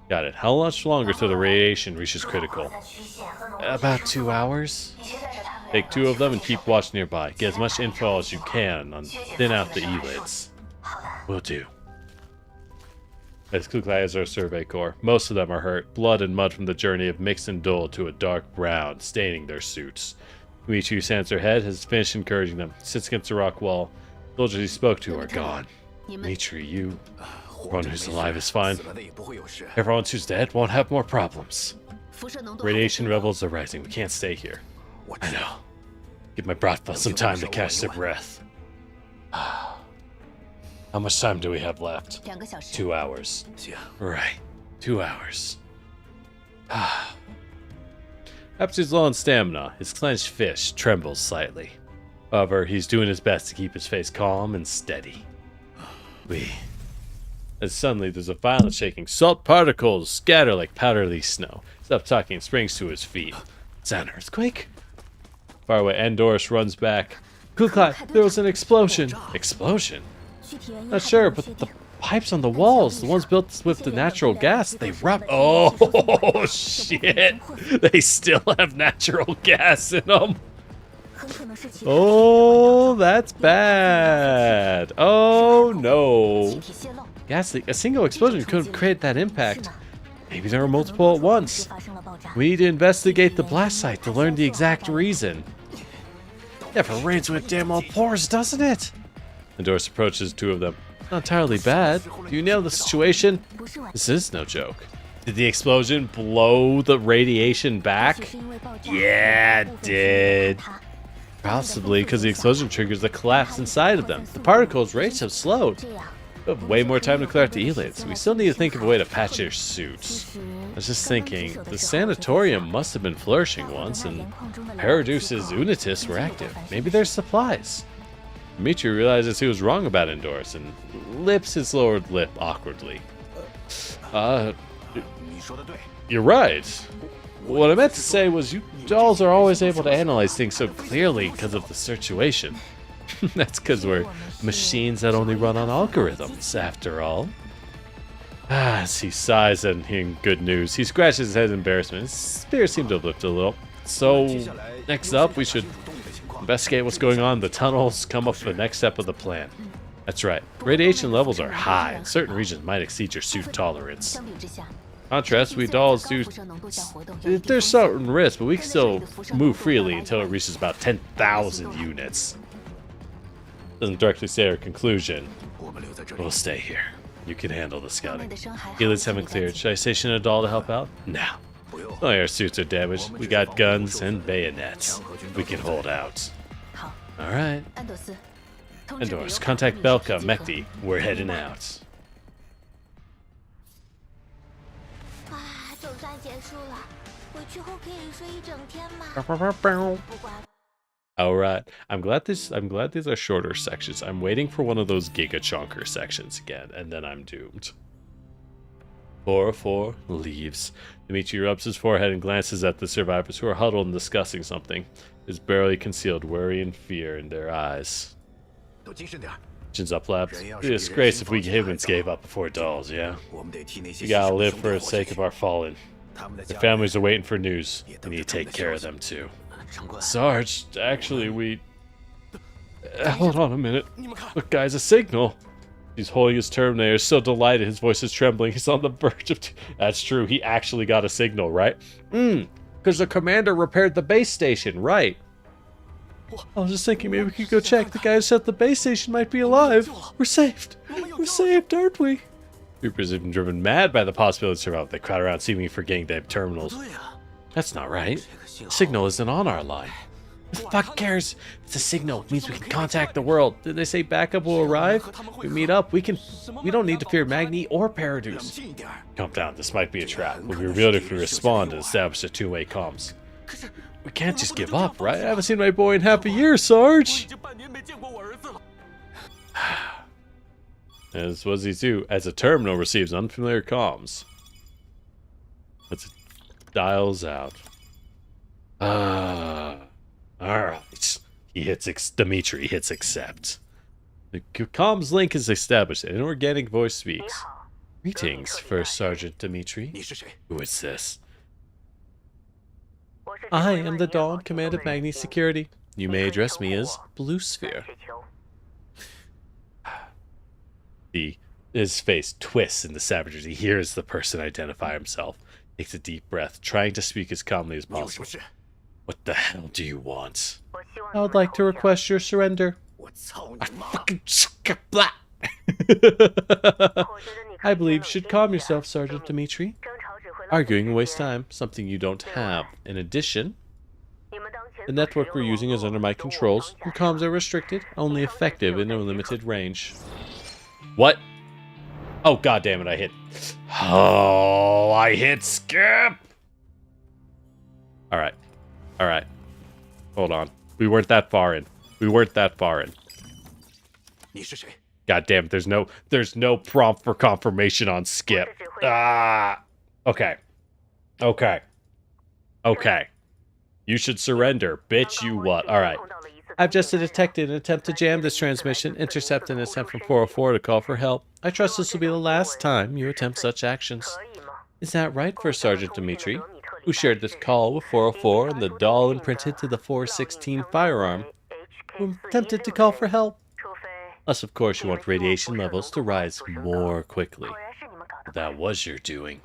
Got it. How much longer till the radiation reaches critical? About 2 hours? Take 2 of them and keep watch nearby. Get as much info as you can on thin out the E-lids. Will do. As Kuklai is our survey corps. Most of them are hurt. Blood and mud from the journey have mixed and dulled to a dark brown, staining their suits. Michi, who stands her head, has finished encouraging them. Sits against the rock wall. Soldiers he spoke to are gone. Mitri, you... Everyone who's alive is fine. Everyone who's dead won't have more problems. Radiation levels are rising. We can't stay here. I know. Give my Bratva some time to catch their breath. How much time do we have left? 2 hours. Right. 2 hours. Perhaps he's low on stamina. His clenched fist trembles slightly. However, he's doing his best to keep his face calm and steady. And suddenly there's a violent shaking. Salt particles scatter like powdery snow. Stop talking and springs to his feet. Is that an earthquake? Far away, Andoris runs back. Kuklai, there was an explosion. Explosion? Not sure, but the pipes on the walls, the ones built with the natural gas, they ruptured. Oh, shit. They still have natural gas in them. Oh, that's bad. Oh, no. Gas leak. A single explosion couldn't create that impact. Maybe there were multiple at once. We need to investigate the blast site to learn the exact reason. Never rains when damn well pours, doesn't it? Endorse approaches 2 of them. Not entirely bad. Do you nail the situation? This is no joke. Did the explosion blow the radiation back? Yeah, it did. Possibly because the explosion triggers the collapse inside of them. The particles' rates have slowed. We have way more time to clear out the E-lids. We still need to think of a way to patch their suits. I was just thinking, the sanatorium must have been flourishing once, and Paradus's Unitas were active. Maybe there's supplies. Dimitri realizes he was wrong about Endorse and lips his lower lip awkwardly. You're right. What I meant to say was you dolls are always able to analyze things so clearly because of the situation. That's because we're machines that only run on algorithms, after all. As he sighs and hearing good news, he scratches his head in embarrassment. His spirits seem to have lifted a little. So, next up, we should investigate what's going on in the tunnels, come up with the next step of the plan. That's right. Radiation levels are high, and certain regions might exceed your suit tolerance. Contrast, we dolls do... There's certain risks, but we can still move freely until it reaches about 10,000 units. Doesn't directly say our conclusion. We'll stay here. You can handle the scouting. Healers haven't cleared. Should I station a doll to help out? No. Only our suits are damaged. We got guns and bayonets. We can hold out. Alright. Endorse, contact Belka, Mechty. We're heading out. Alright. I'm glad these are shorter sections. I'm waiting for one of those Giga Chonker sections again, and then I'm doomed. 404 leaves. Dimitri rubs his forehead and glances at the survivors who are huddled and discussing something. There's barely concealed worry and fear in their eyes. Chins up, Labs. It'd be a disgrace if we humans gave up before dolls, yeah? We gotta live for the sake of our fallen. Their families are waiting for news. We need to take care of them too. Sarge, actually, we... Hold on a minute. Look, guys, a signal. He's holding his Terminator, so delighted, his voice is trembling. He's on the verge of... That's true, he actually got a signal, right? Because the commander repaired the base station, right? I was just thinking maybe we could go check. The guy who set the base station might be alive. We're saved. We're saved, aren't we? Troopers have been driven mad by the possibility of survival. They crowd around seemingly forgetting they have terminals. That's not right. The signal isn't on our line. Who the fuck cares? It's a signal. It means we can contact the world. Did they say backup will arrive? We meet up. We don't need to fear Magni or Paradus. Calm down. This might be a trap. We'll be revealed if we respond and establish a two-way comms. We can't just give up, right? I haven't seen my boy in half a year, Sarge. As was he too, as a terminal receives unfamiliar comms. As it dials out. Alright. Dimitri hits accept. The comms link is established and an organic voice speaks. Greetings, First Sergeant Dimitri. Who is this? I am the Dawn, Command of Magni Security. You may address me as Blue Sphere. His face twists in the savagery. He hears the person identify himself. Takes a deep breath, trying to speak as calmly as possible. What the hell do you want? I would like to request your surrender. I fucking blah. I believe you should calm yourself, Sergeant Dimitri. Arguing wastes time, something you don't have. In addition, the network we're using is under my controls. Your comms are restricted, only effective in a limited range. What? Oh, god damn it, I hit. Oh, I hit skip! Alright. Alright. Hold on. We weren't that far in. God damn it, there's no prompt for confirmation on skip. Ah! Okay. You should surrender. Bitch, you what? Alright. I've just detected an attempt to jam this transmission, intercept an attempt from 404 to call for help. I trust this will be the last time you attempt such actions. Is that right, First Sergeant Dimitri, who shared this call with 404 and the doll imprinted to the 416 firearm, who attempted to call for help? Unless, of course, you want radiation levels to rise more quickly. That was your doing.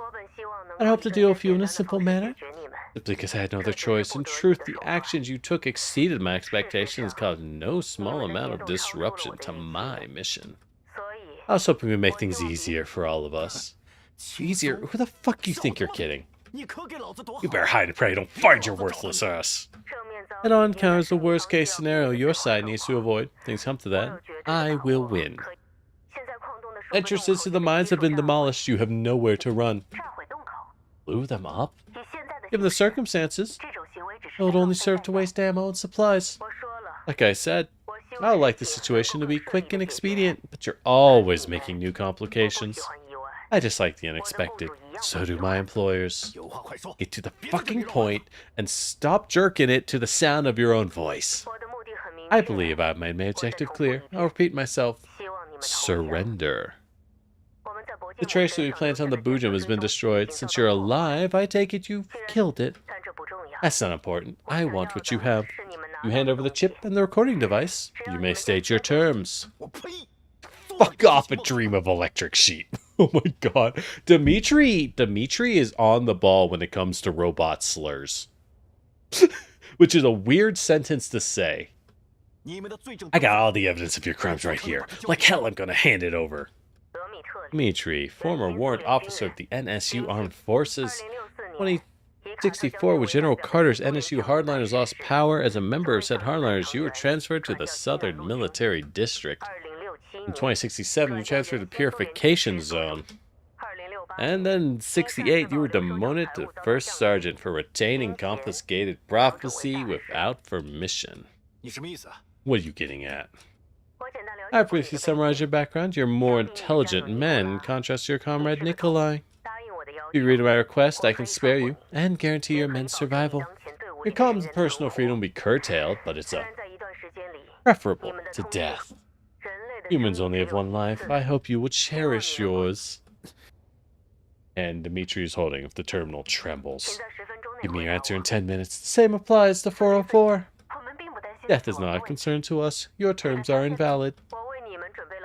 I hope to deal with you in a simple manner. Simply because I had no other choice. In truth, the actions you took exceeded my expectations, caused no small amount of disruption to my mission. I was hoping we'd make things easier for all of us. Easier? Who the fuck do you think you're kidding? You better hide and pray don't find your worthless ass. Head-on encounter is the worst-case scenario your side needs to avoid. Things come to that. I will win. Entrances to the mines have been demolished. You have nowhere to run. Blew them up? Given the circumstances, it would only serve to waste ammo and supplies. Like I said, I would like the situation to be quick and expedient, but you're always making new complications. I dislike the unexpected. So do my employers. Get to the fucking point and stop jerking it to the sound of your own voice. I believe I've made my objective clear. I'll repeat myself. Surrender. The tracer we planted on the Bujum has been destroyed. Since you're alive, I take it you've killed it. That's not important. I want what you have. You hand over the chip and the recording device. You may state your terms. Fuck off and dream of electric sheep. Oh my god. Dimitri is on the ball when it comes to robot slurs. Which is a weird sentence to say. I got all the evidence of your crimes right here. Like hell, I'm gonna hand it over. Dimitri, former warrant officer of the NSU Armed Forces. 2064, when General Carter's NSU hardliners lost power, as a member of said hardliners, you were transferred to the Southern Military District. In 2067, you transferred to Purification Zone. And then in 68, you were demoted to First Sergeant for retaining confiscated prophecy without permission. What are you getting at? I briefly summarized your background. You're more intelligent men, in contrast to your comrade Nikolai. If you agree to my request, I can spare you, and guarantee your men's survival. Your comms and personal freedom will be curtailed, but it's preferable to death. Humans only have one life. I hope you will cherish yours. And Dimitri is holding if the terminal trembles. Give me your answer in 10 minutes. The same applies to 404. Death is not a concern to us. Your terms are invalid.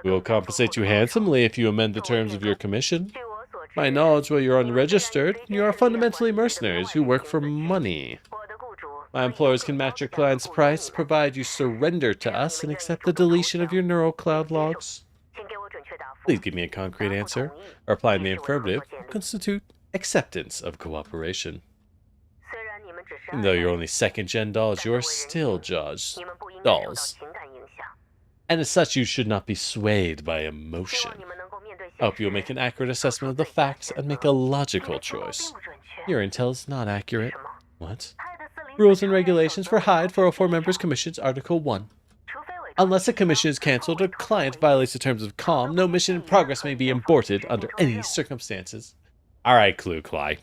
We will compensate you handsomely if you amend the terms of your commission. My knowledge, while you're unregistered, you are fundamentally mercenaries who work for money. My employers can match your client's price, provided you surrender to us and accept the deletion of your NeuroCloud logs. Please give me a concrete answer. A reply in the affirmative will constitute acceptance of cooperation. Even though you're only second-gen dolls, you are still judged dolls. And as such, you should not be swayed by emotion. I hope you'll make an accurate assessment of the facts and make a logical choice. Your intel is not accurate. What? Rules and regulations for Hyde 404 Members Commissions, Article 1. Unless a commission is cancelled or client violates the terms of COM, no mission in progress may be aborted under any circumstances. Alright, Clue-Cly.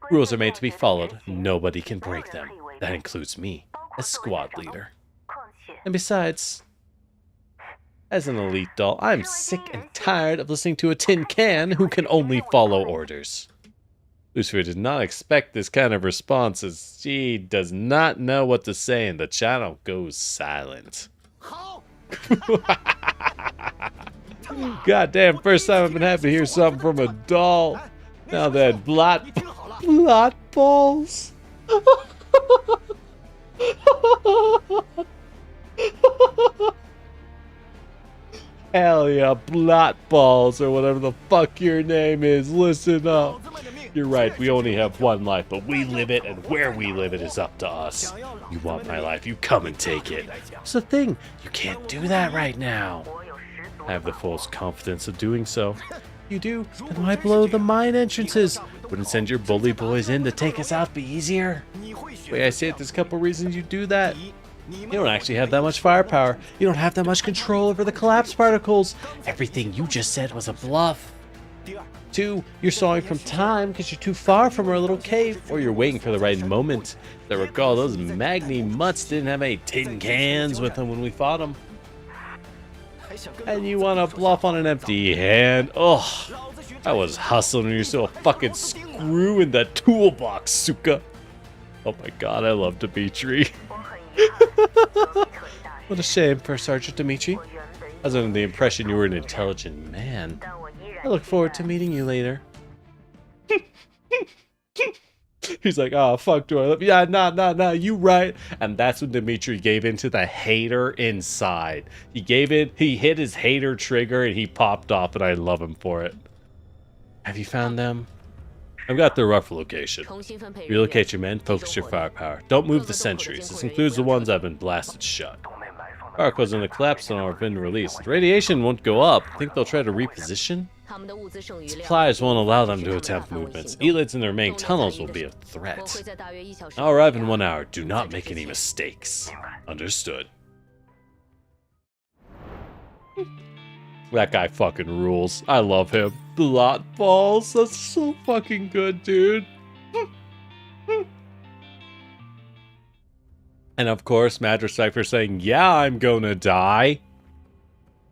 Rules are made to be followed. Nobody can break them. That includes me, as squad leader. And besides, as an elite doll, I'm sick and tired of listening to a tin can who can only follow orders. Lucifer did not expect this kind of response, as she does not know what to say and the channel goes silent. Goddamn, first time I've been happy to hear something from a doll. Now that blot balls. Hell yeah, blot balls, or whatever the fuck your name is. Listen up. You're right, we only have one life, but we live it, and where we live it is up to us. You want my life, you come and take it. It's the thing, you can't do that right now. I have the fullest confidence of doing so. You do? Then why blow the mine entrances? Wouldn't send your bully boys in to take us out be easier? The way I say it, there's a couple reasons you do that. You don't actually have that much firepower. You don't have that much control over the collapse particles. Everything you just said was a bluff. 2, you're stalling from time because you're too far from our little cave, or you're waiting for the right moment. I recall those Magni mutts didn't have any tin cans with them when we fought them. And you want to bluff on an empty hand? Ugh, I was hustling when you're still a fucking screw in the toolbox, Suka. Oh my god, I love Dimitri. What a shame for Sergeant Dimitri. I was under the impression you were an intelligent man. I look forward to meeting you later. He's like, oh, fuck, do I love you? Yeah, nah, you right. And that's when Dimitri gave in to the hater inside. He gave in, he hit his hater trigger, and he popped off, and I love him for it. Have you found them? I've got their rough location. Relocate your men, focus your firepower. Don't move the sentries. This includes the ones I've been blasted shut. Arc was in a collapse and have been released. Radiation won't go up. Think they'll try to reposition? Supplies won't allow them to attempt movements. Elids in their main tunnels will be a threat. I'll arrive in 1 hour. Do not make any mistakes. Understood. That guy fucking rules. I love him. Blot balls. That's so fucking good, dude. And of course, Madras Cypher saying, yeah, I'm gonna die.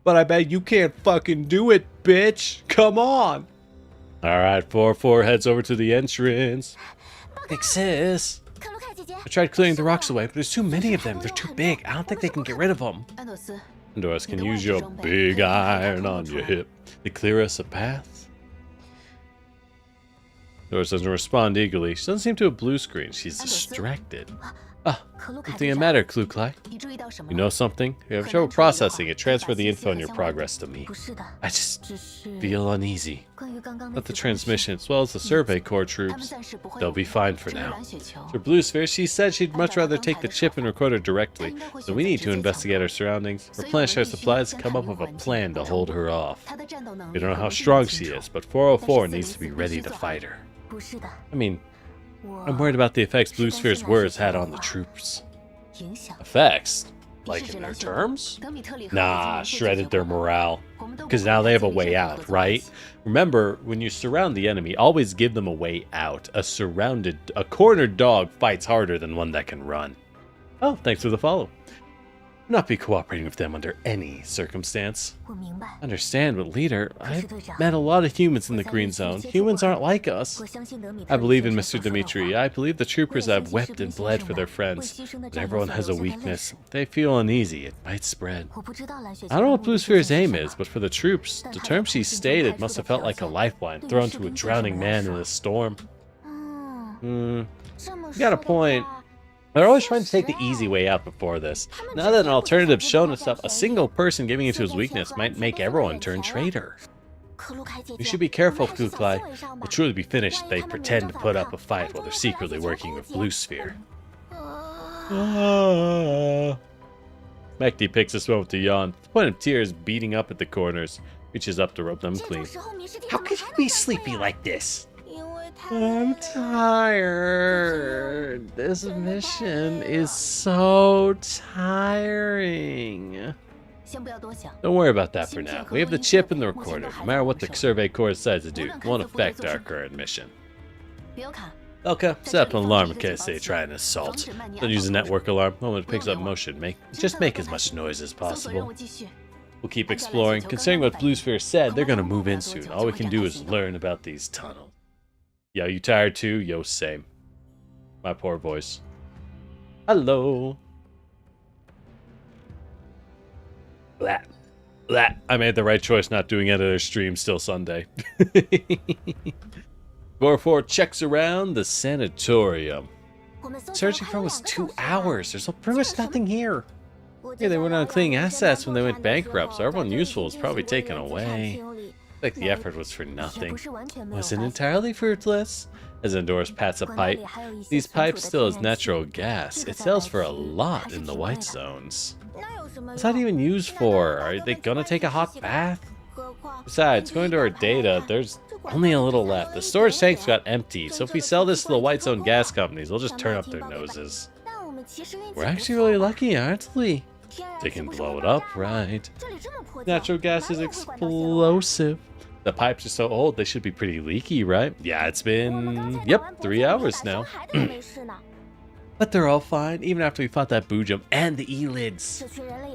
But I bet you can't fucking do it, bitch. Come on. Alright, 4-4 heads over to the entrance. Big sis. I tried clearing the rocks away, but there's too many of them. They're too big. I don't think they can get rid of them. Doris can use your big iron on your hip to clear us a path. Doris doesn't respond eagerly. She doesn't seem to have blue screen. She's distracted. Ah, something the matter, Clue-Cly. You know something? You have trouble processing it. Transfer the info on your progress to me. I just feel uneasy. About the transmission, as well as the Survey Corps troops. They'll be fine for now. For Blue Sphere, she said she'd much rather take the chip and record her directly, so we need to investigate our surroundings, replenish our supplies, and come up with a plan to hold her off. We don't know how strong she is, but 404 needs to be ready to fight her. I mean, I'm worried about the effects Blue Sphere's words had on the troops. Effects? Like in their terms? Nah, shredded their morale. Because now they have a way out, right? Remember, when you surround the enemy, always give them a way out. A cornered dog fights harder than one that can run. Oh, thanks for the follow. Not be cooperating with them under any circumstance. Understand, but leader, I've met a lot of humans in the green zone. Humans aren't like us. I believe in Mr. Dimitri. I believe the troopers have wept and bled for their friends. But everyone has a weakness. They feel uneasy. It might spread. I don't know what Blue Sphere's aim is, but for the troops, the term she stated must have felt like a lifeline thrown to a drowning man in a storm. You got a point. They're always trying to take the easy way out before this. Now that an alternative's shown itself, a single person giving into his weakness might make everyone turn traitor. You should be careful, Kuklai. We'll truly be finished if they pretend to put up a fight while they're secretly working with Blue Sphere. Mechty picks this moment to yawn. The point of tears beating up at the corners. Reaches up to rub them clean. How could you be sleepy like this? I'm tired. This mission is so tiring. Don't worry about that for now. We have the chip and the recorder. No matter what the Survey Corps decides to do, it won't affect our current mission. Belka, set up an alarm in case they try an assault. Don't use a network alarm. When it picks up motion, just make as much noise as possible. We'll keep exploring. Considering what Blue Sphere said, they're gonna move in soon. All we can do is learn about these tunnels. Yo, you tired too? Yo, same. My poor voice. Hello. Blah. Blah. I made the right choice not doing editor stream still Sunday. Gore 4 checks around the sanatorium. Searching for almost 2 hours. There's pretty much nothing here. Yeah, they went on cleaning assets when they went bankrupt, so everyone useful was probably taken away. Like the effort was for nothing. Wasn't entirely fruitless. As Endorus pats a pipe, these pipes still has natural gas. It sells for a lot in the white zones. What's that even used for? Are they gonna take a hot bath? Besides, going to our data, there's only a little left. The storage tanks got emptied, so if we sell this to the white zone gas companies, they'll just turn up their noses. We're actually really lucky, aren't we? They can blow it up, right? Natural gas is explosive. The pipes are so old, they should be pretty leaky, right? Yeah, it's been, 3 hours now. But they're all fine, even after we fought that Boojum and the E-lids.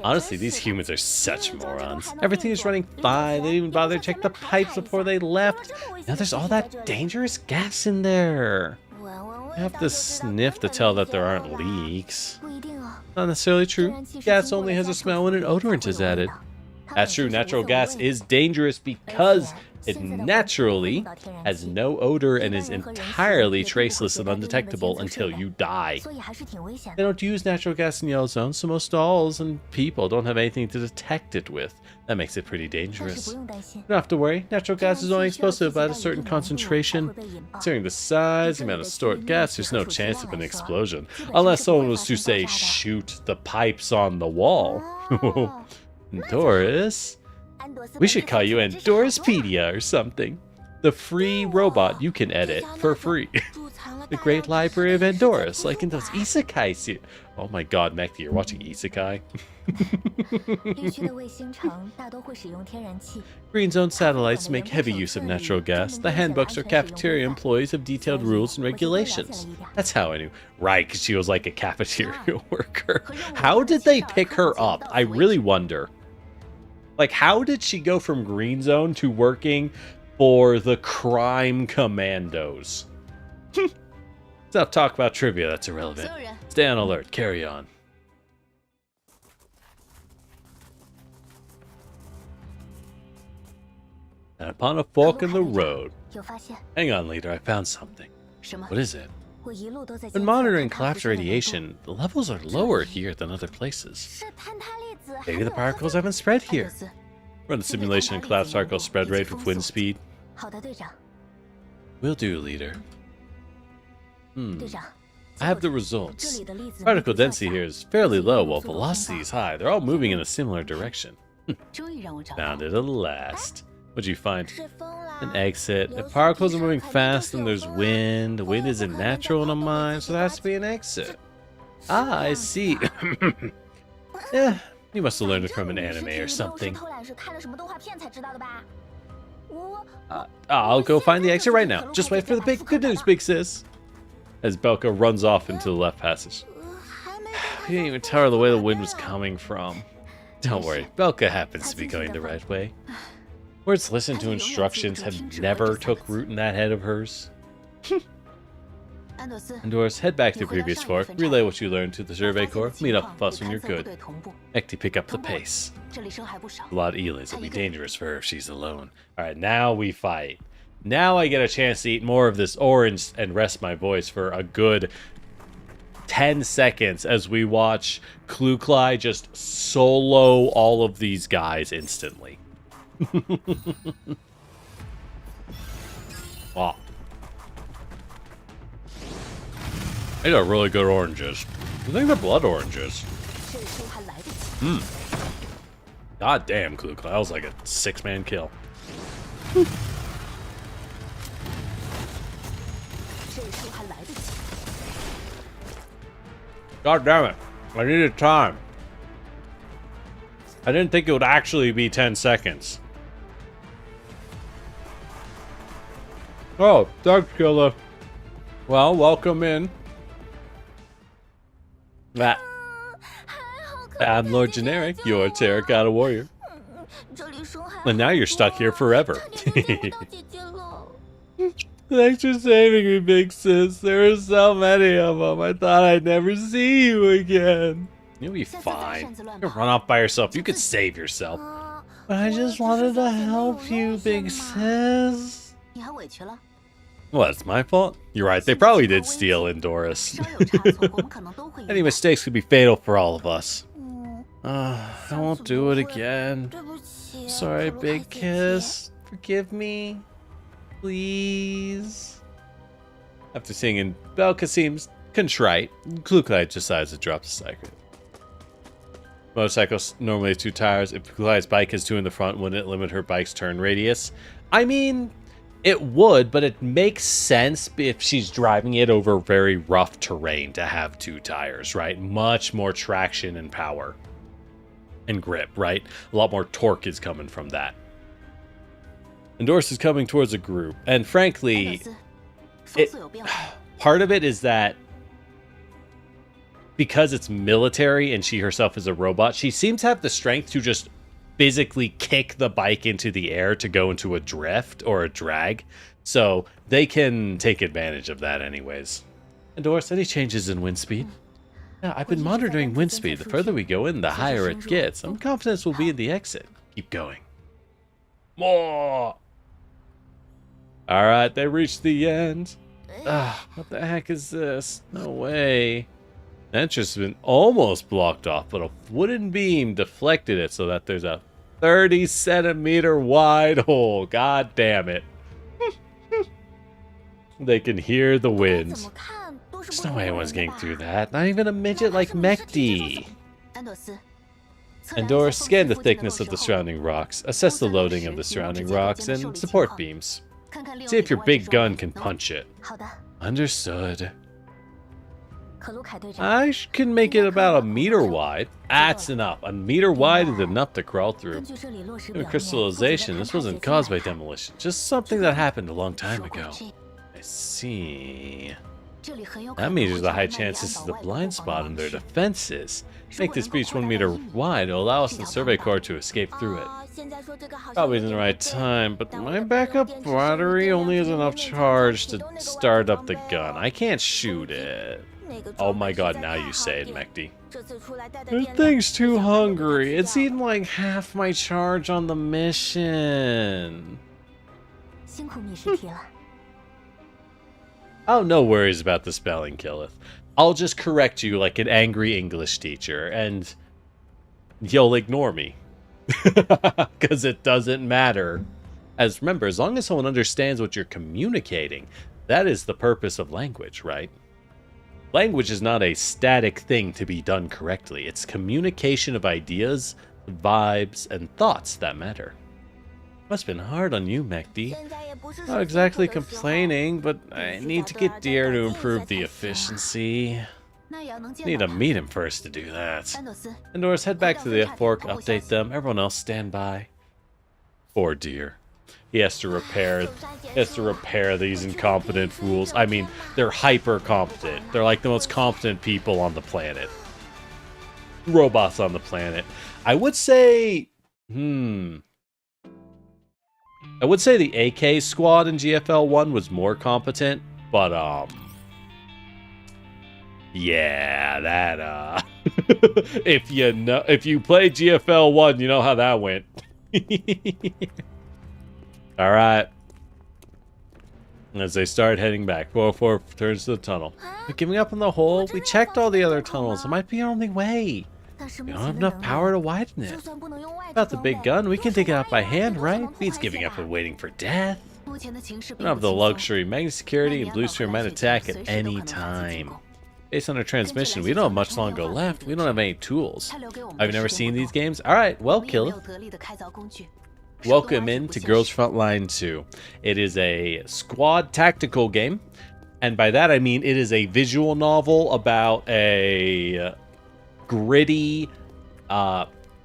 Honestly, these humans are such morons. Everything is running fine. They didn't even bother to check the pipes before they left. Now there's all that dangerous gas in there. I have to sniff to tell that there aren't leaks. Not necessarily true. Gas only has a smell when an odorant is added. That's true, natural gas is dangerous because it naturally has no odor and is entirely traceless and undetectable until you die. They don't use natural gas in yellow zones, so most dolls and people don't have anything to detect it with. That makes it pretty dangerous. You don't have to worry, natural gas is only explosive at a certain concentration. Considering the size, the amount of stored gas, there's no chance of an explosion. Unless someone was to say, shoot the pipes on the wall. Doris? We should call you Endoruspedia or something. The free robot you can edit for free. The Great Library of Endorus, like in those isekai series. Oh my god, Mechty, you're watching isekai? Green Zone satellites make heavy use of natural gas. The handbooks or cafeteria employees have detailed rules and regulations. That's how I knew. Right, because she was like a cafeteria worker. How did they pick her up? I really wonder. Like, how did she go from Green Zone to working for the crime commandos? Stop talk about trivia, that's irrelevant. Stay on alert, carry on. And upon a fork in the road. Hang on, leader, I found something. What is it? When monitoring collapse radiation, the levels are lower here than other places. Maybe the particles haven't spread here. Run the simulation and collapse particle spread rate with wind speed. Will do, leader. I have the results. Particle density here is fairly low while velocity is high. They're all moving in a similar direction. Found it at last. What'd you find? An exit. If particles are moving fast and there's wind, the wind isn't natural in a mine, so there has to be an exit. Ah, I see. Yeah, you must have learned it from an anime or something. I'll go find the exit right now. Just wait for the good news, big sis. As Belka runs off into the left passage. We didn't even tell her the way the wind was coming from. Don't worry, Belka happens to be going the right way. Words listened to instructions have never took root in that head of hers. Endorus, head back to the previous fork, relay what you learned to the Survey Corps, meet up with us when you're good. Mechty, pick up the pace. A lot of Elids, it'll be dangerous for her if she's alone. Alright, now we fight. Now I get a chance to eat more of this orange and rest my voice for a good 10 seconds as we watch Kuklai just solo all of these guys instantly. Wow. These are really good oranges. I think they're blood oranges. God damn, Kluk. That was like a 6-man kill. God damn it. I needed time. I didn't think it would actually be 10 seconds. Oh, Dark Killer. Well, welcome in. I'm Lord Generic, your Terracotta Warrior. And now you're stuck here forever. Thanks for saving me, big sis. There were so many of them. I thought I'd never see you again. You'll be fine. You can run off by yourself. You could save yourself. But I just wanted to help you, big sis. Well, it's my fault. You're right. They probably did steal Indoris. Any mistakes could be fatal for all of us. I won't do it again. Sorry, big kiss. Forgive me. Please. After seeing Belka seems contrite, Klukai decides to drop the cycle. Motorcycles normally have 2 tires. If Klukai's bike has 2 in the front, wouldn't it limit her bike's turn radius? I mean, it would, but it makes sense if she's driving it over very rough terrain to have 2 tires, right? Much more traction and power and grip, right? A lot more torque is coming from that. Endorse is coming towards a group, and frankly, part of it is that because it's military and she herself is a robot, she seems to have the strength to just physically kick the bike into the air to go into a drift or a drag, so they can take advantage of that anyways. Endorse, any changes in wind speed? Yeah, I've been monitoring wind speed. The further we go in, the higher it gets. I'm confident we'll be in the exit. Keep going. More! Alright, they reached the end. What the heck is this? No way. The entrance has been almost blocked off, but a wooden beam deflected it so that there's a 30-centimeter wide hole. God damn it. They can hear the winds. There's no way anyone's getting through that. Not even a midget like Mechty. Endorse, scan the thickness of the surrounding rocks, assess the loading of the surrounding rocks, and support beams. See if your big gun can punch it. Understood. I can make it about 1 meter wide. That's enough. 1 meter wide is enough to crawl through. In crystallization, this wasn't caused by demolition, just something that happened a long time ago. I see. That means there's a high chance this is the blind spot in their defenses. Make this breach 1 meter wide to allow us in the Survey Corps to escape through it. Probably in the right time, but my backup battery only has enough charge to start up the gun. I can't shoot it. Oh my god, now you say it, Mechty. That thing's too hungry. It's eaten like half my charge on the mission. Oh, no worries about the spelling, Killeth. I'll just correct you like an angry English teacher, and you'll ignore me. Because it doesn't matter. As remember, as long as someone understands what you're communicating, that is the purpose of language, right? Language is not a static thing to be done correctly. It's communication of ideas, vibes, and thoughts that matter. Must have been hard on you, Mechty. Not exactly complaining, but I need to get Deer to improve the efficiency. Need to meet him first to do that. Endorse, head back to the fork, update them. Everyone else stand by. Poor Deer. He has to repair these incompetent fools. I mean, they're hyper competent. They're like the most competent people on the planet. Robots on the planet. I would say the AK squad in GFL 1 was more competent, but yeah, that if you play GFL 1, you know how that went. All right. As they start heading back, 404 turns to the tunnel. We're giving up on the hole. We checked all the other tunnels. It might be our only way. We don't have enough power to widen it. About the big gun, we can take it out by hand, right? Beats giving up and waiting for death. 目前的情势 We 并 don't have 不 the 轻松。 luxury. Magnet security and blue sphere might attack at any time. Based on our transmission, we don't have much longer left. We don't have any tools. I've never seen these games. Alright, well, 我们也没 kill 有 it. 得力的开凿工具。 Welcome into Girls Frontline 2. It is a squad tactical game. And by that I mean it is a visual novel about a gritty,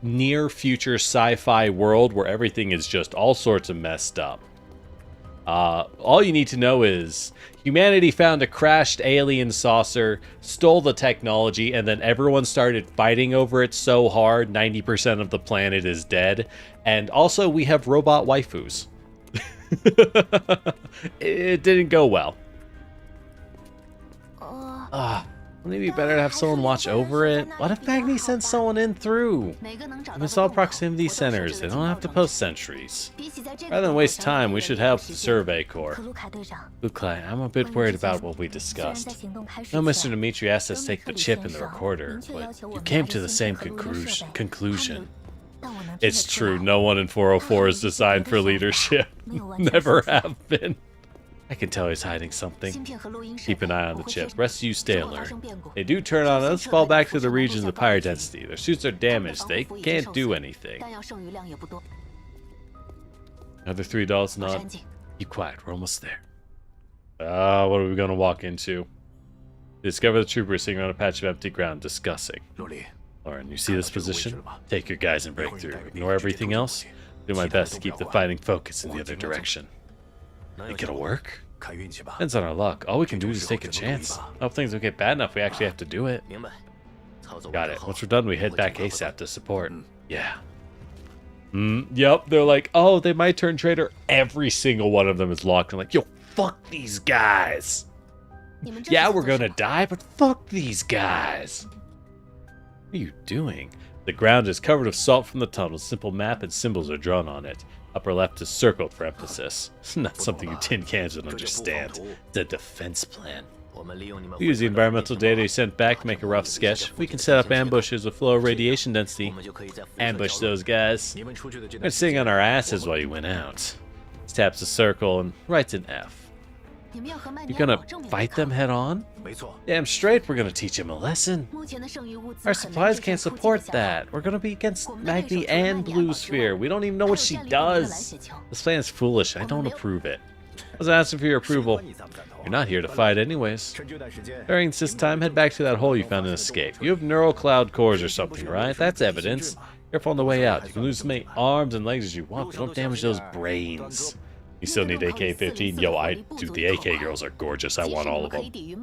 near future sci-fi world where everything is just all sorts of messed up. All you need to know is humanity found a crashed alien saucer, stole the technology, and then everyone started fighting over it so hard 90% of the planet is dead. And also we have robot waifus. It didn't go well. Maybe better to have someone watch over it. What if Magni sends someone in through? We install proximity centers. They don't have to post sentries. Rather than waste time, we should help the Survey Corps. Luklai, I'm a bit worried about what we discussed. No, Mr. Dimitri asked us to take the chip in the recorder, but you came to the same conclusion. It's true, no one in 404 is designed for leadership. Never have been. I can tell he's hiding something. Keep an eye on the chip. Rest of you stay alert. They do turn on us, fall back to the regions of higher density. Their suits are damaged. They can't do anything. Another $3 nod. Keep quiet. We're almost there. What are we going to walk into? Discover the troopers sitting on a patch of empty ground discussing. Lauren, you see this position? Take your guys and break through. Ignore everything else. Do my best to keep the fighting focused in the other direction. Think it'll work? Depends on our luck. All we can do is take a chance. I hope things don't get bad enough we actually have to do it. Got it. Once we're done, we head back ASAP to support. Yeah. Yep, they're like, oh, they might turn traitor. Every single one of them is locked. I'm like, yo, fuck these guys. Yeah, we're gonna die, but fuck these guys. What are you doing? The ground is covered with salt from the tunnel. Simple map and symbols are drawn on it. Upper left is circled for emphasis. Not something you tin cans would understand. It's a defense plan. We use the environmental data you sent back to make a rough sketch. We can set up ambushes with low radiation density. Ambush those guys. They're sitting on our asses while you went out. Taps a circle and writes an F. You're gonna fight them head on? Damn straight we're gonna teach him a lesson. Our supplies can't support that. We're gonna be against Magni and Blue Sphere. We don't even know what she does. This plan is foolish. I don't approve it. I was asking for your approval. You're not here to fight anyways. During this time, head back to that hole you found and escape. You have neural cloud cores or something, right? That's evidence. Careful on the way out. You can lose as many arms and legs as you want, but don't damage those brains. You still need AK-15? Yo, I do. The AK girls are gorgeous. I want all of them. We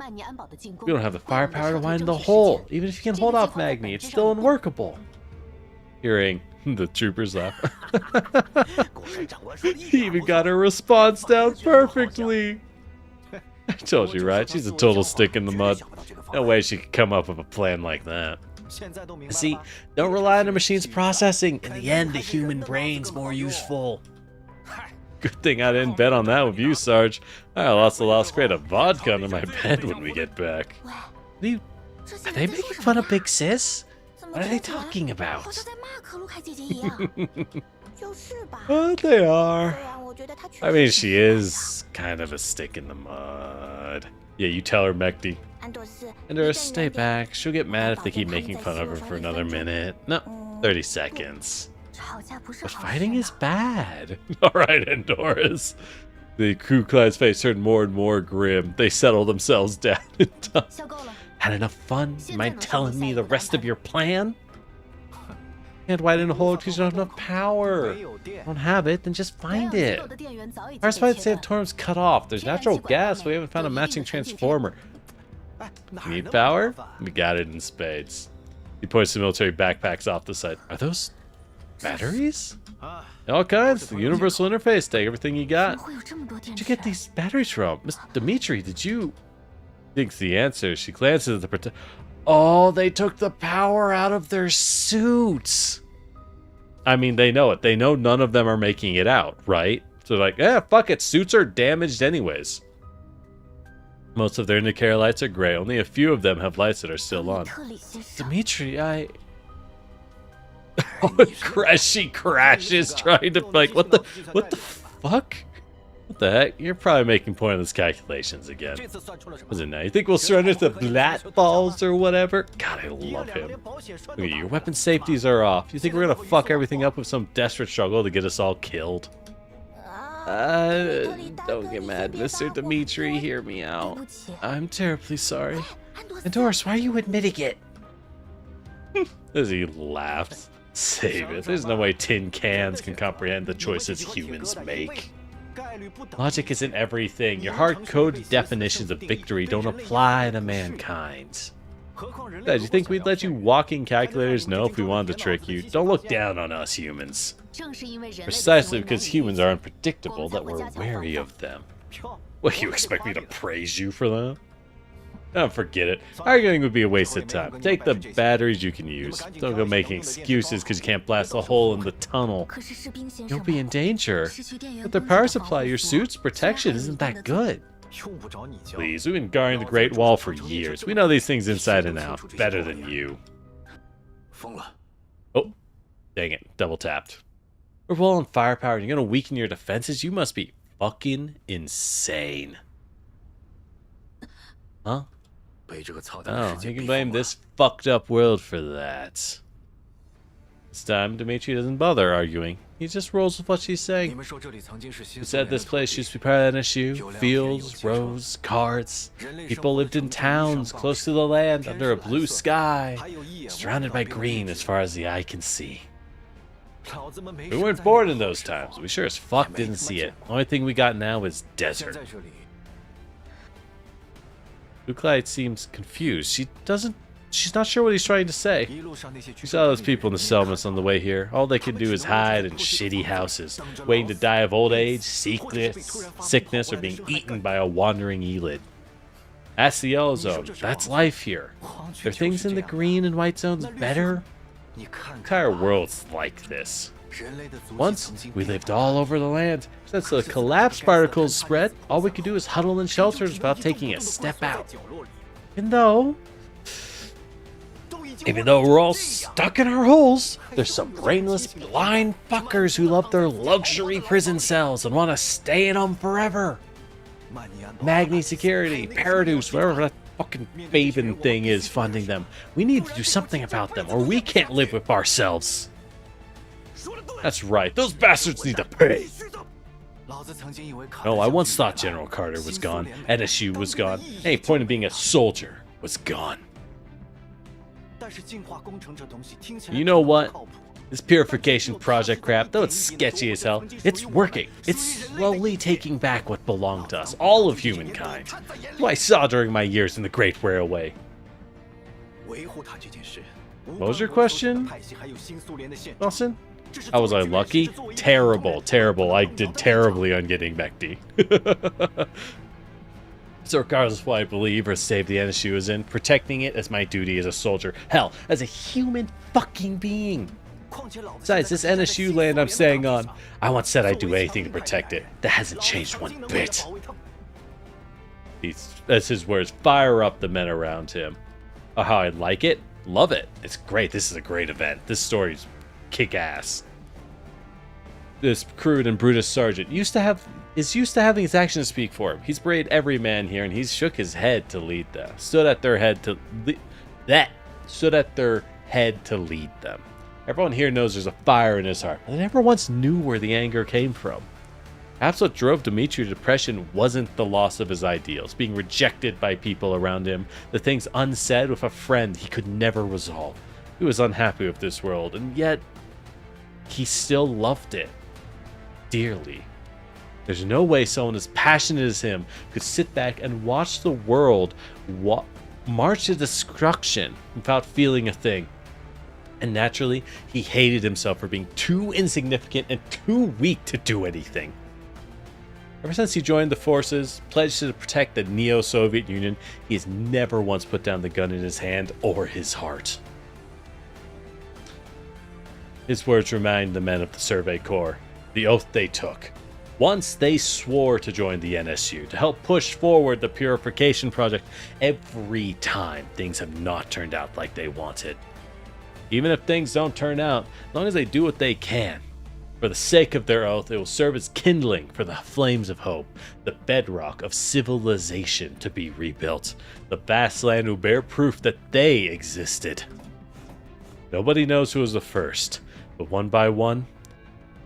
don't have the firepower to wind the hole. Even if you can hold off Magni, it's still unworkable. Hearing the troopers laugh. He even got her response down perfectly. I told you, right? She's a total stick in the mud. No way she could come up with a plan like that. See, don't rely on the machine's processing. In the end, the human brain's more useful. Good thing I didn't bet on that with you, Sarge. I lost a last crate of vodka under my bed when we get back. Are they making fun of Big Sis? What are they talking about? Oh, they are. I mean, she is kind of a stick in the mud. Yeah, you tell her, Mechty. Andorra, stay back. She'll get mad if they keep making fun of her for another minute. No, 30 seconds. But fighting is bad. Alright, Andorras. The Ku Klux face turned more and more grim. They settle themselves down and had enough fun? You mind telling me the rest of your plan? Can't widen in a hole because you don't have enough power. Don't have it, then just find it. Our supply sanatorium's cut off. There's natural gas, but we haven't found a matching transformer. Need power? We got it in spades. He points the military backpacks off the side. Are those batteries? All kinds. The universal interface. Take everything you got. Where'd you get these batteries from? Mr. Dimitri, did you... Thinks the answer. She glances at the Oh, they took the power out of their suits. I mean, they know it. They know none of them are making it out, right? So they're like, yeah, fuck it. Suits are damaged anyways. Most of their indicator lights are gray. Only a few of them have lights that are still on. Dimitri, Oh, she crashes trying to, like, what the fuck? What the heck? You're probably making pointless calculations again. Was it now? You think we'll surrender to Blat balls or whatever? God, I love him. Look at you. Your weapon safeties are off. You think we're gonna fuck everything up with some desperate struggle to get us all killed? Don't get mad, Mr. Dimitri. Hear me out. I'm terribly sorry. And Doris, why are you admitting it? As he laughs. Save it. There's no way tin cans can comprehend the choices humans make. Logic isn't everything. Your hard-coded definitions of victory don't apply to mankind. Did you think we'd let you walking calculators know if we wanted to trick you? Don't look down on us humans. Precisely because humans are unpredictable that we're wary of them. What, you expect me to praise you for that? Oh, forget it. Arguing would be a waste of time. Take the batteries you can use. Don't go making excuses because you can't blast a hole in the tunnel. You'll be in danger. With the power supply, your suit's protection isn't that good. Please, we've been guarding the Great Wall for years. We know these things inside and out. Better than you. Oh, dang it. Double tapped. We're low on firepower and you're going to weaken your defenses? You must be fucking insane. Huh? Oh, you can blame this fucked up world for that. This time, Dimitri doesn't bother arguing. He just rolls with what she's saying. He said this place used to be part of NSU. Fields, roads, carts. People lived in towns close to the land under a blue sky, surrounded by green as far as the eye can see. We weren't born in those times. We sure as fuck didn't see it. Only thing we got now is desert. Luclite seems confused. She's not sure what he's trying to say. She saw those people in the settlements on the way here. All they could do is hide in shitty houses, waiting to die of old age, sickness, or being eaten by a wandering elid. That's the yellow zone. That's life here. Are things in the green and white zones better? The entire world's like this. Once, we lived all over the land. Since the collapse particles spread, all we could do is huddle in shelters without taking a step out. Even though we're all stuck in our holes, there's some brainless, blind fuckers who love their luxury prison cells and want to stay in them forever. Magni Security, Paradise, whatever that fucking Faven thing is funding them. We need to do something about them, or we can't live with ourselves. That's right, those bastards need to pay. No, I once thought General Carter was gone, NSU was gone, any point of being a soldier was gone. You know what? This purification project crap, though it's sketchy as hell, it's working. It's slowly taking back what belonged to us, all of humankind. Who I saw during my years in the Great Railway. What was your question, Nelson? How was I lucky? Terrible, terrible. I did terribly on getting Mechty. So regardless of what I believe or save the NSU is in, protecting it is my duty as a soldier. Hell, as a human fucking being. Besides, this NSU land I'm staying on, I once said I'd do anything to protect it. That hasn't changed one bit. That's his words. Fire up the men around him. Oh, how I like it? Love it. It's great. This is a great event. This story's kick-ass. This crude and Brutus sergeant is used to having his actions speak for him. He's berated every man here, and he's shook his head to lead them. Stood at their head to lead them. Everyone here knows there's a fire in his heart, but they never once knew where the anger came from. Perhaps what drove Dimitri to depression wasn't the loss of his ideals, being rejected by people around him, the things unsaid with a friend he could never resolve. He was unhappy with this world, and yet he still loved it dearly. There's no way someone as passionate as him could sit back and watch the world march to destruction without feeling a thing. And naturally, he hated himself for being too insignificant and too weak to do anything. Ever since he joined the forces, pledged to protect the Neo-Soviet Union, he has never once put down the gun in his hand or his heart. His words remind the men of the Survey Corps, the oath they took. Once they swore to join the NSU, to help push forward the purification project, every time things have not turned out like they wanted. Even if things don't turn out, as long as they do what they can for For the sake of their oath, it will serve as kindling for the flames of hope, the bedrock of civilization to be rebuilt. The vast land will bear proof that they existed. Nobody knows who was the first, but one by one,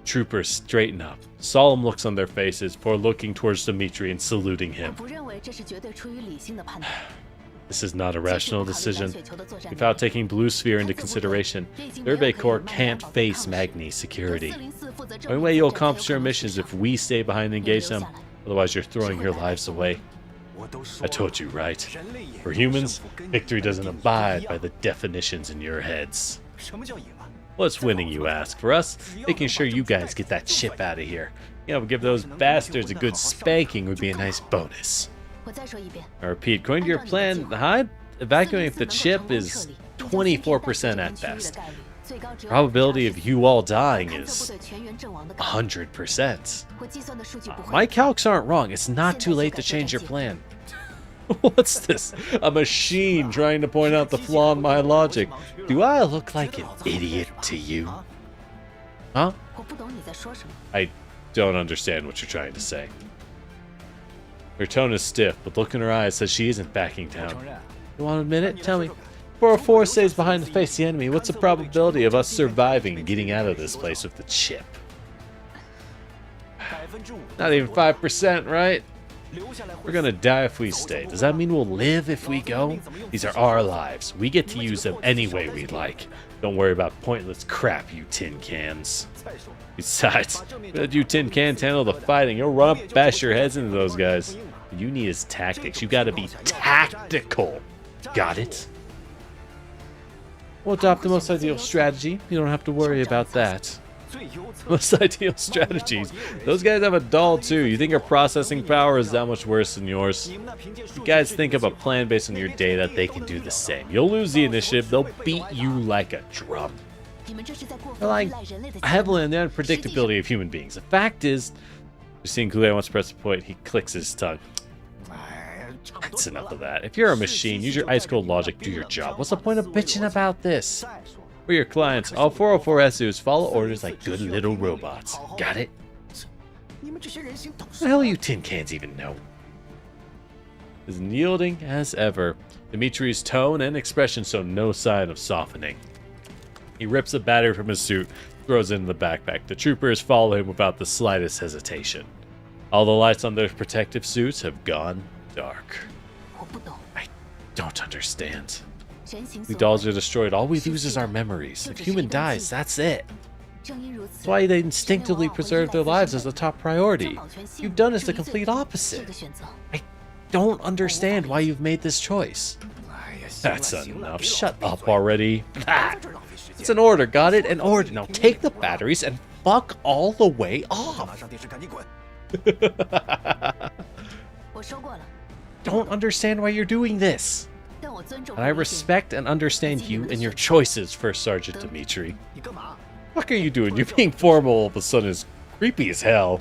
troopers straighten up. Solemn looks on their faces before looking towards Dmitri and saluting him. This is not a rational decision. Without taking Blue Sphere into consideration, Survey Corps can't face Magni's security. The only way you'll accomplish your mission is if we stay behind and engage them, otherwise you're throwing your lives away. I told you, right? For humans, victory doesn't abide by the definitions in your heads. What's winning, you ask? For us, making sure you guys get that ship out of here. You know, give those bastards a good spanking would be a nice bonus. I repeat, according to your plan, evacuating the ship is 24% at best. Probability of you all dying is 100%. My calcs aren't wrong. It's not too late to change your plan. What's this? A machine trying to point out the flaw in my logic. Do I look like an idiot to you? Huh? I don't understand what you're trying to say. Her tone is stiff, but look in her eyes says she isn't backing down. You want to admit it? Tell me. 404 stays behind to face the enemy. What's the probability of us surviving and getting out of this place with the chip? Not even 5%, right? We're gonna die if we stay. Does that mean we'll live if we go? These are our lives. We get to use them any way we like. Don't worry about pointless crap, you tin cans. Besides, let you tin cans handle the fighting. You'll run up, bash your heads into those guys. What you need is tactics. You gotta be tactical. Got it? We'll adopt the most ideal strategy. You don't have to worry about that. Most ideal strategies. Those guys have a doll too. You think our processing power is that much worse than yours? You guys think of a plan based on your data, they can do the same. You'll lose the initiative, they'll beat you like a drum. They're like heavily on the unpredictability of human beings. The fact is, you're seeing Goulet wants to press a point, he clicks his tongue. That's enough of that. If you're a machine, use your ice cold logic, do your job. What's the point of bitching about this? For your clients, all 404 SUs follow orders like good little robots. Got it? What the hell you tin cans even know? As unyielding as ever, Dimitri's tone and expression show no sign of softening. He rips a battery from his suit, throws it in the backpack. The troopers follow him without the slightest hesitation. All the lights on their protective suits have gone dark. I don't understand. The dolls are destroyed. All we lose is our memories. If human dies, that's it. That's why they instinctively preserve their lives as the top priority. You've done is the complete opposite. I don't understand why you've made this choice. That's enough. Shut up already. It's an order. Got it? An order. Now take the batteries and fuck all the way off. Don't understand why you're doing this. And I respect and understand you and your choices, First Sergeant Dmitri. What are you doing? You're being formal all of a sudden is creepy as hell.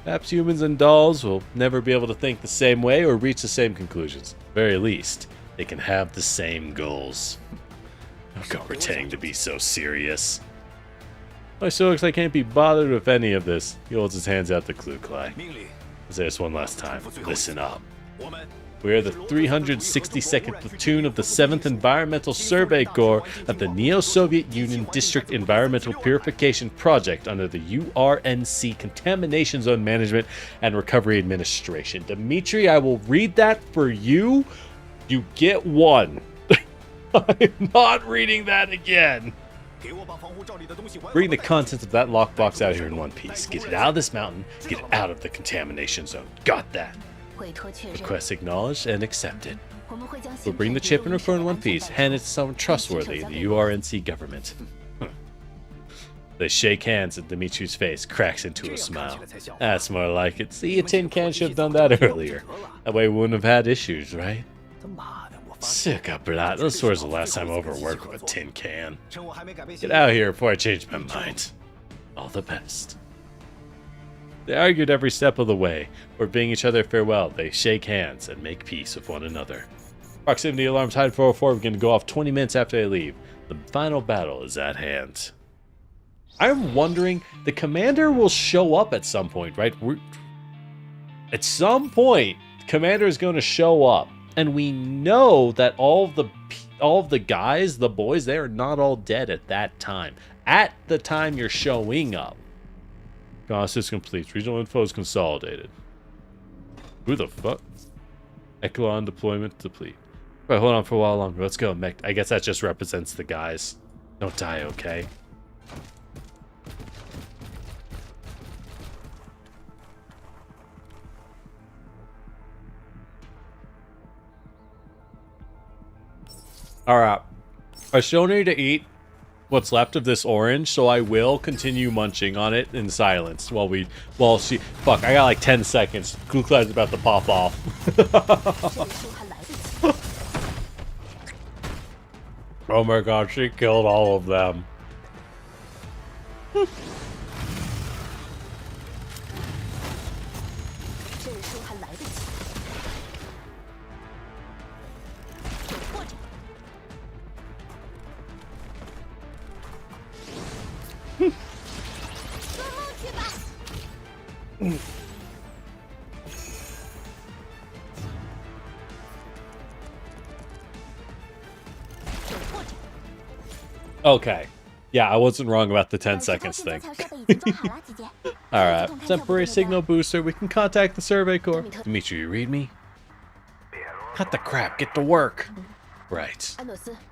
Perhaps humans and dolls will never be able to think the same way or reach the same conclusions. At the very least, they can have the same goals. Don't go pretending to be so serious. My still looks like I can't be bothered with any of this. He holds his hands out to Kluklai. I'll say this one last time. Listen up. We are the 362nd Platoon of the 7th Environmental Survey Corps of the Neo-Soviet Union District Environmental Purification Project under the URNC Contamination Zone Management and Recovery Administration. Dmitri, I will read that for you. You get one. I'm not reading that again. Bring the contents of that lockbox out here in one piece. Get it out of this mountain. Get it out of the contamination zone. Got that. Request acknowledged and accepted. We'll bring the chip and refer in one piece. Hand it to someone trustworthy in the URNC government. They shake hands and Dimitri's face cracks into a smile. That's more like it. See, a tin can should have done that earlier. That way we wouldn't have had issues, right? Sick up for that. This was the last time I overworked with a tin can. Get out of here before I change my mind. All the best. They argued every step of the way. Before bidding each other farewell, they shake hands and make peace with one another. Proximity alarms Hide 404 begin to go off 20 minutes after they leave. The final battle is at hand. I'm wondering, the commander will show up at some point, right? At some point, the commander is going to show up. And we know that all of the guys, the boys, they are not all dead at that time. At the time you're showing up. Analysis complete. Regional info is consolidated. Who the fuck? Aphelion deployment deplete. Right, hold on for a while longer. Let's go, Mechty. I guess that just represents the guys. Don't die, okay? Alright. I still need to eat what's left of this orange, so I will continue munching on it in silence while she... Fuck, I got like 10 seconds. Kuklai's about to pop off. Oh my god, she killed all of them. Okay. Yeah, I wasn't wrong about the 10 seconds thing. Alright. Temporary signal booster. We can contact the Survey Corps. Dimitri, you read me? Cut the crap. Get to work. Right.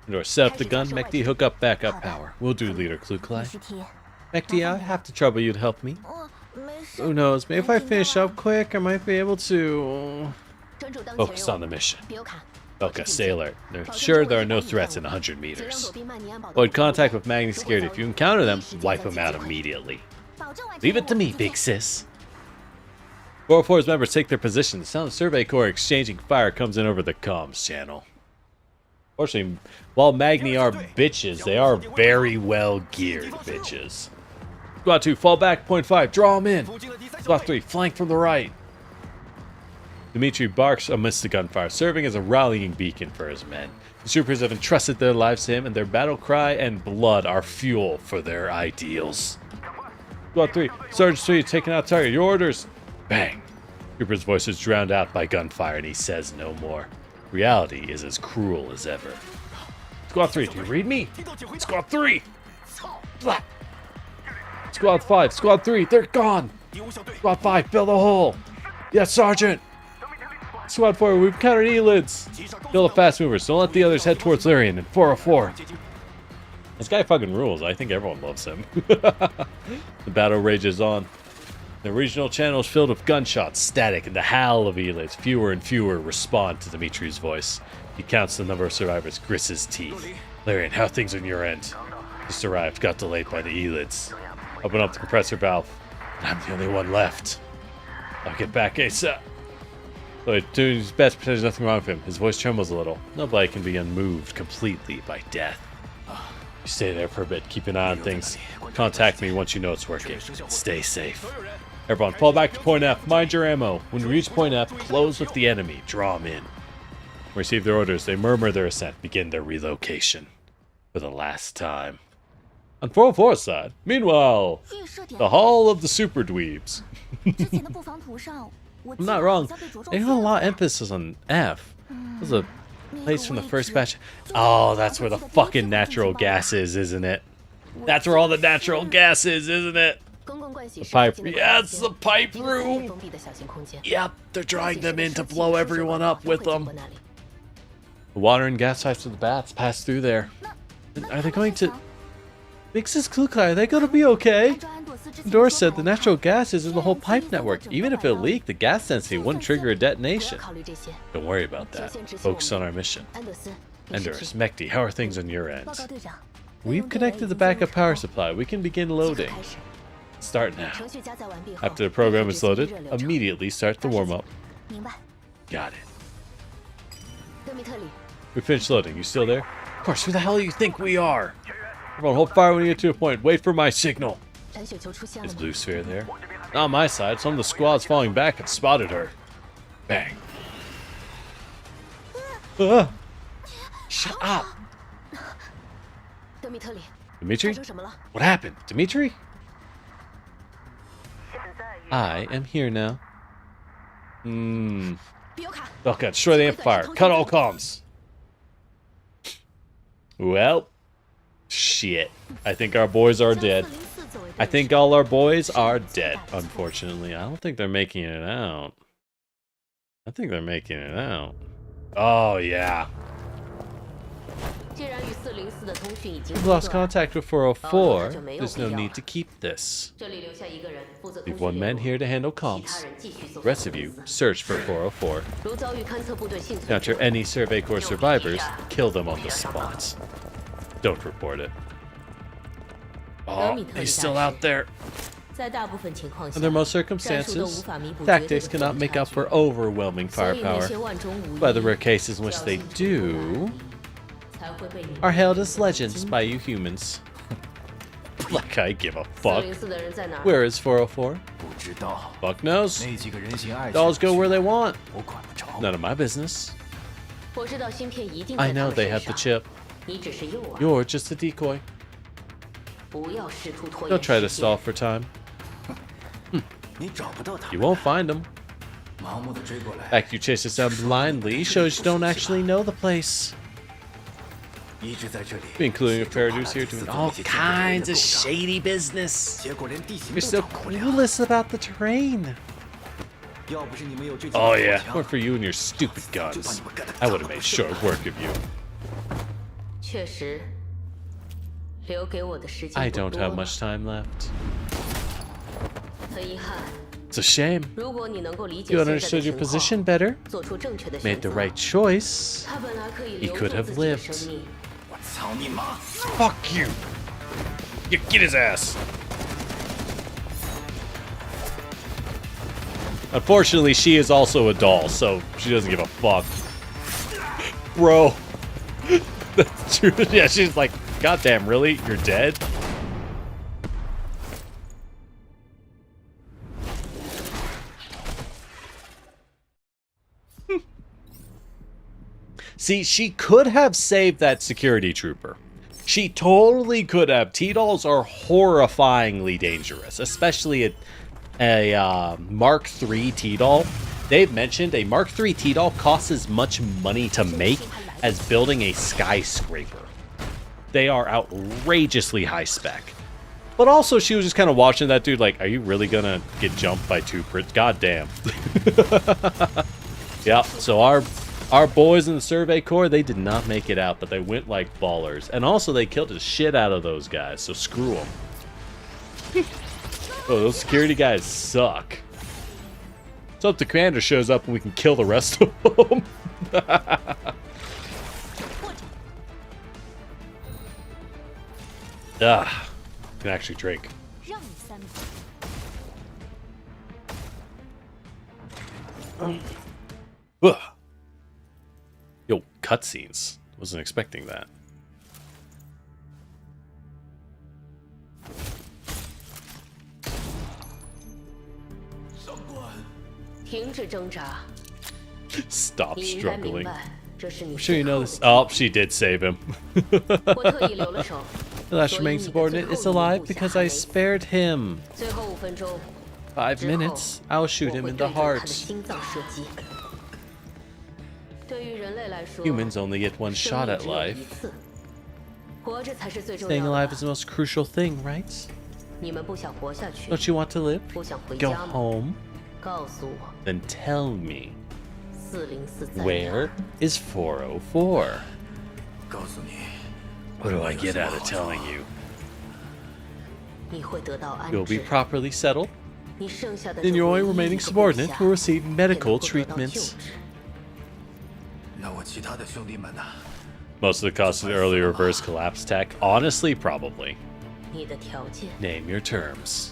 Endor, set up the gun. Mechty, hook up backup power. We'll do, Leader Kluklai. Mechty, I have to trouble you to help me. Who knows? Maybe if I finish up quick, I might be able to... Focus on the mission. Belka, stay alert. Sure, there are no threats in 100 meters. Avoid contact with Magni Security. If you encounter them, wipe them out immediately. Leave it to me, big sis. 404's members take their position. The sound of the Survey Corps exchanging fire comes in over the comms channel. Fortunately, while Magni are bitches, they are very well geared bitches. Squad 2, fall back, point 5, draw them in. Squad 3, flank from the right. Dimitri barks amidst the gunfire, serving as a rallying beacon for his men. The troopers have entrusted their lives to him, and their battle cry and blood are fuel for their ideals. Squad 3, Sergeant 3, taking out target. Your orders. Bang. Trooper's voice is drowned out by gunfire, and he says no more. Reality is as cruel as ever. Squad 3, do you read me? Squad 3! Blah. Squad 5, Squad 3, they're gone! Squad 5, build a hole! Yes, Sergeant! Squad 4, we've encountered elids! Build a fast movers, don't let the others head towards Lyrian and 404. This guy fucking rules, I think everyone loves him. The battle rages on. The regional channel is filled with gunshots, static, and the howl of elids. Fewer and fewer respond to Dimitri's voice. He counts the number of survivors, grits his teeth. Lyrian, how are things on your end? Just arrived, got delayed by the elids. Open up the compressor valve. I'm the only one left. I'll get back ASAP. But doing his best, there's nothing wrong with him. His voice trembles a little. Nobody can be unmoved completely by death. You stay there for a bit, keep an eye on things. Contact me once you know it's working. Stay safe. Everyone, fall back to point F. Mind your ammo. When we reach point F, close with the enemy. Draw them in. Receive their orders. They murmur their assent. Begin their relocation. For the last time. On 404's side, meanwhile, the Hall of the Super Dweebs. I'm not wrong. They have a lot of emphasis on F. This is a place from the first batch. Oh, that's where the fucking natural gas is, isn't it? That's where all the natural gas is, isn't it? The pipe. Yeah, it's the pipe room. Yep, they're drawing them in to blow everyone up with them. The water and gas pipes of the baths pass through there. Are they going to... Mixes Klukai, are they going to be okay? Endor said the natural gas is in the whole pipe network. Even if it leaked, the gas density wouldn't trigger a detonation. Don't worry about that. Focus on our mission. Endor, Mechty, how are things on your end? We've connected the backup power supply. We can begin loading. Start now. After the program is loaded, immediately start the warm-up. Got it. We finished loading. You still there? Of course, who the hell do you think we are? Everyone, hold fire when you get to a point. Wait for my signal. Is Blue Sphere there? Not on my side. Some of the squads falling back have spotted her. Bang. Shut up. Dimitri? 发生什么了？ What happened? Dimitri? I am here now. Hmm. 比尤卡， Okay, destroy the amplifier. Cut all comms. Well, shit. I think our boys are dead. 404作为 I think all our boys are dead, unfortunately. I don't think they're making it out. I think they're making it out. Oh, yeah. 既然与404的通讯已经 We've 中 lost 断， contact with 404. There's no need to keep this. 这里留下一个人负责通 Leave 讯 one man 联 here 络， to handle 其他 comms. 人继续搜 The 索 rest of you 404 search for 404. 如遭遇勘测部队幸存 Encounter 者， any Survey Corps survivors, kill them on the spot. Don't report it. Oh, he's still out there. 在大部分情况下， Under most 战术都无 circumstances, 法弥补绝对的 tactics cannot 作 make 战 up for 差距 overwhelming 所以那 firepower. 些万中无一 By the rare cases in which they do, 才会被你 are held as legends by you humans. Like I give a fuck. 404的人在哪儿？ Where is 404? 不知道 Fuck knows. 那几个人形爱 Dolls go where they want. 我管不着。 None of my business. 我知道芯片一定 I 在他 know 们 they 身 have the 上， chip. 你只是诱饵， You're just a decoy. 不要试图拖 Don't 延 try to 时间 stall for time. 你找不到他 You 们， won't find them. 盲目的追过来， Fact you chase us down blindly shows you don't actually know the place. 一直在这里， Including a pair of dudes here 自 doing 动 all 那些见不得人 kinds 的 of 勾当 shady business. 结果连地形 You're 都 so 掌握不了。 clueless about the terrain. 要不是你们有这几 Oh 把 yeah, 火 weren't for you and your stupid guns. I would have made short work of you. 确实，留给我的时间 I 不 don't 多 have 了 much time left. 很遗憾， It's a shame. 如果你能够理解 You 现在 understood 的 your 情 position 况， better, 做出正确的 made 选 the 择， right choice. 他本来可以 He 留 could 住 have 自己的 lived. 生命。我操你妈！ Fuck you. You get his ass. Unfortunately, she is also a doll, so she doesn't give a fuck. Bro. That's true. Yeah, she's like, goddamn, really? You're dead? See, she could have saved that security trooper. She totally could have. T-dolls are horrifyingly dangerous, especially a Mark III T-doll. They've mentioned a Mark III T-doll costs as much money to make as building a skyscraper. They are outrageously high spec. But also, she was just kind of watching that dude like, are you really gonna get jumped by two Brits? God damn. Yeah, so our boys in the Survey Corps, they did not make it out, but they went like ballers. And also, they killed the shit out of those guys, so screw them. Oh, those security guys suck. So if the commander shows up and we can kill the rest of them. Ah, can actually drink. 让你三步。 Ugh. Yo, cutscenes. Wasn't expecting that. 停止挣扎， Stop 你应该明 struggling. 白，这是你 I'm sure you 最 know 后 this. 的 Oh, she did save him. 我特意留了手。 The last remaining subordinate is alive because I spared him. 最后5分钟， 5之后 minutes, I'll shoot 我 him 会 in 对 the 准他的 heart. 心脏射击。对于人类来说， Humans only get one 生 shot 命 at 只有 life. 一次，活着才是最重 Staying 要 alive 的 is。the most crucial thing, right? 你们不想活下去， Don't you want to live? 不想回 Go 家吗？ home? 告诉我， Then tell me, 404在哪 where is 404? 告诉你， What do I get out of telling you? 你会得到安 You'll be 置。 properly settled, 你剩下的 then 这 your 唯 only 一一 remaining 个部 subordinate 下 will receive 也能 medical 够得到救 treatment. 治那我其他的兄弟们呢？ Most of the cost of the early reverse collapse tech? Honestly, probably. 你的条件， Name your terms.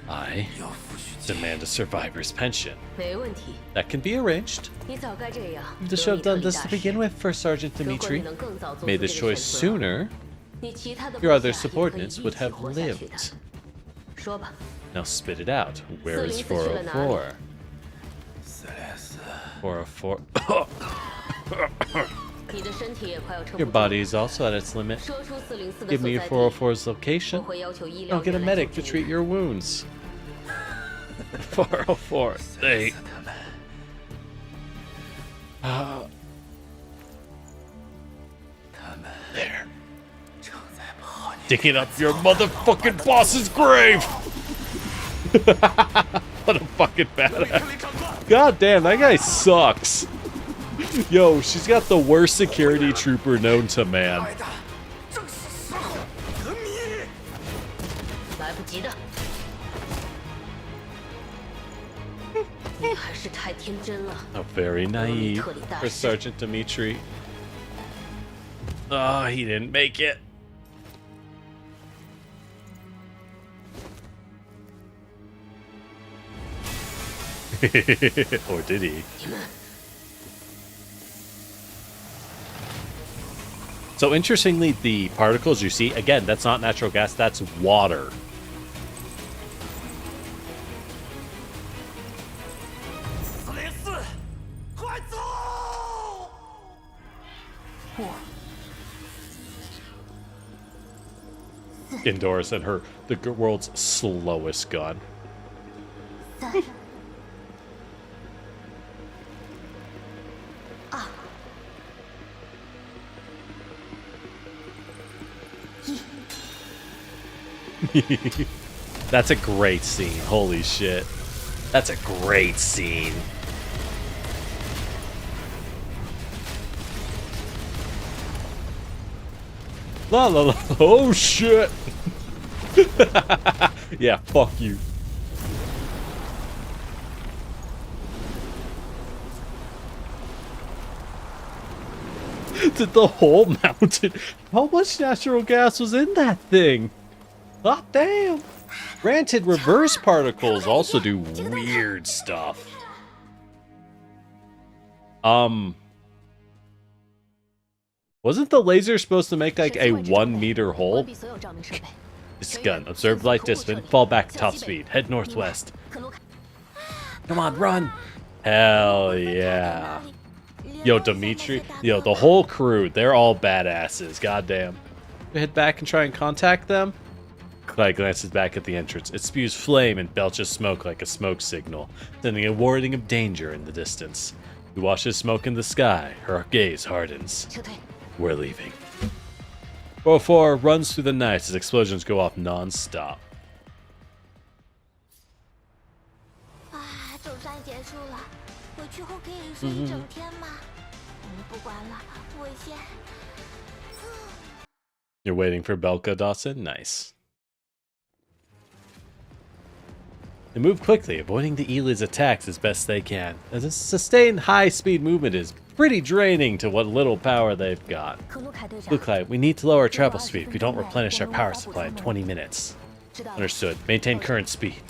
I 要付续金。 demand a survivor's pension. 没问题。 That can be arranged. 你早该这样。 You 德 should 米 have 特 done 里 this 大 to 师 begin with, First Sergeant 如果你 Dimitri. 能更早做出 Made 这 this 个 choice 选择， sooner, 你其他的 your 部 other 下也可以 subordinates 一 would 起 have 活下去的 lived. 说吧， Now spit it out. Where is 404去了哪里？ 404? 404. Your body is also at its limit. Give me your 404's location. I'll get a medic to treat your wounds. 404. They. There. Digging up your motherfucking boss's grave! What a fucking badass. God damn, that guy sucks. Yo, she's got the worst security trooper known to man. Oh, very naive for Sergeant Dimitri. Oh, he didn't make it. Or did he? So interestingly, the particles you see, again, that's not natural gas, that's water. Indoors and the world's slowest gun. That's a great scene. Holy shit. That's a great scene. La la la. Oh shit. Yeah, fuck you. Did the whole mountain... How much natural gas was in that thing? God damn. Granted, reverse particles also do weird stuff. Wasn't the laser supposed to make like a 1 meter hole? This gun. Observe light discipline. Fall back top speed. Head northwest. Come on, run. Hell yeah. Yo, Dimitri. Yo, the whole crew. They're all badasses. Goddamn. We head back and try and contact them. Clyde glances back at the entrance. It spews flame and belches smoke like a smoke signal, sending a warning of danger in the distance. We watch the smoke in the sky. Her gaze hardens. We're leaving. 404 runs through the night as explosions go off non-stop. You're waiting for Belka, Dawson? Nice. They move quickly, avoiding the Elid's attacks as best they can, as a sustained high-speed movement is pretty draining to what little power they've got. Luke, we need to lower our travel speed if we don't replenish our power supply in 20 minutes. Understood. Maintain current speed.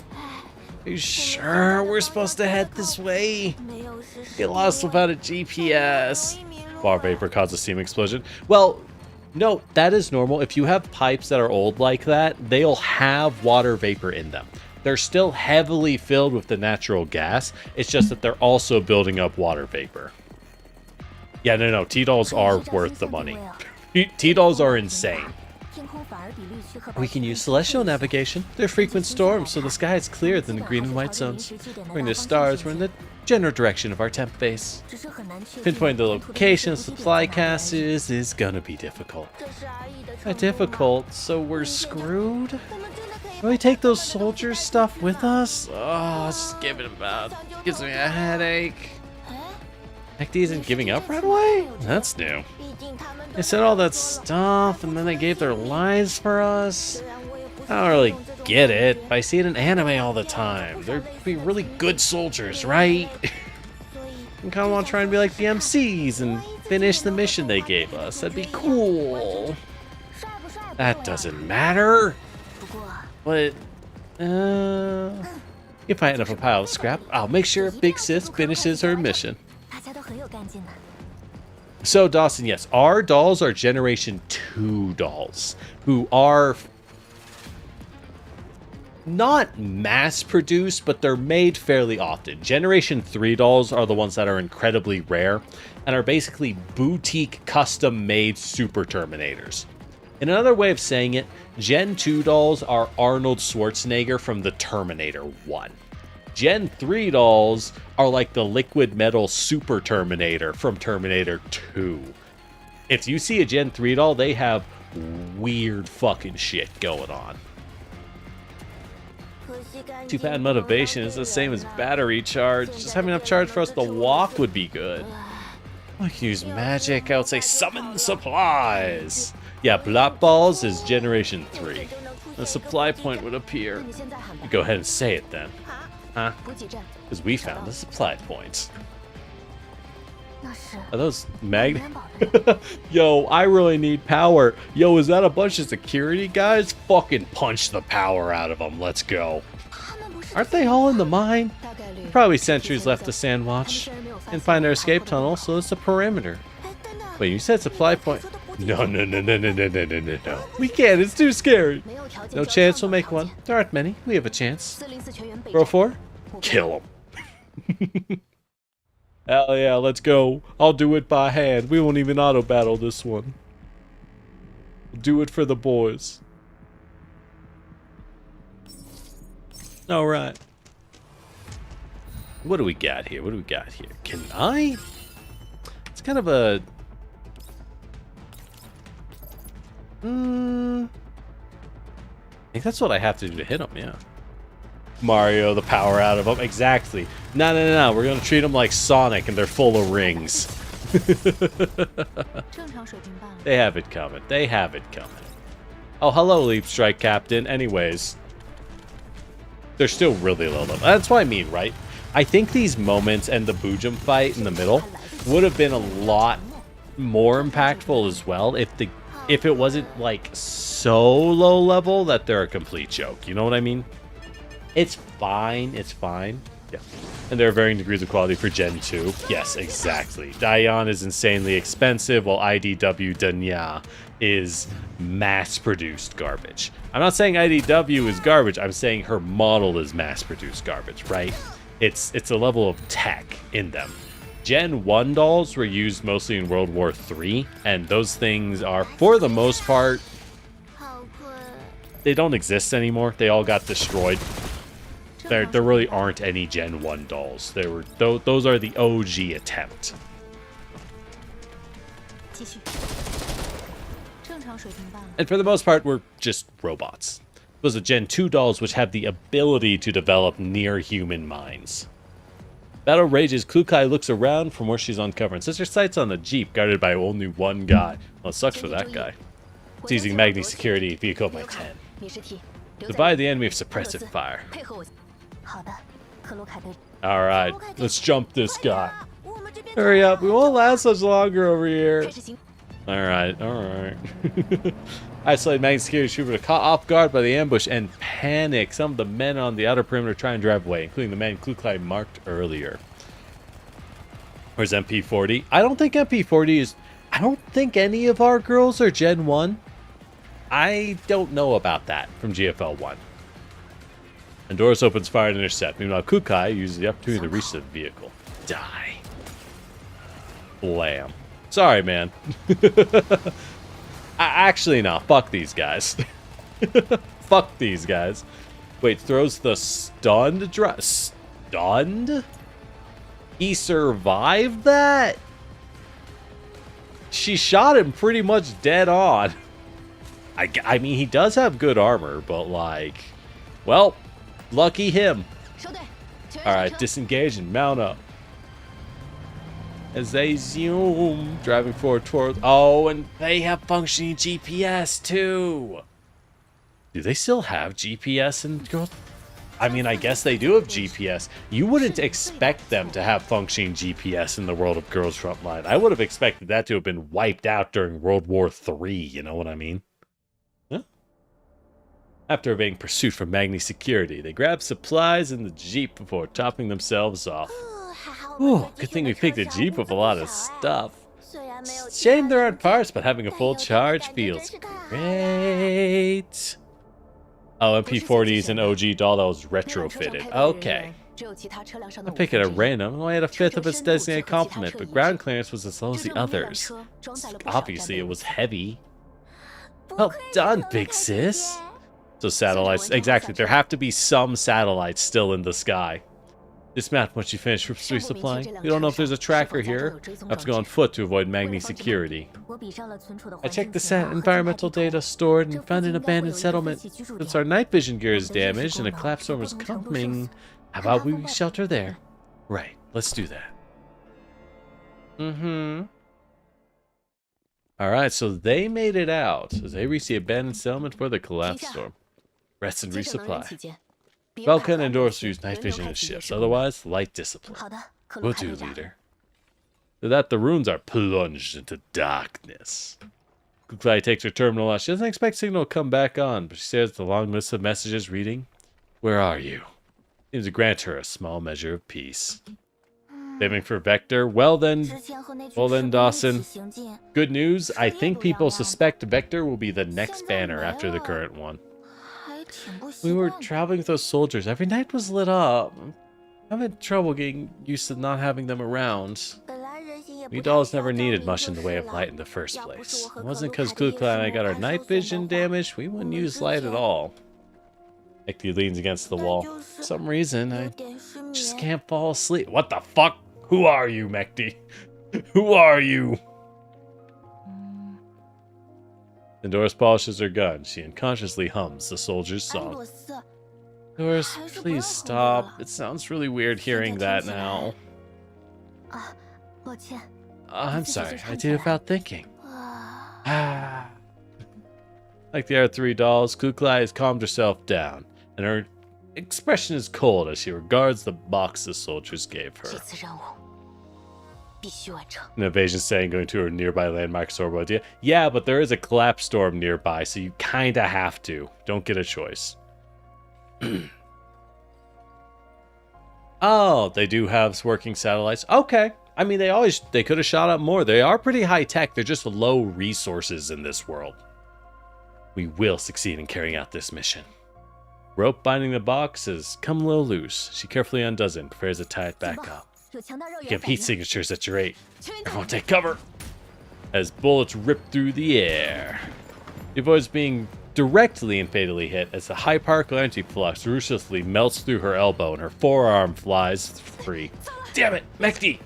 Are you sure we're supposed to head this way? Get lost without a GPS. Water vapor causes steam explosion. Well, no, that is normal. If you have pipes that are old like that, they'll have water vapor in them. They're still heavily filled with the natural gas. It's just that they're also building up water vapor. Yeah, no, T-dolls are worth the money. T-dolls are insane. We can use celestial navigation. They're frequent storms, so the sky is clearer than the green and white zones. According to stars, we're in the general direction of our temp base. Pinpointing the location of supply caches is gonna be difficult. Difficult, so we're screwed? Can we take those soldiers stuff with us? Oh, just give it about. Gives me a headache. Mechty isn't giving up right away? That's new. They said all that stuff and then they gave their lives for us. I don't really get it. I see it in anime all the time. They're be really good soldiers, right? I kind of want to try and be like the MCs and finish the mission they gave us. That'd be cool. That doesn't matter. But, if I end up a pile of scrap, I'll make sure Big Sis finishes her mission. So, Dawson, yes, our dolls are Generation 2 dolls, who are not mass-produced, but they're made fairly often. Generation 3 dolls are the ones that are incredibly rare, and are basically boutique, custom-made Super Terminators. In another way of saying it, Gen 2 dolls are Arnold Schwarzenegger from the Terminator 1. Gen 3 dolls are like the liquid metal Super Terminator from Terminator 2. If you see a Gen 3 doll, they have weird fucking shit going on. Too bad motivation is the same as battery charge. Just having enough charge for us to walk would be good. I can use magic. I would say summon supplies. Yeah, Blot Balls is Generation 3. A supply point would appear. You go ahead and say it then. Huh? Because we found the supply points. Are those mag? Yo, I really need power. Yo, is that a bunch of security guys? Fucking punch the power out of them. Let's go. Aren't they all in the mine? Probably sentries left the Sandwatch. And find our escape tunnel, so it's a perimeter. Wait, you said supply point? No. We can't, it's too scary. No chance we'll make one. There aren't many. We have a chance. Row 4? Kill him. Hell yeah, let's go. I'll do it by hand. We won't even auto-battle this one. We'll do it for the boys. Alright. What do we got here? Can I? It's kind of a... I think that's what I have to do to hit him, yeah. Mario, the power out of them. Exactly. No. We're going to treat them like Sonic and they're full of rings. They have it coming. Oh, hello, Leap Strike Captain. Anyways. They're still really low level. That's what I mean, right? I think these moments and the Boojum fight in the middle would have been a lot more impactful as well if it wasn't like so low level that they're a complete joke. You know what I mean? It's fine. Yeah. And there are varying degrees of quality for Gen 2. Yes, exactly. Dion is insanely expensive, while IDW Danya is mass-produced garbage. I'm not saying IDW is garbage. I'm saying her model is mass-produced garbage, right? It's a level of tech in them. Gen 1 dolls were used mostly in World War III, and those things are, for the most part, they don't exist anymore. They all got destroyed. There really aren't any Gen 1 dolls. Those are the OG attempt. And for the most part, we're just robots. Those are Gen 2 dolls which have the ability to develop near-human minds. Battle rages. Klukai looks around from where she's on cover and sets her sights on the Jeep guarded by only one guy. Well, it sucks for that guy. It's using Magni security vehicle by 10. Divide the enemy with suppressive fire. Alright, let's jump this guy. Hurry up, we won't last much longer over here. Alright. Isolated Magni security trooper caught off guard by the ambush and panic. Some of the men on the outer perimeter try and drive away, including the man Klukai marked earlier. Where's MP40? I don't think MP40 is... I don't think any of our girls are Gen 1. I don't know about that from GFL 1. And Doris opens fire and intercept. Meanwhile, Kukai uses the opportunity to reach the vehicle. Die. Blam. Sorry, man. Actually, no. Fuck these guys. Fuck these guys. Wait, throws the stunned drop. Stunned? He survived that? She shot him pretty much dead on. I mean, he does have good armor, but like... Well... Lucky him. Alright, disengage and mount up. As they zoom, driving forward towards... Oh, and they have functioning GPS too. Do they still have GPS in Girls? I mean, I guess they do have GPS. You wouldn't expect them to have functioning GPS in the world of Girls Frontline. I would have expected that to have been wiped out during World War III, you know what I mean? After evading pursuit from Magni security, they grab supplies in the Jeep before topping themselves off. Ooh, good thing we picked a Jeep with a lot of stuff. Shame there aren't parts, but having a full charge feels great. Oh, MP40's an OG doll that was retrofitted. Okay. I'm picking at random. Only had a fifth of its designated complement, but ground clearance was as low as the others. Obviously, it was heavy. Well done, big sis. So satellites, exactly. There have to be some satellites still in the sky. Dismount once you finish resupplying. We don't know if there's a tracker here. I have to go on foot to avoid Magni security. I checked the environmental data stored and found an abandoned settlement. Since our night vision gear is damaged and a collapse storm is coming, how about we shelter there? Right, let's do that. Alright, so they made it out. So they reached the abandoned settlement for the collapse storm. Rest and resupply. Belka endorse use night vision as shifts, otherwise light discipline. Will do, leader. So that the runes are plunged into darkness. Kuklai takes her terminal out. She doesn't expect signal to come back on, but she stares at the long list of messages reading, "Where are you?" Seems to grant her a small measure of peace. Saving for Vector. Well then, Dawson. Good news. I think people suspect Vector will be the next banner after the current one. We were traveling with those soldiers. Every night was lit up. I'm having trouble getting used to not having them around. We dolls never needed much in the way of light in the first place. It wasn't because Kuklai and I got our night vision damaged. We wouldn't use light at all. Mechty leans against the wall. For some reason, I just can't fall asleep. What the fuck? Who are you, Mechty? Who are you? Doris polishes her gun. She unconsciously hums the soldier's song. Doris, please stop. It sounds really weird hearing that now. I'm sorry. I did without thinking. Like the other three dolls, Kuklai has calmed herself down, and her expression is cold as she regards the box the soldiers gave her. An evasion setting going to a nearby landmark storm idea. Yeah, but there is a collapse storm nearby, so you kinda have to. Don't get a choice. Oh, they do have working satellites. Okay. I mean, they could have shot up more. They are pretty high tech. They're just low resources in this world. We will succeed in carrying out this mission. Rope binding the box has come a little loose. She carefully undoes it and prepares to tie it back up. You have heat signatures at your 8. Everyone take cover! As bullets rip through the air. She avoids being directly and fatally hit as the high particle energy flux ruthlessly melts through her elbow and her forearm flies free. Damn it, Mechty!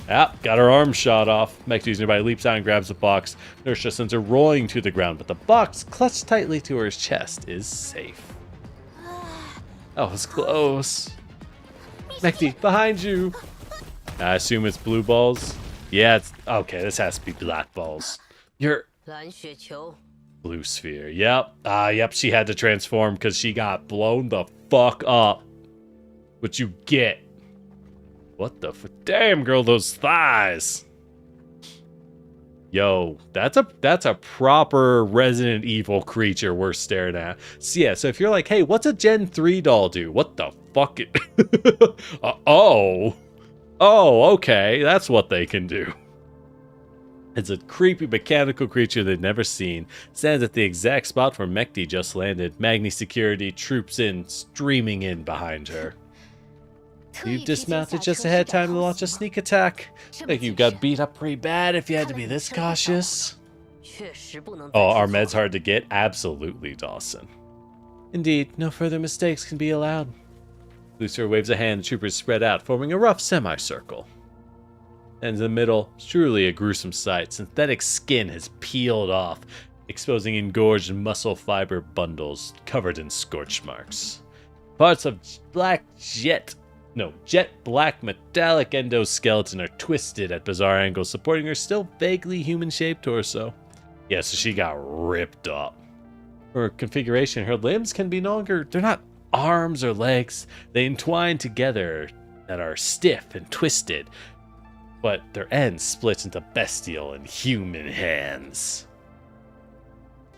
Got her arm shot off. Mechty's nearby leaps out and grabs the box. Nurse just sends her rolling to the ground, but the box, clutched tightly to her chest, is safe. That was close. Mechty, behind you! I assume it's blue balls. Yeah, it's... Okay, this has to be black balls. You're... Blue sphere. Yep. Yep, she had to transform because she got blown the fuck up. What you get. What the damn, girl, those thighs. Yo, that's a proper Resident Evil creature we're staring at. So yeah, so if you're like, hey, what's a Gen 3 doll do? What the fuck? Oh, okay, that's what they can do. It's a creepy mechanical creature they've never seen. Stands at the exact spot where Mechty just landed. Magni security troops in, streaming in behind her. You've dismounted just ahead of time to launch a sneak attack. Like you got beat up pretty bad if you had to be this cautious. Oh, are meds hard to get? Absolutely, Dawson. Indeed, no further mistakes can be allowed. Lucifer waves a hand, the troopers spread out, forming a rough semicircle. And in the middle, truly a gruesome sight. Synthetic skin has peeled off, exposing engorged muscle fiber bundles covered in scorch marks. Parts of jet black metallic endoskeleton are twisted at bizarre angles, supporting her still vaguely human-shaped torso. Yeah, so she got ripped up. For her configuration, her limbs can be no longer, they're not arms or legs. They entwine together that are stiff and twisted, but their ends split into bestial and human hands.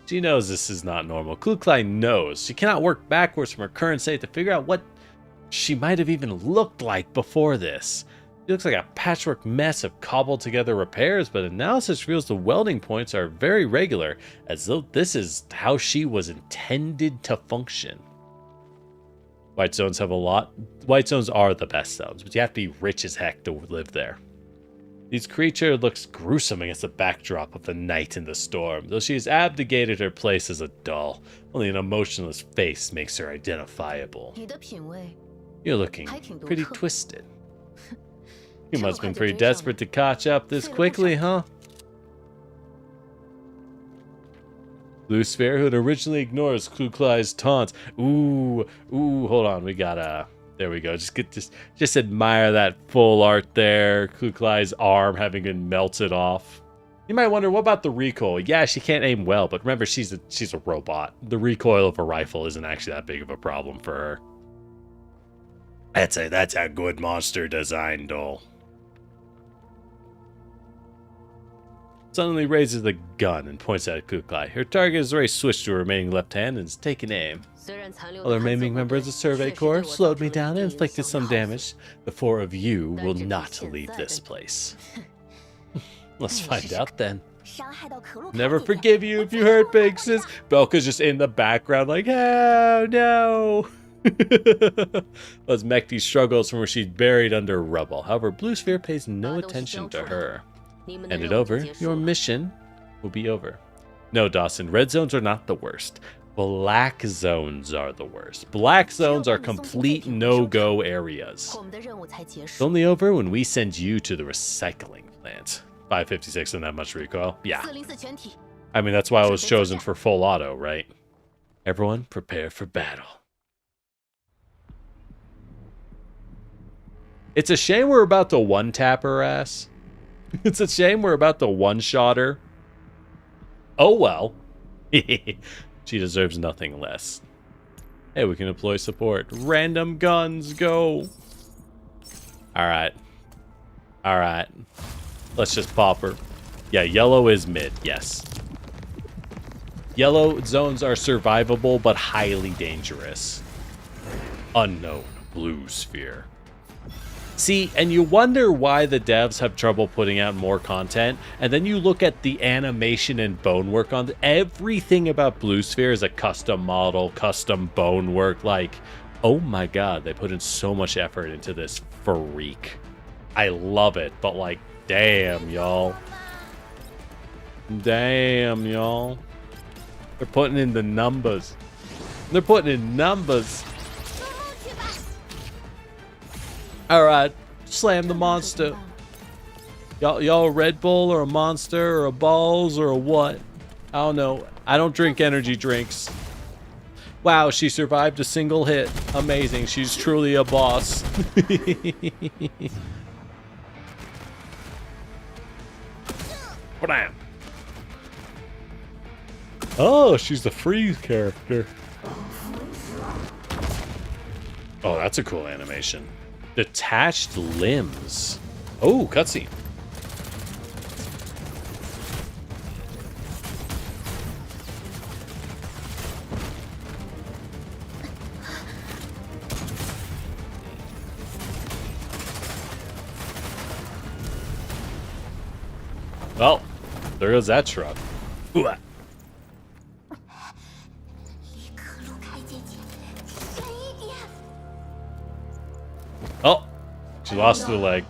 She knows this is not normal. Kuklai knows. She cannot work backwards from her current state to figure out what she might have even looked like before this. She looks like a patchwork mess of cobbled together repairs, but analysis reveals the welding points are very regular, as though this is how she was intended to function. White zones have a lot. White zones are the best zones, but you have to be rich as heck to live there. This creature looks gruesome against the backdrop of the night and the storm, though she has abdicated her place as a doll. Only an emotionless face makes her identifiable. You're looking pretty twisted. You must have been pretty desperate to catch up this quickly, huh? Blue Sphere, who had originally ignores Kuklai's taunts. Ooh, hold on, we gotta... There we go. Just admire that full art there. Kuklai's arm having been melted off. You might wonder, what about the recoil? Yeah, she can't aim well, but remember, she's a robot. The recoil of a rifle isn't actually that big of a problem for her. That's a good monster design, doll. Suddenly raises the gun and points at Kuklai. Her target is already switched to her remaining left hand and is taking aim. Other remaining members of the Survey Corps slowed me down and inflicted some damage. The four of you will not leave this place. Let's find out then. Never forgive you if you hurt Big Sis. Belka's just in the background like, oh no. As Mechty struggles from where she's buried under rubble. However, Blue Sphere pays no attention to her. Hand it over, your mission will be over. No, Dawson, red zones are not the worst. Black zones are the worst. Black zones are complete no-go areas. It's only over when we send you to the recycling plant. 556 and that much recoil? Yeah. I mean, that's why I was chosen for full auto, right? Everyone, prepare for battle. It's a shame we're about to one-tap her ass. It's a shame we're about to one-shot her. Oh well. She deserves nothing less. Hey, we can deploy support. Random guns, go. Alright. Alright. Let's just pop her. Yeah, yellow is mid, yes. Yellow zones are survivable, but highly dangerous. Unknown Blue Sphere. See, and you wonder why the devs have trouble putting out more content, and then you look at the animation and bone work on everything about Blue Sphere is a custom model, custom bone work. Like, oh my god, they put in so much effort into this freak. I love it, but like, damn, y'all. Damn, y'all. They're putting in the numbers. They're putting in numbers. Alright, slam the monster. Y'all a Red Bull or a Monster or a Balls or a what? I don't know. I don't drink energy drinks. Wow, she survived a single hit. Amazing. She's truly a boss. Bam. Oh, she's the freeze character. Oh, that's a cool animation. Detached limbs. Oh, cutscene. Well, there goes that truck. Ooh. Oh, she lost her leg.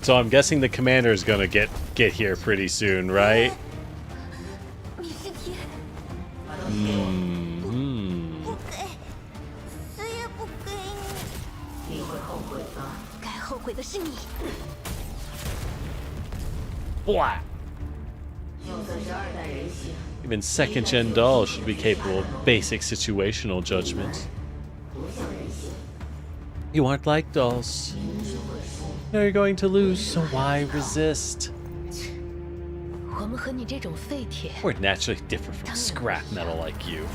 So I'm guessing the commander is gonna get here pretty soon, right? What? Even second-gen dolls should be capable of basic situational judgment. You aren't like dolls. You're going to lose, so why resist? We're naturally different from scrap metal like you.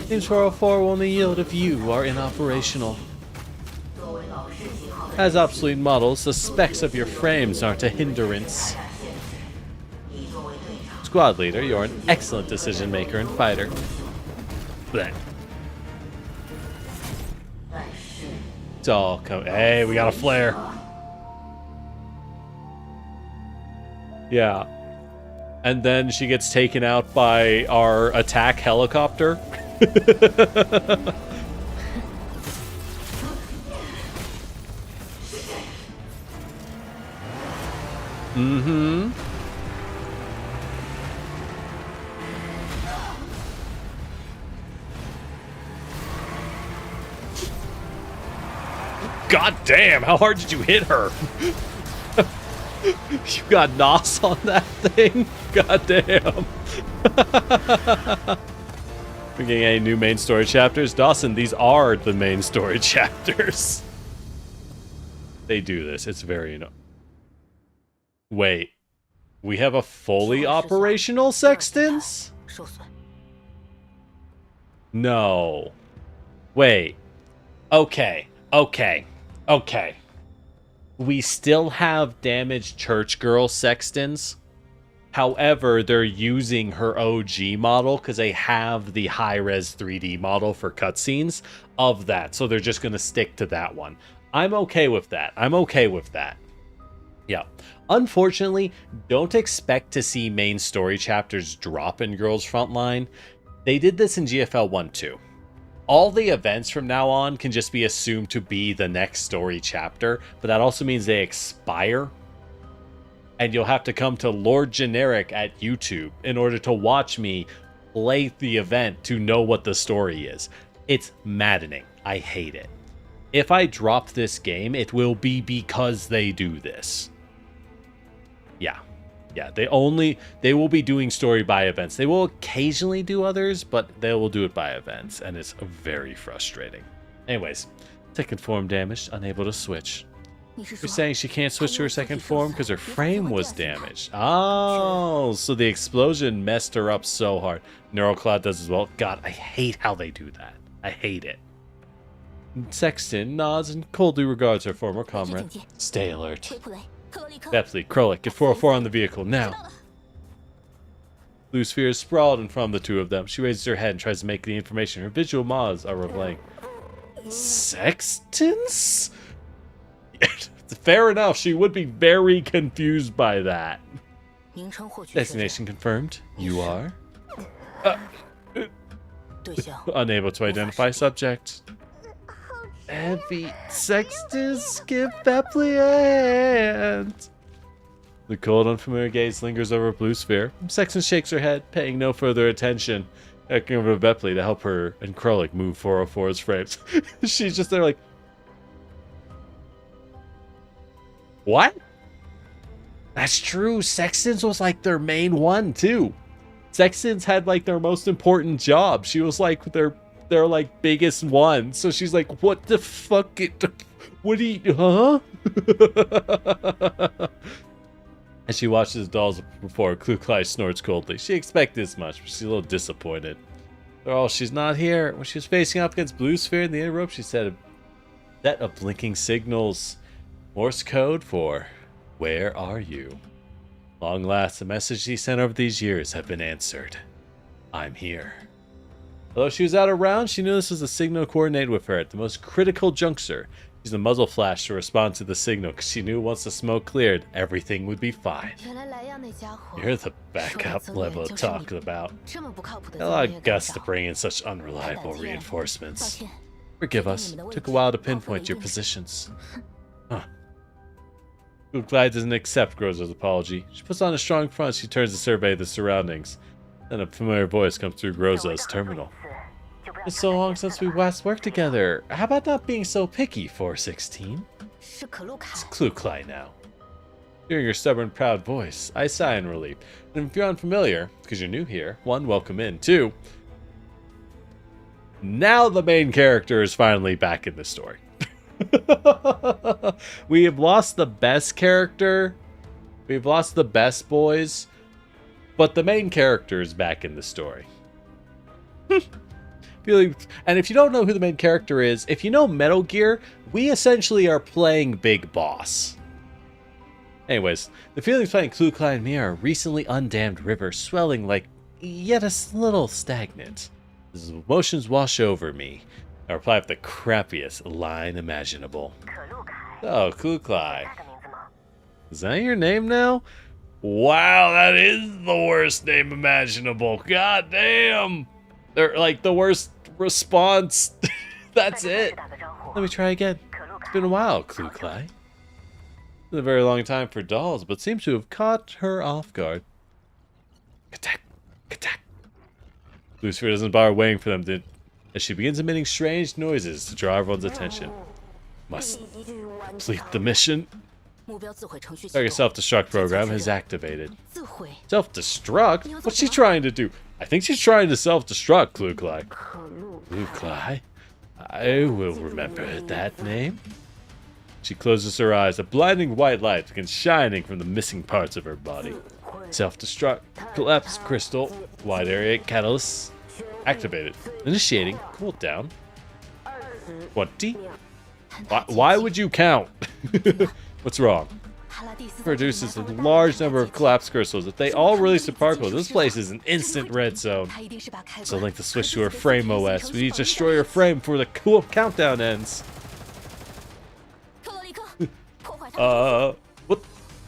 Team 404 will only yield if you are inoperational. As obsolete models, the specs of your frames aren't a hindrance. Squad leader, you're an excellent decision maker and fighter. Bleh. It's all coming. Hey, we got a flare. Yeah. And then she gets taken out by our attack helicopter. Mm-hmm. God damn, how hard did you hit her? You got NOS on that thing? God damn. We're getting any new main story chapters? Dawson, these are the main story chapters. They do this. It's very... Wait. We have a fully operational Sextons? No. Wait. Okay. We still have damaged church girl Sextons. However, they're using her OG model because they have the high-res 3D model for cutscenes of that. So they're just going to stick to that one. I'm okay with that. Yeah. Unfortunately, don't expect to see main story chapters drop in Girls Frontline. They did this in GFL 1-2. All the events from now on can just be assumed to be the next story chapter, but that also means they expire. And you'll have to come to Lord Generic at YouTube in order to watch me play the event to know what the story is. It's maddening. I hate it. If I drop this game, it will be because they do this. Yeah, they will be doing story by events. They will occasionally do others, but they will do it by events, and it's very frustrating. Anyways, second form damaged, unable to switch. You're saying she can't switch to her second form because her frame was damaged. Oh, so the explosion messed her up so hard. Neurocloud does as well. God, I hate how they do that. I hate it. Sexton nods and coldly regards her former comrade. Stay alert. Bepley, Krolik, get 404 on the vehicle, now. Blue sphere is sprawled in front of the two of them. She raises her head and tries to make the information her visual mods are relaying. Sextons? Fair enough, she would be very confused by that. Destination confirmed. You are? Unable to identify subject. Heavy Sextons, skip Bepley a hand. The cold, unfamiliar gaze lingers over Blue Sphere. Sexton shakes her head, paying no further attention. Looking over to Bepley to help her and Krolik move 404's frames. She's just there like... What? That's true. Sextons was like their main one, too. Sextons had like their most important job. She was like their like biggest one. So she's like, what the fuck? What do you, huh? As she watches the dolls before, Kluklai snorts coldly. She expected this much, but she's a little disappointed. Oh, she's not here. When she was facing up against Blue Sphere in the inner rope, she said a set of blinking signals. Morse code for, where are you? Long last, the message she sent over these years have been answered. I'm here. Although she was out of round, she knew this was a signal coordinated with her at the most critical juncture. She used the muzzle flash to respond to the signal because she knew once the smoke cleared, everything would be fine. You're the backup level talking about. A lot of guts to bring in such unreliable reinforcements. Forgive us. Took a while to pinpoint your positions. Huh. Glide doesn't accept Groza's apology. She puts on a strong front. She turns to survey the surroundings. Then a familiar voice comes through Groza's terminal. It's so long since we last worked together. How about not being so picky, 416? It's Kluklai now. Hearing your stubborn, proud voice, I sigh in relief. And if you're unfamiliar, because you're new here, 1, welcome in. 2, now the main character is finally back in the story. We have lost the best character. We've lost the best boys. But the main character is back in the story. And if you don't know who the main character is, if you know Metal Gear, we essentially are playing Big Boss. Anyways, the feelings behind Klukla and me are a recently undammed river swelling like yet little stagnant. As emotions wash over me, I reply with the crappiest line imaginable. Oh, Klukla. Is that your name now? Wow, that is the worst name imaginable. God damn. They're like the worst response. That's it. Let me try again. It's been a while, Klukla. It's been a very long time for dolls, but seems to have caught her off guard. Attack. Attack. Lucifer doesn't bother waiting for them to, as she begins emitting strange noises to draw everyone's attention. Must complete the mission. Target self-destruct program has activated. Self-destruct? What's she trying to do? I think she's trying to self-destruct, Klukla. Klukla? I will remember that name. She closes her eyes. A blinding white light begins shining from the missing parts of her body. Self-destruct. Collapse crystal. Wide area catalyst. Activated. Initiating. Cool down. 20. Why would you count? What's wrong? Produces a large number of collapse crystals. If they all release a particle, this place is an instant red zone. So link the switch to her frame OS. We need to destroy her frame before the cool countdown ends. What?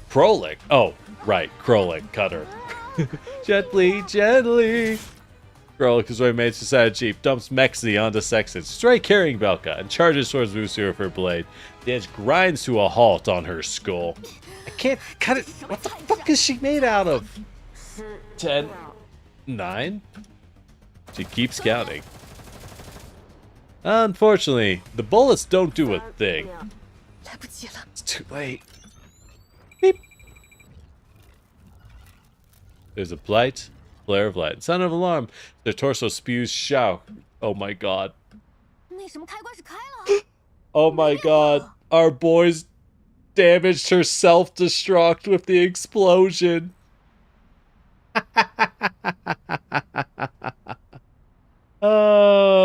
Krolik? Oh, right, Krolik, cutter. Gently, gently. Krolik is what made Society Chief, dumps Mechty onto Sexton, straight carrying Belka, and charges towards Lucio with her blade. The edge grinds to a halt on her skull. I can't cut it. What the fuck is she made out of? 10, 9. She keeps counting. Unfortunately, the bullets don't do a thing. It's too late. Beep. There's a blight, flare of light, sound of alarm. Their torso spews shout. Oh my god. Oh my god. Our boys damaged her self-destruct with the explosion. Oh.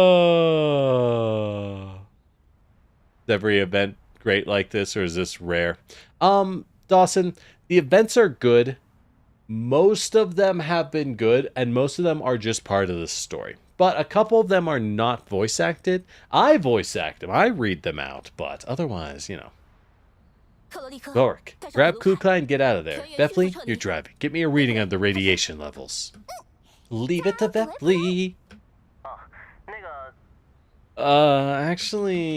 Is every event great like this, or is this rare? Dawson, the events are good. Most of them have been good, and most of them are just part of the story. But a couple of them are not voice acted. I voice act them. I read them out. But otherwise, you know. Gorik, grab Klukla and get out of there. Vepli, you're driving. Get me a reading on the radiation levels. Leave it to Vepli. Actually...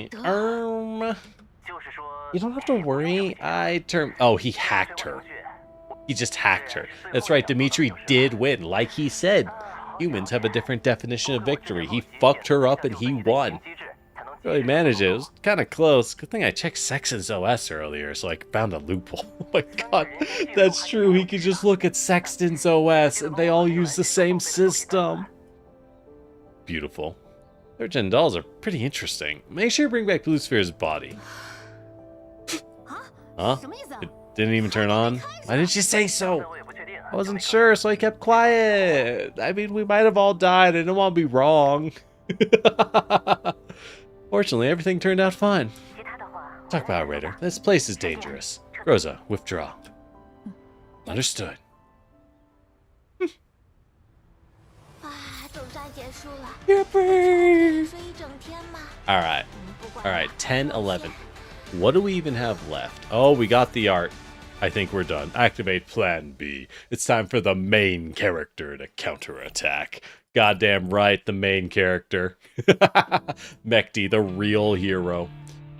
you don't have to worry. Oh, he hacked her. He just hacked her. That's right, Dimitri did win. Like he said, humans have a different definition of victory. He fucked her up and he won. Really managed it. It was kind of close. Good thing I checked Sexton's OS earlier, so I found a loophole. Oh my god, that's true. He could just look at Sexton's OS and they all use the same system. Beautiful. Their gen dolls are pretty interesting. Make sure you bring back Lucifer's body. Huh? It didn't even turn on? Why didn't you say so? I wasn't sure, so I kept quiet. I mean, we might have all died. I didn't want to be wrong. Fortunately, everything turned out fine. Talk about it, Raider. This place is dangerous. Rosa, withdraw. Understood. Yippee! Alright. Alright, 10, 11. What do we even have left? Oh, we got the art. I think we're done. Activate Plan B. It's time for the main character to counterattack. Goddamn right, the main character. Mechty, the real hero.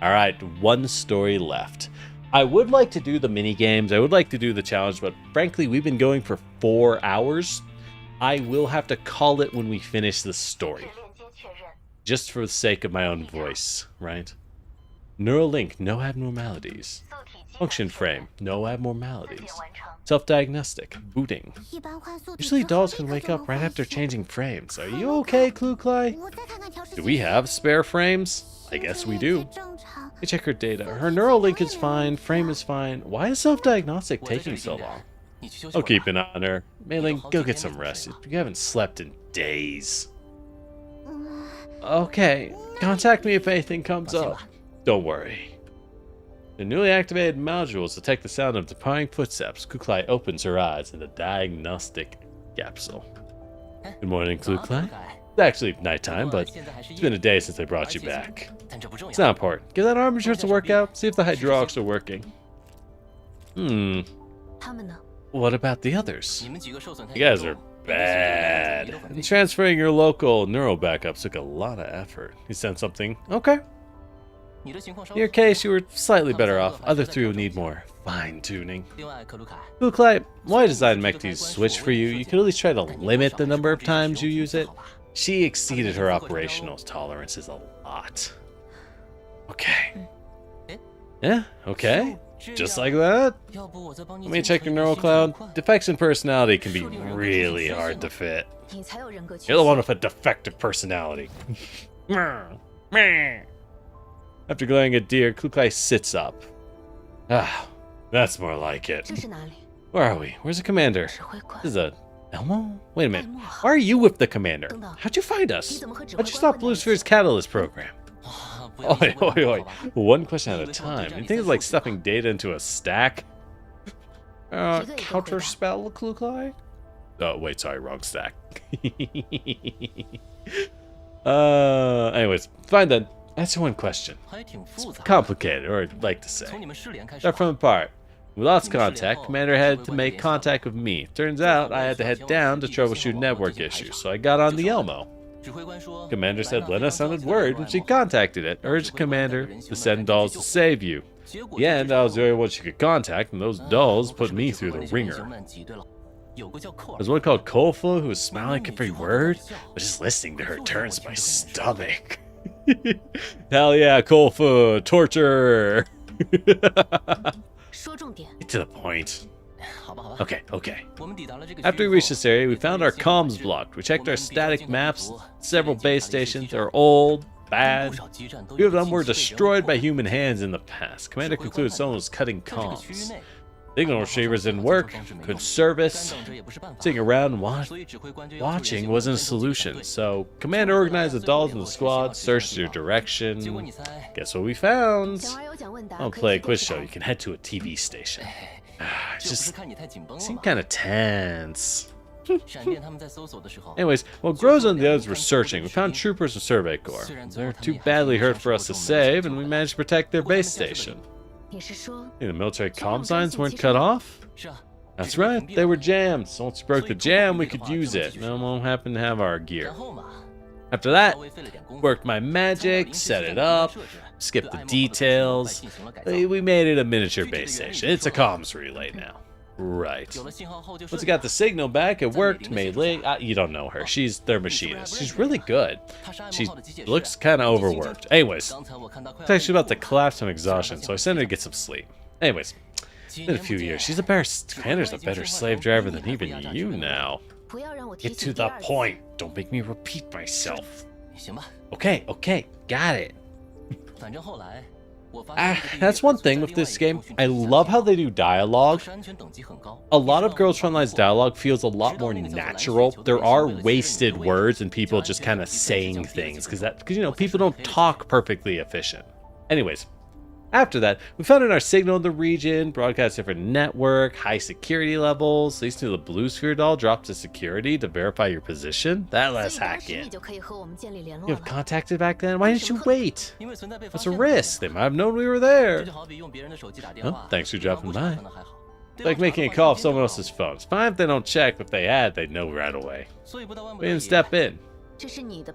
Alright, one story left. I would like to do the mini games. I would like to do the challenge, but frankly, we've been going for 4 hours. I will have to call it when we finish the story. Just for the sake of my own voice, right? Neural link, no abnormalities. Function frame, no abnormalities. Self-diagnostic, booting. Usually dolls can wake up right after changing frames. Are you okay, Klukla? Do we have spare frames? I guess we do. I check her data. Her neural link is fine, frame is fine. Why is self-diagnostic taking so long? I'll keep an eye on her. Mei-Ling, go get some rest. You haven't slept in days. Okay, contact me if anything comes up. Don't worry. The newly activated modules detect the sound of departing footsteps. Kuklai opens her eyes in the diagnostic capsule. Good morning, Kuklai. It's actually nighttime, but it's been a day since I brought you back. It's not important. Give that arm of yours a workout. See if the hydraulics are working. What about the others? You guys are bad. And transferring your local neural backup took a lot of effort. He sent something. Okay. In your case, you were slightly better off. Other three will need more fine-tuning. Kuklai, why design Mechty's switch for you? You could at least try to limit the number of times you use it. She exceeded her operational tolerances a lot. Okay. Yeah, okay. Just like that? Let me check your neural cloud. Defects in personality can be really hard to fit. You're the one with a defective personality. After glaring at Deer, Kuklai sits up. Ah, that's more like it. Where are we? Where's the commander? This is a Elmo? Wait a minute. Why are you with the commander? How'd you find us? How'd you stop Blue Sphere's catalyst program? Oi, oi, oi. One question at a time. You think it's like stuffing data into a stack? Counterspell, Kuklai? Oh, wait, sorry, wrong stack. Anyways, fine then. Answer one question. It's complicated, or I'd like to say. Start from the part. We lost contact. Commander had to make contact with me. Turns out I had to head down to troubleshoot network issues, so I got on the Elmo. Commander said Lena sounded worried when she contacted it, urged Commander to send dolls to save you. In the end, I was the only one she could contact, and those dolls put me through the ringer. There's one called Kofu who was smiling at every word, but just listening to her turns my stomach. Hell yeah, Kofu, torture! Get to the point. Okay. After we reached this area, we found our comms blocked. We checked our static maps. Several base stations are old, bad. A few of them were destroyed by human hands in the past. Commander concluded someone was cutting comms. Signal retrievers didn't work. Good service. Sitting around watching wasn't a solution. So, Commander organized the dolls in the squad, searched your direction. Guess what we found? I'll play a quiz show. You can head to a TV station. Just seemed kind of tense. Anyways, while Groza and the others were searching, we found troopers of Survey Corps. They're too badly hurt for us to save, and we managed to protect their base station. The military comm signs weren't cut off? That's right, they were jammed. So once we broke the jam, we could use it. No one happened to have our gear. After that, worked my magic, set it up, skipped the details. We made it a miniature base station. It's a comms relay now. Right. Once we got the signal back, it worked, made late. You don't know her. She's their machinist. She's really good. She looks kind of overworked. Anyways, it's actually about to collapse from exhaustion, so I sent her to get some sleep. Anyways, it's been a few years. Commander's a better slave driver than even you now. Get to the point. Don't make me repeat myself. Okay, got it. That's one thing with this game. I love how they do dialogue. A lot of Girls Frontline's dialogue feels a lot more natural. There are wasted words and people just kind of saying things because you know, people don't talk perfectly efficient. Anyways, after that, we found in our signal in the region, broadcast different network, high security levels. Least to the Blue Sphere doll dropped to security to verify your position. That lets hack in. You have contacted back then? Why didn't you wait? What's a risk? They might have known we were there. Oh, thanks for dropping by. It's like making a call off someone else's phone. It's fine if they don't check, but if they had, they'd know right away. We didn't step in.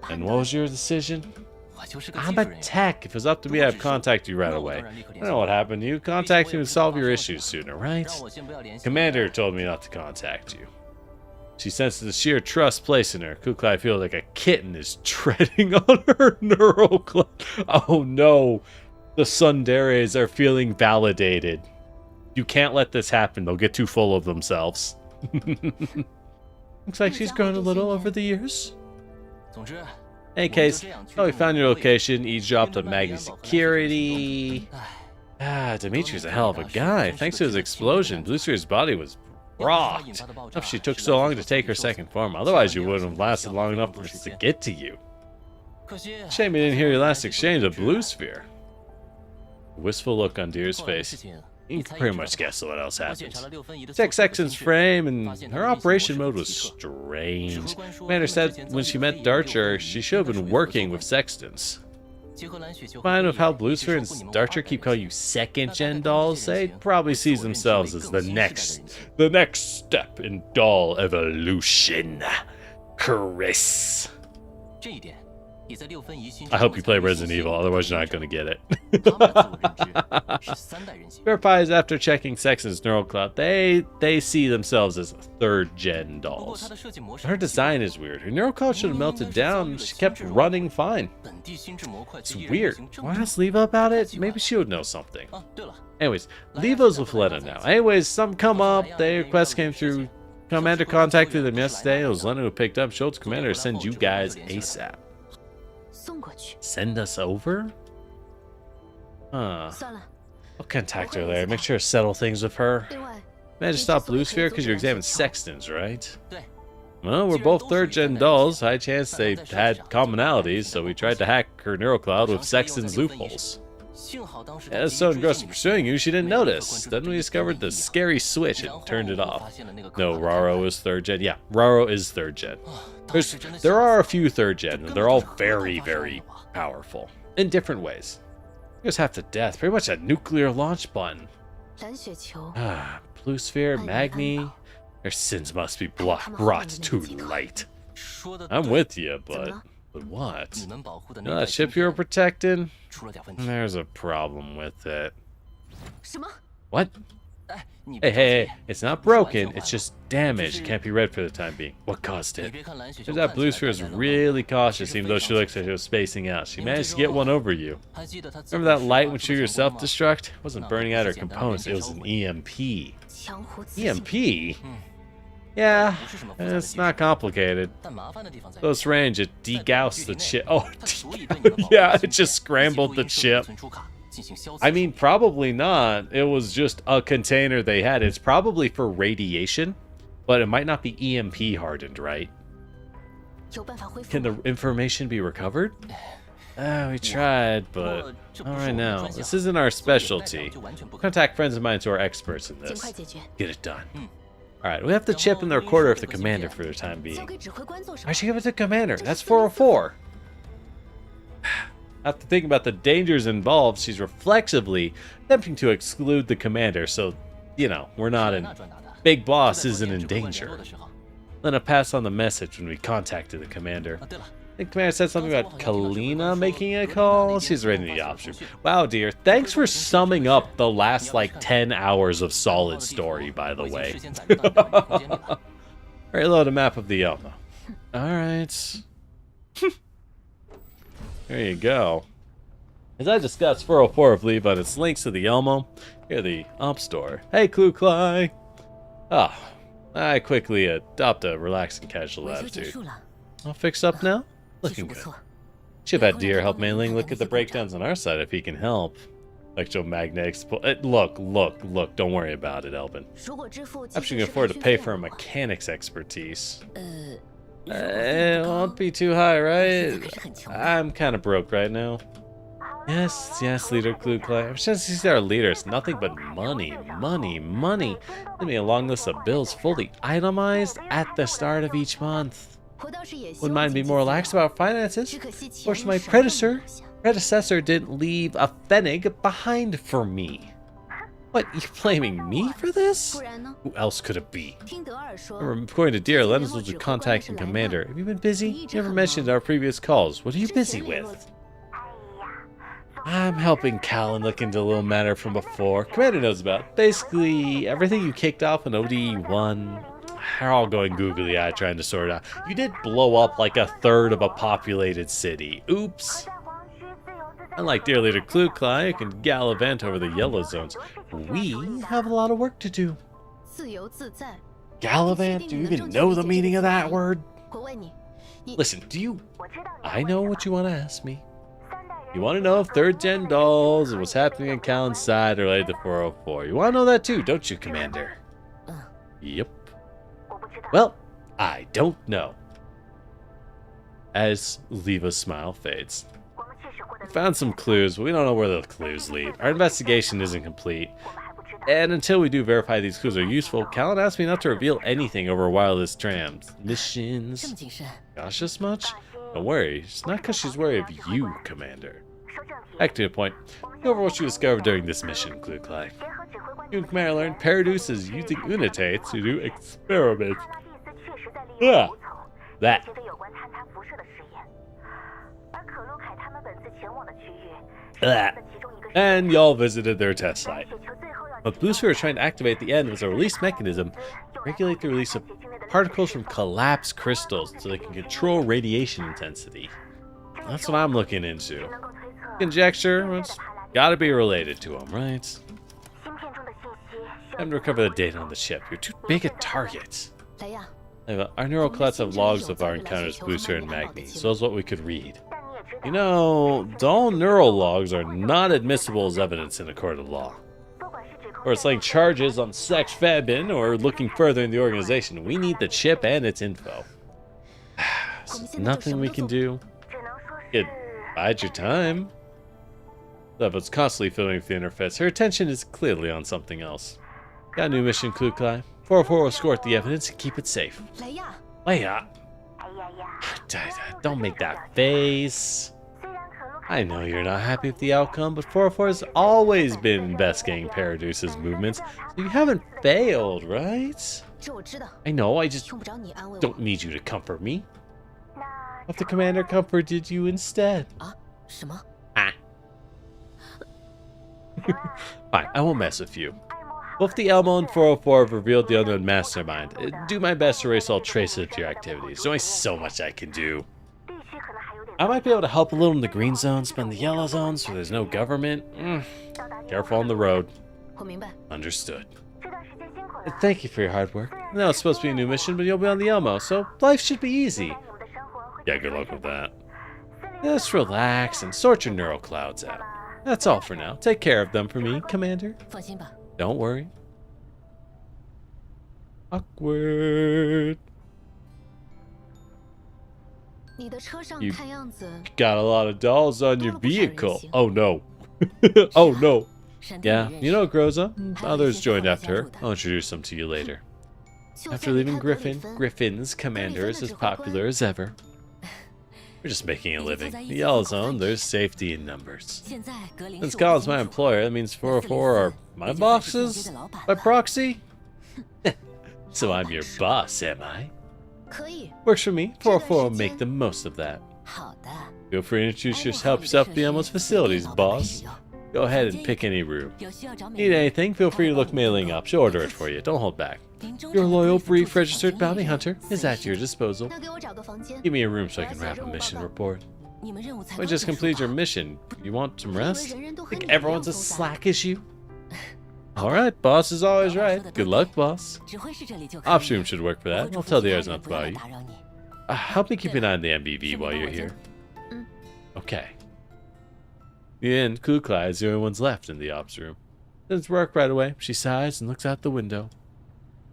And what was your decision? I'm a tech. If it was up to me, I'd contact you right away. I don't know what happened to you. Contact me and solve your issues sooner, right? Commander told me not to contact you. She senses the sheer trust placed in her. Kuklai feels like a kitten is treading on her neural cloud. Oh no. The Tsunderes are feeling validated. You can't let this happen. They'll get too full of themselves. Looks like she's grown a little over the years. Any case, we found your location, eavesdropped on Maggie's security. Dimitri's a hell of a guy. Thanks to his explosion, Blue Sphere's body was rocked. If she took so long to take her second form, otherwise you wouldn't have lasted long enough for us to get to you. Shame you didn't hear your last exchange of Blue Sphere. Wistful look on Deer's face. You can pretty much guess what else happened. Check Sexton's frame, and her operation mode was strange. Commander said when she met Darcher, she should have been working with Sextons. Mind of how Bluesphere and Darcher keep calling you second-gen dolls? They probably see themselves as the next step in doll evolution. Chris. I hope you play Resident Evil, otherwise you're not going to get it. Verifies after checking Sexton's neural cloud, they see themselves as third-gen dolls. Her design is weird. Her neural cloud should have melted down. She kept running fine. It's weird. Why ask Leva about it? Maybe she would know something. Anyways, Leva's with Lena now. Anyways, some come up. Their request came through. Commander contacted them yesterday. It was Lena who picked up. Schultz Commander to send you guys ASAP. Send us over? Huh. I'll contact her later. Make sure to settle things with her. Managed to stop Bluesphere because you examined Sextons, right? Well, we're both third-gen dolls. High chance they had commonalities, so we tried to hack her neural cloud with Sexton's loopholes. As so engrossed in pursuing you, she didn't notice. Then we discovered the scary switch and turned it off. No, Raro is third-gen. Yeah, Raro is third-gen. There are a few third-gen, and they're all very, very powerful. In different ways. Just half to death. Pretty much a nuclear launch button. Bluesphere, Magni. Their sins must be brought to light. I'm with you, but what? You know that ship you were protecting? There's a problem with it. What? Hey, it's not broken, it's just damaged. It can't be read for the time being. What caused it? Turns out Bluesphere is really cautious, even though she looks like she was spacing out. She managed to get one over you. Remember that light when she was self-destruct? It wasn't burning out her components, it was an EMP. EMP? Yeah, it's not complicated. Close range, it degaussed the chip. Oh, yeah, it just scrambled the chip. I mean, probably not. It was just a container they had. It's probably for radiation, but it might not be EMP hardened, right? Can the information be recovered? We tried, but not right now. This isn't our specialty. Contact friends of mine who are experts in this. Get it done. Alright, we have the chip in the recorder of the commander for the time being. Why should give it to commander? That's 404. After thinking about the dangers involved, she's reflexively attempting to exclude the commander, so, you know, we're not in... Big Boss isn't in danger. Lena passed on the message when we contacted the commander. The commander said something about Kalina making a call. She's ready in the option. Wow, dear. Thanks for summing up the last, like, 10 hours of solid story, by the way. Alright, load a map of the Elmo. Alright. There you go. As I discussed 404 of Leva and its links to the Elmo, here the Op Store. Hey, Clucly! Ah, I quickly adopt a relaxed and casual attitude. All fixed up now? Looking good. Should have had Deer help Mailing look at the breakdowns on our side if he can help. Electromagnetic look, don't worry about it, Elvin. Perhaps you can afford to pay for a mechanic's expertise. It won't be too high, right? I'm kind of broke right now. Yes, Leader Clucly. I'm sure he's our leader. It's nothing but money. Give me a long list of bills fully itemized at the start of each month. Wouldn't mind being more relaxed about finances. Of course, my predecessor didn't leave a pfennig behind for me. What, you blaming me for this? Who else could it be? According to Deer, Lena's was contacting Commander. Have you been busy? You never mentioned our previous calls. What are you busy with? I'm helping Callan look into a little matter from before. Commander knows about it. Basically, everything you kicked off in OD1, they're all going googly-eyed trying to sort it out. You did blow up like a third of a populated city. Oops. Unlike Dear Leader Clucly, who can gallivant over the yellow zones, we have a lot of work to do. Gallivant? Do you even know the meaning of that word? Listen, I know what you want to ask me. You want to know if third-gen dolls and what's happening in Callan's side are related to 404. You want to know that too, don't you, Commander? Yep. Well, I don't know. As Leva's smile fades. We found some clues, but we don't know where the clues lead. Our investigation isn't complete. And until we do verify these clues are useful, Callan asked me not to reveal anything over wireless trams. Missions. Cautious much? Don't worry, it's not because she's worried of you, Commander. Back to the point. Go over what you discovered during this mission, Clue-Clay. You and Commander learned Paradus is using Unite to do experiments. Ah, that. And y'all visited their test site. What Bluesphere was trying to activate at the end was a release mechanism to regulate the release of particles from collapsed crystals so they can control radiation intensity. That's what I'm looking into. Conjecture, it's gotta be related to them, right? Time to recover the data on the ship. You're too big a target. Our neural clouds have logs of our encounters, Bluesphere and Magni, so that's what we could read. You know, all neural logs are not admissible as evidence in a court of law. Or it's like charges on sex fabbing or looking further in the organization. We need the chip and its info. So there's nothing we can do. You bide your time. Leva's constantly filming with the interface. Her attention is clearly on something else. Got a new mission, Clue-Clay. 404 will escort the evidence and keep it safe. Leia! Don't make that face. I know you're not happy with the outcome, but 404 has always been investigating Paradus's movements, so you haven't failed, right? I know, I just don't need you to comfort me. What if the commander comforted you instead? Fine, I won't mess with you. Both the Elmo and 404 have revealed the unknown mastermind. Do my best to erase all traces of your activities. There's only so much I can do. I might be able to help a little in the green zones, but in the yellow zones where there's no government, careful on the road. Understood. Thank you for your hard work. Now it's supposed to be a new mission, but you'll be on the Elmo, so life should be easy. Yeah, good luck with that. Just relax and sort your neural clouds out. That's all for now. Take care of them for me, Commander. Don't worry. Awkward. You got a lot of dolls on your vehicle. Oh no. Oh no. Yeah, you know Groza. Others joined after her. I'll introduce them to you later. After leaving Griffin's commander is as popular as ever. We're just making a living. The Yellow Zone, there's safety in numbers. Since Colin's my employer, that means 404 are my bosses? By proxy? So I'm your boss, am I? Works for me. 404 will make the most of that. Feel free to introduce yourself to the Elmo's facilities, boss. Go ahead and pick any room. Need anything? Feel free to look mailing up. She'll order it for you. Don't hold back. Your loyal, brief, registered bounty hunter is at your disposal. Give me a room so I can wrap a mission report. We just completed your mission. You want some rest? Think everyone's as slack as you? Alright, boss is always right. Good luck, boss. Ops room should work for that. I'll tell the others not to bother you. Help me keep an eye on the MBV while you're here. Okay. The end, Clue-Clay is the only ones left in the ops room. Doesn't work right away. She sighs and looks out the window.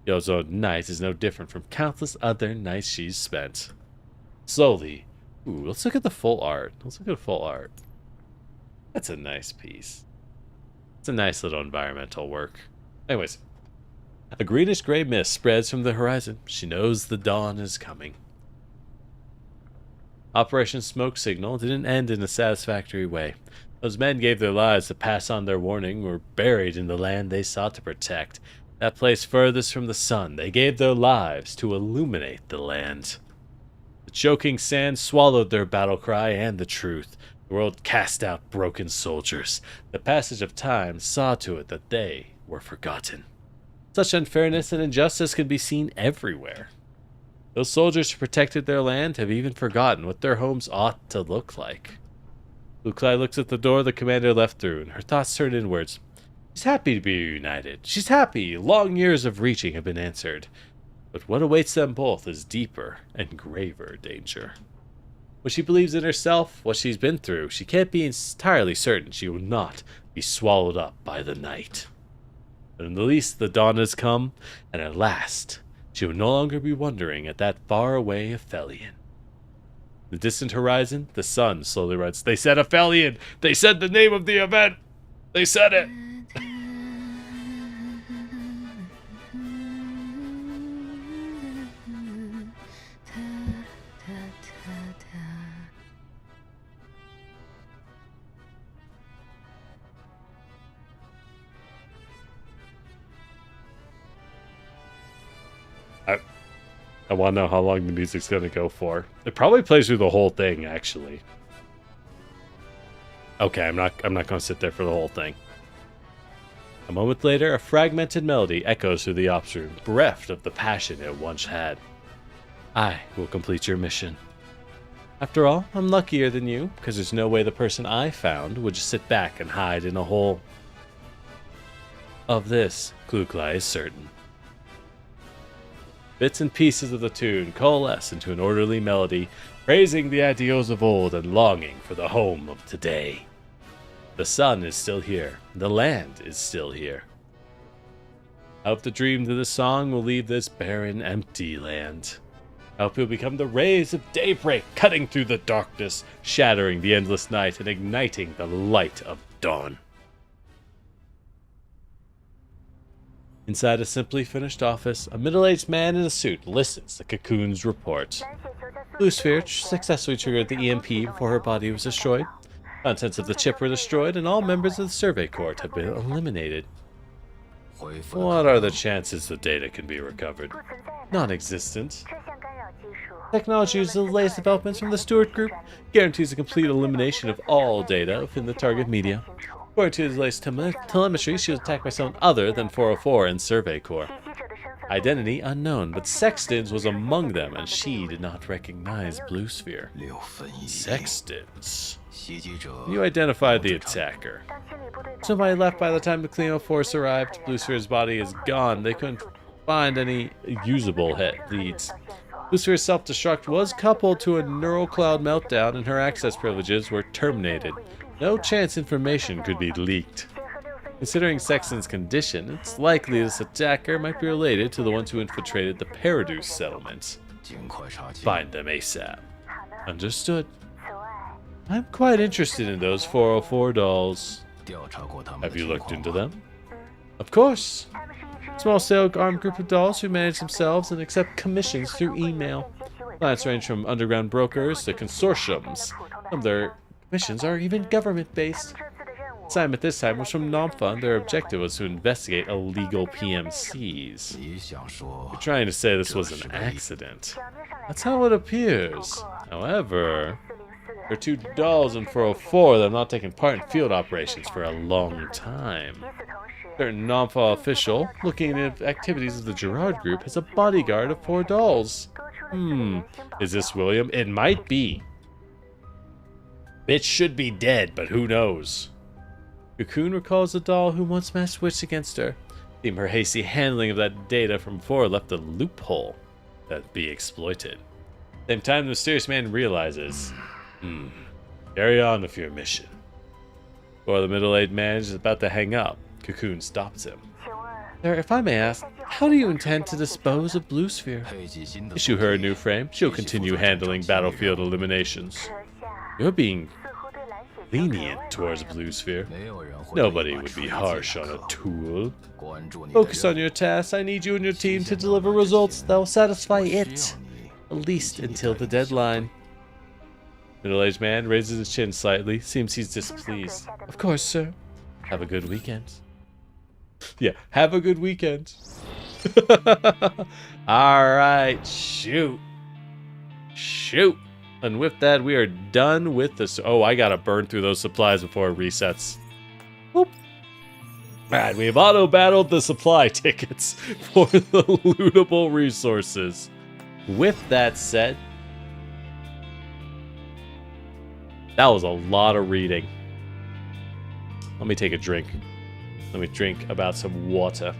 Yo's own night is no different from countless other nights she's spent. Slowly. Ooh, let's look at the full art. That's a nice piece. It's a nice little environmental work. Anyways. A greenish-gray mist spreads from the horizon. She knows the dawn is coming. Operation Smoke Signal didn't end in a satisfactory way. Those men gave their lives to pass on their warning, were buried in the land they sought to protect. That place furthest from the sun, they gave their lives to illuminate the land. The choking sand swallowed their battle cry and the truth. The world cast out broken soldiers. The passage of time saw to it that they were forgotten. Such unfairness and injustice can be seen everywhere. Those soldiers who protected their land have even forgotten what their homes ought to look like. Clue-Clay looks at the door the commander left through, and her thoughts turn inwards. She's happy to be reunited. She's happy. Long years of reaching have been answered. But what awaits them both is deeper and graver danger. What she believes in herself, what she's been through, she can't be entirely certain she will not be swallowed up by the night. But at least the dawn has come, and at last she will no longer be wondering at that faraway Aphelion. The distant horizon, the sun slowly rises. They said Aphelion! They said the name of the event! They said it! I want to know how long the music's going to go for. It probably plays through the whole thing, actually. Okay, I'm not going to sit there for the whole thing. A moment later, a fragmented melody echoes through the ops room, bereft of the passion it once had. I will complete your mission. After all, I'm luckier than you, because there's no way the person I found would just sit back and hide in a hole. Of this, Klugla is certain. Bits and pieces of the tune coalesce into an orderly melody, praising the ideals of old and longing for the home of today. The sun is still here. The land is still here. I hope the dreams of this song will leave this barren, empty land. I hope it will become the rays of daybreak, cutting through the darkness, shattering the endless night, and igniting the light of dawn. Inside a simply finished office, a middle-aged man in a suit listens to Cocoon's report. Blue Sphere successfully triggered the EMP before her body was destroyed. Contents of the chip were destroyed, and all members of the survey court have been eliminated. What are the chances the data can be recovered? Non-existent. Technology uses the latest developments from the Stewart Group, guarantees the complete elimination of all data within the target media. According to his latest telemetry, she was attacked by someone other than 404 and Survey Corps. Identity unknown, but Sextons was among them, and she did not recognize Blue Sphere. Sextons. You identified the attacker. Somebody left by the time the Cleo force arrived. Blue Sphere's body is gone. They couldn't find any usable leads. Blue Sphere's self-destruct was coupled to a neural cloud meltdown, and her access privileges were terminated. No chance information could be leaked. Considering Sexton's condition, it's likely this attacker might be related to the ones who infiltrated the Paradise settlement. Find them ASAP. Understood. I'm quite interested in those 404 dolls. Have you looked into them? Of course. Small-scale armed group of dolls who manage themselves and accept commissions through email. Clients range from underground brokers to consortiums. Some of their missions are even government-based. Assignment this time was from NOMFA, and their objective was to investigate illegal PMCs. You're trying to say this was an accident. That's how it appears. However, there are two dolls in 404 that have not taken part in field operations for a long time. A certain NOMFA official, looking at the activities of the Gerard Group, has a bodyguard of 4 dolls. Is this William? It might be. Bitch should be dead, but who knows? Cocoon recalls the doll who once matched wits against her. Seemed her hasty handling of that data from before left a loophole that be exploited. Same time, the mysterious man realizes, carry on with your mission. Before the middle-aged man is about to hang up, Cocoon stops him. Sir, if I may ask, how do you intend to dispose of Blue Sphere? Issue her a new frame. She'll continue handling battlefield eliminations. You're being lenient towards Blue Sphere. Nobody would be harsh on a tool. Focus on your task. I need you and your team to deliver results that will satisfy it, at least until the deadline. Middle-aged man raises his chin slightly. Seems he's displeased. Of course, sir. Have a good weekend. Yeah, have a good weekend. Alright, shoot. Shoot. And with that, we are done with this. Oh, I gotta burn through those supplies before it resets. Whoop. Alright, we have auto-battled the supply tickets for the lootable resources. With that said, that was a lot of reading. Let me take a drink. Let me drink about some water.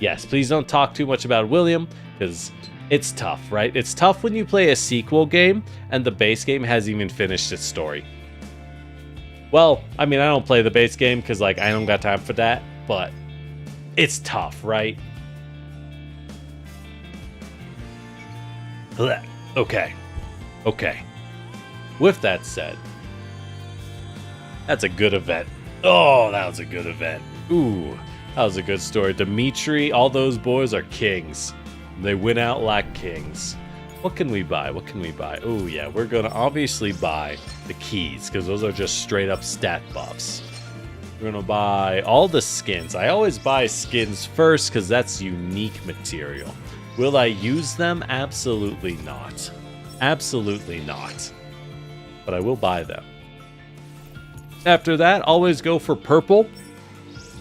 Yes, please don't talk too much about William, because it's tough, right? It's tough when you play a sequel game and the base game hasn't even finished its story. Well, I mean, I don't play the base game because, like, I don't got time for that, but it's tough, right? Okay. Okay. With that said, that's a good event. Oh, that was a good event. Ooh, that was a good story. Dimitri, all those boys are kings. They went out like kings. What can we buy? What can we buy? Oh, yeah, we're going to obviously buy the keys because those are just straight up stat buffs. We're going to buy all the skins. I always buy skins first because that's unique material. Will I use them? Absolutely not. Absolutely not. But I will buy them. After that, always go for purple.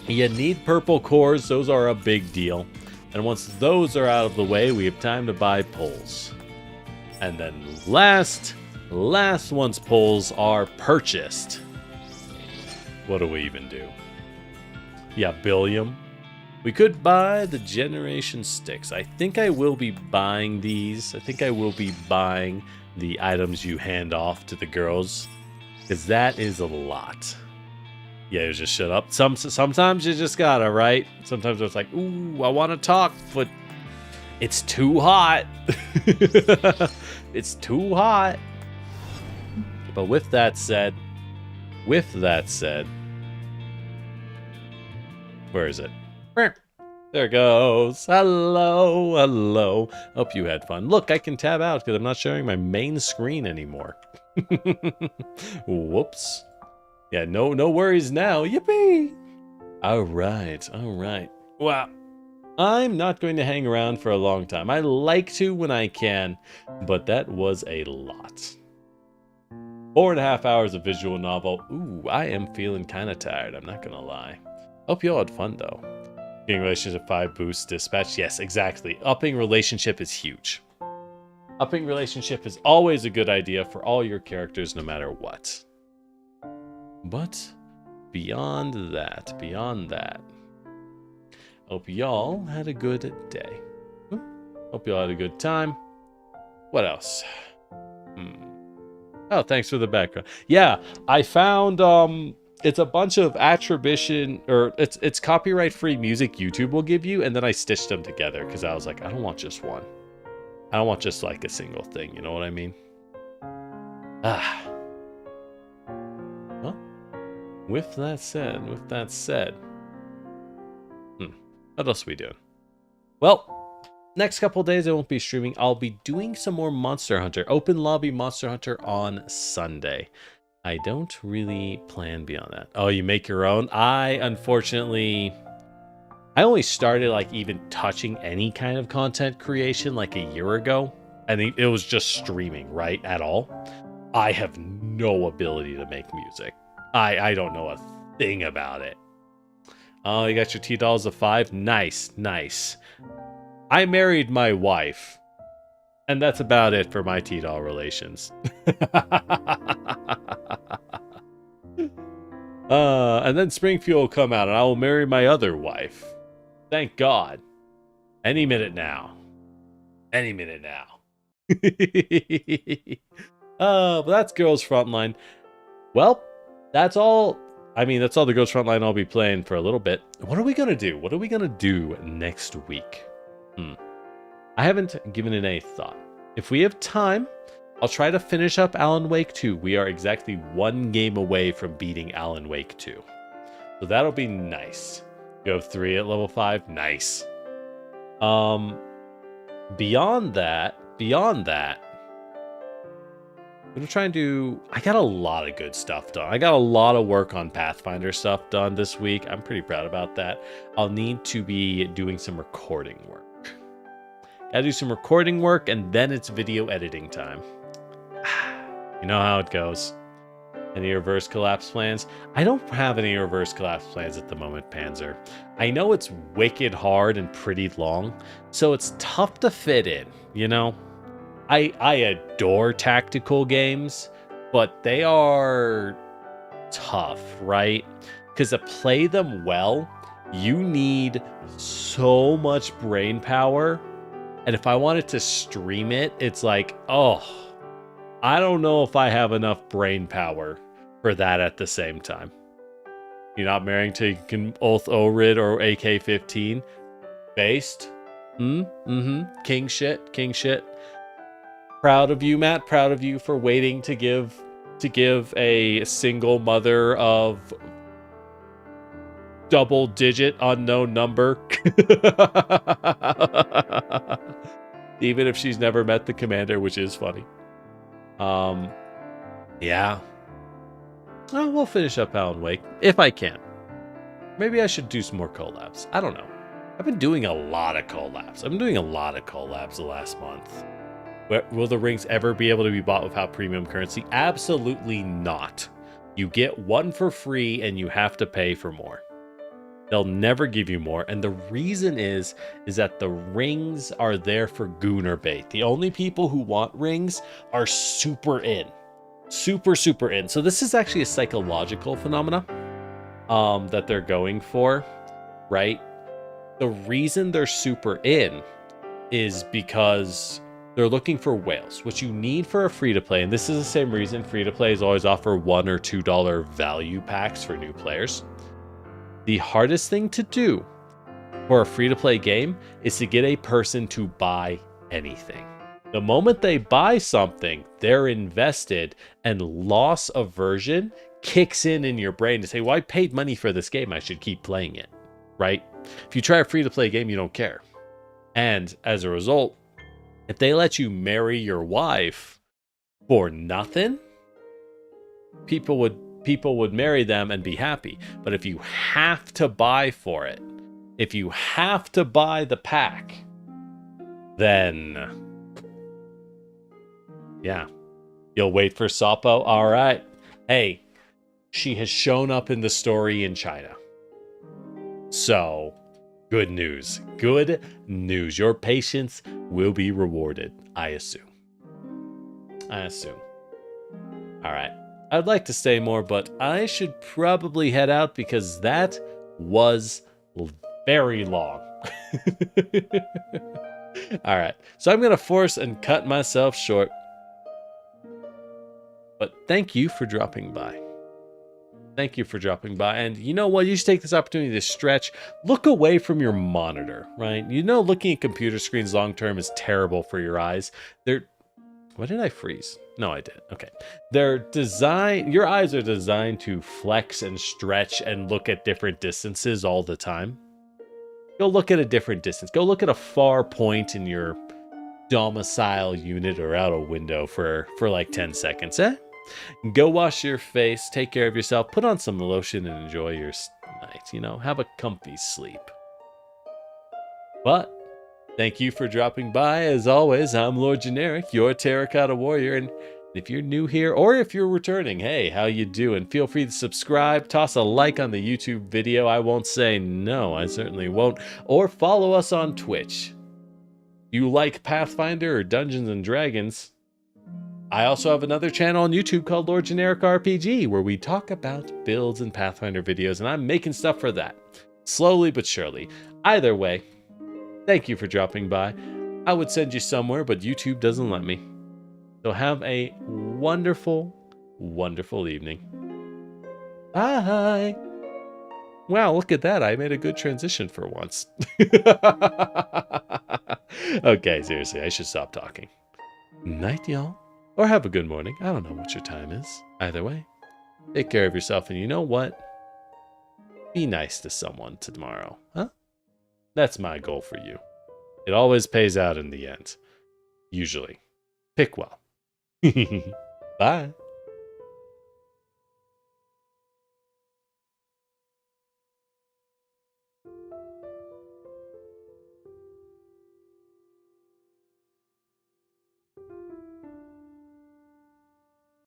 You need purple cores. Those are a big deal. And once those are out of the way, we have time to buy poles. And then last once poles are purchased, what do we even do? Yeah, Billium. We could buy the generation sticks. I think I will be buying these. I think I will be buying the items you hand off to the girls, because that is a lot. Yeah, you just shut up. Sometimes you just gotta, right? Sometimes it's like, ooh, I want to talk, but it's too hot. It's too hot. But with that said, where is it? There it goes. Hello, hello. Hope you had fun. Look, I can tab out because I'm not sharing my main screen anymore. Whoops. Yeah, no worries now. Yippee! All right. Wow. I'm not going to hang around for a long time. I like to when I can, but that was a lot. 4.5 hours of visual novel. Ooh, I am feeling kind of tired. I'm not going to lie. Hope you all had fun, though. Getting relationship 5 boost dispatch. Yes, exactly. Upping relationship is huge. Upping relationship is always a good idea for all your characters, no matter what. But beyond that, hope y'all had a good day. Hope y'all had a good time. What else? Oh, thanks for the background. Yeah, I found it's a bunch of attribution, or it's copyright-free music YouTube will give you, and then I stitched them together because I was like, I don't want just one. I don't want just like a single thing, you know what I mean? Well, with that said, what else are we doing? Well, next couple days I won't be streaming. I'll be doing some more Monster Hunter, open lobby Monster Hunter on Sunday. I don't really plan beyond that. Oh, you make your own? I only started like even touching any kind of content creation like a year ago. And it was just streaming, right? At all. I have no ability to make music. I don't know a thing about it. Oh, you got your $T of 5? Nice. I married my wife. And that's about it for my $T relations. And then Spring Fuel will come out and I will marry my other wife. Thank God. Any minute now. But that's Girls Frontline. Well, that's all. I mean, that's all the Girls Frontline I'll be playing for a little bit. What are we going to do? What are we going to do next week? I haven't given it any thought. If we have time, I'll try to finish up Alan Wake 2. We are exactly 1 game away from beating Alan Wake 2. So that'll be nice. You have 3 at level 5. Nice. Beyond that, I'm gonna try and do. I got a lot of good stuff done. I got a lot of work on Pathfinder stuff done this week. I'm pretty proud about that. I'll need to be doing some recording work. Gotta do some recording work, and then it's video editing time. You know how it goes. Any reverse collapse plans? I don't have any reverse collapse plans at the moment, Panzer. I know it's wicked hard and pretty long, so it's tough to fit in, you know? I adore tactical games, but they are tough, right? Because to play them well, you need so much brain power. And if I wanted to stream it, it's like, oh, I don't know if I have enough brain power for that at the same time. You're not marrying till you can both ORID or AK-15? Based? King shit. Proud of you, Matt. Proud of you for waiting to give to give a single mother of double-digit unknown number. Even if she's never met the commander, which is funny. Yeah. Oh, we'll finish up Alan Wake, if I can. Maybe I should do some more collabs. I don't know. I've been doing a lot of collabs. I've been doing a lot of collabs the last month. Will the rings ever be able to be bought without premium currency? Absolutely not. You get one for free and you have to pay for more. They'll never give you more. And the reason is that the rings are there for gooner bait. The only people who want rings are super in. Super in. So this is actually a psychological phenomena that they're going for, right? The reason they're super in is because they're looking for whales, which you need for a free-to-play. And this is the same reason free-to-plays always offer $1 or $2 value packs for new players. The hardest thing to do for a free-to-play game is to get a person to buy anything. The moment they buy something, they're invested, and loss aversion kicks in your brain to say, well, I paid money for this game, I should keep playing it, right? If you try a free-to-play game, you don't care. And as a result, if they let you marry your wife for nothing, people would marry them and be happy. But if you have to buy for it, if you have to buy the pack, then yeah, you'll wait for Sapo. All right. Hey, she has shown up in the story in China. So, good news. Good news. Your patience will be rewarded, I assume. All right. I'd like to say more, but I should probably head out because that was very long. All right. So I'm going to force and cut myself short. But thank you for dropping by. Thank you for dropping by. And you know what? You should take this opportunity to stretch. Look away from your monitor, right? You know, looking at computer screens long term is terrible for your eyes. What did I freeze? No, I did. Okay. Your eyes are designed to flex and stretch and look at different distances all the time. Go look at a different distance. Go look at a far point in your domicile unit or out a window for like 10 seconds, eh? Go wash your face, take care of yourself, put on some lotion and enjoy your night. You know, have a comfy sleep. But thank you for dropping by. As always, I'm Lord Generic, your Terracotta Warrior, and if you're new here or if you're returning, hey, how you doing? Feel free to subscribe, toss a like on the YouTube video. I won't say no, I certainly won't. Or follow us on Twitch. You like Pathfinder or Dungeons and Dragons? I also have another channel on YouTube called Lord Generic RPG, where we talk about builds and Pathfinder videos, and I'm making stuff for that. Slowly but surely. Either way, thank you for dropping by. I would send you somewhere, but YouTube doesn't let me. So have a wonderful, wonderful evening. Bye! Wow, look at that. I made a good transition for once. Okay, seriously, I should stop talking. Night, y'all. Or have a good morning. I don't know what your time is. Either way, take care of yourself. And you know what? Be nice to someone tomorrow, huh? That's my goal for you. It always pays out in the end. Usually. Pick well. Bye.